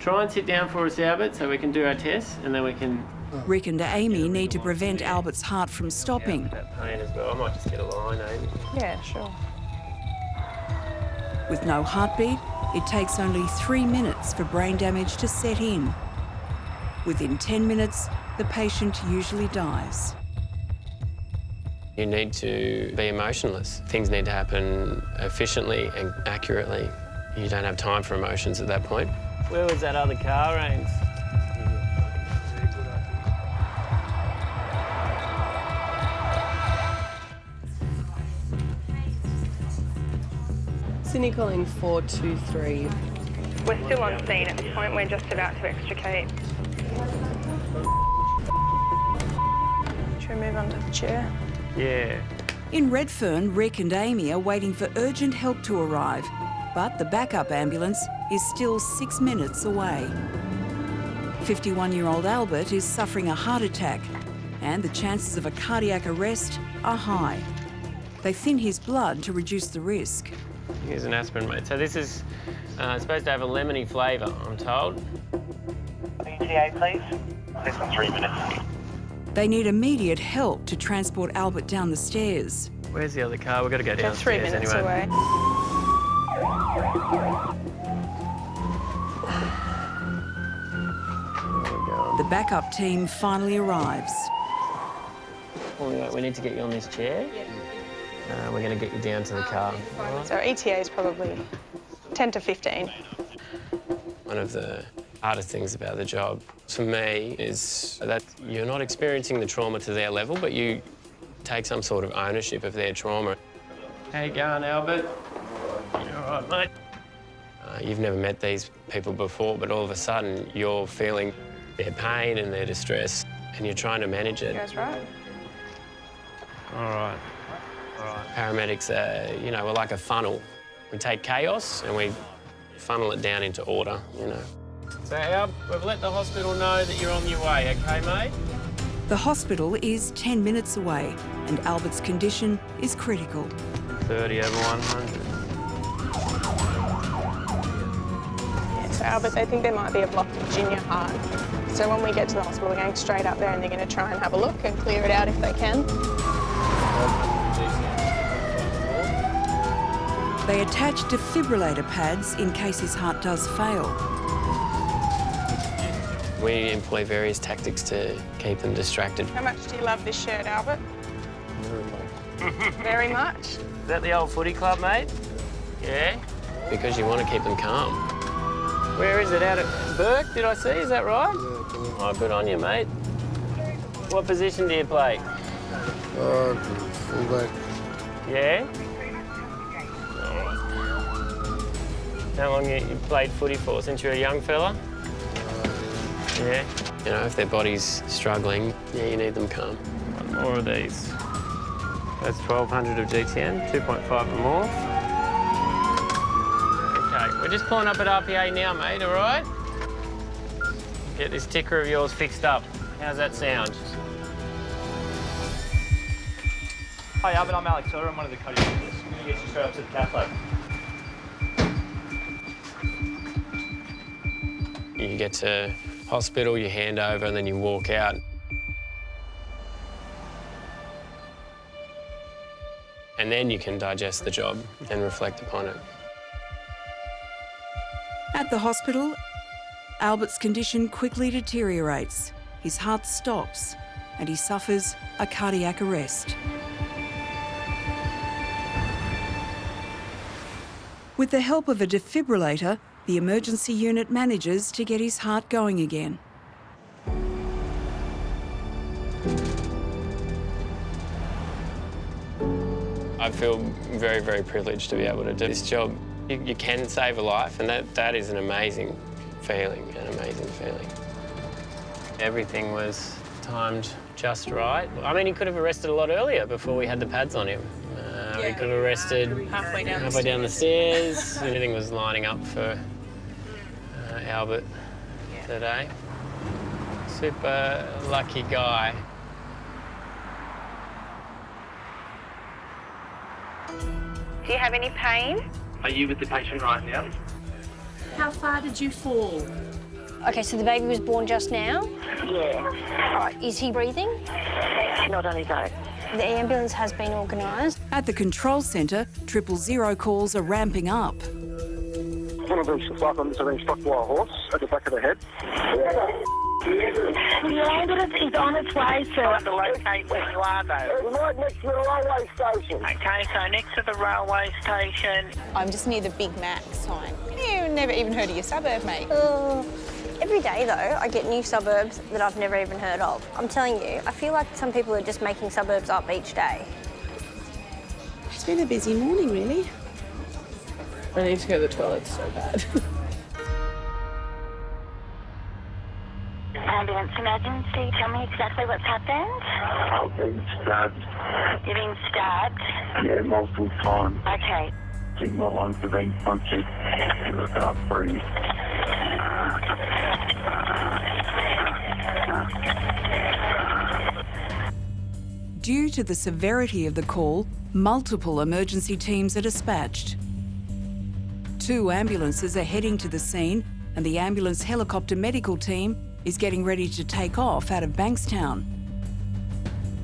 Try and sit down for us, Albert, so we can do our tests and then we can... Rick and Amy need to prevent Albert's heart from stopping. That pain as well. I might just get a line, Amy. Yeah, sure. With no heartbeat, it takes only 3 minutes for brain damage to set in. Within 10 minutes, the patient usually dies. You need to be emotionless. Things need to happen efficiently and accurately. You don't have time for emotions at that point. Where was that other car, Ames? Sydney calling 423. We're still on scene at this point. We're just about to extricate. Should we move onto the chair? Yeah. In Redfern, Rick and Amy are waiting for urgent help to arrive, but the backup ambulance is still 6 minutes away. 51-year-old Albert is suffering a heart attack, and the chances of a cardiac arrest are high. They thin his blood to reduce the risk. Here's an aspirin, mate. So this is supposed to have a lemony flavour, I'm told. ETA, please. Less than 3 minutes. They need immediate help to transport Albert down the stairs. Where's the other car? We've got to go Just 3 downstairs minutes anyway. away. The backup team finally arrives. Oh, we need to get you on this chair. We're going to get you down to the car. So ETA is probably 10 to 15. One of the hardest things about the job, for me, is that you're not experiencing the trauma to their level, but you take some sort of ownership of their trauma. How you going, Albert? You all right, mate? You've never met these people before, but all of a sudden you're feeling their pain and their distress, and you're trying to manage it. You guys right? All right. All right. Paramedics, you know, we're like a funnel. We take chaos and we funnel it down into order, you know. So, Al, we've let the hospital know that you're on your way, OK, mate? The hospital is 10 minutes away, and Albert's condition is critical. 30 over 100. Yeah, so Albert, they think there might be a blockage in your heart. So when we get to the hospital, we're going straight up there and they're going to try and have a look and clear it out if they can. They attach defibrillator pads in case his heart does fail. We employ various tactics to keep them distracted. How much do you love this shirt, Albert? Very much. Is that the old footy club, mate? Yeah? Because you want to keep them calm. Where is it? Out at Burke, did I see? Is that right? Oh, good on you, mate. What position do you play? Fullback. Yeah? How long you played footy for? Since you were a young fella? Yeah. You know, if their body's struggling, yeah, you need them calm. One more of these. That's 1,200 of GTN, 2.5 for more. Okay, we're just pulling up at RPA now, mate, all right? Get this ticker of yours fixed up. How's that sound? Hi, Albert, I'm Alex Soder. I'm one of the cardiologists. I'm going to get you straight up to the cath lab. You get to hospital, you hand over, and then you walk out. And then you can digest the job and reflect upon it. At the hospital, Albert's condition quickly deteriorates. His heart stops and he suffers a cardiac arrest. With the help of a defibrillator, the emergency unit manages to get his heart going again. I feel very, very privileged to be able to do this job. You can save a life, and that is an amazing feeling, Everything was timed just right. I mean, he could have arrested a lot earlier before we had the pads on him. He could have arrested halfway down the stairs. Everything was lining up for Albert today. Super lucky guy. Do you have any pain? Are you with the patient right now? How far did you fall? Okay, so the baby was born just now? Yeah. All right, is he breathing? Not on his own. The ambulance has been organised. At the control centre, 000 calls are ramping up. One of these cyclists has been struck by a horse at the back of the head. The ambulance is on its way, sir. To locate where you are, though. Right next to the railway station. Okay, so next to the railway station. I'm just near the Big Mac sign. You've never even heard of your suburb, mate. Every day, though, I get new suburbs that I've never even heard of. I'm telling you, I feel like some people are just making suburbs up each day. It's been a busy morning, really. I need to go to the toilet so bad. Ambulance emergency, tell me exactly what's happened. I've been stabbed. You've been stabbed? Yeah, multiple times. Okay. I think my lungs have been punctured. I can't breathe. Due to the severity of the call, multiple emergency teams are dispatched. 2 ambulances are heading to the scene, and the ambulance helicopter medical team is getting ready to take off out of Bankstown.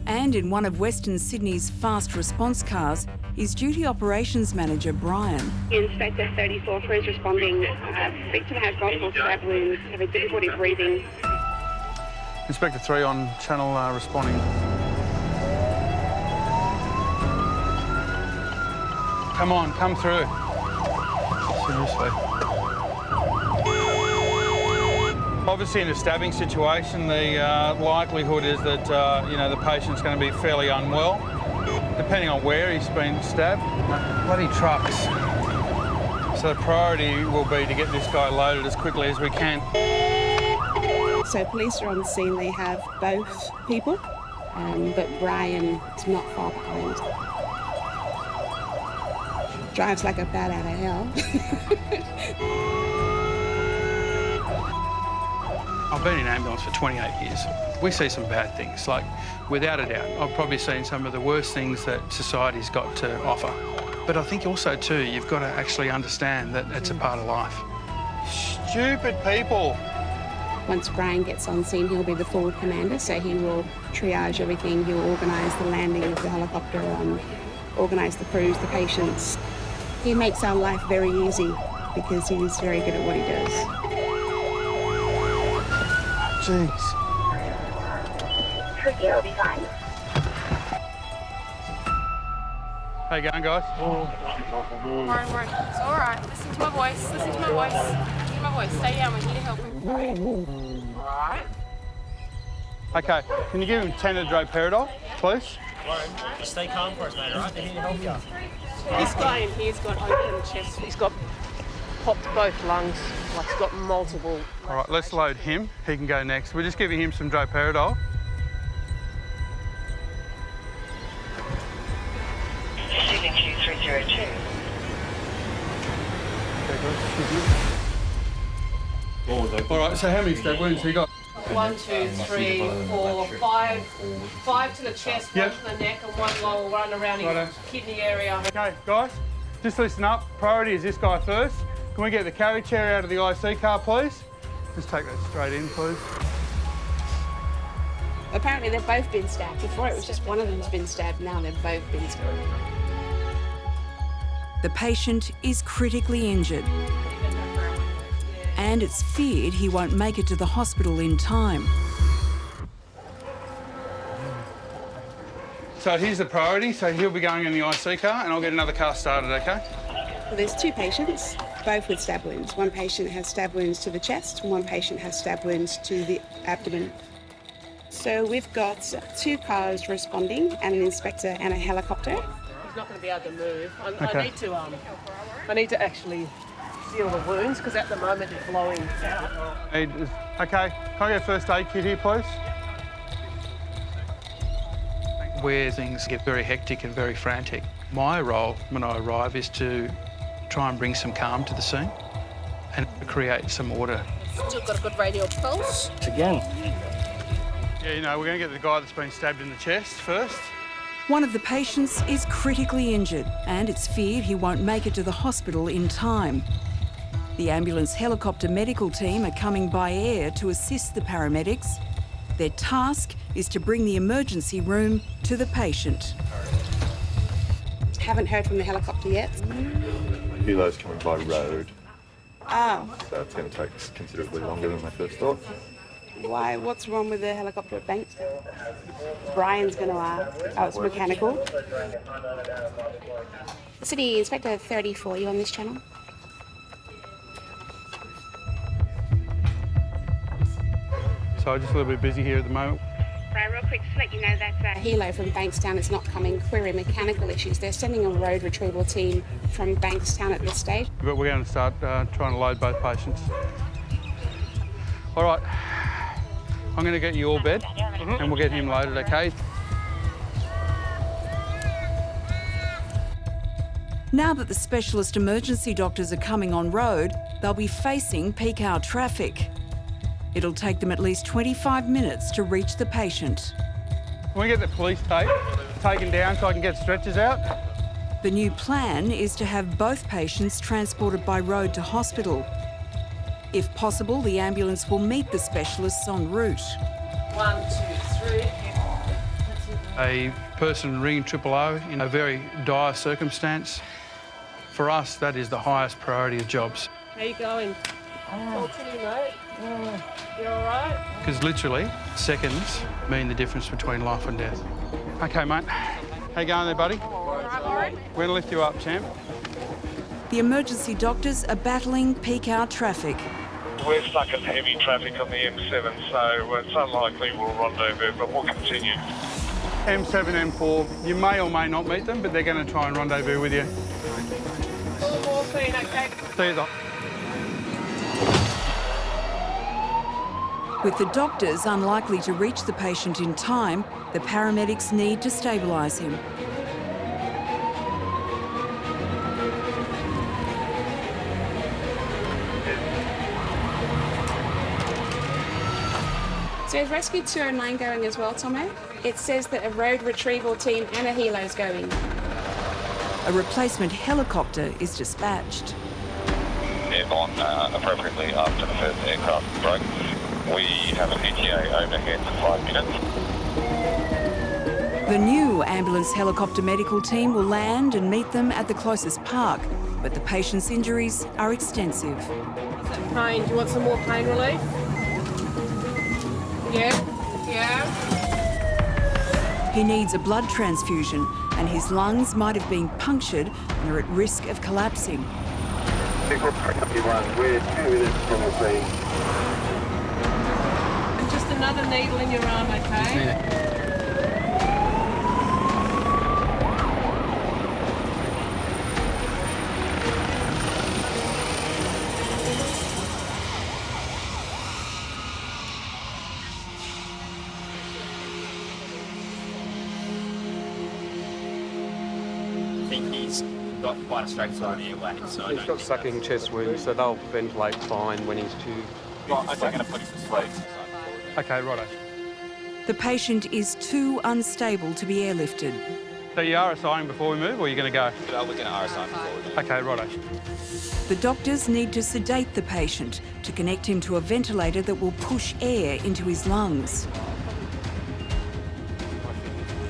And in one of Western Sydney's fast response cars is Duty Operations Manager Brian. Inspector 34 crews responding. Victim has multiple stab wounds, having difficulty breathing. Inspector 3 on channel responding. Come on, come through. Seriously. Obviously, in a stabbing situation, the likelihood is that the patient's going to be fairly unwell, depending on where he's been stabbed. Bloody trucks. So the priority will be to get this guy loaded as quickly as we can. So police are on the scene. They have both people, but Brian is not far behind. Drives like a bat out of hell. I've been in ambulance for 28 years. We see some bad things, like, without a doubt, I've probably seen some of the worst things that society's got to offer. But I think also, too, you've got to actually understand that it's a part of life. Stupid people. Once Brian gets on scene, he'll be the forward commander, so he will triage everything. He'll organise the landing of the helicopter, organise the crews, the patients. He makes our life very easy because he's very good at what he does. Jeez. It'll be fine. How you going, guys? Right. It's all right. Listen to my voice. Listen to my voice. Listen to my voice. Stay down. We need to help him. All right. OK, can you give him 10 of Petrol, please? Just stay calm for us, mate, all right? They're here to help you. This guy in here's got open chest. He's got popped both lungs. Like he's got multiple. All right, let's load him. He can go next. We're just giving him some Petrol. Q302. All right, so how many stab wounds have you got? 1, 2, 3, 4, 5. 5 to the chest, 1 to the neck, and 1 long run around his kidney area. OK, guys, just listen up. Priority is this guy first. Can we get the carry chair out of the IC car, please? Just take that straight in, please. Apparently they've both been stabbed. Before it was just one of them's been stabbed, now they've both been stabbed. The patient is critically injured, and it's feared he won't make it to the hospital in time. So here's the priority. So he'll be going in the IC car, and I'll get another car started, OK? Well, there's 2 patients, both with stab wounds. One patient has stab wounds to the chest, and one patient has stab wounds to the abdomen. So we've got 2 cars responding, and an inspector and a helicopter. He's not going to be able to move. Okay. I need to actually seal the wounds because at the moment it's blowing out. Okay, can I get a first aid kit here, please? Where things get very hectic and very frantic, my role when I arrive is to try and bring some calm to the scene and create some order. Still got a good radial pulse. Again. Yeah, you know, we're going to get the guy that's been stabbed in the chest first. One of the patients is critically injured and it's feared he won't make it to the hospital in time. The ambulance helicopter medical team are coming by air to assist the paramedics. Their task is to bring the emergency room to the patient. Haven't heard from the helicopter yet. Helo's coming by road, Oh, so it's going to take considerably longer than I first thought. why? What's wrong with the helicopter at Bankstown? Brian's going to ask. Oh, it's mechanical. City Inspector 34, you on this channel? So just a little bit busy here at the moment. Right, real quick, just to let you know that helo from Bankstown is not coming. Query mechanical issues. They're sending a road retrieval team from Bankstown at this stage. But we're going to start trying to load both patients. All right, I'm going to get you all bed and we'll get him loaded, okay? Now that the specialist emergency doctors are coming on road, they'll be facing peak hour traffic. It'll take them at least 25 minutes to reach the patient. Can we get the police tape taken down so I can get stretchers out? The new plan is to have both patients transported by road to hospital. If possible, the ambulance will meet the specialists en route. 1, 2, 3. A person ringing .000 in a very dire circumstance, for us, that is the highest priority of jobs. How you going? Talk to me, mate. You all right? Because literally, seconds mean the difference between life and death. Okay, mate. How you going there, buddy? We're going to lift you up, champ. The emergency doctors are battling peak hour traffic. We're stuck in heavy traffic on the M7, so it's unlikely we'll rendezvous, but we'll continue. M7, M4, you may or may not meet them, but they're going to try and rendezvous with you. Morphine, okay? See you, Doc. With the doctors unlikely to reach the patient in time, the paramedics need to stabilise him. So is Rescue 209 going as well, Tomo? It says that a road retrieval team and a helo's going. A replacement helicopter is dispatched. Airborne appropriately after the first aircraft broke. We have an ETA overhead for 5 minutes. The new ambulance helicopter medical team will land and meet them at the closest park, but the patient's injuries are extensive. Pain. Do you want some more pain relief? Yeah? Yeah? He needs a blood transfusion and his lungs might have been punctured and are at risk of collapsing. We're 2 minutes from the scene. And just another needle in your arm, okay? I think he's got quite a straightforward airway. So he's got sucking chest wounds, so they'll ventilate fine when he's tubed. Right, okay, I'm going to put him to sleep. Okay, righto. The patient is too unstable to be airlifted. So you RSIing before we move, or are you going to go? No, we're going to RSI before we move. Okay, righto. The doctors need to sedate the patient to connect him to a ventilator that will push air into his lungs.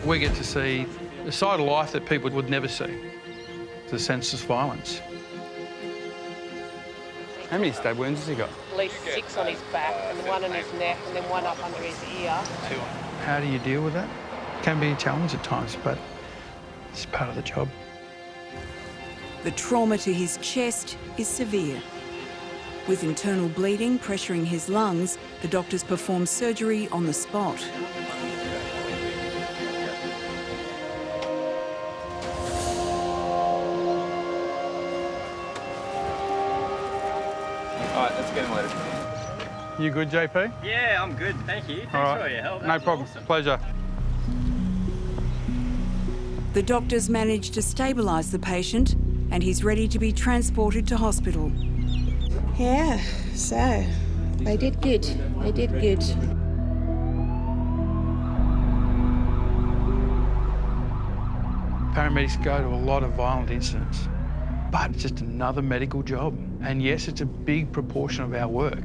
We get to see a side of life that people would never see, the senseless violence. How many stab wounds has he got? At least 6 on his back and 1 on his neck and then 1 up under his ear. How do you deal with that? It can be a challenge at times, but it's part of the job. The trauma to his chest is severe. With internal bleeding pressuring his lungs, the doctors perform surgery on the spot. All right, let's get him later. You good, JP? Yeah, I'm good, thank you. Thanks All right. for your help. No problem. Awesome. Pleasure. The doctors manage to stabilise the patient and he's ready to be transported to hospital. Yeah, so they did good. They did good. Paramedics go to a lot of violent incidents, but it's just another medical job. And yes, it's a big proportion of our work,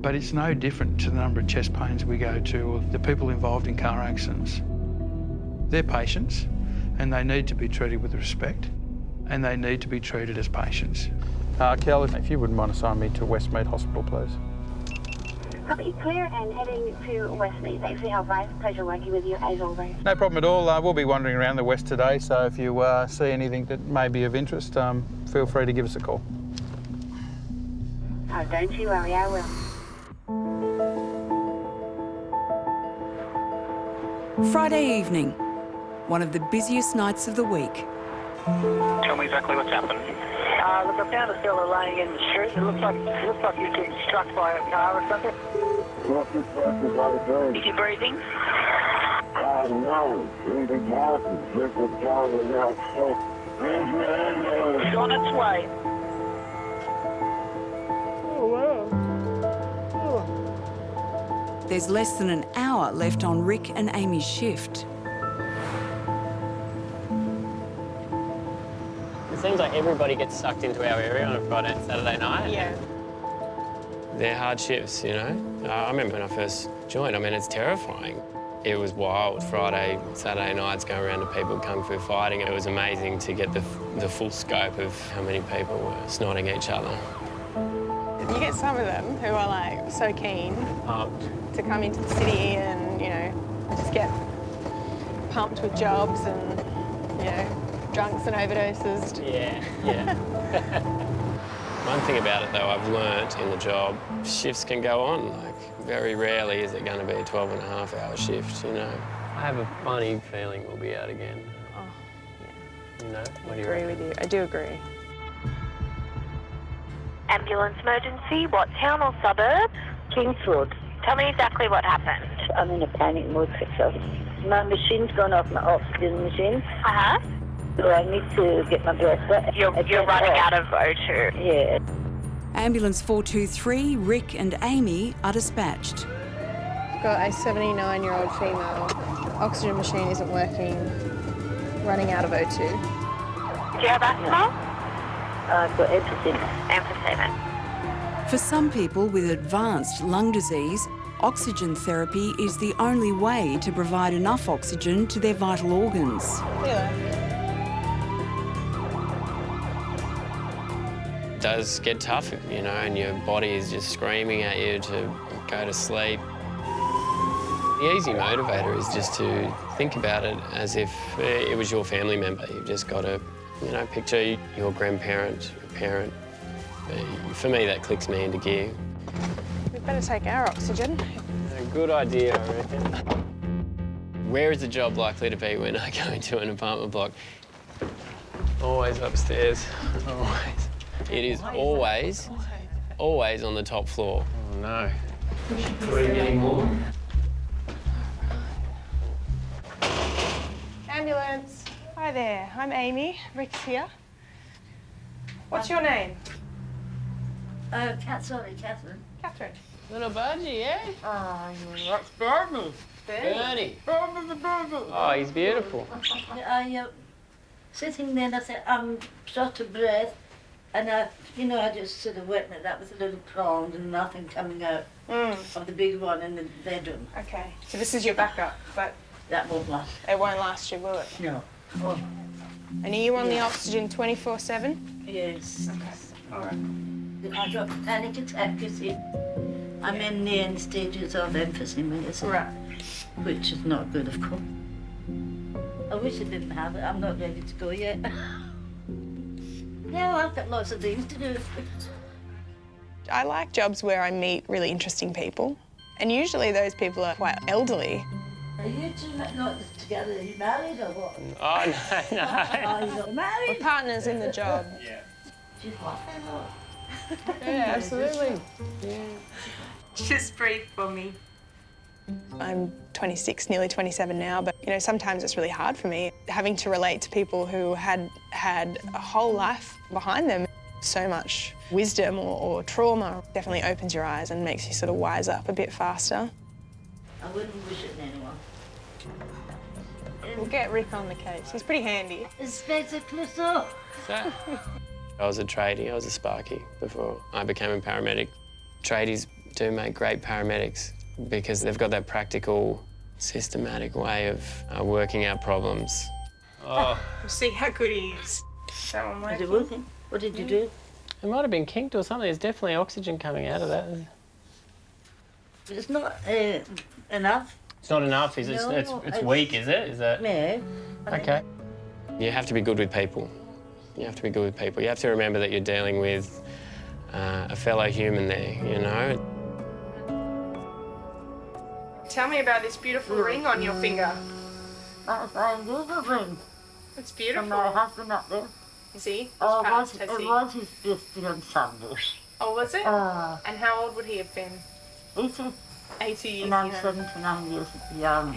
but it's no different to the number of chest pains we go to or the people involved in car accidents. They're patients, and they need to be treated with respect, and they need to be treated as patients. Kel, if you wouldn't mind assigning me to Westmead Hospital, please. Copy, clear and heading to Westmead. Thanks for your help, guys. Pleasure working with you as always. No problem at all. We'll be wandering around the west today, so if you see anything that may be of interest, feel free to give us a call. Oh, don't you worry, I will. Friday evening, one of the busiest nights of the week. Tell me exactly what's happened. Look, I found a fella laying in the street. It looks like you're getting struck by a car or something. Is he breathing? No. It's on its way. There's less than an hour left on Rick and Amy's shift. It seems like everybody gets sucked into our area on a Friday and Saturday night. Yeah. They're hard shifts, you know. I remember when I first joined, I mean, it's terrifying. It was wild. Friday, Saturday nights going around to people kung fu fighting. It was amazing to get the full scope of how many people were snotting each other. You get some of them who are like so keen to come into the city and, you know, just get pumped with jobs and, you know, drunks and overdoses. Yeah. One thing about it, though, I've learnt in the job, shifts can go on. Like, very rarely is it going to be a 12-and-a-half-hour shift, you know. I have a funny feeling we'll be out again. Oh, yeah. You know, what do you agree with you. I do agree. Ambulance emergency, what town or suburb? Kingswood. Tell me exactly what happened. I'm in a panic mood, so my machine's gone off, my oxygen machine. Uh-huh. So I need to get my breath back. You're running out of O2. Yeah. Ambulance 423, Rick and Amy are dispatched. Got a 79-year-old female. Oxygen machine isn't working. Running out of O2. Do you have asthma? I've got emphysema. Emphysema. For some people with advanced lung disease, oxygen therapy is the only way to provide enough oxygen to their vital organs. It does get tough, you know, and your body is just screaming at you to go to sleep. The easy motivator is just to think about it as if it was your family member. You've just got to, you know, picture your grandparent, your parent. For me, that clicks me into gear. We better take our oxygen. A good idea, I reckon. Where is the job likely to be when I go into an apartment block? Always upstairs, always. It is always on the top floor. Oh, no. Any more? Ambulance. Hi there, I'm Amy. Rick's here. What's your name? Catherine. Catherine. Little budgie, yeah? That's Bernie. Bernie. Oh, he's beautiful. I sitting there and I said, I'm short of breath. And I just sort of went it up with a little prong and nothing coming out of the big one in the bedroom. Okay, so this is your backup, but... That won't last. It won't last you, will it? No. Oh. And are you on the oxygen 24/7? Yes. Okay, all right. I got a panic attack, you see. I'm in the end stages of emphysema, you see. Right. Which is not good, of course. I wish I didn't have it. I'm not ready to go yet. I've got lots of things to do. I like jobs where I meet really interesting people, and usually those people are quite elderly. Are you two not together? Are you married or what? Oh, no. Oh, you're not married? We're partners in the job. Yeah. She's laughing or? Yeah, absolutely. Yeah. Just breathe for me. I'm 26, nearly 27 now, but you know, sometimes it's really hard for me having to relate to people who had a whole life behind them. So much wisdom or trauma definitely opens your eyes and makes you sort of wise up a bit faster. I wouldn't wish it on anyone. We'll get Rick on the case. He's pretty handy. Inspector Clouseau. I was a tradie, I was a sparky before I became a paramedic. Tradies do make great paramedics because they've got that practical, systematic way of working out problems. Oh. We'll see how good he is. Is it working? What did you do? It might have been kinked or something. There's definitely oxygen coming out of that. It's not enough. It's not enough, is it? No, it's weak, is it? Is that? Yeah. Okay. You have to be good with people. You have to be good with people. You have to remember that you're dealing with a fellow human there, you know? Tell me about this beautiful ring on your finger. That's my engagement ring. It's beautiful. From my husband up there. Is he? Oh, Which it part has he? was his birthday on Sunday. Oh, was it? And how old would he have been? 80. 80 years. And I'm young. 79 years young.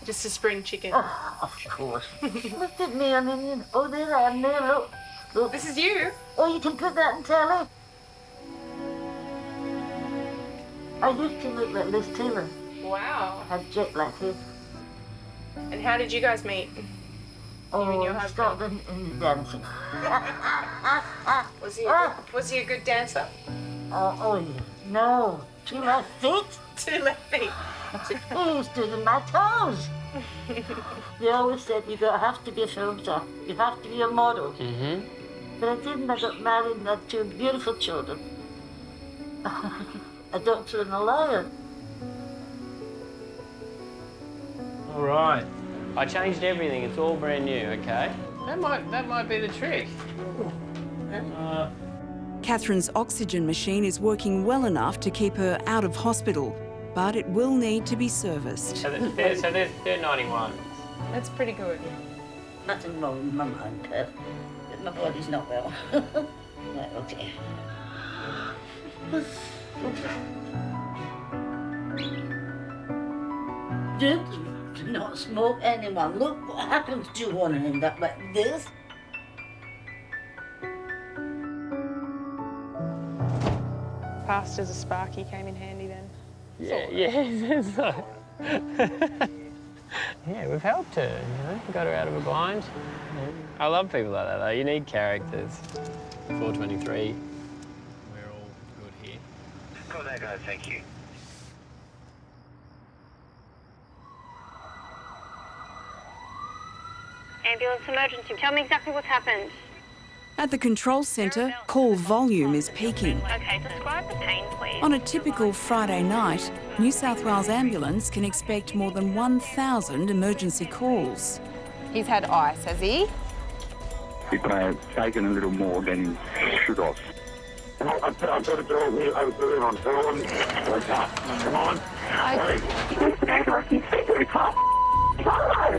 Just a spring chicken. Oh, of course. Look at me, I mean, oh, there I am there, look. Look. This is you. Oh, you can put that in telly. I used to look like Liz Taylor. Wow. I had jet black hair. And how did you guys meet? Oh, you and your we husband. started in the dancing. Was he a good dancer? Oh, yeah. No. 2 left feet. 2 left feet. He stood in my toes. They always said you have to be a film star. You have to be a model. Mm-hmm. But I didn't. I got married and had 2 beautiful children. A doctor and a lawyer. All right. I changed everything. It's all brand new, okay? That might be the trick. Catherine's oxygen machine is working well enough to keep her out of hospital, but it will need to be serviced. So they're 91. That's pretty good. Nothing wrong with my mind, but my body's not well. Right, okay. Do not smoke anyone. Look what happens to one and end up like this. Passed as a sparky came in handy then. Yeah. Yeah, we've helped her, you know, got her out of a bind. I love people like that, though. You need characters. 423. We're all good here. Got that, guys. Thank you. Ambulance emergency. Tell me exactly what's happened. At the control centre, call volume is peaking. Okay, describe the pain, please. On a typical Friday night, New South Wales Ambulance can expect more than 1,000 emergency calls. He's had ice, has he? He may have taken a little more than he should have. I've got to do it. I've got it on film. Come on.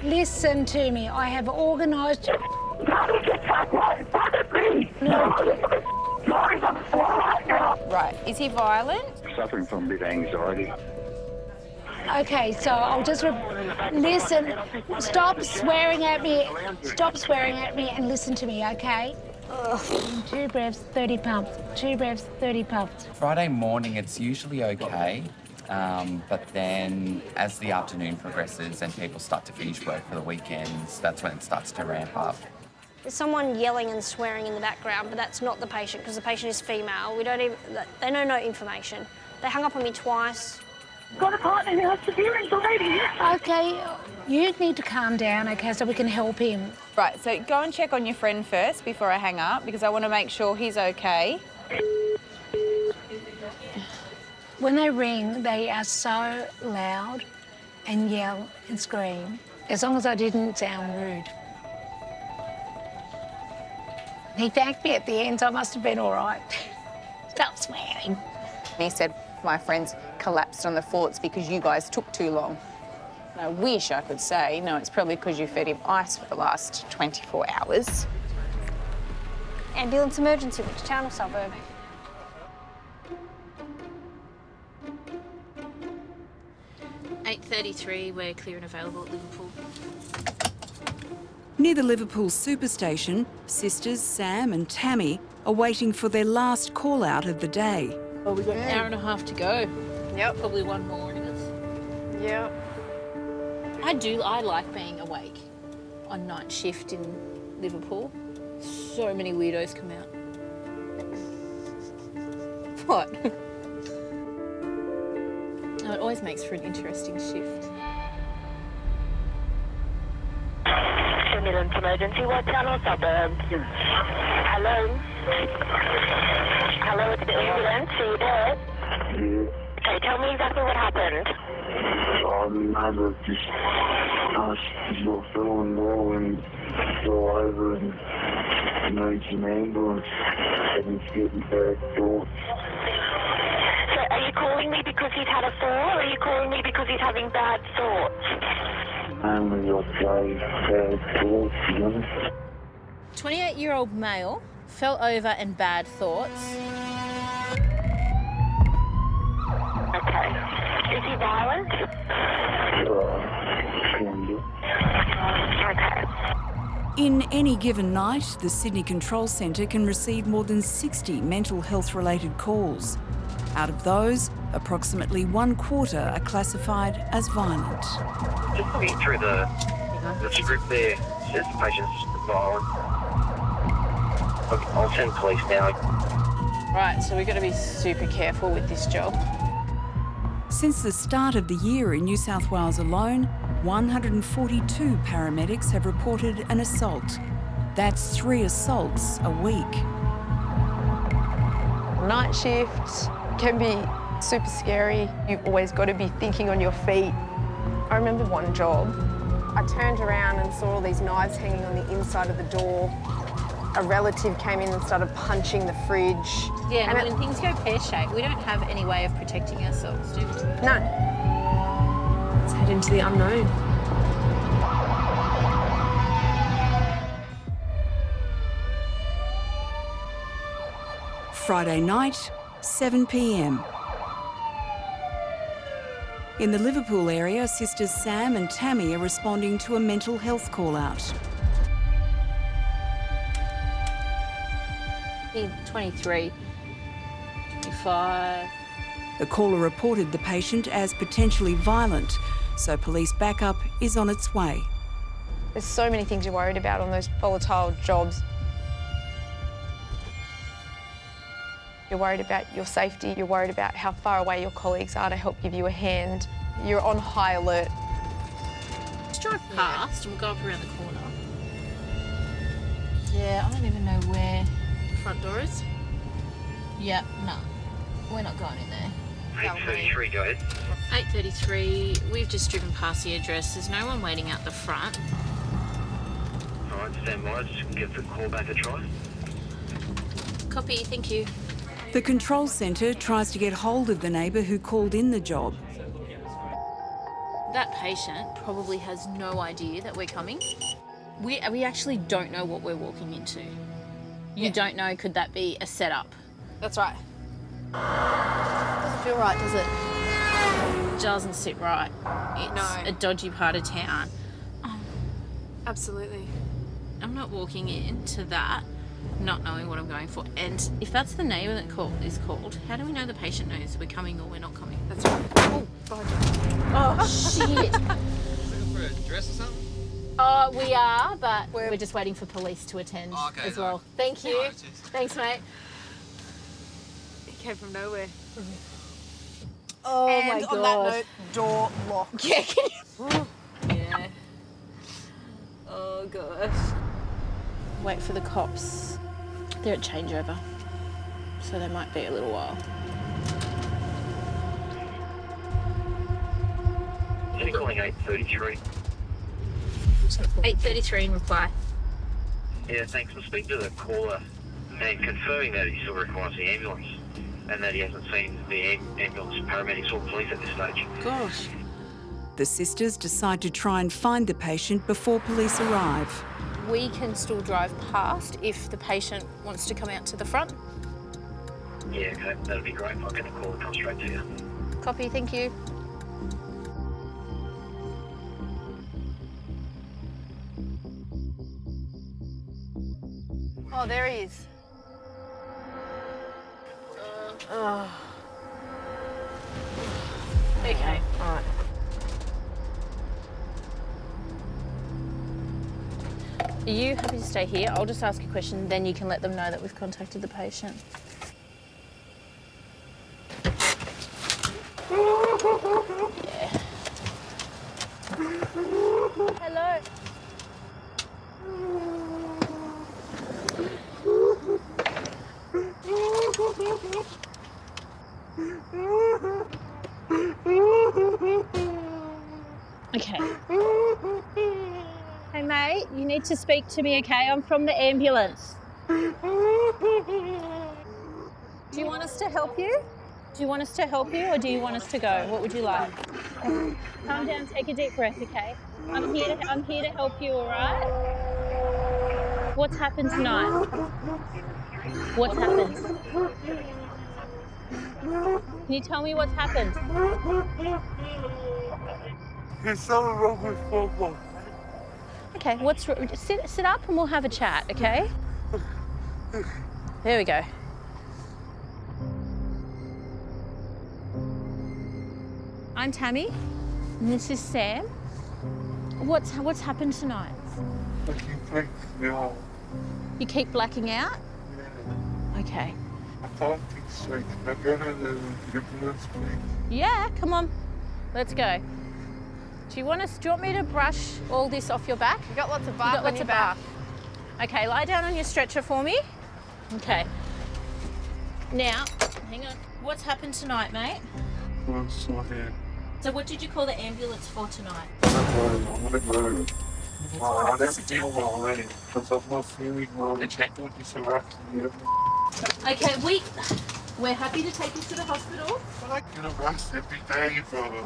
Listen to me. I have organised... Right. Is he violent? Suffering from a bit of anxiety. Okay, so I'll just... Listen. Stop swearing at me. Stop swearing at me and listen to me, okay? 2 breaths, 30 pumps. 2 breaths, 30 pumps. Friday morning, it's usually okay. But then as the afternoon progresses and people start to finish work for the weekends, that's when it starts to ramp up. There's someone yelling and swearing in the background, but that's not the patient because the patient is female. They know no information. They hung up on me twice. Got a partner who has severe anxiety. Okay, you need to calm down, okay, so we can help him. Right, so go and check on your friend first before I hang up because I want to make sure he's okay. When they ring, they are so loud and yell and scream, as long as I didn't sound rude. He thanked me at the end, so I must have been all right. Stop swearing. He said, my friends collapsed on the floor. It's because you guys took too long. And I wish I could say, no, it's probably because you fed him ice for the last 24 hours. Ambulance emergency, which town or suburb? .8:33, we're clear and available at Liverpool. Near the Liverpool superstation, sisters Sam and Tammy are waiting for their last call-out of the day. Well, we've got an hour and a half to go. Yep. Probably one more in us. Yep. I like being awake on night shift in Liverpool. So many weirdos come out. What? Oh, it always makes for an interesting shift. Ambulance emergency, what town or suburb? Hello? Hello, it's the ambulance. Are you there? Okay, tell me exactly what happened. Neither just you're feeling low and go over and need some ambulance and it's getting bad thoughts. So are you calling me because he's had a fall, or are you calling me because he's having bad thoughts? Mainly I'd say bad thoughts, to be honest. 28-year-old male fell over and bad thoughts. Okay. Is he violent? Okay. In any given night, the Sydney Control Centre can receive more than 60 mental health-related calls. Out of those, approximately 1/4 are classified as violent. Just looking through the script there, it says the patient's violent. I'll send police now. Right, so we've got to be super careful with this job. Since the start of the year in New South Wales alone, 142 paramedics have reported an assault. That's 3 assaults a week. Night shifts can be super scary. You've always got to be thinking on your feet. I remember one job. I turned around and saw all these knives hanging on the inside of the door. A relative came in and started punching the fridge. Yeah, and when things go pear-shaped, we don't have any way of protecting ourselves, do we? No. Let's head into the unknown. Friday night, 7 p.m. In the Liverpool area, sisters Sam and Tammy are responding to a mental health call-out. 23, 25. The caller reported the patient as potentially violent, so police backup is on its way. There's so many things you're worried about on those volatile jobs. You're worried about your safety, you're worried about how far away your colleagues are to help give you a hand. You're on high alert. Let's drive past and we'll go up around the corner. Yeah, I don't even know where the front door is. Yeah, no, we're not going in there. 8:33, go ahead. 8:33, we've just driven past the address. There's no one waiting out the front. All right, stand by. Just give the call back a try. Copy, thank you. The control centre tries to get hold of the neighbour who called in the job. That patient probably has no idea that we're coming. We actually don't know what we're walking into. You don't know, could that be a setup? That's right. Doesn't feel right, does it? Doesn't sit right. It's a dodgy part of town. Absolutely. I'm not walking into that not knowing what I'm going for. And if that's the neighbour that is called, how do we know the patient knows we're coming or we're not coming? That's right. Oh, Oh, shit. Looking for a dress or something? Oh, we are, but we're just waiting for police to attend as well. Thank you. Right, Thanks, mate. It came from nowhere. Oh, and my on God. that note, door locked. Yeah, can you... Yeah. Oh, gosh. Wait for the cops. They're at changeover, so they might be a little while. Just calling 8:33. 8:33 in reply. Yeah, thanks. I'll speak to the caller and confirming that he still requires the ambulance and that he hasn't seen the ambulance, paramedics or police at this stage. Gosh. The sisters decide to try and find the patient before police arrive. We can still drive past if the patient wants to come out to the front. Yeah, okay, that'd be great. I'll get a call and come straight to you. Copy, thank you. Oh, there he is. Oh. Okay, all right. Are you happy to stay here? I'll just ask a question, then you can let them know that we've contacted the patient. Yeah. Hello. Okay. Hey mate, you need to speak to me, okay? I'm from the ambulance. Do you want us to help you? Do you want us to help you or do you want us to go? What would you like? Calm down, take a deep breath, okay? I'm here to help you, all right? What's happened tonight? What's happened? Can you tell me what's happened? There's something wrong with football. Okay, what's wrong? Sit up and we'll have a chat, okay? There we go. I'm Tammy, and this is Sam. What's happened tonight? I keep blacking out. You keep blacking out? Yeah. Okay. I can't think straight. Can I go to the ambulance, please? Yeah, come on. Let's go. Do you want me to brush all this off your back? You got lots of bark on your back. Okay, lie down on your stretcher for me. Okay. Now, hang on. What's happened tonight, mate? I'm sorry. So what did you call the ambulance for tonight? I don't know. I don't feel well already because I'm not feeling well. The check-in is arresting. Okay, we're happy to take you to the hospital. I get arrested every day, brother.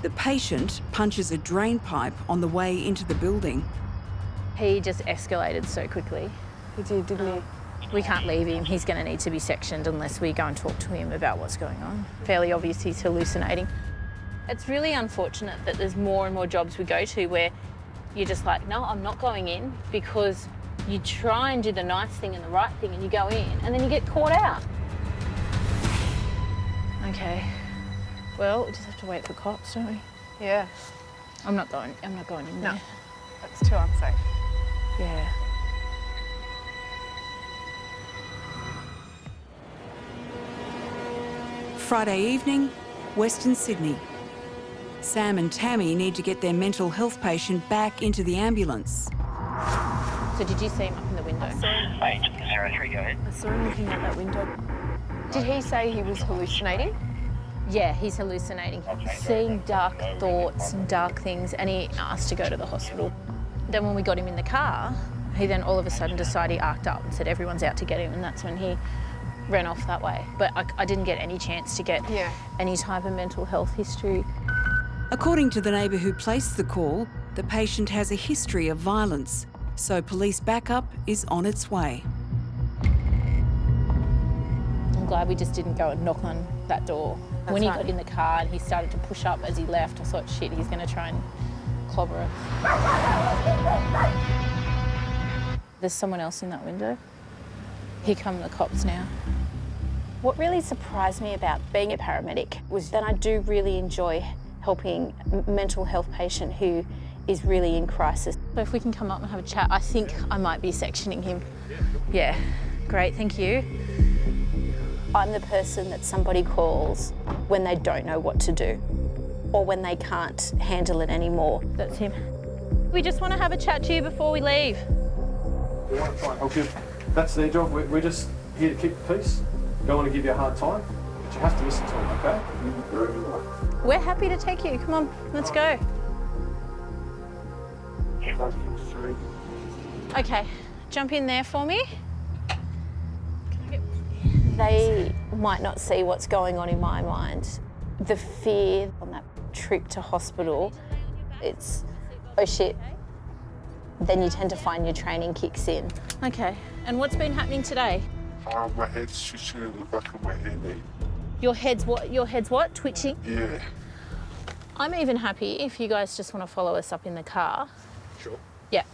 The patient punches a drain pipe on the way into the building. He just escalated so quickly. He did, didn't he? We can't leave him. He's going to need to be sectioned unless we go and talk to him about what's going on. Fairly obvious he's hallucinating. It's really unfortunate that there's more and more jobs we go to where you're just like, no, I'm not going in, because you try and do the nice thing and the right thing and you go in and then you get caught out. Okay. Well, we just have to wait for cops, don't we? Yeah. I'm not going in No, there. that's too unsafe. Yeah. Friday evening, Western Sydney. Sam and Tammy need to get their mental health patient back into the ambulance. So did you see him up in the window? Agent 03, go ahead. I saw him looking out that window. Did he say he was hallucinating? Yeah, he's hallucinating. Seeing dark thoughts and dark things, and he asked to go to the hospital. Then when we got him in the car, he then all of a sudden decided he arced up and said everyone's out to get him, and that's when he ran off that way. But I didn't get any chance to get any type of mental health history. According to the neighbour who placed the call, the patient has a history of violence, so police backup is on its way. I'm glad we just didn't go and knock on that door. When he got in the car and he started to push up as he left, I thought, shit, he's going to try and clobber us. There's someone else in that window. Here come the cops now. What really surprised me about being a paramedic was that I do really enjoy helping a mental health patient who is really in crisis. So if we can come up and have a chat, I think I might be sectioning him. Yeah, great, thank you. I'm the person that somebody calls when they don't know what to do or when they can't handle it anymore. That's him. We just want to have a chat to you before we leave. Okay, that's their job. We're just here to keep the peace. Don't want to give you a hard time, but you have to listen to them, okay? We're happy to take you. Come on, let's go. Okay, jump in there for me. They might not see what's going on in my mind. The fear on that trip to hospital, it's, oh shit. Then you tend to find your training kicks in. Okay, and what's been happening today? My head's twitching in the back of my head. Your head's what? Your head's what? Twitching? Yeah. I'm even happy if you guys just want to follow us up in the car. Sure. Yeah.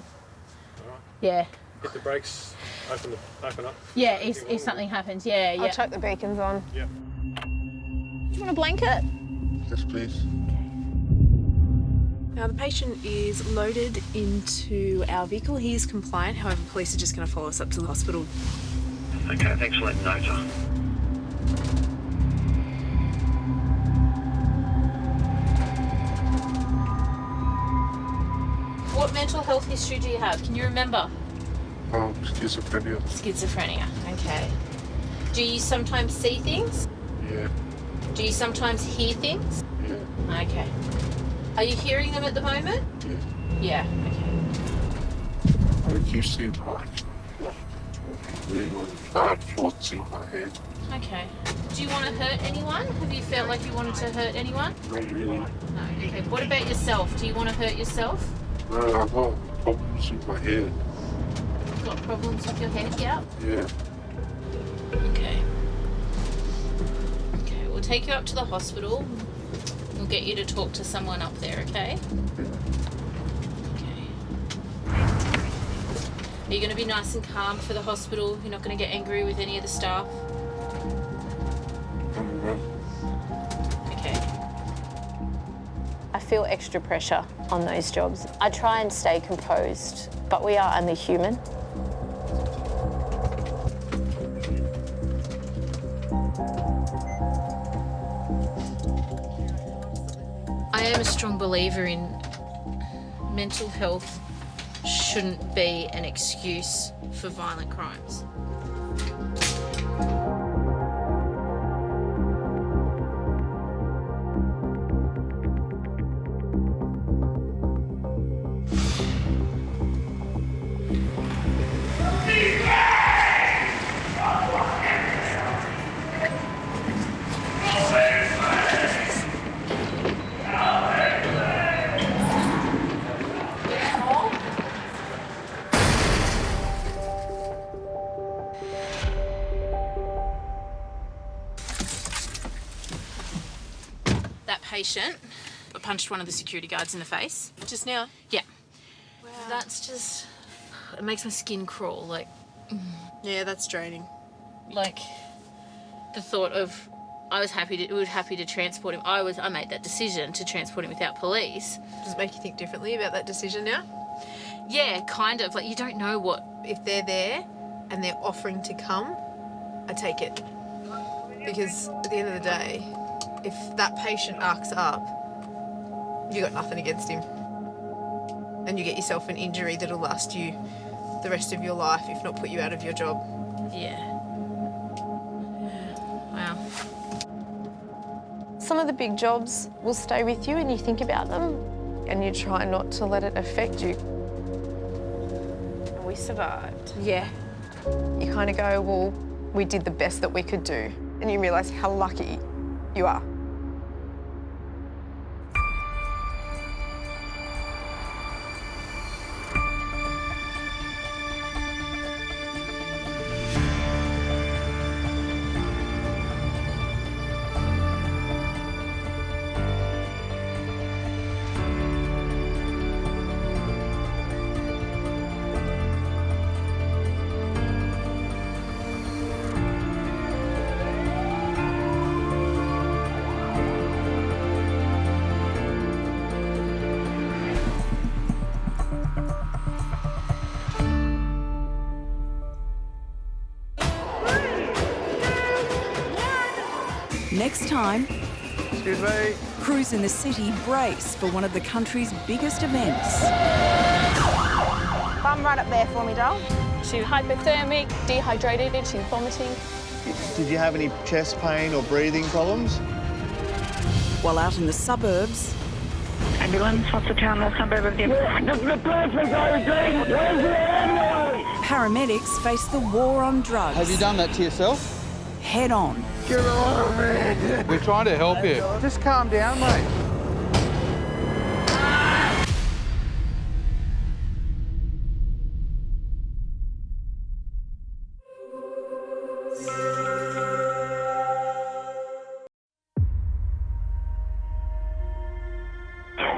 All right. Yeah. Hit the brakes, open up. Yeah, if something happens, yeah. I'll chuck the beacons on. Yeah. Do you want a blanket? Yes, please. Now, the patient is loaded into our vehicle. He is compliant, however, police are just going to follow us up to the hospital. Okay, thanks for letting know, John. What mental health history do you have? Can you remember? Schizophrenia. Schizophrenia, okay. Do you sometimes see things? Yeah. Do you sometimes hear things? Yeah. Okay. Are you hearing them at the moment? Yeah. Yeah, okay. I keep seeing bad thoughts in my head. Okay. Do you want to hurt anyone? Have you felt like you wanted to hurt anyone? Not really. No. Okay. What about yourself? Do you want to hurt yourself? No, I've got problems with my head. You've got problems with your head? Yeah. Yeah. Okay. Okay. We'll take you up to the hospital. We'll get you to talk to someone up there. Okay. Okay. Are you going to be nice and calm for the hospital? You're not going to get angry with any of the staff? Okay. I feel extra pressure on those jobs. I try and stay composed, but we are only human. I am a strong believer in mental health shouldn't be an excuse for violent crimes. Patient punched one of the security guards in the face. Just now? Yeah. Wow. That's just, it makes my skin crawl, like. Yeah, that's draining. Like, the thought of, we were happy to transport him. I made that decision to transport him without police. Does it make you think differently about that decision now? Yeah, kind of. Like, you don't know what. If they're there and they're offering to come, I take it. Because at the end of the day, if that patient arcs up, you got nothing against him. And you get yourself an injury that'll last you the rest of your life, if not put you out of your job. Yeah. Wow. Some of the big jobs will stay with you and you think about them and you try not to let it affect you. We survived. Yeah. You kind of go, well, we did the best that we could do. And you realise how lucky you are. Next time, excuse me, crews in the city brace for one of the country's biggest events. Bum right up there for me, doll. She's hypothermic, dehydrated, she's vomiting. Did you have any chest pain or breathing problems? While out in the suburbs, Ambulance, what's the town or suburb of the... Paramedics face the war on drugs. Have you done that to yourself? Head on. Get on, man. We're trying to help you. Just calm down, mate.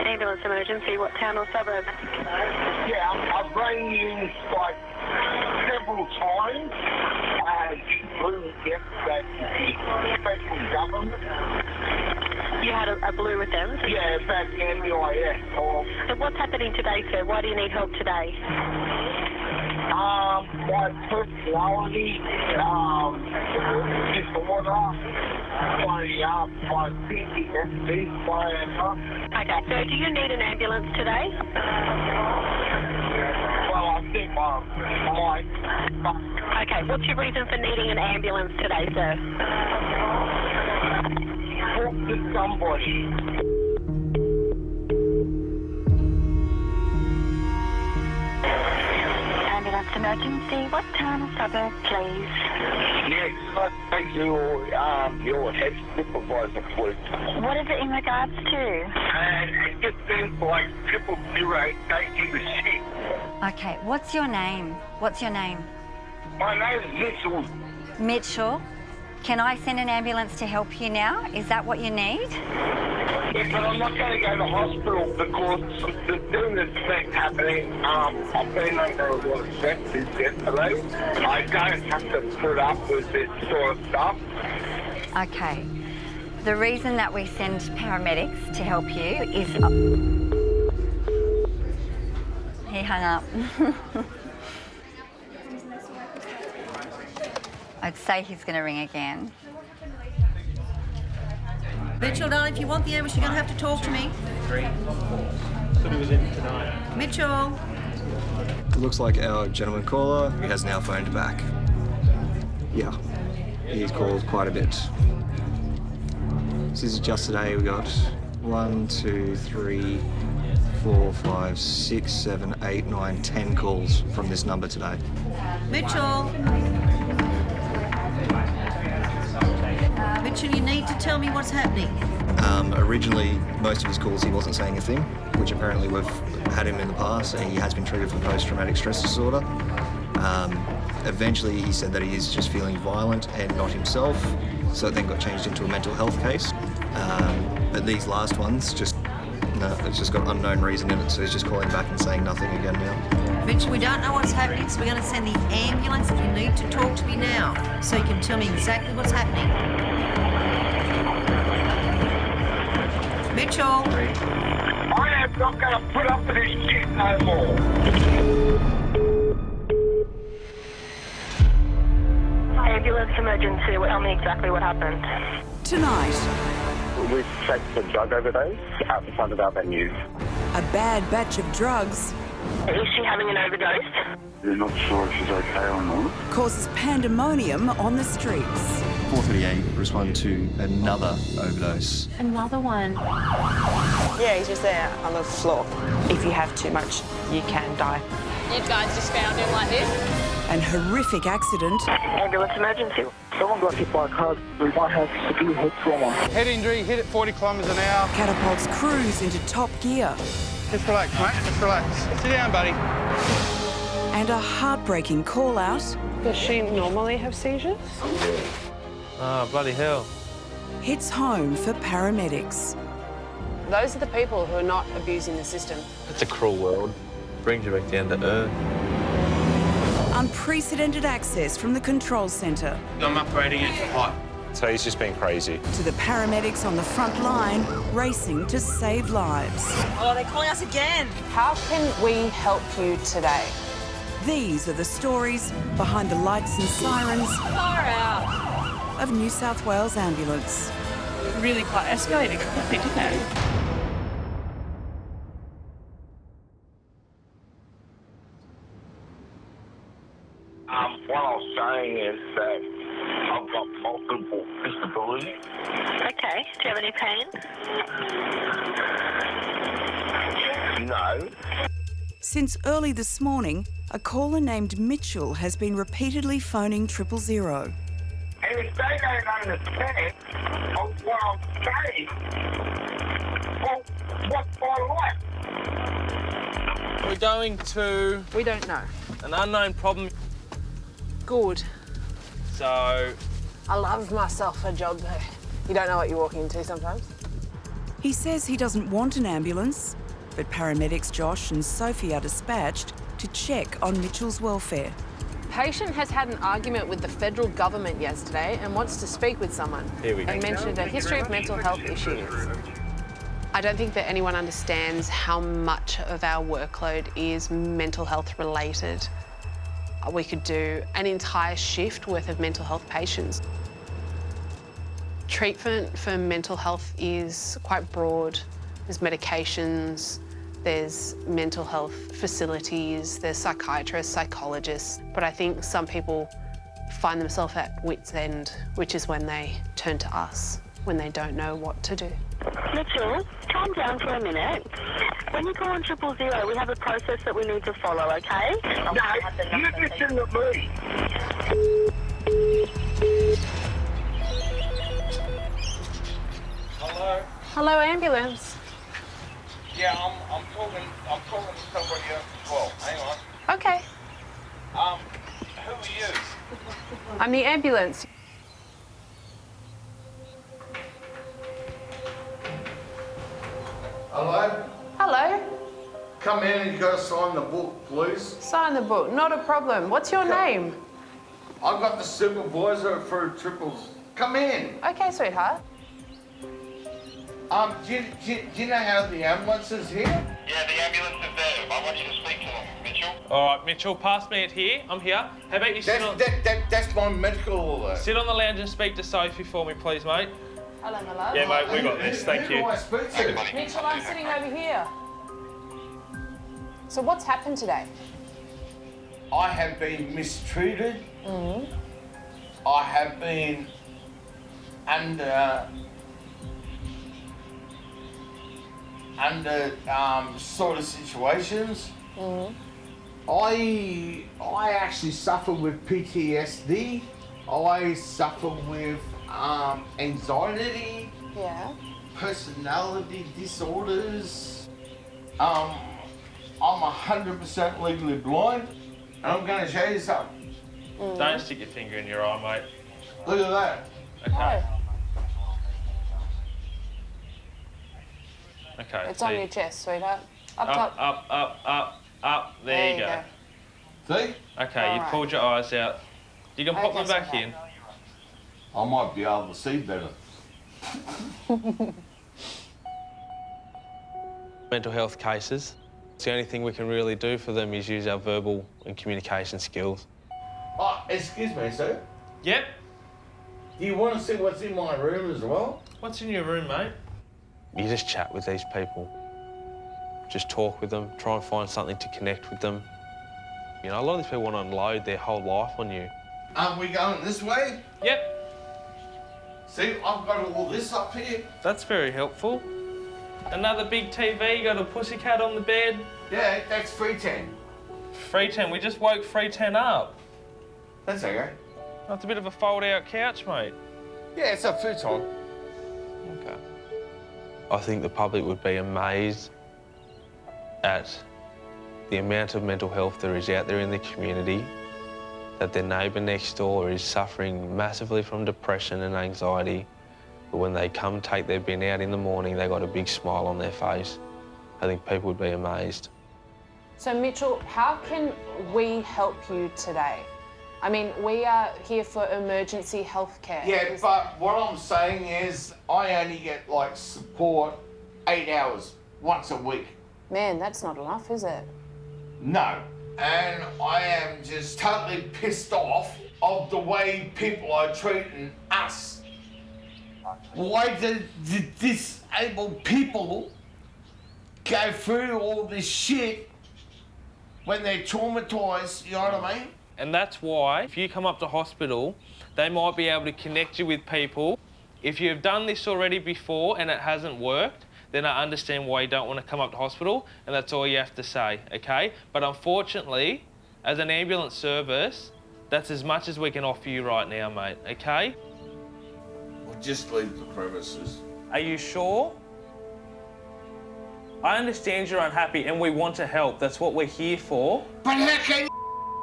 Ambulance emergency, what town or suburb? Yeah, I've rang you like several times. Blue yesterday, special government. You had a blue with them? Yeah, back MUIS. So what's happening today, sir? Why do you need help today? My personality, disorder, my PTSD, Okay, so do you need an ambulance today? Well, I think I might. Okay, what's your reason for needing an ambulance today, sir? Talk to somebody. Ambulance emergency, what town or suburb, please? Yes, I think your head supervisor, please. What is it in regards to? And it just seems like 000 taking the shit. Okay, what's your name? What's your name? My name's Mitchell. Mitchell. Can I send an ambulance to help you now? Is that what you need? Yeah, but I'm not going to go to hospital because the thing that's been happening, I've been under a lot of stress since yesterday. I don't have to put up with this sort of stuff. Okay. The reason that we send paramedics to help you is... He hung up. I'd say he's going to ring again. Mitchell, darling, if you want the ambulance, you're going to have to talk to me. 3, 4. Thought he was in tonight. Mitchell. It looks like our gentleman caller has now phoned back. Yeah, he's called quite a bit. This is just today. We got 1, 2, 3, 4, 5, 6, 7, 8, 9, 10 calls from this number today. Mitchell. Mitchell, you need to tell me what's happening. Originally, most of his calls he wasn't saying a thing, which apparently we've had him in the past, and he has been triggered for post-traumatic stress disorder. Eventually, he said that he is just feeling violent and not himself, so it then got changed into a mental health case. But these last ones, it's just got unknown reason in it, so he's just calling back and saying nothing again now. Mitchell, we don't know what's happening, so we're going to send the ambulance. You need to talk to me now, so you can tell me exactly what's happening. Mitchell. I am not going to put up with this shit no more. Ambulance emergency, tell me exactly what happened. Tonight, We checked a drug overdose out the front of our venue. a bad batch of drugs Is she having an overdose? They're not sure if she's okay or not. causes pandemonium on the streets. 4:38, respond to another overdose. Another one. Yeah, he's just there on the floor. If you have too much, you can die. You guys just found him like this? An horrific accident. Ambulance emergency. Someone got hit by a car. We might have severe head trauma. Head injury, hit at 40 kilometres an hour. Catapults crews into top gear. Just relax, mate. Just relax. Sit down, buddy. And a heartbreaking call-out. Does she normally have seizures? Oh, bloody hell. Hits home for paramedics. Those are the people who are not abusing the system. It's a cruel world. Brings you back down to earth. Unprecedented access from the control centre I'm operating it hot. So he's just been crazy. to the paramedics on the front line, racing to save lives. Oh, they're calling us again. How can we help you today? These are the stories behind the lights and sirens Far out. of New South Wales Ambulance. Really quite escalated quickly, didn't it? What I was saying is that I've got multiple disabilities. Okay, do you have any pain? No. Since early this morning, a caller named Mitchell has been repeatedly phoning 000. And if they don't understand what I'm saying, well, what's my life? We're going to... We don't know. An unknown problem. Good. So... I love myself a job there. You don't know what you're walking into sometimes. He says he doesn't want an ambulance, but paramedics Josh and Sophie are dispatched to check on Mitchell's welfare. Patient has had an argument with the federal government yesterday and wants to speak with someone. Here we go. And mentioned a history of mental health issues. I don't think that anyone understands how much of our workload is mental health related. We could do an entire shift worth of mental health patients. Treatment for mental health is quite broad. There's medications, there's mental health facilities, there's psychiatrists, psychologists, but I think some people find themselves at wit's end, which is when they turn to us, when they don't know what to do. Mitchell, calm down for a minute. When you call on 000, we have a process that we need to follow, okay? No, you listen to me. Hello? Hello, ambulance. Yeah, I'm calling somebody else as well. Hang on. Okay. Who are you? I'm the ambulance. Hello? Hello. Come in and you got to sign the book, please. Sign the book, not a problem. What's your name? I've got the supervisor for triples. Come in. Okay, sweetheart. Do you know how the ambulance is here? Yeah, the ambulance is there. I want you to speak to them, Mitchell. All right, Mitchell, pass me it here. I'm here. How about you sit on... That's my medical... Sit on the lounge and speak to Sophie for me, please, mate. Hello, my love. Yeah, mate, we got this. Thank you. Who do I speak to? Mitchell, I'm sitting over here. So what's happened today? I have been mistreated. I have been under sort of situations. I actually suffer with PTSD. I suffer with anxiety. Yeah. Personality disorders. I'm 100% legally blind, and I'm going to show you something. Don't stick your finger in your eye, mate. Look at that. Okay. Okay. It's on your chest, sweetheart. Up top. Up. There you go. See? Okay, you pulled your eyes out. You can pop them back in. I might be able to see better. Mental health cases. The only thing we can really do for them is use our verbal and communication skills. Oh, excuse me, sir. Yep. Do you want to see what's in my room as well? What's in your room, mate? You just chat with these people. Just talk with them, try and find something to connect with them. You know, a lot of these people want to unload their whole life on you. Aren't we going this way? Yep. See, I've got all this up here. That's very helpful. Another big TV, got a pussycat on the bed. Yeah, that's 310. 310, we just woke 310 up. That's okay. That's a bit of a fold-out couch, mate. Yeah, it's a futon. Okay. I think the public would be amazed at the amount of mental health there is out there in the community, that their neighbour next door is suffering massively from depression and anxiety, but when they come take their bin out in the morning, they got a big smile on their face. I think people would be amazed. So, Mitchell, how can we help you today? I mean, we are here for emergency health care. Yeah, but what I'm saying is I only get, like, support 8 hours once a week. Man, that's not enough, is it? No. And I am just totally pissed off of the way people are treating us. Why did disabled people go through all this shit when they're traumatised, you know what I mean? And that's why, if you come up to hospital, they might be able to connect you with people. If you've done this already before and it hasn't worked, then I understand why you don't want to come up to hospital, and that's all you have to say, okay? But unfortunately, as an ambulance service, that's as much as we can offer you right now, mate, okay? We'll just leave the premises. Are you sure? I understand you're unhappy and we want to help. That's what we're here for. But how can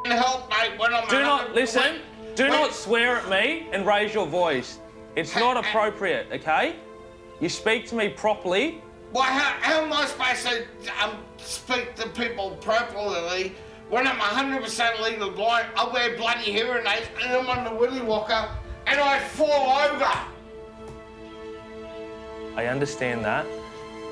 you help, mate, when I'm... Do not, listen, do not swear at me and raise your voice. It's not appropriate, okay? You speak to me properly. Well, how am I supposed to speak to people properly when I'm 100% legally blind? I wear bloody hearing aids and I'm on the willy walker and I fall over. I understand that.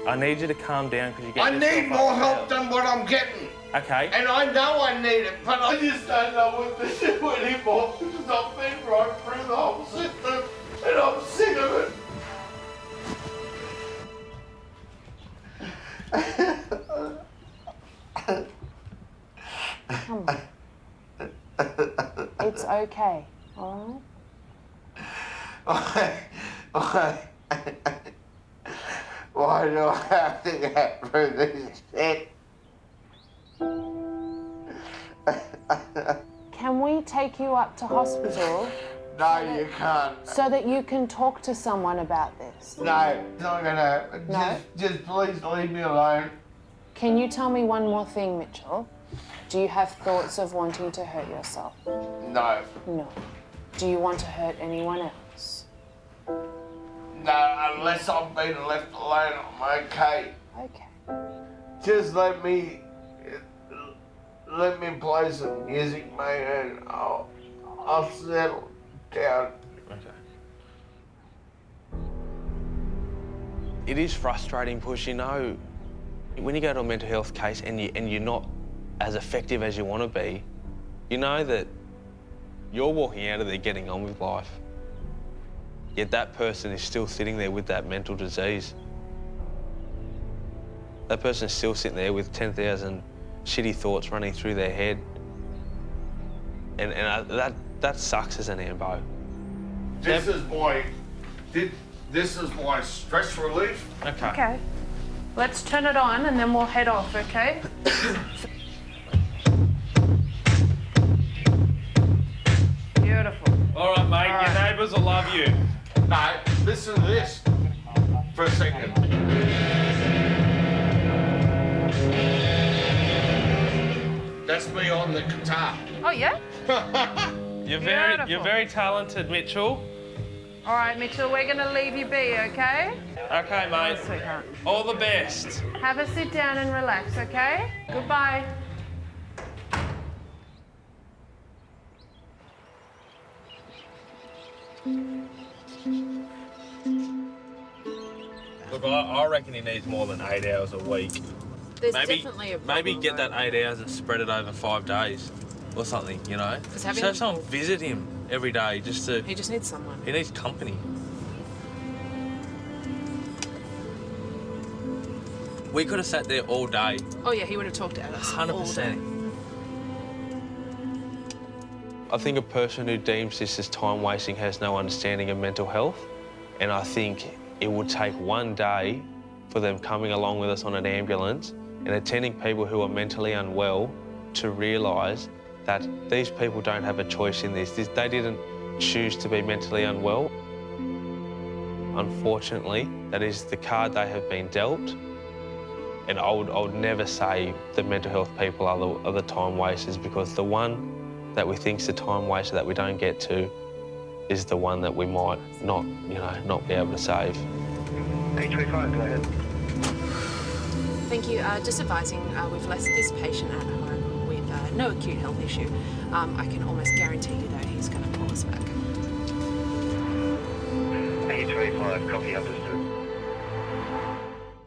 I need you to calm down because you get yourself I need more help upset. than what I'm getting. Okay. And I know I need it, but I just don't know what to do anymore because I've been right through the whole system and I'm sick of it. Come on. It's okay, all right? Why do I have to get through this shit? Can we take you up to hospital? No, you can't. So that you can talk to someone about this? No, it's not gonna happen. No? Just please leave me alone. Can you tell me one more thing, Mitchell? Do you have thoughts of wanting to hurt yourself? No. No. Do you want to hurt anyone else? No, unless I'm being left alone, I'm okay. Okay. Just let me play some music, mate, and I'll settle down. Okay. It is frustrating, Push, you know, when you go to a mental health case and you're not as effective as you want to be, you know that you're walking out of there getting on with life. Yet that person is still sitting there with that mental disease. That person is still sitting there with 10,000 shitty thoughts running through their head. And that sucks as an ambo. This is my stress relief. Okay. Okay. Let's turn it on and then we'll head off, okay? Beautiful. All right, mate, your neighbours will love you. No, listen to this for a second. That's me on the guitar. Oh, yeah? You're very talented, Mitchell. All right, Mitchell, we're going to leave you be, okay? Okay, mate. Oh, sweetheart. All the best. Have a sit down and relax, okay? Goodbye. Look, I reckon he needs more than 8 hours a week. There's definitely a problem, maybe get that 8 hours and spread it over 5 days or something, you know? Because Just have someone visit him every day just to... He just needs someone. He needs company. We could have sat there all day. Oh yeah, he would have talked at us. 100%. I think a person who deems this as time wasting has no understanding of mental health, and I think it would take one day for them coming along with us on an ambulance and attending people who are mentally unwell to realise that these people don't have a choice in this. They didn't choose to be mentally unwell. Unfortunately, that is the card they have been dealt. And I would never say the mental health people are the time wasters, because the one that we think's the time waster that we don't get to is the one that we might not be able to save. 825, go ahead. Thank you. Just advising, we've left this patient at home with no acute health issue. I can almost guarantee you that he's going to call us back. 825, copy, understood.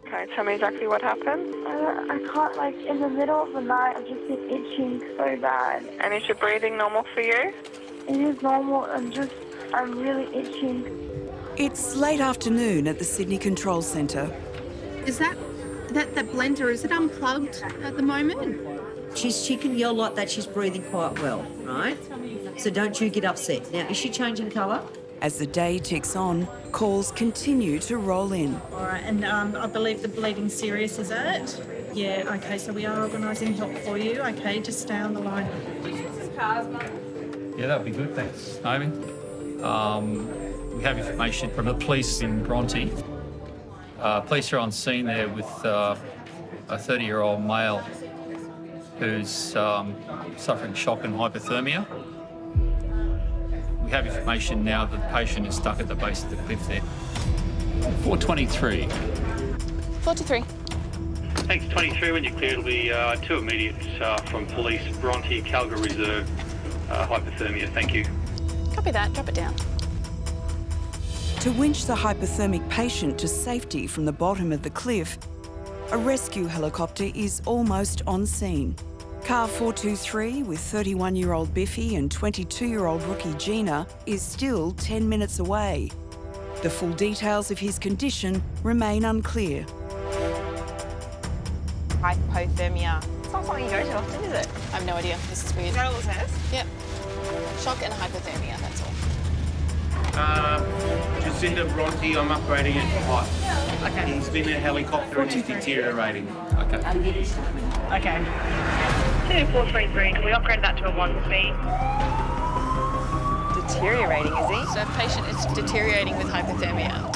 Okay, tell me exactly what happened. I can't, like, in the middle of the night, I've just been itching so bad. And is your breathing normal for you? It is normal, I'm really itching. It's late afternoon at the Sydney Control Centre. Is that blender, is it unplugged at the moment? She can yell like that, she's breathing quite well, right? So don't you get upset. Now, is she changing colour? As the day ticks on, calls continue to roll in. All right, and I believe the bleeding's serious, is it? Yeah, okay, so we are organising help for you. Okay, just stay on the line. Yeah, that would be good, thanks, Naomi. We have information from the police in Bronte. Police are on scene there with a 30-year-old male who's suffering shock and hypothermia. We have information now that the patient is stuck at the base of the cliff there. 423. 43. Thanks, 23. When you're clear, it'll be 2 immediates from police, Bronte, Calgary Reserve, hypothermia. Thank you. Copy that. Drop it down. To winch the hypothermic patient to safety from the bottom of the cliff, a rescue helicopter is almost on scene. Car 423 with 31-year-old Biffy and 22-year-old rookie Gina is still 10 minutes away. The full details of his condition remain unclear. Hypothermia. It's not something you go to often, is it? I have no idea. This is weird. Is that all it says? Yep. Shock and hypothermia, that's all. Jacinda Bronte, I'm upgrading it to hot. Okay. He's been in a helicopter and he's deteriorating. Okay. Okay. 2423, can we upgrade that to a 1C? Deteriorating, is he? So patient is deteriorating with hypothermia.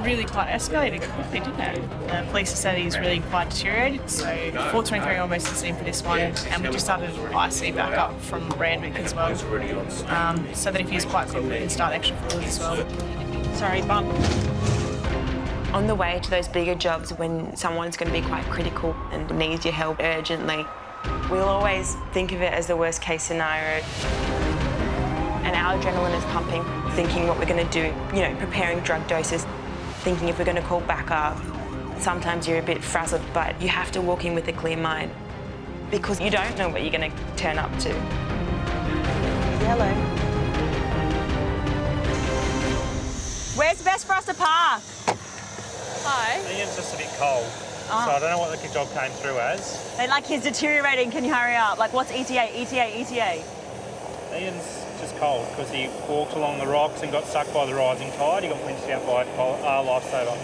Really quite escalated quickly, didn't it? The police said he's really quite deteriorated, so 423 almost the same for this one, and we just started IC back up from Randwick as well, so that if he's quite quick, we can start extra fluids as well. Sorry, bump. On the way to those bigger jobs, when someone's going to be quite critical and needs your help urgently, we'll always think of it as the worst case scenario. And our adrenaline is pumping, thinking what we're going to do, you know, preparing drug doses, thinking if we're going to call backup. Sometimes you're a bit frazzled, but you have to walk in with a clear mind because you don't know what you're going to turn up to. Hello. Where's best for us to park? Hi. Ian's just a bit cold, so I don't know what the job came through as. They like he's deteriorating, can you hurry up? Like what's ETA, ETA, ETA? Ian's just cold because he walked along the rocks and got stuck by the rising tide. He got pinched out by a lifesaver.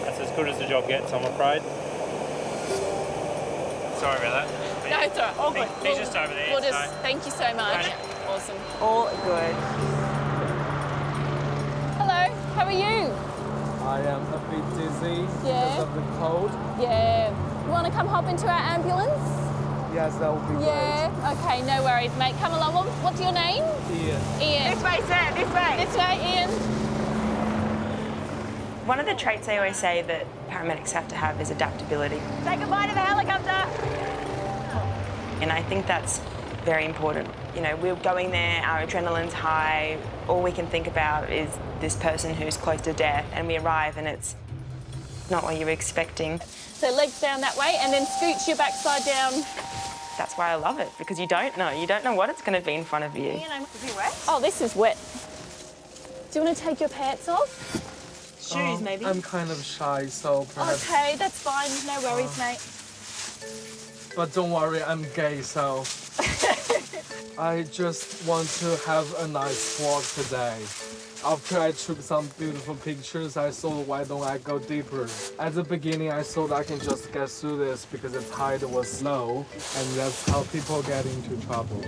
That's as good as the job gets, I'm afraid. Sorry about that. No, it's all right. All good. He's just over there. We'll just, thank you so much. Awesome. All good. Hello, how are you? I am a bit dizzy Yeah. because of the cold. Yeah. You want to come hop into our ambulance? Yes, that would be great. Yeah. Okay, no worries, mate. Come along. What's your name? Ian. Ian. This way, sir. This way. This way, Ian. One of the traits I always say that paramedics have to have is adaptability. Say goodbye to the helicopter. And I think that's very important. You know, we're going there, our adrenaline's high, all we can think about is this person who's close to death, and we arrive and it's not what you're expecting. So legs down that way and then scooch your backside down. That's why I love it, because you don't know. You don't know what it's going to be in front of you. Is it wet? Oh, this is wet. Do you want to take your pants off? Shoes, maybe? I'm kind of shy, so perhaps... Okay, that's fine. No worries, mate. But don't worry, I'm gay, so... I just want to have a nice walk today. After I took some beautiful pictures, I thought, why don't I go deeper? At the beginning, I thought I can just get through this because the tide was low, and that's how people get into trouble.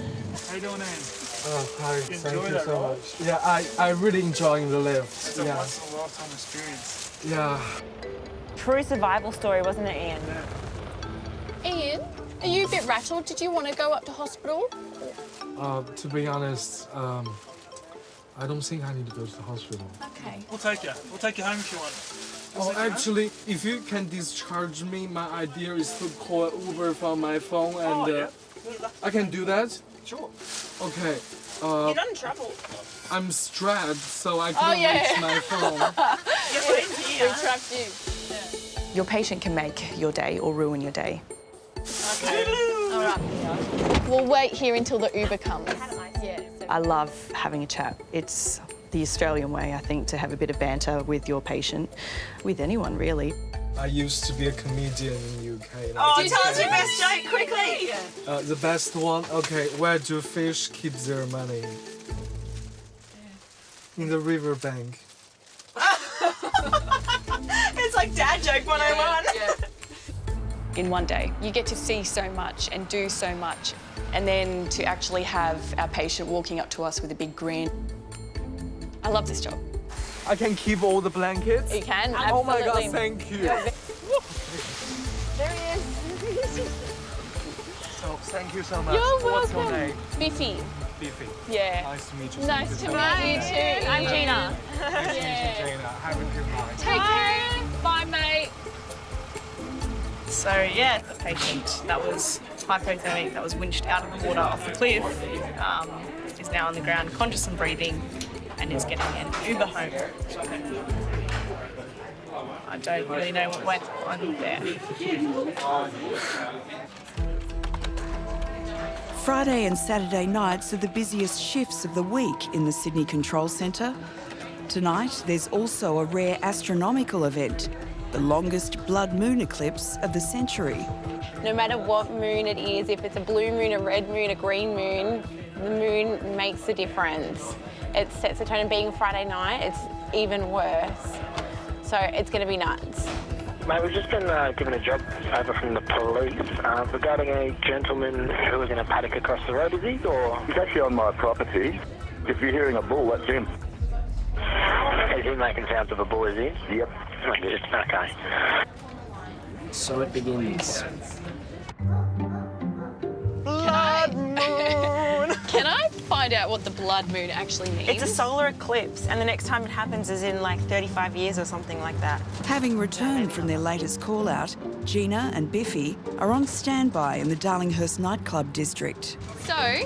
How you doing, Ian? Oh, hi, You thank enjoy you that so ride? much. Yeah, I really enjoying the lift. It's a yeah. once-in-a-lifetime experience. Yeah. True survival story, wasn't it, Ian? Ian, are you a bit rattled? Did you want to go up to hospital? To be honest, I don't think I need to go to the hospital. Okay. We'll take you. We'll take you home if you want. Oh, actually, if you can discharge me, my idea is to call Uber from my phone and I can do that? Sure. Okay. You're not in trouble. I'm strapped, so I can't reach my phone. We trapped you. Your patient can make your day or ruin your day. Okay. All right. We'll wait here until the Uber comes. Yeah. I love having a chat. It's the Australian way, I think, to have a bit of banter with your patient, with anyone, really. I used to be a comedian in the UK. Oh, tell us your best joke quickly. The best one? Okay, where do fish keep their money? in the riverbank. It's like dad joke 101. Yeah. In one day, you get to see so much and do so much. And then to actually have our patient walking up to us with a big grin. I love this job. I can keep all the blankets? You can, Oh my God, absolutely. thank you. There he is. So, thank you so much. You're What's welcome. your name? Biffy. Biffy. Yeah. Nice to meet you. Nice to meet you too. I'm Gina. Nice to meet you, Gina. Have a good night. Take care. Bye, mate. So yeah, the patient that was hypothermic, that was winched out of the water off the cliff, is now on the ground, conscious and breathing, and is getting an Uber home. I don't really know what went on there. Friday and Saturday nights are the busiest shifts of the week in the Sydney Control Centre. Tonight, there's also a rare astronomical event, the longest blood moon eclipse of the century. No matter what moon it is, if it's a blue moon, a red moon, a green moon, the moon makes a difference. It sets the tone, and being Friday night, it's even worse. So it's going to be nuts. Mate, we've just been given a job over from the police regarding a gentleman who was in a paddock across the road, is he? Or he's actually on my property. If you're hearing a bull, that's him. Is he making sounds of a bull, is he? Yep. Okay. So it begins. Blood moon! Can I find out what the blood moon actually means? It's a solar eclipse, and the next time it happens is in like 35 years or something like that. Having returned from their latest call-out, Gina and Biffy are on standby in the Darlinghurst nightclub district. So,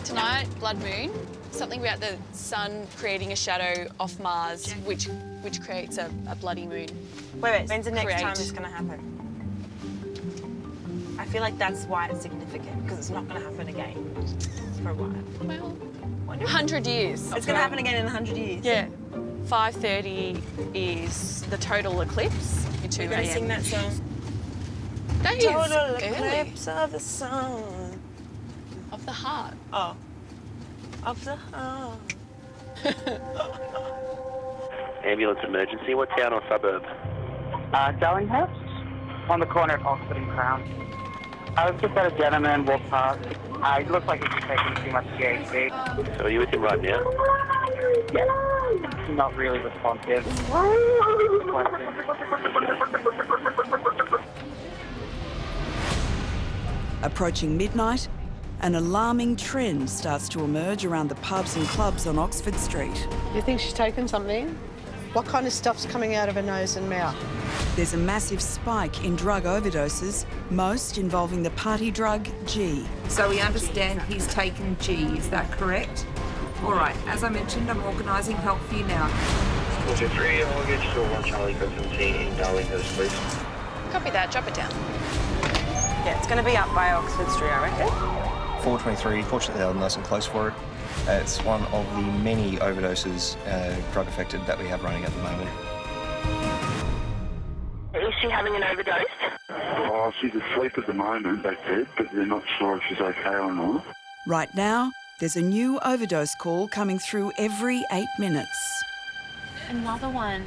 tonight, blood moon, something about the sun creating a shadow off Mars, which creates a bloody moon. Wait, when's the next time it's going to happen? I feel like that's why it's significant, because it's not going to happen again for a while. Well, 100 years. It's going to happen again in 100 years. Yeah. 5:30 is the total eclipse. At 2 We're going to sing that song. That is Total early. eclipse of the sun. Of the heart. Oh. Of the heart. Ambulance emergency. What town or suburb? Darlinghurst, on the corner of Oxford and Crown. I was just had a gentleman walk past. It looks like he's taking too much THC. So are you with him right now? Yeah. Not really responsive. Approaching midnight, an alarming trend starts to emerge around the pubs and clubs on Oxford Street. You think she's taken something? What kind of stuff's coming out of her nose and mouth? There's a massive spike in drug overdoses, most involving the party drug G. So we understand he's taken G, is that correct? All right, as I mentioned, I'm organising help for you now. 423, I'll get you to 1 Charlie 17 in Darlinghurst, please. Copy that, drop it down. Yeah, it's going to be up by Oxford Street, I reckon. 423, fortunately I'm nice and close for it. It's one of the many overdoses, drug affected, that we have running at the moment. Is she having an overdose? Oh, she's asleep at the moment, they said, but they're not sure if she's okay or not. Right now, there's a new overdose call coming through every 8 minutes. Another one.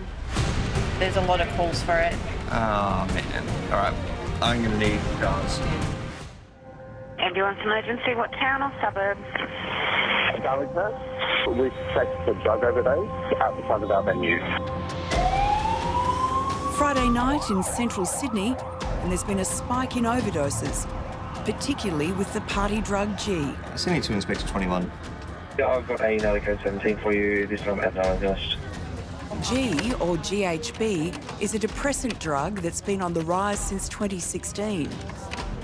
There's a lot of calls for it. Oh, man. All right, I'm going to need guys. Ambulance emergency, what town or suburb? Darlinghurst. We suspect a drug overdose out the front of our venue. Friday night in central Sydney, and there's been a spike in overdoses, particularly with the party drug G. Sydney to Inspector 21. Yeah, I've got A&E and 17 for you, this time at Darlinghurst. G, or GHB, is a depressant drug that's been on the rise since 2016.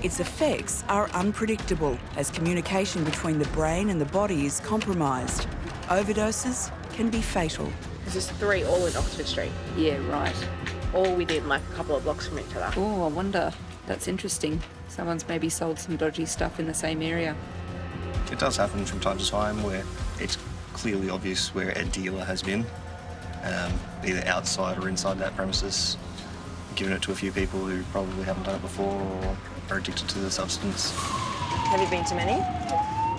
Its effects are unpredictable as communication between the brain and the body is compromised. Overdoses can be fatal. There's 3 all in Oxford Street. Yeah, right. All within like a couple of blocks from each other. Oh, I wonder. That's interesting. Someone's maybe sold some dodgy stuff in the same area. It does happen from time to time where it's clearly obvious where a dealer has been, either outside or inside that premises, given it to a few people who probably haven't done it before or are addicted to the substance. Have you been to many?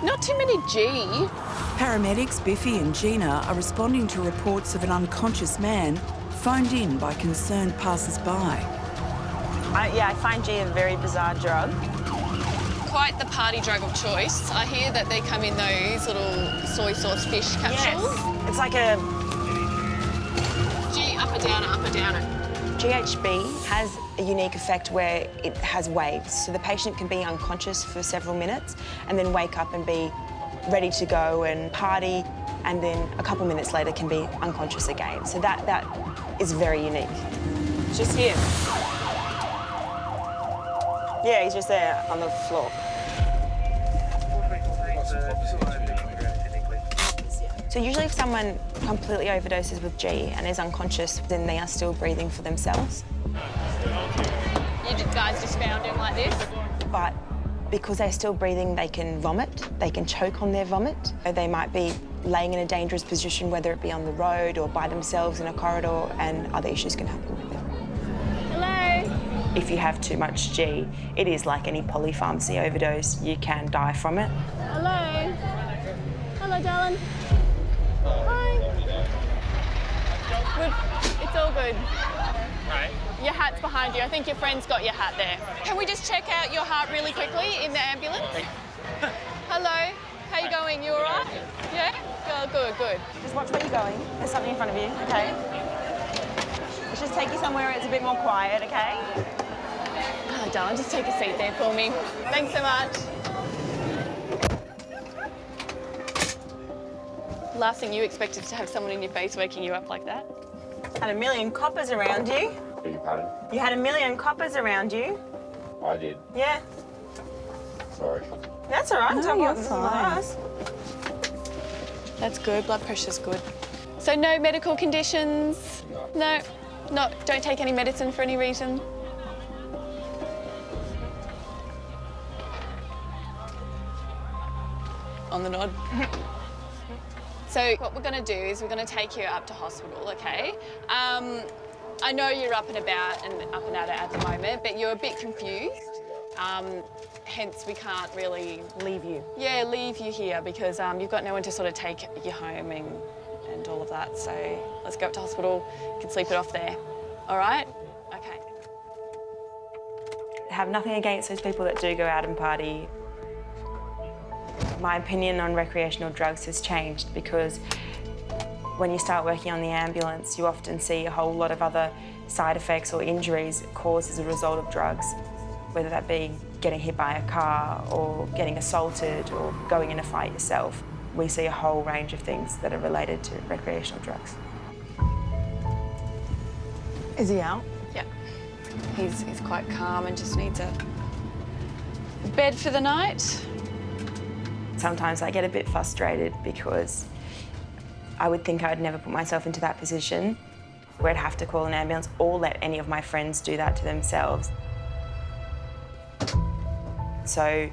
Not Not too many G. Paramedics Biffy and Gina are responding to reports of an unconscious man phoned in by concerned passers-by. I find G a very bizarre drug. Quite the party drug of choice. I hear that they come in those little soy sauce fish capsules. Yes. It's like a... G, up or downer. GHB has a unique effect where it has waves. So the patient can be unconscious for several minutes and then wake up and be ready to go and party, and then a couple minutes later can be unconscious again. So that is very unique. Just here. Yeah, he's just there on the floor. So usually if someone completely overdoses with G and is unconscious, then they are still breathing for themselves. You guys just found him like this? But because they're still breathing, they can vomit, they can choke on their vomit. They might be laying in a dangerous position, whether it be on the road or by themselves in a corridor, and other issues can happen with them. Hello? If you have too much G, it is like any polypharmacy overdose. You can die from it. Hello? Hello, darling. Hi. Good. It's all good. Right. Your hat's behind you. I think your friend's got your hat there. Can we just check out your heart really quickly in the ambulance? Hello. How you going? You all right? Yeah? Oh, good. Just watch where you're going. There's something in front of you, okay? Let's just take you somewhere where it's a bit more quiet, okay? Oh, darling, just take a seat there for me. Thanks so much. Last thing you expected to have someone in your face waking you up like that. Had a million coppers around you. Beg your pardon? You had a million coppers around you. I did. Yeah. Sorry. That's all right. No, Don't you're worry. fine. That's good. Blood pressure's good. So no medical conditions? No. Don't take any medicine for any reason? On the nod. So what we're going to do is we're going to take you up to hospital, okay? I know you're up and about and up and at it at the moment, but you're a bit confused. Hence, we can't really... Leave you. Yeah, leave you here because you've got no one to sort of take you home and all of that. So let's go up to hospital. You can sleep it off there. All right? Okay. I have nothing against those people that do go out and party. My opinion on recreational drugs has changed because when you start working on the ambulance, you often see a whole lot of other side effects or injuries caused as a result of drugs, whether that be getting hit by a car or getting assaulted or going in a fight yourself. We see a whole range of things that are related to recreational drugs. Is he out? Yeah. He's quite calm and just needs a bed for the night. Sometimes I get a bit frustrated because I would think I'd never put myself into that position where I'd have to call an ambulance or let any of my friends do that to themselves. So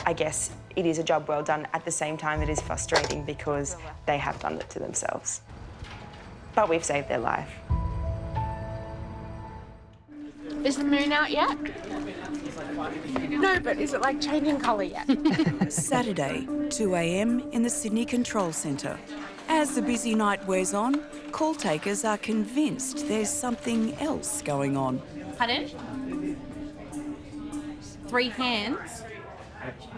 I guess it is a job well done. At the same time, it is frustrating because they have done it to themselves. But we've saved their life. Is the moon out yet? No, but is it like changing colour yet? Saturday, 2 a.m. in the Sydney Control Centre. As the busy night wears on, call takers are convinced there's something else going on. Pardon? 3 cans?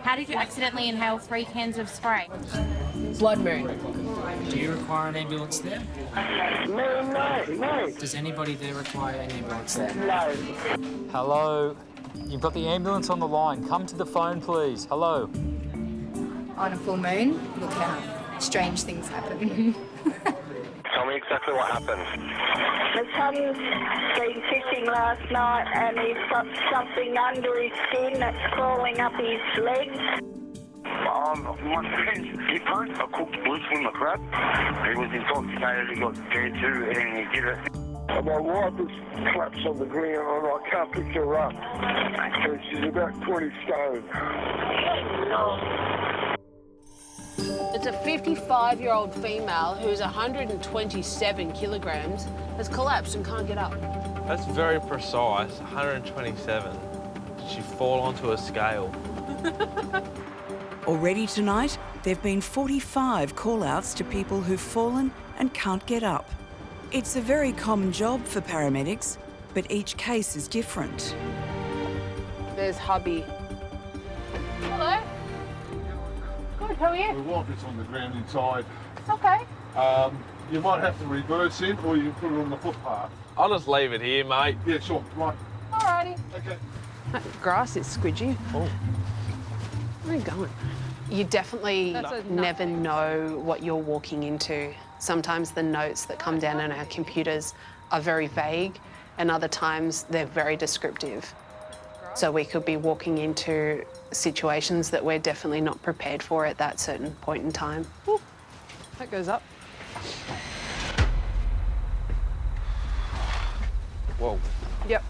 How did you accidentally inhale 3 cans of spray? Blood moon. Do you require an ambulance there? No. Does anybody there require an ambulance there? No. Hello. You've got the ambulance on the line. Come to the phone, please. Hello. On a full moon, look how strange things happen. Tell me exactly what happened. My son's been fishing last night and he's got something under his skin that's crawling up his legs. My friend's different. I cooked blue swim the crab. He was intoxicated, he got scared too, and he did it. My wife is collapsed on the ground and I can't pick her up. So she's about 20 stone. It's a 55-year-old female who's 127 kilograms, has collapsed and can't get up. That's very precise, 127. Did she fall onto a scale? Already tonight, there have been 45 call-outs to people who've fallen and can't get up. It's a very common job for paramedics, but each case is different. There's hubby. Hello. Good, how are you? The rocket's on the ground inside. Okay. You might have to reverse it or you can put it on the footpath. I'll just leave it here, mate. Yeah, sure. Right. Alrighty. Okay. That grass is squidgy. Oh. Where are you going? You definitely That's a never know what you're walking into. Sometimes the notes that come down on our computers are very vague, and other times they're very descriptive. So we could be walking into situations that we're definitely not prepared for at that certain point in time. Ooh, that goes up. Whoa. Yep.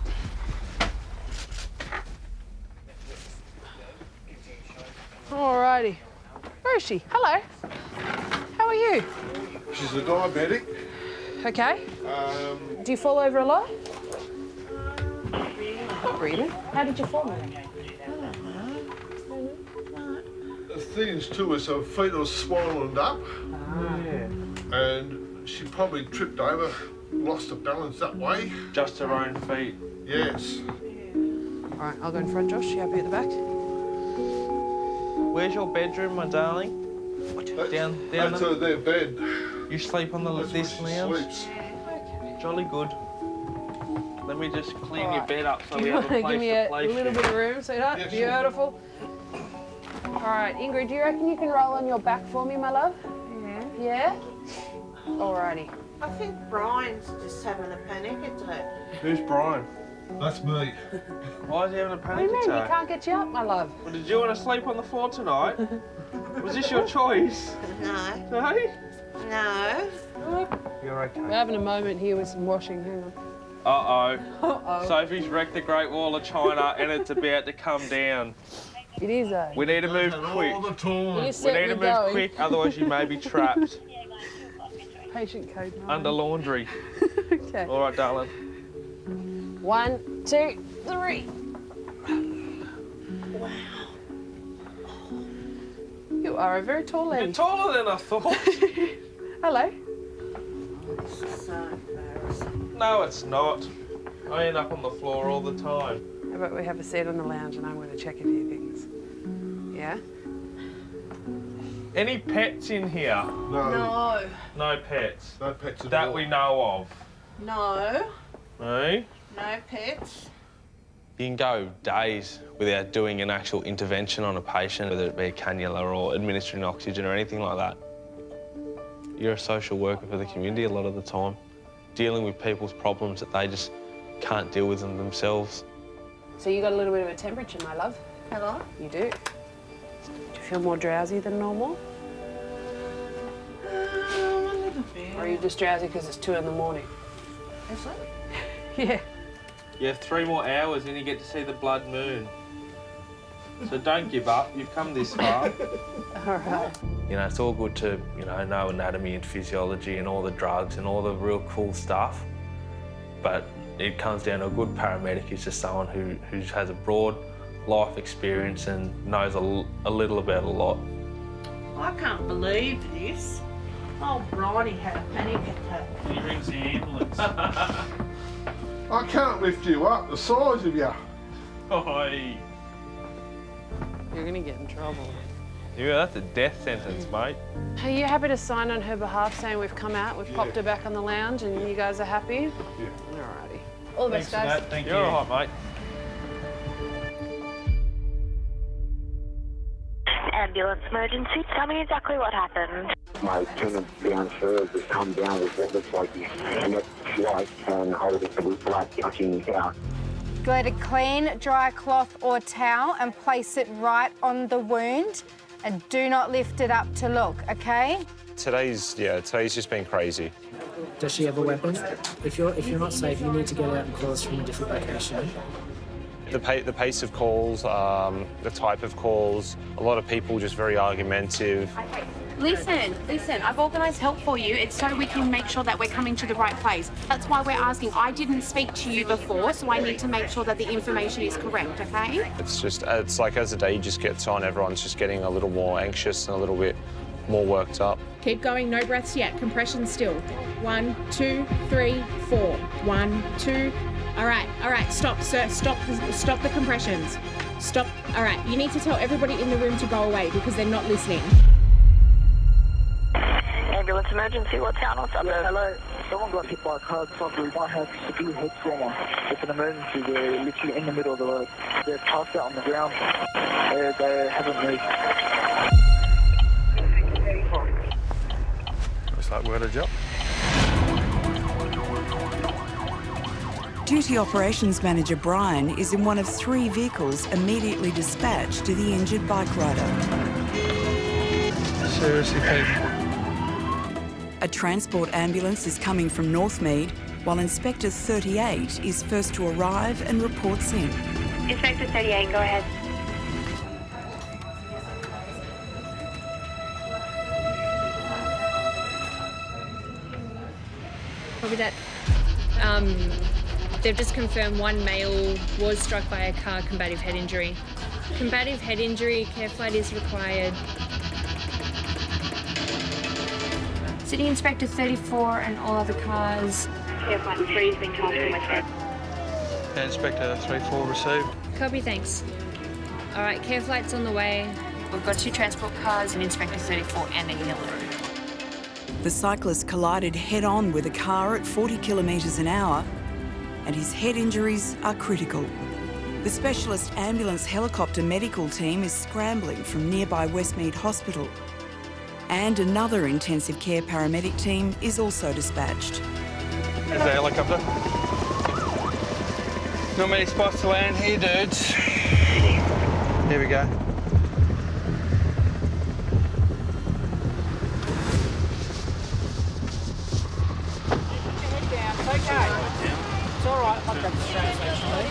Alrighty. Where is she? Hello. How are you? She's a diabetic. Okay. Do you fall over a lot? Not really. How did you fall? The thing is too is her feet are swollen up. And she probably tripped over, lost her balance that way. Just her own feet? Yes. All right, I'll go in front, Josh. You happy at the back? Where's your bedroom, my darling? Down That's their bed. You sleep on this lounge? Sleeps. Jolly good. Let me just clean your bed up so Do we you have want a to give place me to a place little you. bit of room, sweetheart? Yeah, sure. Beautiful. All right, Ingrid, do you reckon you can roll on your back for me, my love? Yeah? Alrighty. I think Brian's just having a panic attack. Who's Brian? That's me. Why is he having a What do panic you mean? He attack? can't get you up, my love. Well, did you want to sleep on the floor tonight? Was this your choice? No. No? No. You're okay. We're having a moment here with some washing. Hang on. Uh-oh. Uh-oh. Sophie's wrecked the Great Wall of China and it's about to come down. It is, eh? We need to move quick. All the time. You We set need me to move going. quick, otherwise you may be trapped Patient code 9. under laundry. Okay. All right, darling. 1, 2, 3. Wow. You are a very tall lady. You're taller than I thought. Hello. This is so embarrassing. No, it's not. I end up on the floor all the time. How about we have a seat on the lounge and I'm going to check a few things. Yeah? Any pets in here? No. No pets. No pets at That all. we know of. No. No? No pets. You can go days without doing an actual intervention on a patient, whether it be a cannula or administering oxygen or anything like that. You're a social worker for the community a lot of the time, dealing with people's problems that they just can't deal with them themselves. So you got a little bit of a temperature, my love. Hello? You do. Do you feel more drowsy than normal? A little bit. Or are you just drowsy because it's 2 in the morning? Is it? Yeah. You have 3 more hours and you get to see the blood moon. So don't give up, you've come this far. All right. You know, it's all good to, know anatomy and physiology and all the drugs and all the real cool stuff, but it comes down to a good paramedic who's just someone who has a broad life experience and knows a little about a lot. I can't believe this. Oh, Bronny had a panic attack. He rings the ambulance. I can't lift you up, the size of you. Oi. You're going to get in trouble. Yeah, that's a death sentence, mate. Are you happy to sign on her behalf saying we've come out, we've popped her back on the lounge and you guys are happy? Yeah. Alrighty. All the best, guys. Thank you. You're all right, mate. Ambulance emergency. Tell me exactly what happened. My tenant downstairs has come down with what looks like this net flight and holding it with blood gushing out. Get a clean, dry cloth or towel and place it right on the wound and do not lift it up to look, okay? Today's just been crazy. Does she have a weapon? If you're not safe, you need to get out and call us from a different location. The pace of calls, the type of calls, a lot of people just very argumentative. Listen, I've organised help for you. It's so we can make sure that we're coming to the right place. That's why we're asking. I didn't speak to you before, so I need to make sure that the information is correct, okay? It's like as the day just gets on, everyone's just getting a little more anxious and a little bit more worked up. Keep going, no breaths yet. Compression still. 1, 2, 3, 4. 1, 2. All right, stop, sir. Stop the compressions. Stop. All right, you need to tell everybody in the room to go away because they're not listening. Ambulance emergency, what town or suburb? Yeah, hello. Someone got hit by a car truck. We might have severe head trauma. It's an emergency. They're literally in the middle of the road. They're passed out on the ground. They haven't moved. Looks like we're at a job. Duty Operations Manager Brian is in one of 3 vehicles immediately dispatched to the injured bike rider. Seriously, people. A transport ambulance is coming from Northmead, while Inspector 38 is first to arrive and reports in. Inspector 38, go ahead. Probably that. They've just confirmed one male was struck by a car, combative head injury. Combative head injury, care flight is required. City Inspector 34 and all other cars. Care flight 3 has been tasked with my head. Inspector 34 received. Copy, thanks. All right, care flight's on the way. We've got 2 transport cars and Inspector 34 and a yellow. The cyclist collided head-on with a car at 40 kilometres an hour, and his head injuries are critical. The specialist ambulance helicopter medical team is scrambling from nearby Westmead Hospital. And another intensive care paramedic team is also dispatched. There's the helicopter. Not many spots to land here, dudes. Here we go. It's all right. I'll grab the straps, actually.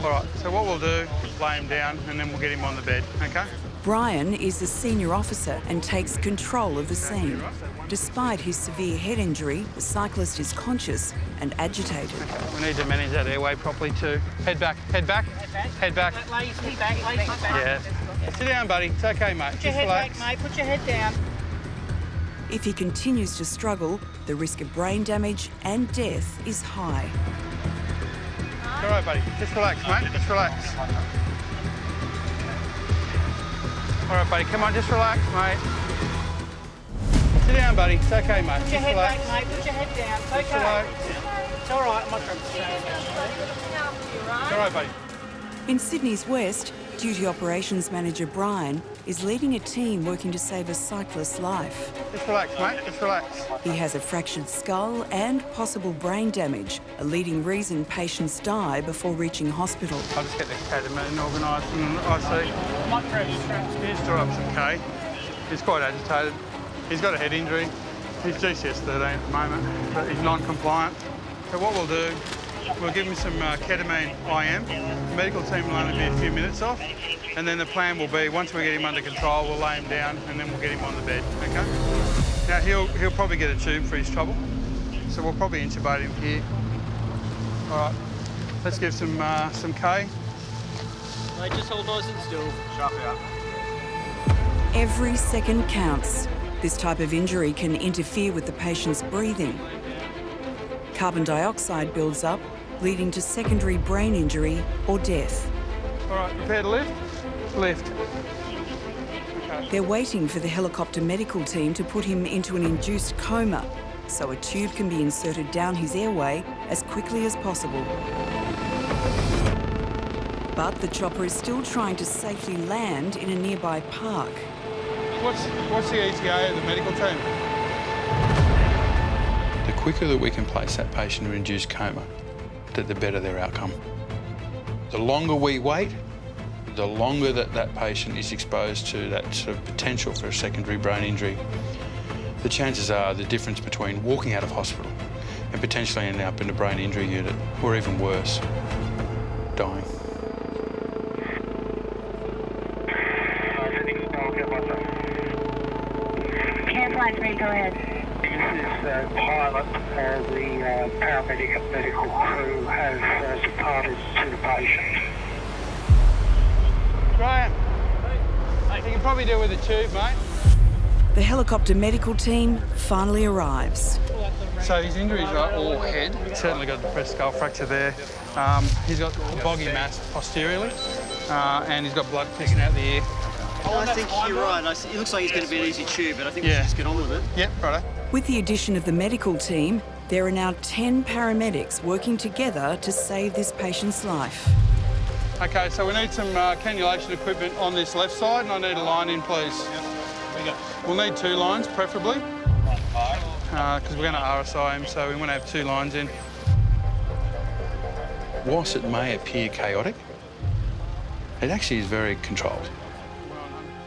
All right, so what we'll do is lay him down and then we'll get him on the bed, okay? Brian is the senior officer and takes control of the scene. Despite his severe head injury, the cyclist is conscious and agitated. We need to manage that airway properly too. Head back, head back, head back. Lazy back. Yeah. Sit down, buddy. It's okay, mate. Put your head back, mate. Put your head down. If he continues to struggle, the risk of brain damage and death is high. It's all right, buddy. Just relax, mate. Just relax. All right, buddy. Come on, just relax, mate. Sit down, buddy. It's okay, mate. Put your head back, mate. Put your head down. It's okay. It's all right. I might grab the straps, actually. It's all right, buddy. In Sydney's West, Duty Operations Manager Brian is leading a team working to save a cyclist's life. Just relax, mate. Just relax. He has a fractured skull and possible brain damage, a leading reason patients die before reaching hospital. I'll just get the ketamine organised and I see. Might grab the straps. He's still up some K. He's quite agitated. He's got a head injury. He's GCS 13 at the moment, but he's non-compliant. So what we'll do, we'll give him some ketamine IM. The medical team will only be a few minutes off. And then the plan will be, once we get him under control, we'll lay him down and then we'll get him on the bed, okay? Now, he'll probably get a tube for his trouble. So we'll probably intubate him here. All right, let's give some K. Mate, just hold nice and still. Sharp out. Every second counts. This type of injury can interfere with the patient's breathing. Carbon dioxide builds up, leading to secondary brain injury or death. All right, prepare to lift? Lift. Okay. They're waiting for the helicopter medical team to put him into an induced coma, so a tube can be inserted down his airway as quickly as possible. But the chopper is still trying to safely land in a nearby park. What's the ETA of the medical team? The quicker that we can place that patient in induced coma, the better their outcome. The longer we wait, the longer that patient is exposed to that sort of potential for a secondary brain injury, the chances are the difference between walking out of hospital and potentially ending up in a brain injury unit, or even worse. dying. Cancel 3, go ahead. This is pilot. The paramedic and medical crew has departed to the patient. Graham, you can probably do with a tube, mate. The helicopter medical team finally arrives. So his injuries are all head. He's certainly got a depressed skull fracture there. He's got boggy mass posteriorly, and he's got blood pissing out the ear. I think you're right. It looks like he's going to be an easy tube, but I think we should just get on with it. Yep, righto. With the addition of the medical team, there are now 10 paramedics working together to save this patient's life. Okay, so we need some cannulation equipment on this left side, and I need a line in, please. We'll need 2 lines, preferably, because we're going to RSI him, so we want to have 2 lines in. Whilst it may appear chaotic, it actually is very controlled.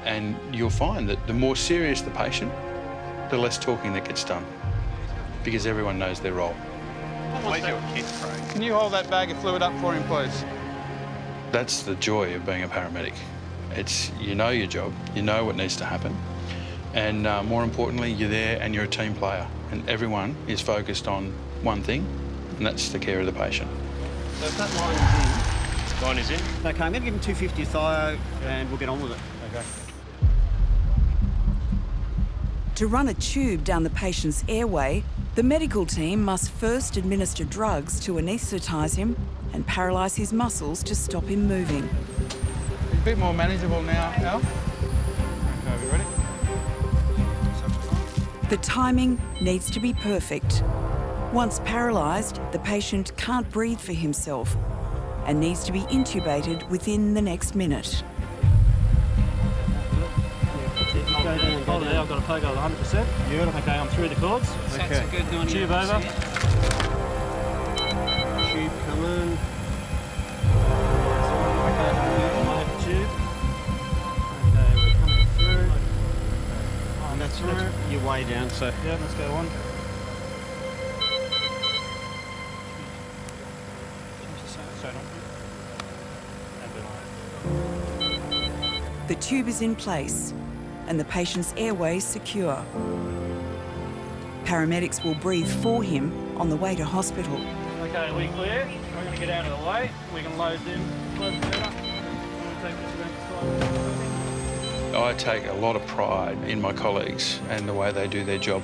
And you'll find that the more serious the patient, the less talking that gets done, because everyone knows their role. Can you hold that bag of fluid up for him, please? That's the joy of being a paramedic. It's, you know your job, you know what needs to happen, and more importantly, you're there and you're a team player, and everyone is focused on one thing, and that's the care of the patient. So if that line is in... Line is in. Okay, I'm going to give him 250 thio, and we'll get on with it. Okay. To run a tube down the patient's airway, the medical team must first administer drugs to anaesthetise him and paralyse his muscles to stop him moving. He's a bit more manageable now, Al. Okay, we ready? The timing needs to be perfect. Once paralysed, the patient can't breathe for himself and needs to be intubated within the next minute. Hold it there, I've got a pogo of 100%. Beautiful. Okay, I'm through the cords. Okay. That's a good 90%. Tube over. Tube coming. Tube. Okay, we're coming through. And that's you're way down, so... Yeah, let's go on. The tube is in place and the patient's airways secure. Paramedics will breathe for him on the way to hospital. Okay, we clear. We're going to get out of the way. We can load them. I take a lot of pride in my colleagues and the way they do their job.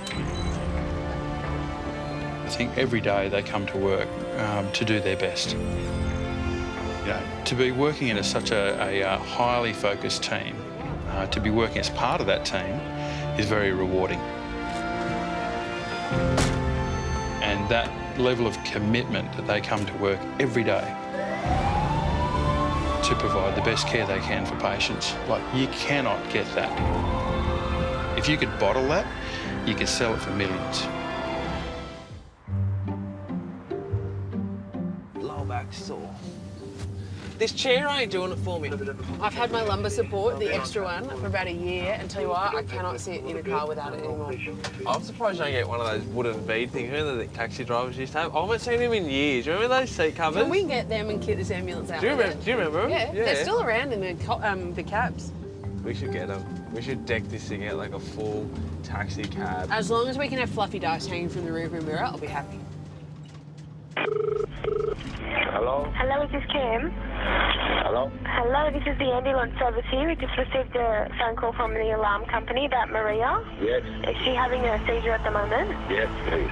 I think every day they come to work to do their best. You know, to be working in such a highly focused team, to be working as part of that team is very rewarding. And that level of commitment that they come to work every day to provide the best care they can for patients, like, you cannot get that. If you could bottle that, you could sell it for millions. Lower back sore. This chair ain't doing it for me. I've had my lumbar support, the extra one, for about a year, and tell you what, I cannot sit in a car without it anymore. I'm surprised I don't get one of those wooden bead things. Remember the taxi drivers used to have? I haven't seen them in years. Remember those seat covers? Can we get them and kit this ambulance out? Do you remember them? Yeah, they're still around in the cabs. We should get them. We should deck this thing out like a full taxi cab. As long as we can have fluffy dust hanging from the rearview mirror, I'll be happy. Hello? Hello, is this Cam? Hello? Hello, this is the ambulance service here. We just received a phone call from the alarm company about Maria. Yes. Is she having a seizure at the moment? Yes, please.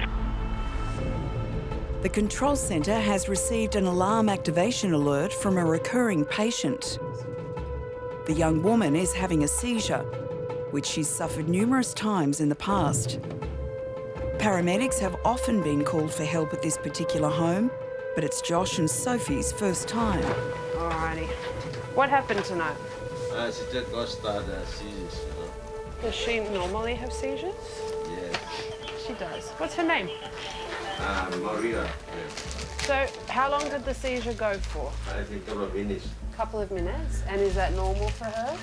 The control centre has received an alarm activation alert from a recurring patient. The young woman is having a seizure, which she's suffered numerous times in the past. Paramedics have often been called for help at this particular home, but it's Josh and Sophie's first time. Alrighty. What happened tonight? She just got started seizures. Does she normally have seizures? Yes. She does. What's her name? Maria. So, how long did the seizure go for? I think a couple of minutes. A couple of minutes. And is that normal for her?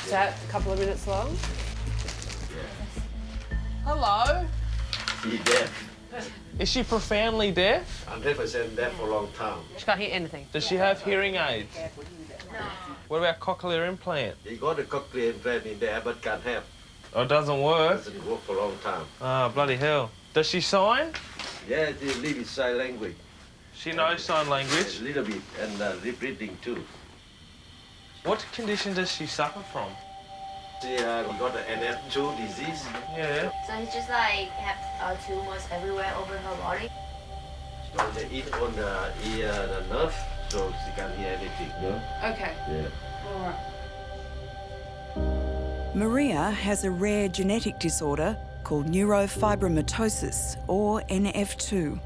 Is that a couple of minutes long? Yes. Hello? She deaf. Is she profoundly deaf? 100% deaf for a long time. She can't hear anything. Does she have hearing aids? No. What about cochlear implant? He got a cochlear implant in there, but can't have. Oh, it doesn't work? Doesn't work for a long time. Oh, bloody hell. Does she sign? Yeah, they live in sign language. She knows sign language? A little bit, and lip reading too. What condition does she suffer from? She got an NF2 disease. Yeah. So it's just like have tumors everywhere over her body. So they eat on the ear, the nerve, so she can't hear anything, no? Okay. Yeah. All right. Maria has a rare genetic disorder called neurofibromatosis, or NF2.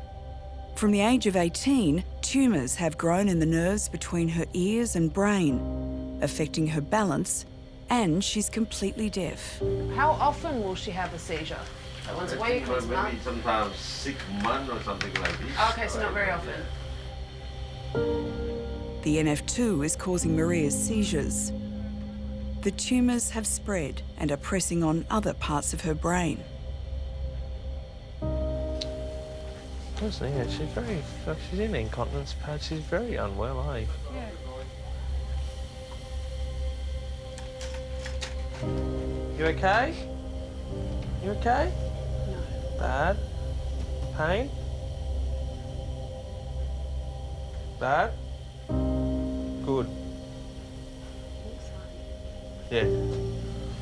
From the age of 18, tumours have grown in the nerves between her ears and brain, affecting her balance, and she's completely deaf. How often will she have a seizure? Like once a week, once a month? Maybe sometimes 6 months or something like this. Okay, so not very often. The NF2 is causing Maria's seizures. The tumours have spread and are pressing on other parts of her brain. Honestly, yeah, she's very, like, she's in incontinence pad. She's very unwell, eh? Yeah. You okay? You okay? No. Bad? Pain? Bad? Good. Yeah.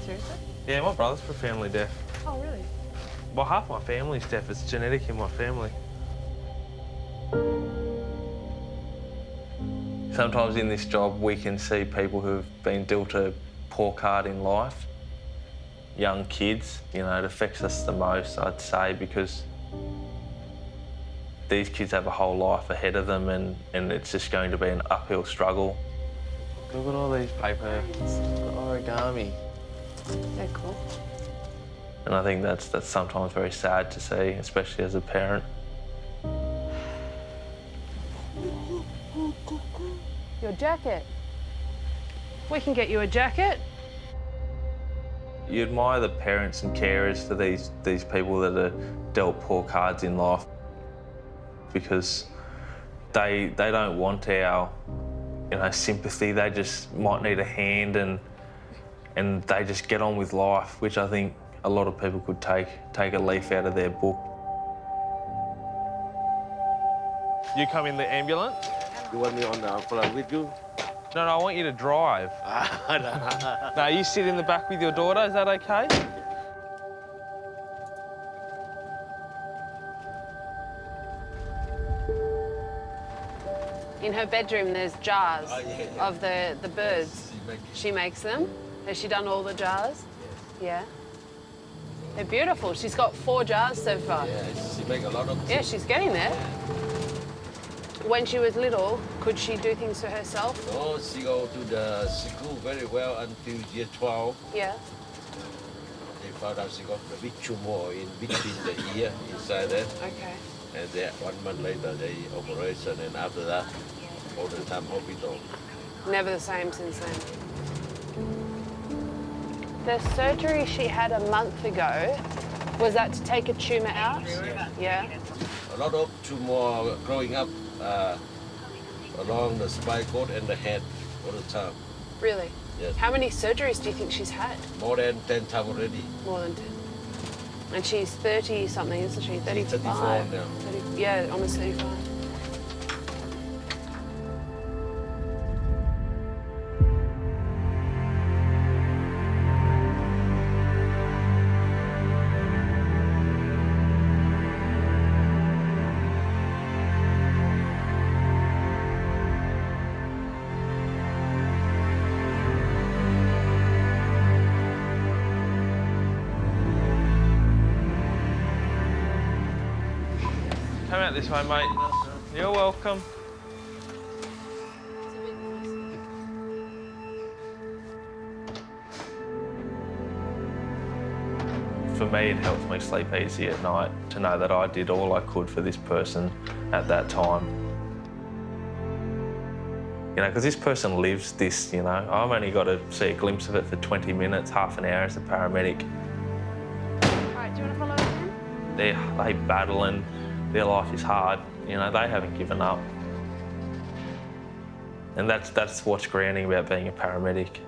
Seriously? Yeah, my brother's profoundly deaf. Oh, really? Well, half my family's deaf. It's genetic in my family. Sometimes in this job, we can see people who've been dealt a poor card in life. Young kids, you know, it affects us the most, I'd say, because these kids have a whole life ahead of them and it's just going to be an uphill struggle. Look at all these paper origami. They're cool. And I think that's sometimes very sad to see, especially as a parent. Your jacket. We can get you a jacket. You admire the parents and carers for these people that are dealt poor cards in life because they don't want our, you know, sympathy. They just might need a hand and they just get on with life, which I think a lot of people could take a leaf out of their book. You come in the ambulance? You want me on the front with you? No, I want you to drive. No, you sit in the back with your daughter, is that okay? In her bedroom, there's jars of the birds. She makes them. Has she done all the jars? Yeah. They're beautiful. She's got 4 jars so far. Yeah, she makes a lot of. Yeah, she's getting there. When she was little, could she do things for herself? Oh, she go to the school very well until year 12. Yeah. They found out she got a big tumor in between the ear, inside that. Okay. And then 1 month later, they operation, and after that, all the time hospital. Never the same since then. The surgery she had a month ago, was that to take a tumour out? Yeah. A lot of tumor growing up along the spinal cord and the head all the time. Really? Yes. How many surgeries do you think she's had? More than 10 times already. More than 10. And she's 30-something, isn't she? 35? 34 now. 30, yeah, almost 35. Come out this way, mate. You're welcome. For me, it helps me sleep easy at night to know that I did all I could for this person at that time. You know, because this person lives this, you know. I've only got to see a glimpse of it for 20 minutes, half an hour as a paramedic. All right, do you want to follow us in? They battle and their life is hard. You know, they haven't given up. And that's what's grounding about being a paramedic.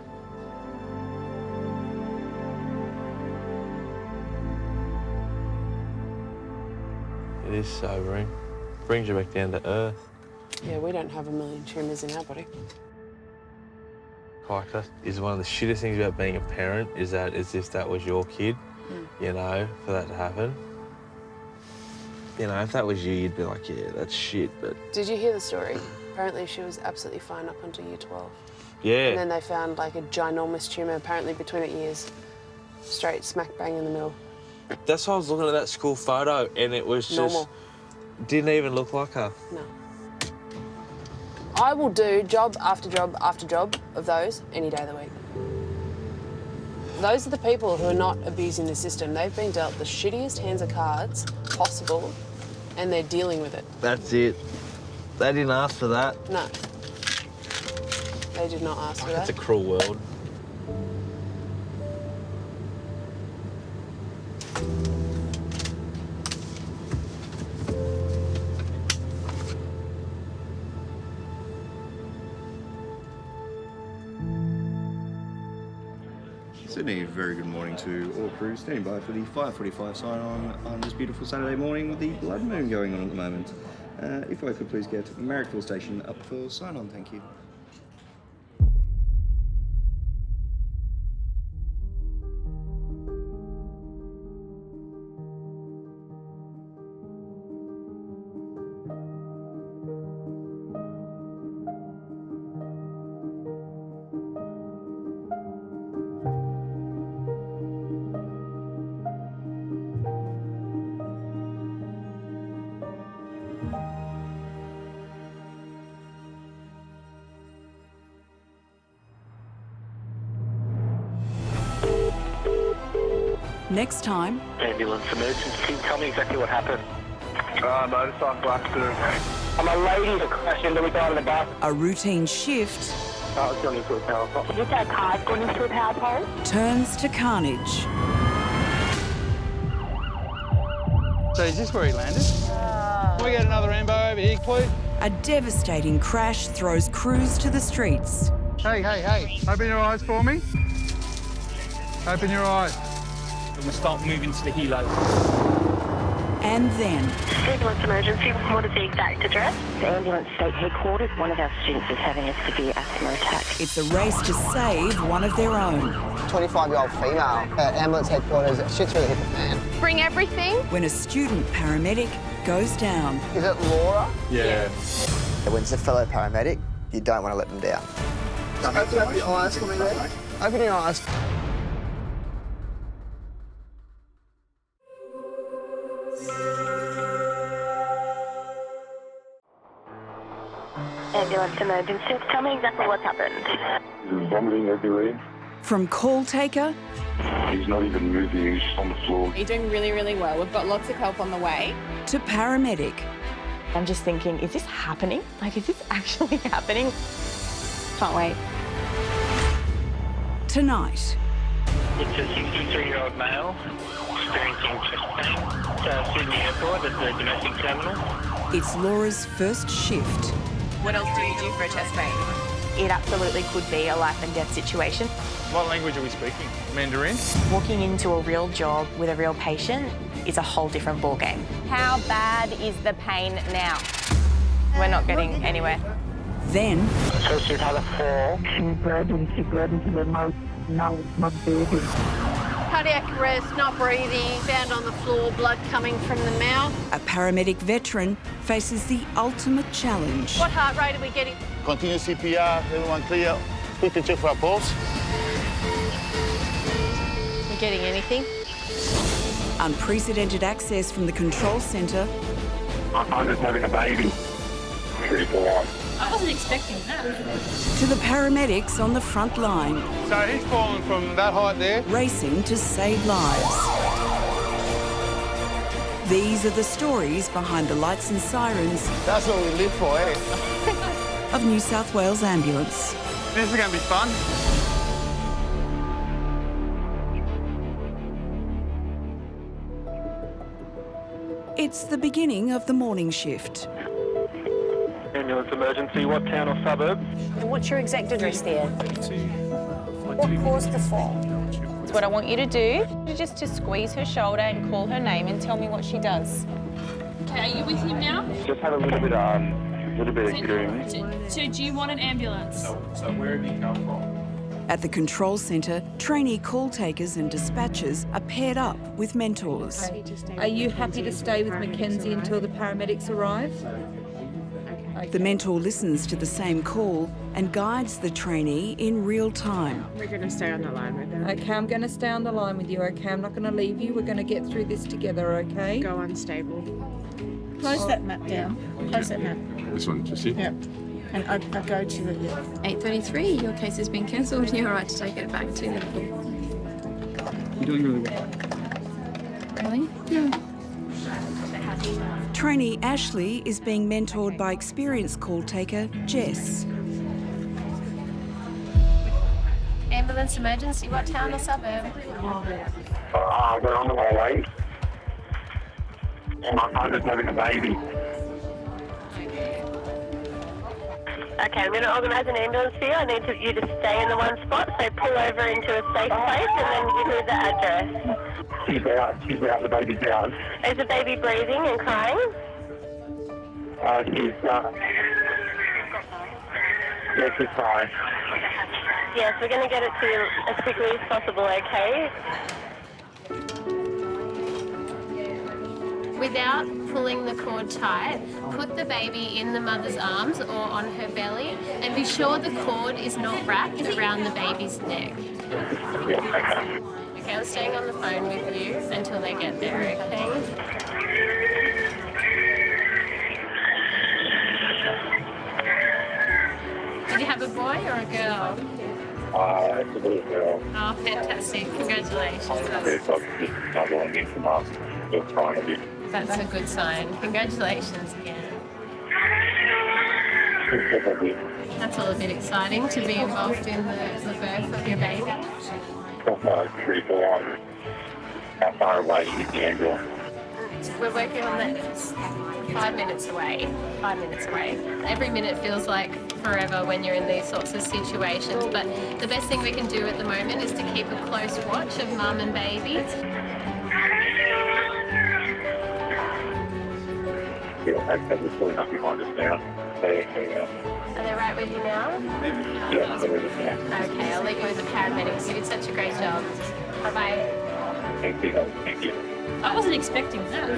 It is sobering. Brings you back down to earth. Yeah, we don't have a million tumours in our body. Like, that is one of the shittest things about being a parent, is that as if that was your kid, you know, for that to happen. You know, if that was you, you'd be like, yeah, that's shit, but... Did you hear the story? Apparently she was absolutely fine up until year 12. Yeah. And then they found like a ginormous tumour apparently between her ears, straight smack bang in the middle. That's why I was looking at that school photo and it was just... Normal. Didn't even look like her. No. I will do job after job after job of those any day of the week. Those are the people who are not abusing the system. They've been dealt the shittiest hands of cards possible and they're dealing with it. That's it. They didn't ask for that. No. They did not ask for that. It's a cruel world. Sydney, very good morning to all crews standing by for the 5:45 sign on this beautiful Saturday morning with the blood moon going on at the moment. If I could please get Marrickville Station up for sign on, thank you. Next time... Ambulance emergency. Tell me exactly what happened. Motorcycle accident. I'm a lady that crashed into the guy in the back. A routine shift... Oh, it's gone into a power pole. Is that car gone into a power pole? ...turns to carnage. So is this where he landed? Can we get another ambo over here, please? A devastating crash throws crews to the streets. Hey, hey, hey. Open your eyes for me. Open your eyes. We'll start moving to the helo. And then... Ambulance emergency, what is the exact address? The ambulance state headquarters. One of our students is having a severe asthma attack. It's a race to save one of their own. 25-year-old female at ambulance headquarters. Shit's really hit the fan. Bring everything. When a student paramedic goes down. Is it Laura? Yeah. When it's a fellow paramedic, you don't want to let them down. Open up your eyes for me there. Open your eyes. Ambulance emergency. Tell me exactly what's happened. He's vomiting everywhere. From call taker... He's not even moving, he's just on the floor. You're doing really, really well. We've got lots of help on the way. ...to paramedic. I'm just thinking, is this happening? Like, is this actually happening? Can't wait. Tonight. It's a 63-year-old male experiencing chest pain. Sydney Airport at the domestic terminal. It's Laura's first shift. What else do you do for a chest pain? It absolutely could be a life and death situation. What language are we speaking? Mandarin? Walking into a real job with a real patient is a whole different ballgame. How bad is the pain now? We're not getting anywhere. Then... So she's had a fall. She's bled into the mouth. Now it's not breathing. Cardiac arrest, not breathing, found on the floor, blood coming from the mouth. A paramedic veteran faces the ultimate challenge. What heart rate are we getting? Continue CPR, everyone clear. Quickly check for a pulse. You getting anything? Unprecedented access from the control centre. I'm just having a baby. Critical life. I wasn't expecting that. To the paramedics on the front line. So he's fallen from that height there. Racing to save lives. These are the stories behind the lights and sirens. That's what we live for, eh? Of New South Wales Ambulance. This is going to be fun. It's the beginning of the morning shift. Ambulance emergency, what town or suburb? And what's your exact address there? What caused the fall? So what I want you to do is just to squeeze her shoulder and call her name and tell me what she does. Okay, are you with him now? Just had a little bit of gloom. So do you want an ambulance? So where have you come from? At the control centre, trainee call takers and dispatchers are paired up with mentors. Are you happy to stay with Mackenzie until the paramedics arrive? The mentor listens to the same call and guides the trainee in real time. We're going to stay on the line with her. Okay, I'm going to stay on the line with you, okay? I'm not going to leave you. We're going to get through this together, okay? Go unstable. Close that map down. Close that map. This one, just here? Yep. And I go to the... 8:33, your case has been cancelled. You're right to take it back to Liverpool. You're doing really well. Really? Yeah. Trainee Ashley is being mentored by experienced call taker Jess. Ambulance emergency, what town or suburb? We're on the way. My partner's having a baby. Okay, I'm going to organise an ambulance for you. I need you to stay in the one spot, so pull over into a safe place and then give me the address. She's out, the baby's out. Is the baby breathing and crying? She's fine. Yes, we're going to get it to you as quickly as possible, okay? Without pulling the cord tight, put the baby in the mother's arms or on her belly and be sure the cord is not wrapped around the baby's neck. Okay, I'm staying on the phone with you until they get there, okay? Did you have a boy or a girl? It's a little girl. Oh, fantastic. Congratulations. That's a good sign. Congratulations again. That's all a bit exciting to be involved in the birth of your baby. How far away is the ambulance? We're working on that. 5 minutes away. 5 minutes away. Every minute feels like forever when you're in these sorts of situations, but the best thing we can do at the moment is to keep a close watch of mum and baby. Yeah, they're pulling up behind us now. Are they right with you now? Yeah, they're with us now. Okay, I'll leave you with the paramedics. You did such a great job. Bye-bye. Thank you. I wasn't expecting that.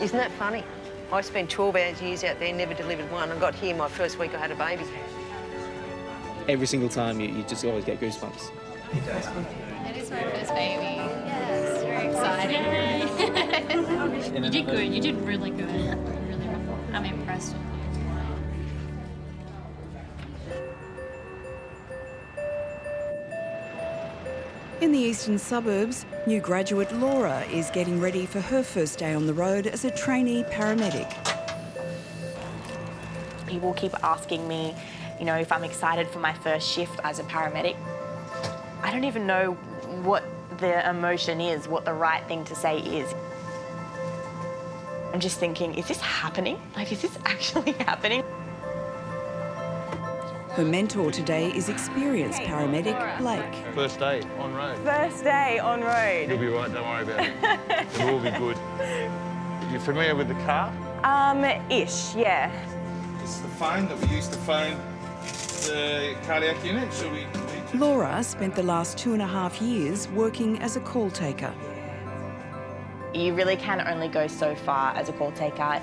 Isn't that funny? I spent 12 years out there, never delivered one. I got here my first week I had a baby. Every single time you just always get goosebumps. It is my first baby. Yes, very exciting. You did good. You did really good. Really, I'm impressed. In the eastern suburbs, new graduate Laura is getting ready for her first day on the road as a trainee paramedic. People keep asking me, if I'm excited for my first shift as a paramedic. I don't even know what the emotion is, what the right thing to say is. I'm just thinking, is this happening? Is this actually happening? Her mentor today is experienced paramedic Blake. First day on road. First day on road. You'll be right, don't worry about it. It'll all be good. You familiar with the car? Ish, yeah. This is the phone that we use to phone the cardiac unit. Should we? Laura spent the last 2.5 years working as a call taker. You really can only go so far as a call taker.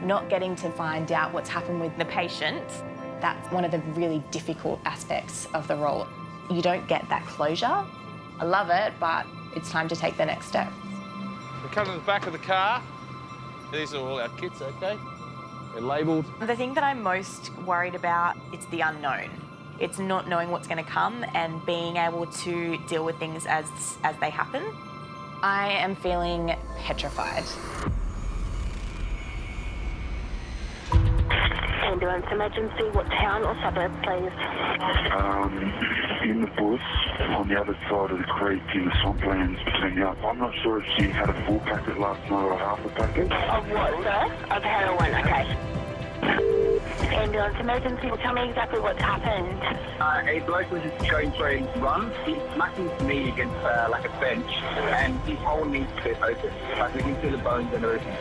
Not getting to find out what's happened with the patient, that's one of the really difficult aspects of the role. You don't get that closure. I love it, but it's time to take the next step. We come to the back of the car. These are all our kits, okay? They're labelled. The thing that I'm most worried about is the unknown. It's not knowing what's going to come and being able to deal with things as they happen. I am feeling petrified. Ambulance emergency, what town or suburb, please? In the bush, on the other side of the creek in the swamplands between the... I'm not sure if she had a full packet last night or half a packet. Of what, sir? Of heroin, okay. Ambulance emergency, tell me exactly what's happened. A bloke was just going for a run. He's smacking his knee against like a bench, and his whole knee's split open. Like we can see the bones and everything.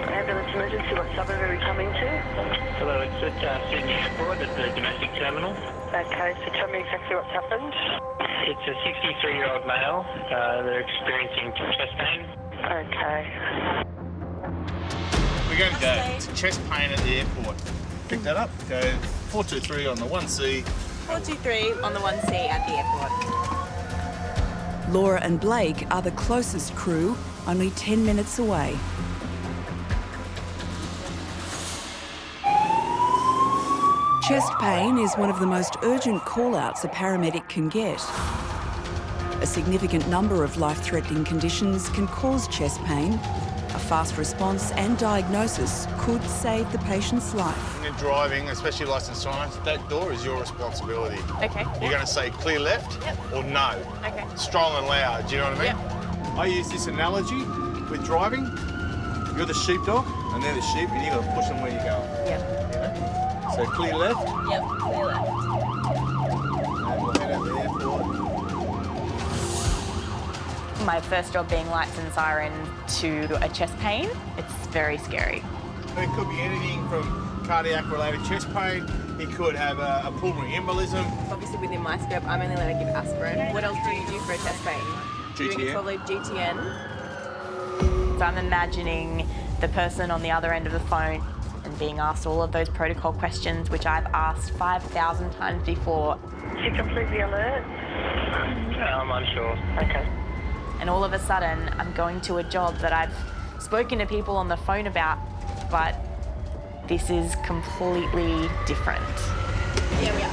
Ambulance emergency, what suburb are we coming to? Hello, it's at Sydney Airport at the domestic terminal. Okay, so tell me exactly what's happened. It's a 63-year-old male. They're experiencing chest pain. Okay. We're going to go to chest pain at the airport. Pick that up. Go 423 on the 1C. 423 on the 1C at the airport. Laura and Blake are the closest crew, only 10 minutes away. Chest pain is one of the most urgent call-outs a paramedic can get. A significant number of life-threatening conditions can cause chest pain. A fast response and diagnosis could save the patient's life. When you're driving, especially licensed drivers, that door is your responsibility. Okay. You're going to say clear left or no. Okay. Strong and loud, do you know what I mean? I use this analogy with driving. You're the sheepdog, and they're the sheep, and you've got to push them where you're going. Yep. You know? So clear left. Yep, clear left. And we'll head out the airport. My first job being lights and siren to a chest pain, it's very scary. It could be anything from cardiac-related chest pain. It could have a pulmonary embolism. Obviously within my scope, I'm only allowed to give aspirin. What else do you do for a chest pain? Doing a 12-lead GTN. So I'm imagining the person on the other end of the phone and being asked all of those protocol questions, which I've asked 5,000 times before. Is she completely alert? I'm unsure. Okay. And all of a sudden, I'm going to a job that I've spoken to people on the phone about, but this is completely different. Yeah, we are.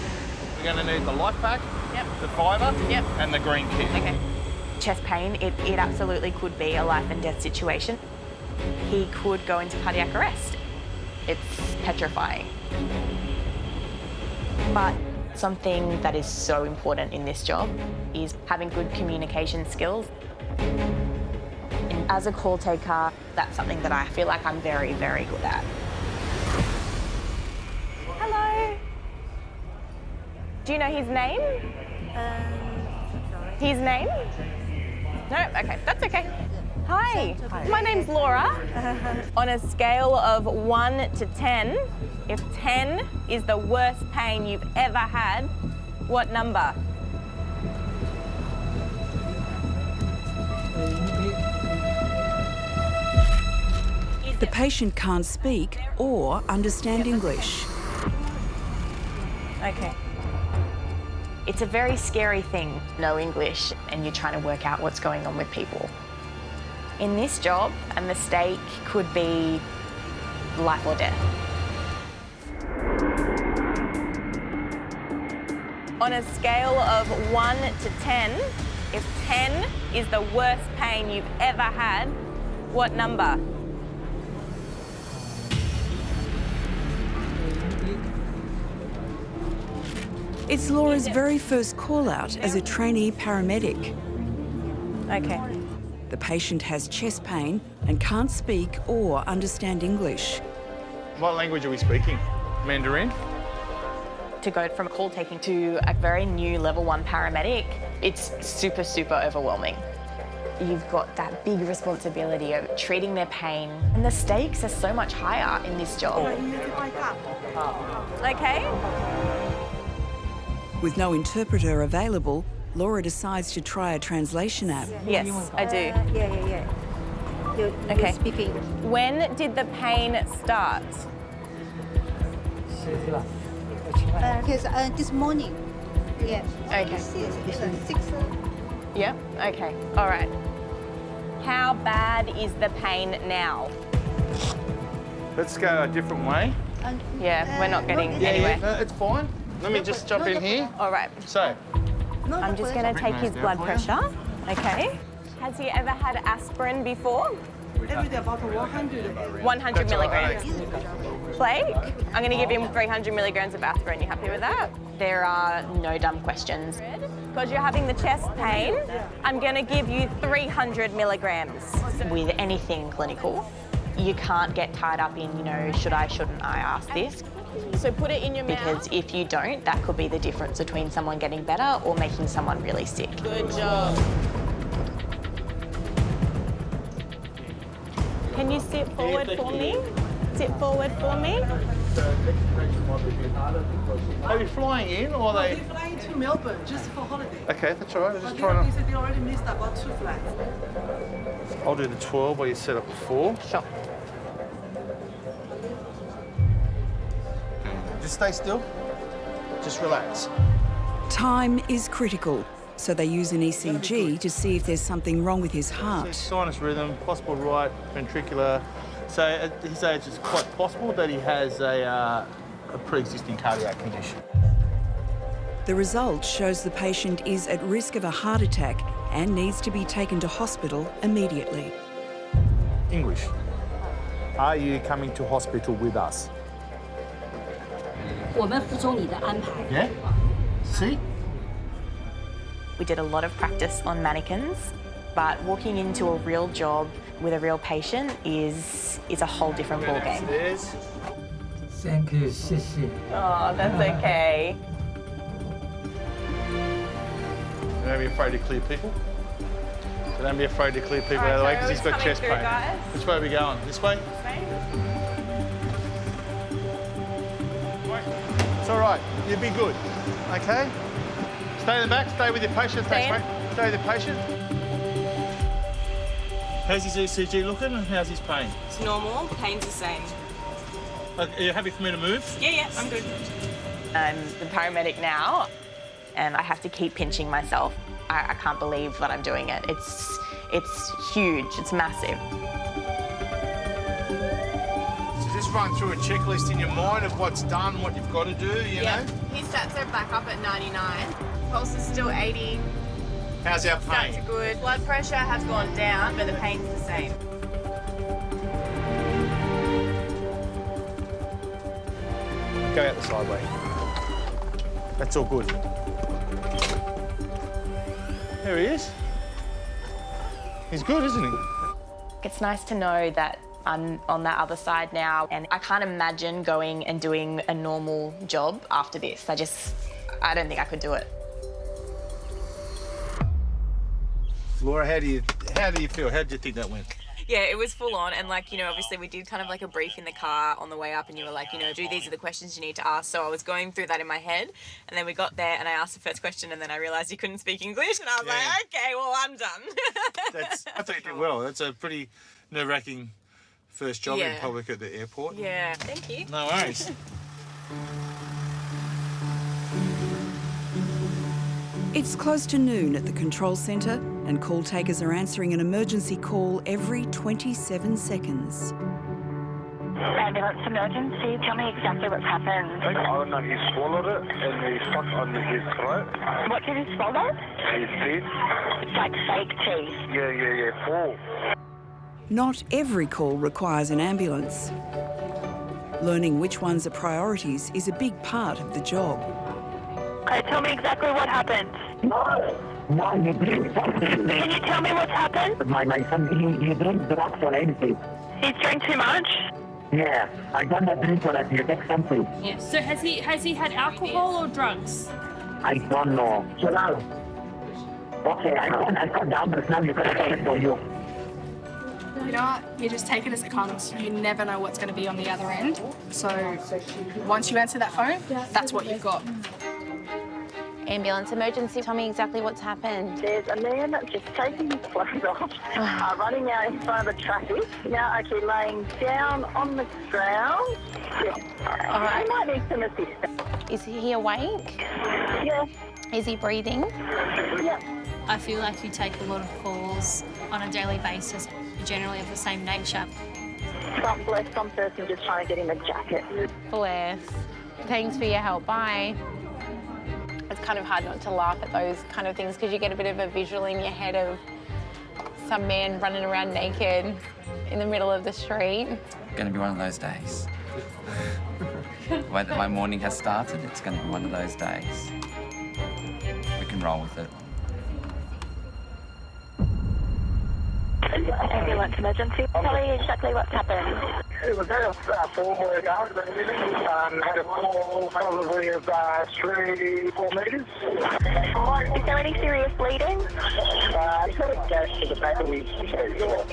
We're going to need the life pack, the fibre, and the green kit. Okay. Chest pain, it absolutely could be a life and death situation. He could go into cardiac arrest. It's petrifying. But something that is so important in this job is having good communication skills. And as a call taker, that's something that I feel like I'm very, very good at. Hello. Do you know his name? His name? No? Okay, that's okay. Hi, my name's Laura. On a scale of 1 to 10, if 10 is the worst pain you've ever had, what number? The patient can't speak or understand English. Okay. It's a very scary thing, no English, and you're trying to work out what's going on with people. In this job, a mistake could be life or death. On a scale of 1 to 10, if 10 is the worst pain you've ever had, what number? It's Laura's very first call-out as a trainee paramedic. Okay. The patient has chest pain and can't speak or understand English. What language are we speaking? Mandarin? To go from call taking to a very new level 1 paramedic, it's super, super overwhelming. You've got that big responsibility of treating their pain, and the stakes are so much higher in this job. Okay? With no interpreter available, Laura decides to try a translation app. Yes, I do. Yeah. You're Okay. speaking. When did the pain start? This morning. Yeah. Okay. 6. Yeah? Okay. All right. How bad is the pain now? Let's go a different way. Yeah, we're not getting anywhere. No, it's fine. Let me just jump in here. All right. So, I'm just going to take his blood pressure. Okay. Has he ever had aspirin before? Every day about 100. 100 milligrams. Blake, I'm going to give him 300 milligrams of aspirin. You happy with that? There are no dumb questions. Because you're having the chest pain, I'm going to give you 300 milligrams. With anything clinical, you can't get tied up in, should I, shouldn't I ask this? So put it in your mouth. Because if you don't, that could be the difference between someone getting better or making someone really sick. Good job. Can you sit forward for me? Sit forward for me. Are you flying in or are they? They're flying to Melbourne just for holiday. Okay, that's all right. I'm just But trying they said they already missed about 2 flights. to. I'll do the 12 while you set up the 4. Sure. Just stay still. Just relax. Time is critical, so they use an ECG to see if there's something wrong with his heart. Sinus rhythm, possible right ventricular. So at his age, it's quite possible that he has a pre-existing cardiac condition. The result shows the patient is at risk of a heart attack and needs to be taken to hospital immediately. English. Are you coming to hospital with us? Yeah? See? We did a lot of practice on mannequins, but walking into a real job with a real patient is a whole different ballgame. Thank you, Sissy. Oh, that's okay. Don't be afraid to clear people. So don't be afraid to clear people out of the way because he's got chest pain. Which way are we going? This way? It's all right. You'll be good. Okay? Stay in the back. Stay with your patient. Thanks, mate. Stay with your patient. How's his ECG looking and how's his pain? It's normal. Pain's the same. Are you happy for me to move? Yeah, I'm good. I'm the paramedic now, and I have to keep pinching myself. I can't believe that I'm doing it. It's huge. It's massive. So just run through a checklist in your mind of what's done, what you've got to do, you know? His stats are back up at 99. Pulse is still 80. How's our pain? Stats are good. Blood pressure has gone down, but the pain's the same. Go out the sideway. That's all good. There he is. He's good, isn't he? It's nice to know that I'm on that other side now, and I can't imagine going and doing a normal job after this. I don't think I could do it. Laura, how do you feel? How did you think that went? Yeah, it was full on, and obviously we did kind of like a brief in the car on the way up, and you were like, these are the questions you need to ask. So I was going through that in my head, and then we got there and I asked the first question, and then I realised you couldn't speak English, and I was like, okay, well, I'm done. I think you did well. That's a pretty nerve-wracking first job in public at the airport. Yeah, thank you. No worries. It's close to noon at the control centre, and call takers are answering an emergency call every 27 seconds. Ambulance emergency, tell me exactly what's happened. I don't know, he swallowed it and he stuck on his throat. What did he swallow? His teeth. It's like fake teeth. Yeah, full. Not every call requires an ambulance. Learning which ones are priorities is a big part of the job. Okay, tell me exactly what happened. No, you drink something. Can you tell me what's happened? My son, he drinks drugs or anything. He's drank too much? Yeah, I don't drink for that. You take something. Yeah. So has he had alcohol or drugs? I don't know. So now, okay, I got down, but now you got to take it for you. You know what? You just take it as it comes. You never know what's going to be on the other end. So once you answer that phone, that's what you've got. Ambulance emergency, tell me exactly what's happened. There's a man that's just taking his clothes off, running out in front of the traffic, now actually laying down on the ground. All right. He might need some assistance. Is he awake? Yeah. Is he breathing? Yeah. I feel like you take a lot of calls on a daily basis, generally of the same nature. Some person just trying to get him a jacket. Bless. Thanks for your help. Bye. It's kind of hard not to laugh at those kind of things because you get a bit of a visual in your head of some man running around naked in the middle of the street. Going to be one of those days. The way that my morning has started, it's going to be one of those days. We can roll with it. Ambulance emergency. Tell me exactly what's happened. It was at a former guard. Had a call probably of 3-4 metres. Is there any serious bleeding? He's got a gash to the back of his head.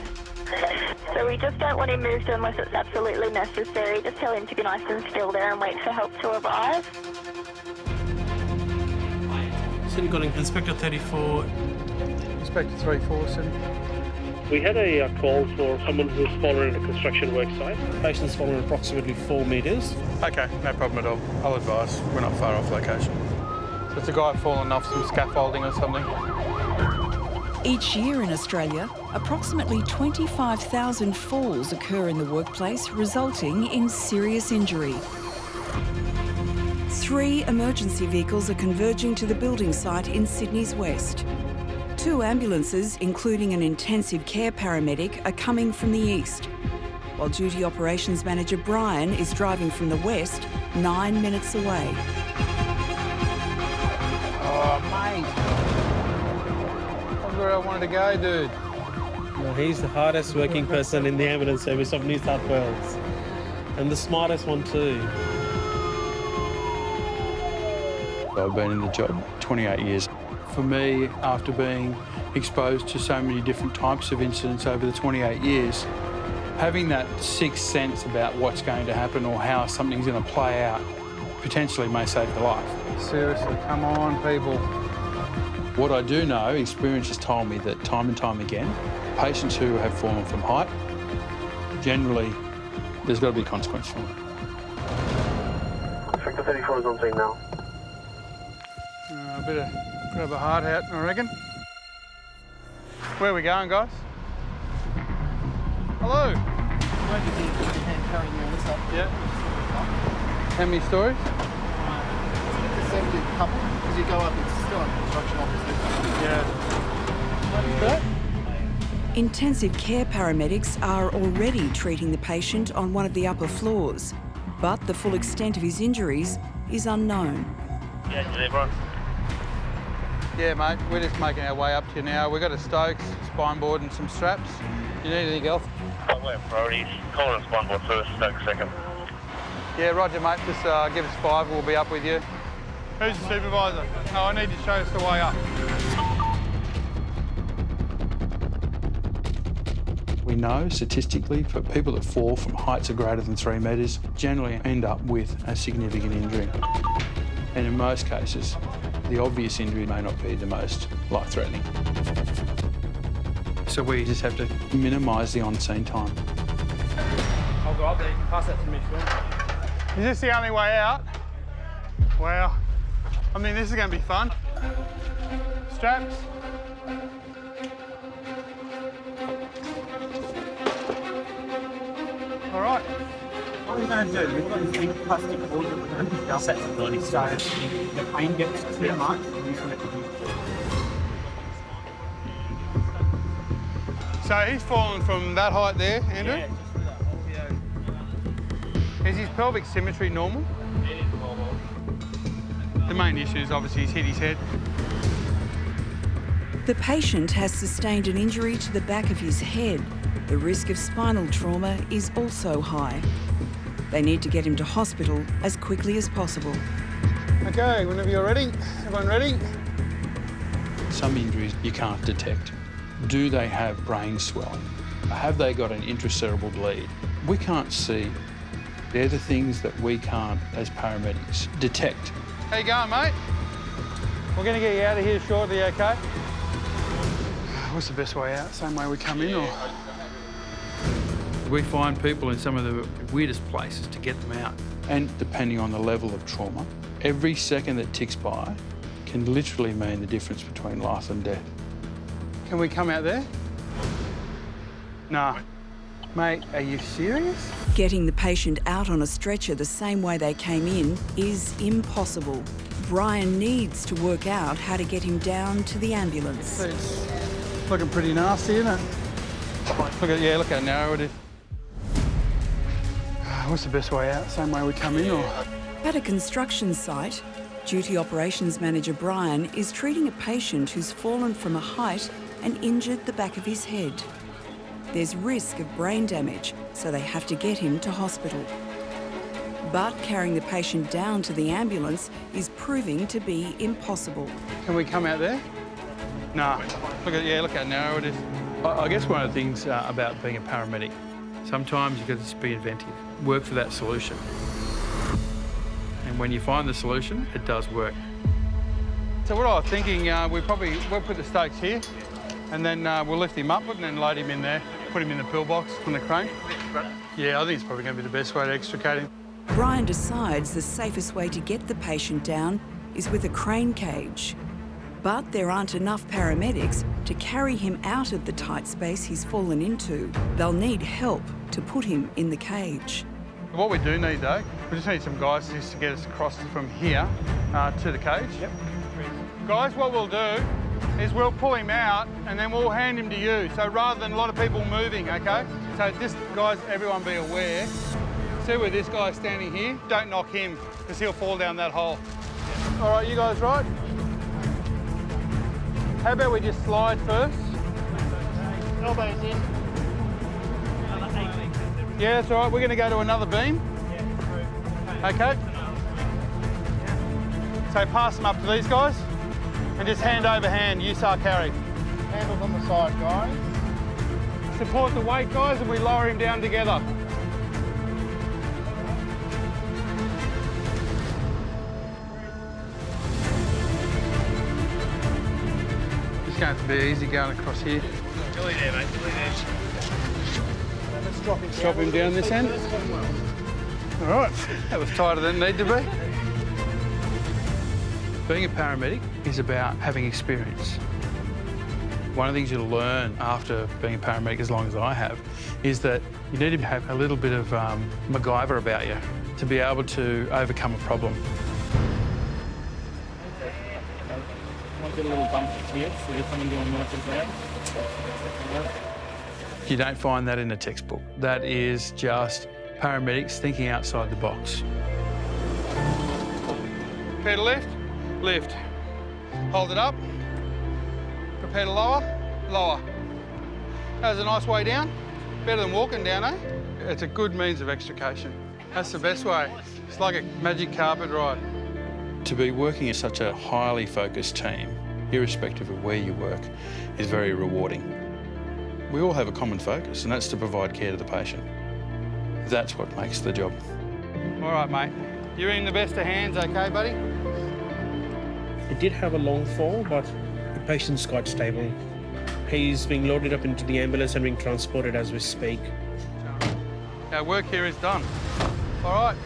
So we just don't want him moved unless it's absolutely necessary. Just tell him to be nice and still there and wait for help to arrive. Sydney got Inspector 34. Inspector 34, Sydney. We had a call for someone who was fallen in a construction work site. The patient's fallen approximately 4 metres. Okay, no problem at all. I'll advise. We're not far off location. So it's a guy fallen off some scaffolding or something. Each year in Australia, approximately 25,000 falls occur in the workplace, resulting in serious injury. 3 emergency vehicles are converging to the building site in Sydney's west. 2 ambulances, including an intensive care paramedic, are coming from the east, while Duty Operations Manager Brian is driving from the west, 9 minutes away. Oh, mate. That's where I wanted to go, dude. Well, he's the hardest working person in the ambulance service of New South Wales. And the smartest one too. I've been in the job 28 years. For me, after being exposed to so many different types of incidents over the 28 years, having that sixth sense about what's going to happen or how something's going to play out potentially may save your life. Seriously, come on, people. What I do know, experience has told me that time and time again, patients who have fallen from height, generally, there's got to be consequence for them. Inspector 34 is on scene now. A bit of a hard hat, I reckon. Where are we going, guys? Hello. Yeah. How many stories? Couple, because you go up, it's still on construction office. Yeah. Intensive care paramedics are already treating the patient on one of the upper floors, but the full extent of his injuries is unknown. Yeah, you there, Brian? Yeah, mate, we're just making our way up to you now. We've got a Stokes, spine board and some straps. You need anything else? We're priorities. Collar and spine board first, Stokes second. Yeah, roger, mate. Just give us 5, we'll be up with you. Who's the supervisor? No, I need to show us the way up. We know statistically for people that fall from heights of greater than 3 metres generally end up with a significant injury. And in most cases, the obvious injury may not be the most life-threatening. So we just have to minimise the on-scene time. I'll go up there, you can pass that to me if you want. Is this the only way out? Wow. I mean, this is going to be fun. Straps. All right. What we're going to do, we've got this big plastic board that we're going to pick up. So if the pain gets too much, we can let the So he's fallen from that height there, Andrew? Yeah, just through that hole here. Is his pelvic symmetry normal? It is normal. The main issue is obviously he's hit his head. The patient has sustained an injury to the back of his head. The risk of spinal trauma is also high. They need to get him to hospital as quickly as possible. Okay, whenever you're ready. Everyone ready? Some injuries you can't detect. Do they have brain swelling? Have they got an intracerebral bleed? We can't see. They're the things that we can't, as paramedics, detect. How you going, mate? We're going to get you out of here shortly, okay? What's the best way out? Same way we come in, or...? We find people in some of the weirdest places to get them out. And depending on the level of trauma, every second that ticks by can literally mean the difference between life and death. Can we come out there? Nah. Mate, are you serious? Getting the patient out on a stretcher the same way they came in is impossible. Brian needs to work out how to get him down to the ambulance. Let's looking pretty nasty, isn't it? Look how narrow it is. What's the best way out? Same way we come in, or? At a construction site, Duty Operations Manager Brian is treating a patient who's fallen from a height and injured the back of his head. There's risk of brain damage, so they have to get him to hospital. But carrying the patient down to the ambulance is proving to be impossible. Can we come out there? Nah. Look how narrow it is. I guess one of the things about being a paramedic, sometimes you've got to just be inventive, work for that solution. And when you find the solution, it does work. So what I was thinking, we'll put the stakes here, and then we'll lift him up and then load him in there, put him in the pillbox on the crane. Yeah, I think it's probably going to be the best way to extricate him. Brian decides the safest way to get the patient down is with a crane cage. But there aren't enough paramedics to carry him out of the tight space he's fallen into. They'll need help to put him in the cage. What we do need, though, we just need some guys just to get us across from here to the cage. Yep. Guys, what we'll do is we'll pull him out and then we'll hand him to you. So rather than a lot of people moving, OK? So just, guys, everyone be aware. See where this guy's standing here? Don't knock him, because he'll fall down that hole. All right, you guys right? How about we just slide first? Elbows in. Yeah, that's all right. We're going to go to another beam. OK? So pass them up to these guys and just hand over hand, use our carry. Handles on the side, guys. Support the weight, guys, and we lower him down together. It's going to be easy going across here. Billy there, mate. Billy there. Let's Drop him down this end. All right, that was tighter than it needed to be. Being a paramedic is about having experience. One of the things you'll learn after being a paramedic, as long as I have, is that you need to have a little bit of MacGyver about you to be able to overcome a problem. Get a little bump here, so you're coming down nice and flat. You don't find that in a textbook. That is just paramedics thinking outside the box. Prepare to lift, lift. Hold it up. Prepare to lower, lower. That's a nice way down. Better than walking down, eh? It's a good means of extrication. That's the best way. It's like a magic carpet ride. To be working in such a highly focused team, irrespective of where you work, is very rewarding. We all have a common focus, and that's to provide care to the patient. That's what makes the job. All right, mate. You're in the best of hands, OK, buddy? He did have a long fall, but the patient's quite stable. He's being loaded up into the ambulance and being transported as we speak. Our work here is done. All right.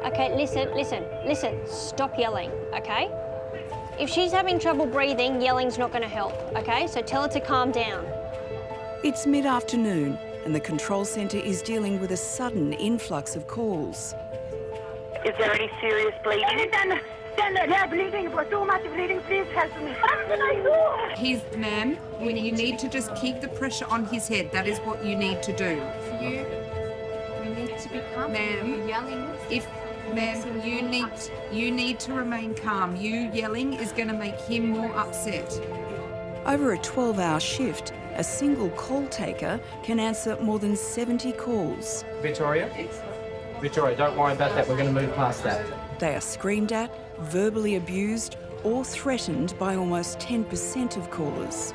Okay, listen. Stop yelling, okay? If she's having trouble breathing, yelling's not going to help, okay? So tell her to calm down. It's mid-afternoon and the control centre is dealing with a sudden influx of calls. Is there any serious bleeding? They're bleeding, but too much bleeding. Please help me. What can I do? Ma'am, you need to just keep the pressure on his head. That is what you need to do. You need to be calm. Ma'am, yelling. Ma'am, you need to remain calm. You yelling is going to make him more upset. Over a 12-hour shift, a single call taker can answer more than 70 calls. Victoria, don't worry about that. We're going to move past that. They are screamed at, verbally abused, or threatened by almost 10% of callers.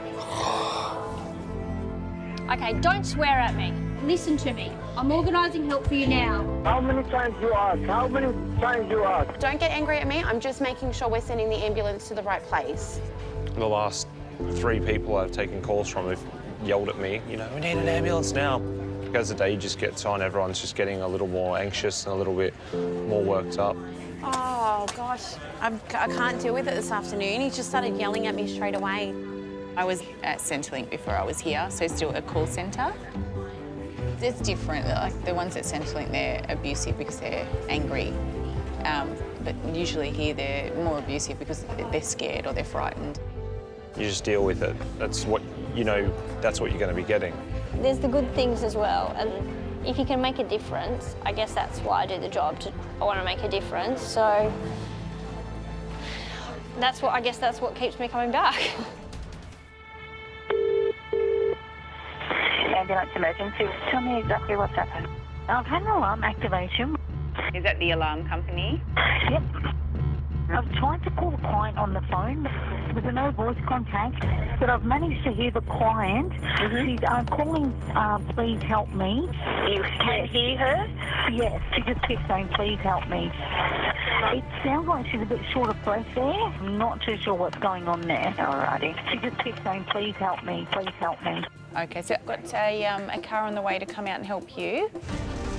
Okay, don't swear at me. Listen to me. I'm organising help for you now. How many times you ask? How many times you ask? Don't get angry at me. I'm just making sure we're sending the ambulance to the right place. The last 3 people I've taken calls from have yelled at me, you know, we need an ambulance now. As the day just gets on, everyone's just getting a little more anxious and a little bit more worked up. Oh, gosh. I can't deal with it this afternoon. He just started yelling at me straight away. I was at Centrelink before I was here, so still a call centre. It's different. Like the ones at Centrelink, they're abusive because they're angry. But usually here they're more abusive because they're scared or they're frightened. You just deal with it. That's what you know. That's what you're going to be getting. There's the good things as well, and if you can make a difference, I guess that's why I do the job. I want to make a difference. So I guess that's what keeps me coming back. Ambulance emergency. Tell me exactly what's happened. I've had an alarm activation. Is that the alarm company? Yep. I've tried to call the client on the phone with no voice contact, but I've managed to hear the client. She's calling, please help me. You can hear her? Yes, she just keeps saying, please help me. It sounds like she's a bit short of breath there. I'm not too sure what's going on there. Alrighty. She just keeps saying, please help me, please help me. Okay, so I've got a car on the way to come out and help you.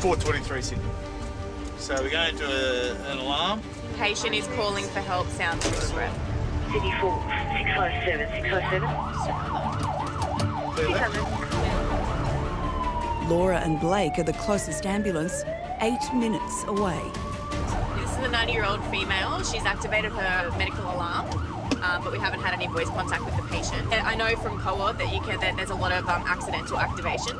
423 Sydney. So we're going to an alarm. Patient is calling for help, sounds short of breath. City 4, 657, 657. Laura and Blake are the closest ambulance, 8 minutes away. This is a 90-year-old female. She's activated her medical alarm, but we haven't had any voice contact with the patient. I know from co-op that there's a lot of accidental activations.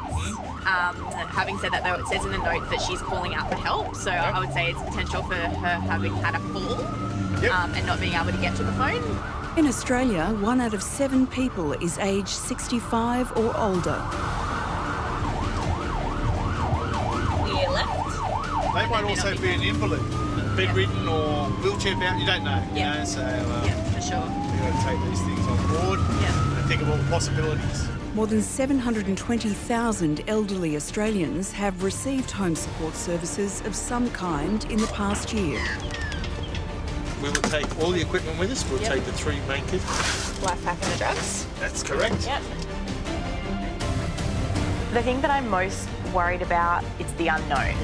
Having said that, though, it says in the note that she's calling out for help, so I would say it's potential for her having had a fall and not being able to get to the phone. In Australia, 1 out of 7 people is aged 65 or older. Clear left. They might also be an invalid, bedridden or wheelchair bound. You don't know. You know, so for sure. We've got to take these things on board and think of all the possibilities. More than 720,000 elderly Australians have received home support services of some kind in the past year. We will take all the equipment with us. We'll take the 3 main kits. Life pack and the drugs. That's correct. Yep. The thing that I'm most worried about is the unknown.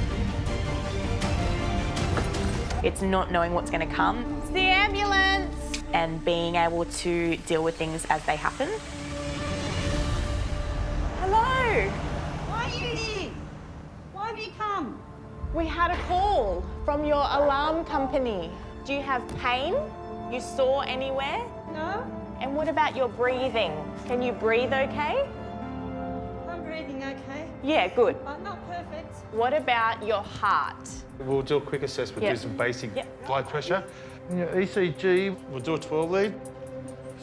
It's not knowing what's going to come. It's the ambulance! And being able to deal with things as they happen. Hello. Why are you here? Why have you come? We had a call from your alarm company. Do you have pain? You sore anywhere? No. And what about your breathing? Can you breathe okay? I'm breathing okay. Yeah, good. But not perfect. What about your heart? We'll do a quick assessment, Yep. do some basic Yep. blood pressure. And your ECG, we'll do a 12 lead.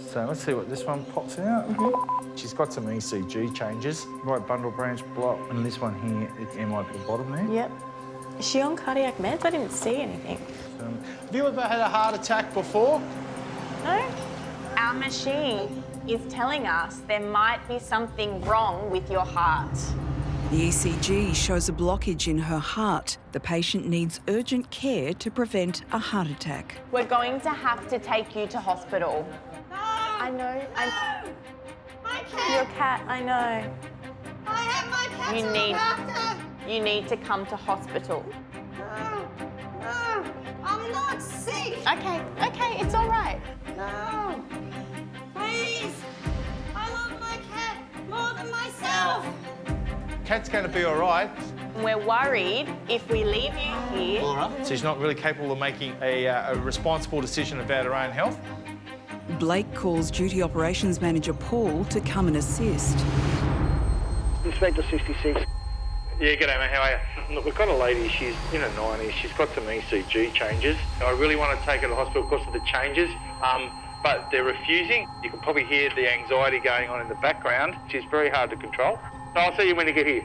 So let's see what this one pops out. She's got some ECG changes. Right bundle branch block, and this one here, it's MI at the bottom there. Yep. Is she on cardiac meds? I didn't see anything. Have you ever had a heart attack before? No. Our machine is telling us there might be something wrong with your heart. The ECG shows a blockage in her heart. The patient needs urgent care to prevent a heart attack. We're going to have to take you to hospital. No. I know. No. My cat. Your cat, I know. I have my cat You to need- look after. You need to come to hospital. No. No. I'm not sick. Okay, it's all right. No. Please. I love my cat more than myself. Cat's going to be all right. We're worried if we leave you here. Laura. She's not really capable of making a responsible decision about her own health. Blake calls Duty Operations Manager Paul to come and assist. Inspector 66. Yeah, g'day mate, how are you? Look, we've got a lady, she's in her 90s, she's got some ECG changes. I really want to take her to hospital because of the changes, but they're refusing. You can probably hear the anxiety going on in the background. She's very hard to control. So I'll see you when you get here.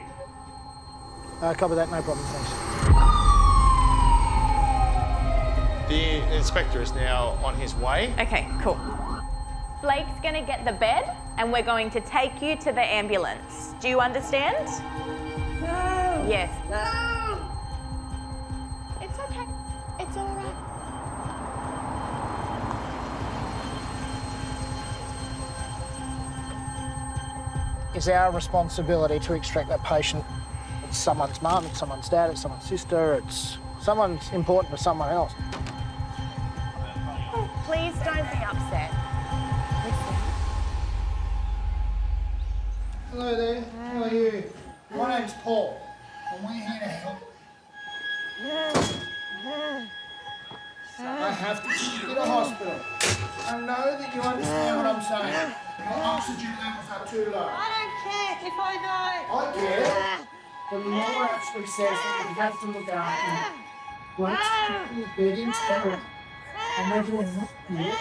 Copy that, no problem, thanks. The inspector is now on his way. Okay, cool. Blake's gonna get the bed and we're going to take you to the ambulance. Do you understand? No. Yes. No. It's okay. It's all right. It's our responsibility to extract that patient. It's someone's mum, it's someone's dad, it's someone's sister, it's someone's important to someone else. Please don't be upset. Hello there, how are you? My name's Paul, and we're here to help. I have to take you to hospital. I know that you understand what I'm saying. Your oxygen levels are too low. I don't care if I don't. I care. The law actually says that we have to look after you. Let's put your bed in terror. And we're doing what here?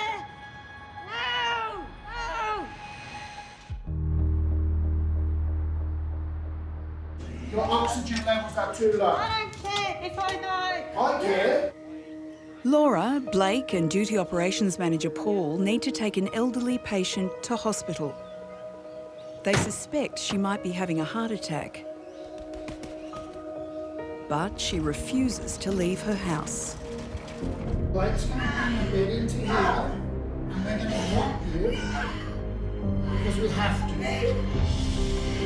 Your oxygen levels are too low. I don't care if I don't. I care. Laura, Blake and Duty Operations Manager Paul need to take an elderly patient to hospital. They suspect she might be having a heart attack. But she refuses to leave her house. Blake's going to bring your bed into here, and we're going to help you because we have to.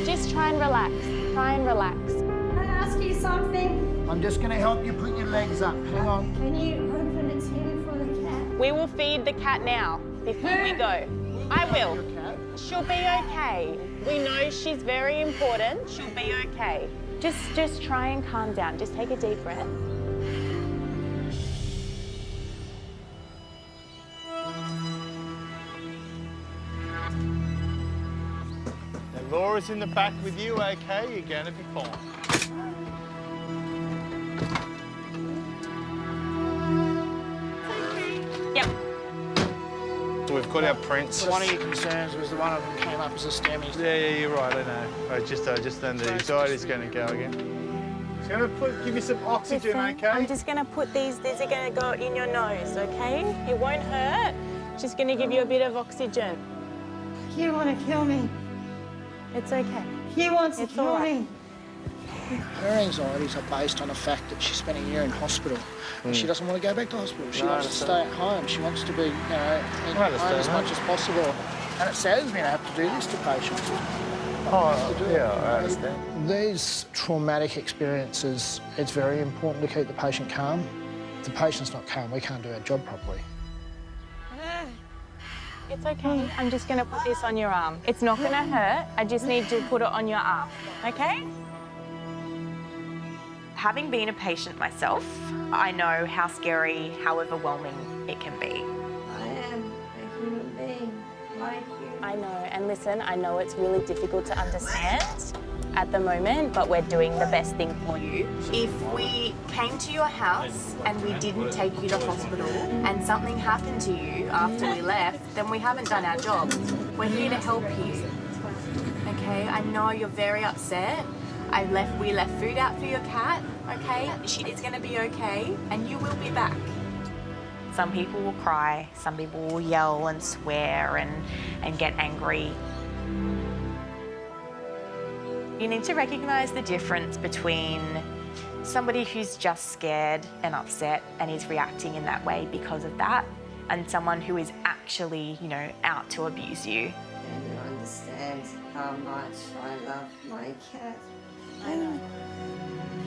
Just try and relax. Try and relax. Can I ask you something? I'm just going to help you put your legs up. Hang on. Can you open a tin for the cat? We will feed the cat now before we go. I will. She'll be okay. We know she's very important. She'll be okay. Just try and calm down. Just take a deep breath. Now, Laura's in the back with you, okay? You're going to be fine. Yep. So we've got our prints. One of your concerns was the one of them came up as a STEMI. Yeah, you're right, I know. I just under the anxiety's going to go again. It's going to give you some oxygen, okay? I'm just going to put these are going to go in your nose, okay? It won't hurt. Just going to give you a bit of oxygen. You want to kill me. It's okay. He wants to kill me. Her anxieties are based on the fact that she spent a year in hospital and she doesn't want to go back to hospital. She wants to stay at home. She wants to be, in home as much as possible. And it saddens me to have to do this to patients. I understand. These traumatic experiences, it's very important to keep the patient calm. If the patient's not calm, we can't do our job properly. It's okay. I'm just going to put this on your arm. It's not going to hurt. I just need to put it on your arm, okay? Having been a patient myself, I know how scary, how overwhelming it can be. I am a human being like you. I know, and listen, I know it's really difficult to understand at the moment, but we're doing the best thing for you. If we came to your house and we didn't take you to hospital and something happened to you after we left, then we haven't done our job. We're here to help you. Okay, I know you're very upset. We left food out for your cat, okay? She is gonna be okay, and you will be back. Some people will cry, some people will yell and swear and get angry. You need to recognise the difference between somebody who's just scared and upset and is reacting in that way because of that, and someone who is actually, out to abuse you. Can you understand how much I love my cat? I know.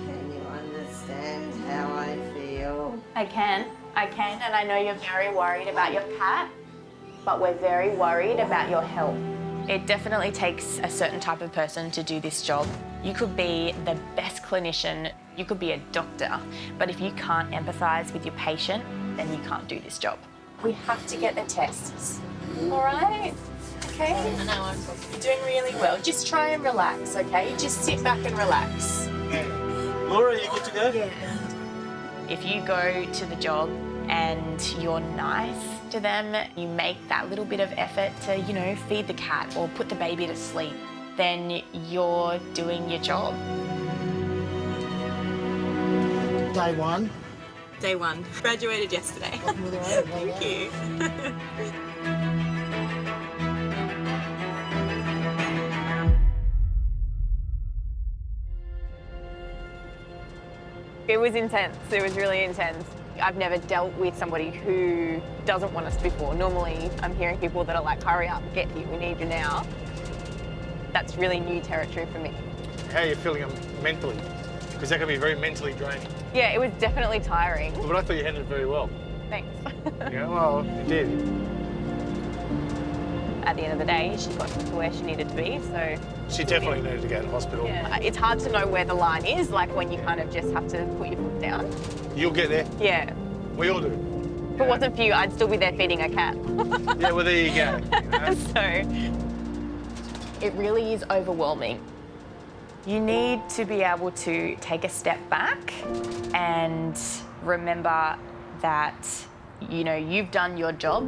Can you understand how I feel? I can, and I know you're very worried about your cat, but we're very worried about your health. It definitely takes a certain type of person to do this job. You could be the best clinician, you could be a doctor, but if you can't empathise with your patient, then you can't do this job. We have to get the tests, all right? Okay? I know, you're doing really well. Just try and relax, okay? Just sit back and relax. Laura, you good to go? Yeah. If you go to the job and you're nice to them, you make that little bit of effort to, feed the cat or put the baby to sleep, then you're doing your job. Day one. Day one. Graduated yesterday. Thank you. It was intense. It was really intense. I've never dealt with somebody who doesn't want us before. Normally, I'm hearing people that are like, hurry up, get here, we need you now. That's really new territory for me. How are you feeling mentally? Because that can be very mentally draining. Yeah, it was definitely tiring. But I thought you handled it very well. Thanks. Yeah, well, you did. at the end of the day, she got to where she needed to be, so... She definitely needed to go to hospital. Yeah. It's hard to know where the line is, like when you kind of just have to put your foot down. You'll get there. Yeah. We all do. If it wasn't for you, I'd still be there feeding a cat. Yeah, well, there you go. So, it really is overwhelming. You need to be able to take a step back and remember that, you know, you've done your job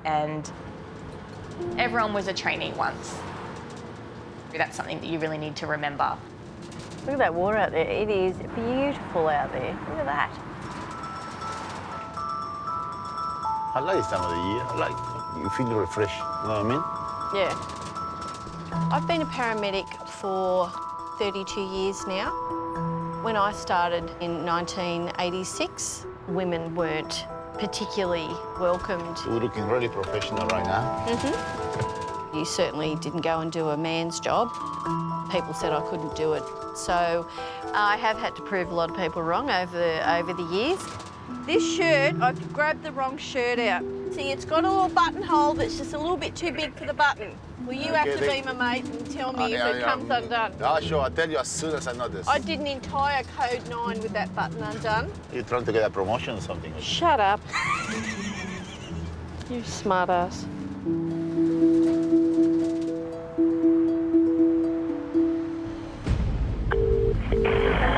and everyone was a trainee once. That's something that you really need to remember. Look at that water out there. It is beautiful out there. Look at that. I like this time of the year. I like, you feel refreshed, you know what I mean? Yeah. I've been a paramedic for 32 years now. When I started in 1986, women weren't particularly welcomed. You're looking really professional right now. Mm-hmm. You certainly didn't go and do a man's job. People said I couldn't do it. So I have had to prove a lot of people wrong over the years. This shirt, I've grabbed the wrong shirt out. See, it's got a little buttonhole that's just a little bit too big for the button. Well, you have to be my mate and tell me if it comes undone. Yeah, sure, I'll tell you as soon as I know this. I did an entire code 9 with that button undone. You're trying to get a promotion or something? Shut up. You smart ass.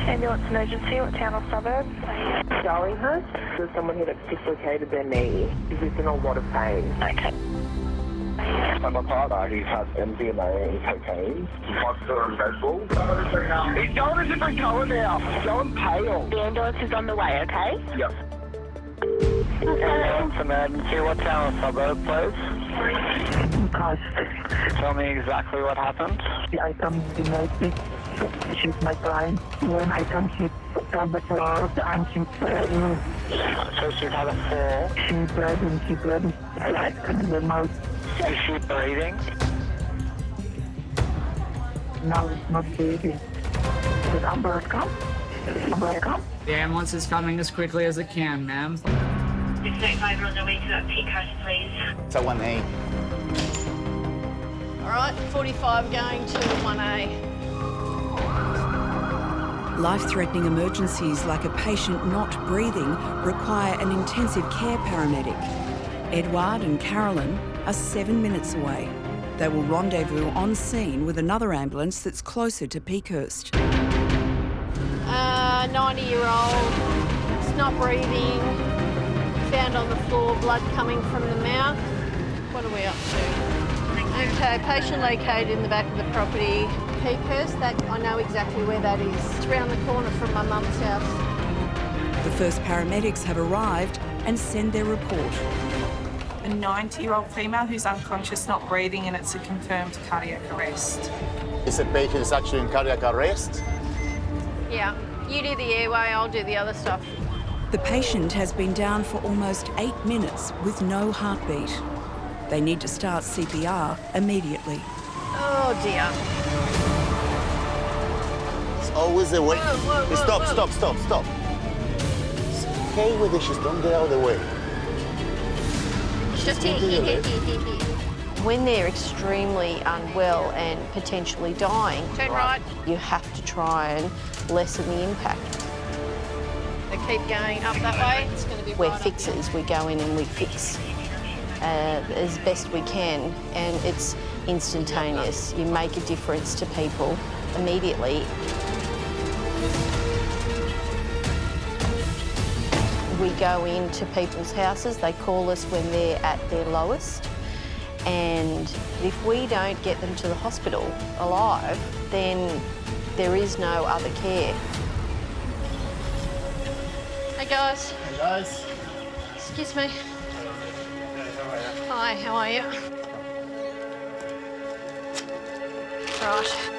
Ambulance emergency, what town or suburb? Darlinghurst. There's someone here that's dislocated their knee. He's in a lot of pain. Okay. So my father, he has MDMA and cocaine. Monster and Red Bull. He's going a different colour now. He's going pale. The ambulance is on the way, okay? Yep. Ambulance emergency, what town or suburb, please? Tell me exactly what happened. I come to notice. She's my client. When I come, she got the floor and she bled. So she's had a fall? She bled and she bled right in the mouth. Is she bleeding? No, it's not bleeding. Did ambulance come? Ambulance come? The ambulance is coming as quickly as it can, ma'am. 685 on the way to that Peakhurst, please. It's a 1A. All right, 45 going to 1A. Life-threatening emergencies like a patient not breathing require an intensive care paramedic. Edward and Carolyn are 7 minutes away. They will rendezvous on scene with another ambulance that's closer to Peakhurst. 90-year-old, it's not breathing, found on the floor, blood coming from the mouth. What are we up to? Okay, patient located in the back of the property. Peakhurst, that I know exactly where that is. It's around the corner from my mum's house. The first paramedics have arrived and send their report. A 90-year-old female who's unconscious, not breathing, and it's a confirmed cardiac arrest. Is the patient actually in cardiac arrest? Yeah, you do the airway, I'll do the other stuff. The patient has been down for almost 8 minutes with no heartbeat. They need to start CPR immediately. Oh dear. It's always the way. Stop. Stay with the issues, don't get out of the way. Just here. When they're extremely unwell and potentially dying, turn right. You have to try and lessen the impact. They keep going up that way. It's going to be We're fixers. We go in and we fix as best we can, and it's instantaneous. You make a difference to people immediately. We go into people's houses. They call us when they're at their lowest. And if we don't get them to the hospital alive, then there is no other care. Hey guys. Hey guys. Excuse me. Hi, how are you? Right.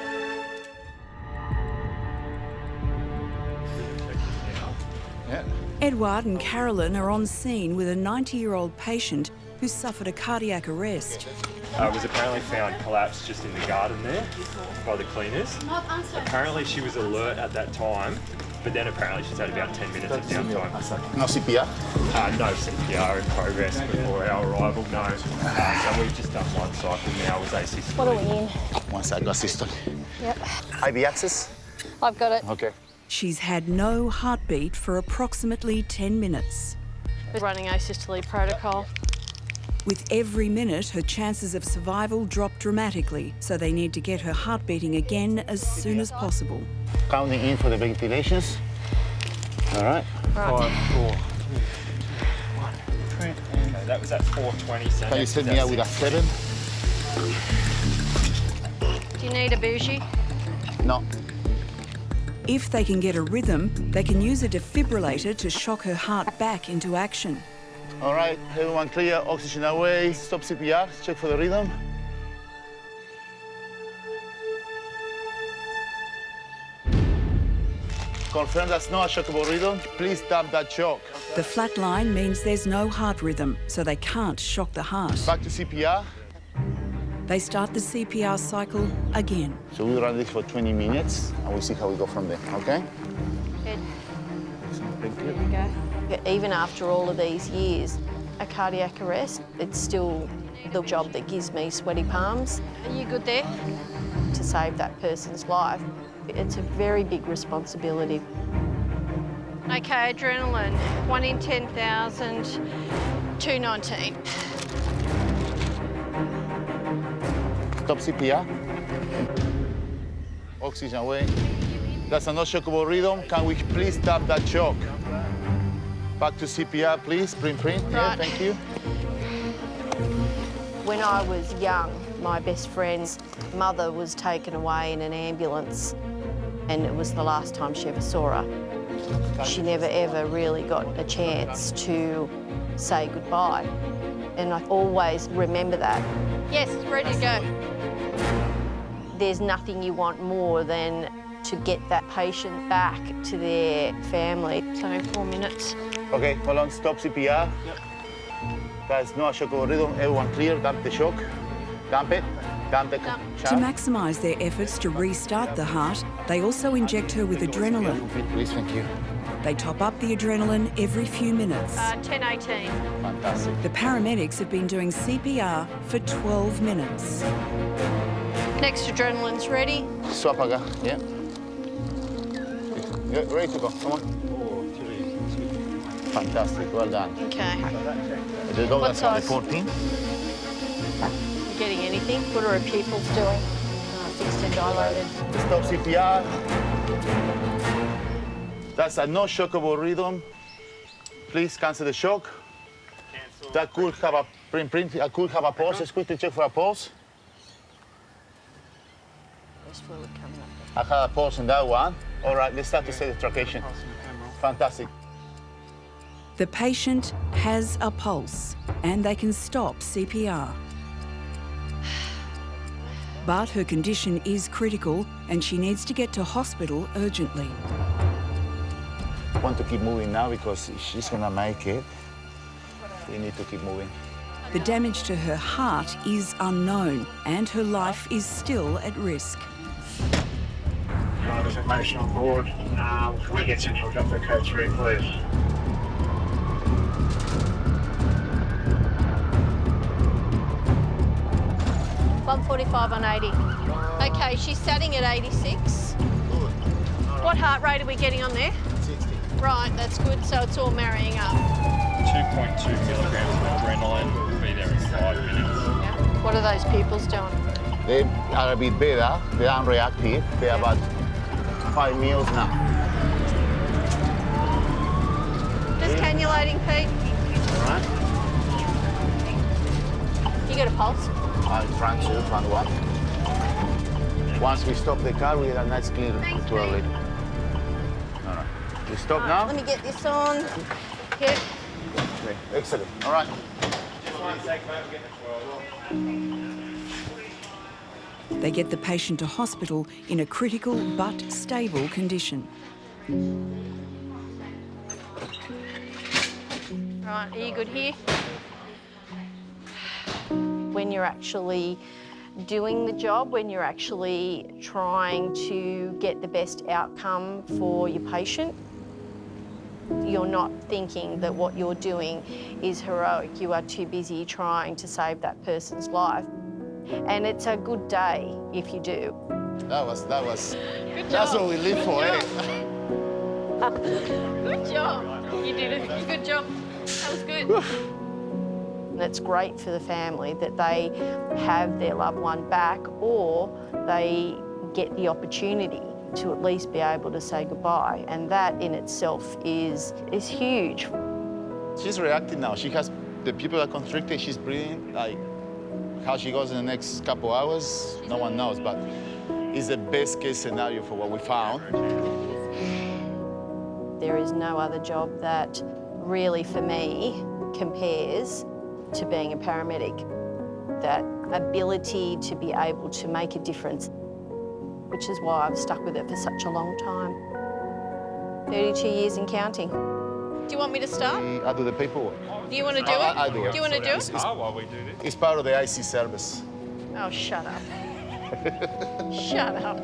Yeah. Edward and Carolyn are on scene with a 90-year-old patient who suffered a cardiac arrest. Was apparently found collapsed just in the garden there by the cleaners. Apparently she was alert at that time But then apparently she's had about 10 minutes of downtime. No CPR? No CPR in progress before our arrival, no. So we've just done one cycle now with A6. What are we in? One sec, got systole. Yep. IV access? I've got it. Okay. She's had no heartbeat for approximately 10 minutes. We're running asystole protocol. With every minute, her chances of survival drop dramatically, so they need to get her heart beating again as soon as possible. Counting in for the ventilations. All right. 5, 4, 3, 2, 1. Okay, that was at 4:20. So Can you set me out with a 7? Do you need a bougie? No. If they can get a rhythm, they can use a defibrillator to shock her heart back into action. All right, everyone clear, oxygen away, stop CPR, check for the rhythm. Confirm that's not a shockable rhythm. Please dump that shock. The flat line means there's no heart rhythm, so they can't shock the heart. Back to CPR. They start the CPR cycle again. So we run this for 20 minutes and we'll see how we go from there, okay? Good. There you go. Even after all of these years, a cardiac arrest, it's still the job that gives me sweaty palms. Are you good there? To save that person's life, it's a very big responsibility. Okay, adrenaline, 1 in 10,000, 219. Stop CPR. Oxygen away. That's a non-shockable rhythm. Can we please stop that shock? Back to CPR, please. Print. Right. Yeah, thank you. When I was young, my best friend's mother was taken away in an ambulance, and it was the last time she ever saw her. She never ever really got a chance to say goodbye, and I always remember that. Yes, ready to go. There's nothing you want more than to get that patient back to their family. So 4 minutes. Okay, hold on, stop CPR. Yep. Guys, no shockable rhythm. Everyone clear, dump the shock. Dump it. Dump the To maximise their efforts to restart the heart, they also inject her with adrenaline. Please, thank you. They top up the adrenaline every few minutes. 10:18. Fantastic. The paramedics have been doing CPR for 12 minutes. Next adrenaline's ready. Swap again, yeah. Good, ready to go, come on. Fantastic, well done. Okay. The dog What that's on the size? 14. You getting anything? What are her pupils doing? Fixed and dilated. Stop CPR. That's a no shockable rhythm. Please cancel the shock. That could have a print. I could have a pulse. Let's quickly check for a pulse. I had a pulse in that one. All right, let's start to say the tracation. Fantastic. The patient has a pulse and they can stop CPR. But her condition is critical and she needs to get to hospital urgently. I want to keep moving now because she's gonna make it. We need to keep moving. The damage to her heart is unknown and her life is still at risk. There's information on board. Can we get central jump for code 3, please? $145 on 80. Okay, she's sitting at 86. What heart rate are we getting on there? 60. Right, that's good. So it's all marrying up. 2.2 milligrams of adrenaline. We'll be there in 5 minutes. Yeah. What are those pupils doing? They are a bit better. They are reactive. They are about 5 mils now. Just cannulating, Pete. All right. You got a pulse? Front 2, front 1. Once we stop the car, we get a nice clear to our lead. All right. We stop now? Let me get this on. Yep. Okay. Excellent. All right. They get the patient to hospital in a critical but stable condition. Right, are you good here? When you're actually doing the job, when you're actually trying to get the best outcome for your patient. You're not thinking that what you're doing is heroic. You are too busy trying to save that person's life. And it's a good day if you do. That's That's what we live for, eh? Good job. You did a good job. That was good. And it's great for the family that they have their loved one back, or they get the opportunity to at least be able to say goodbye. And that in itself is huge. She's reacting now. She has the people are constricted. She's breathing. Like how she goes in the next couple hours, no one knows. But it's the best case scenario for what we found. There is no other job that really, for me, compares to being a paramedic. That ability to be able to make a difference, which is why I've stuck with it for such a long time. 32 years and counting. Do you want me to start? I do the paperwork. Do you want to do it? I do it. Do you want to do it? While we do this. It's part of the IC service. Oh, shut up. Shut up.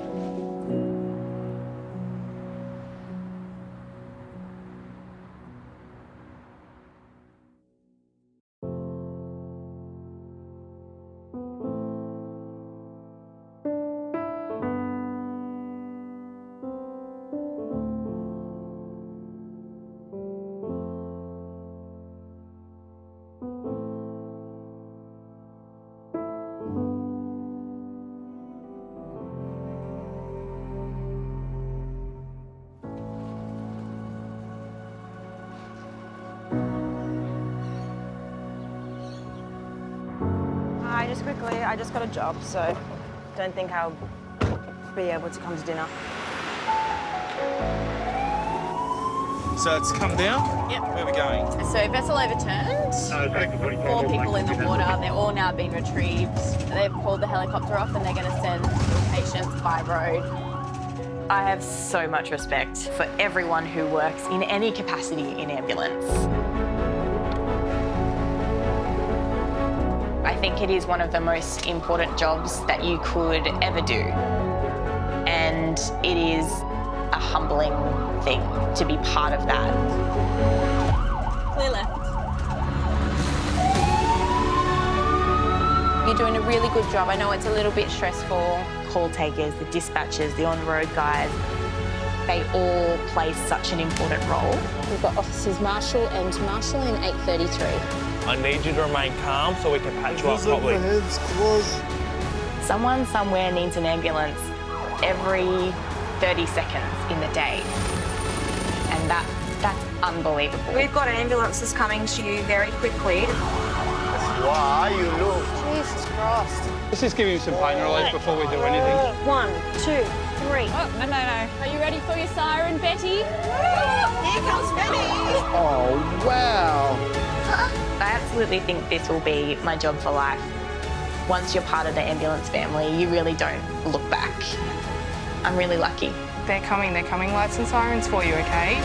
Hi, just quickly, I just got a job, so don't think I'll be able to come to dinner. So it's come down? Yep. Where are we going? So vessel overturned, 4 people in the water, they're all now been retrieved. They've pulled the helicopter off and they're going to send patients by road. I have so much respect for everyone who works in any capacity in ambulance. I think it is one of the most important jobs that you could ever do. And it is a humbling thing to be part of that. Clear left. You're doing a really good job. I know it's a little bit stressful. Call takers, the dispatchers, the on-road guys, they all play such an important role. We've got Officers Marshall and Marshall in 833. I need you to remain calm so we can patch you up properly. Someone somewhere needs an ambulance every 30 seconds in the day. And that's unbelievable. We've got ambulances coming to you very quickly. Why you look? Jesus Christ. Let's just give him some pain relief before we do anything. 1, 2, 3. Oh, no. Are you ready for your siren, Betty? Here comes Betty. Oh, wow. I absolutely think this will be my job for life. Once you're part of the ambulance family, you really don't look back. I'm really lucky. They're coming. Lights and sirens for you, okay?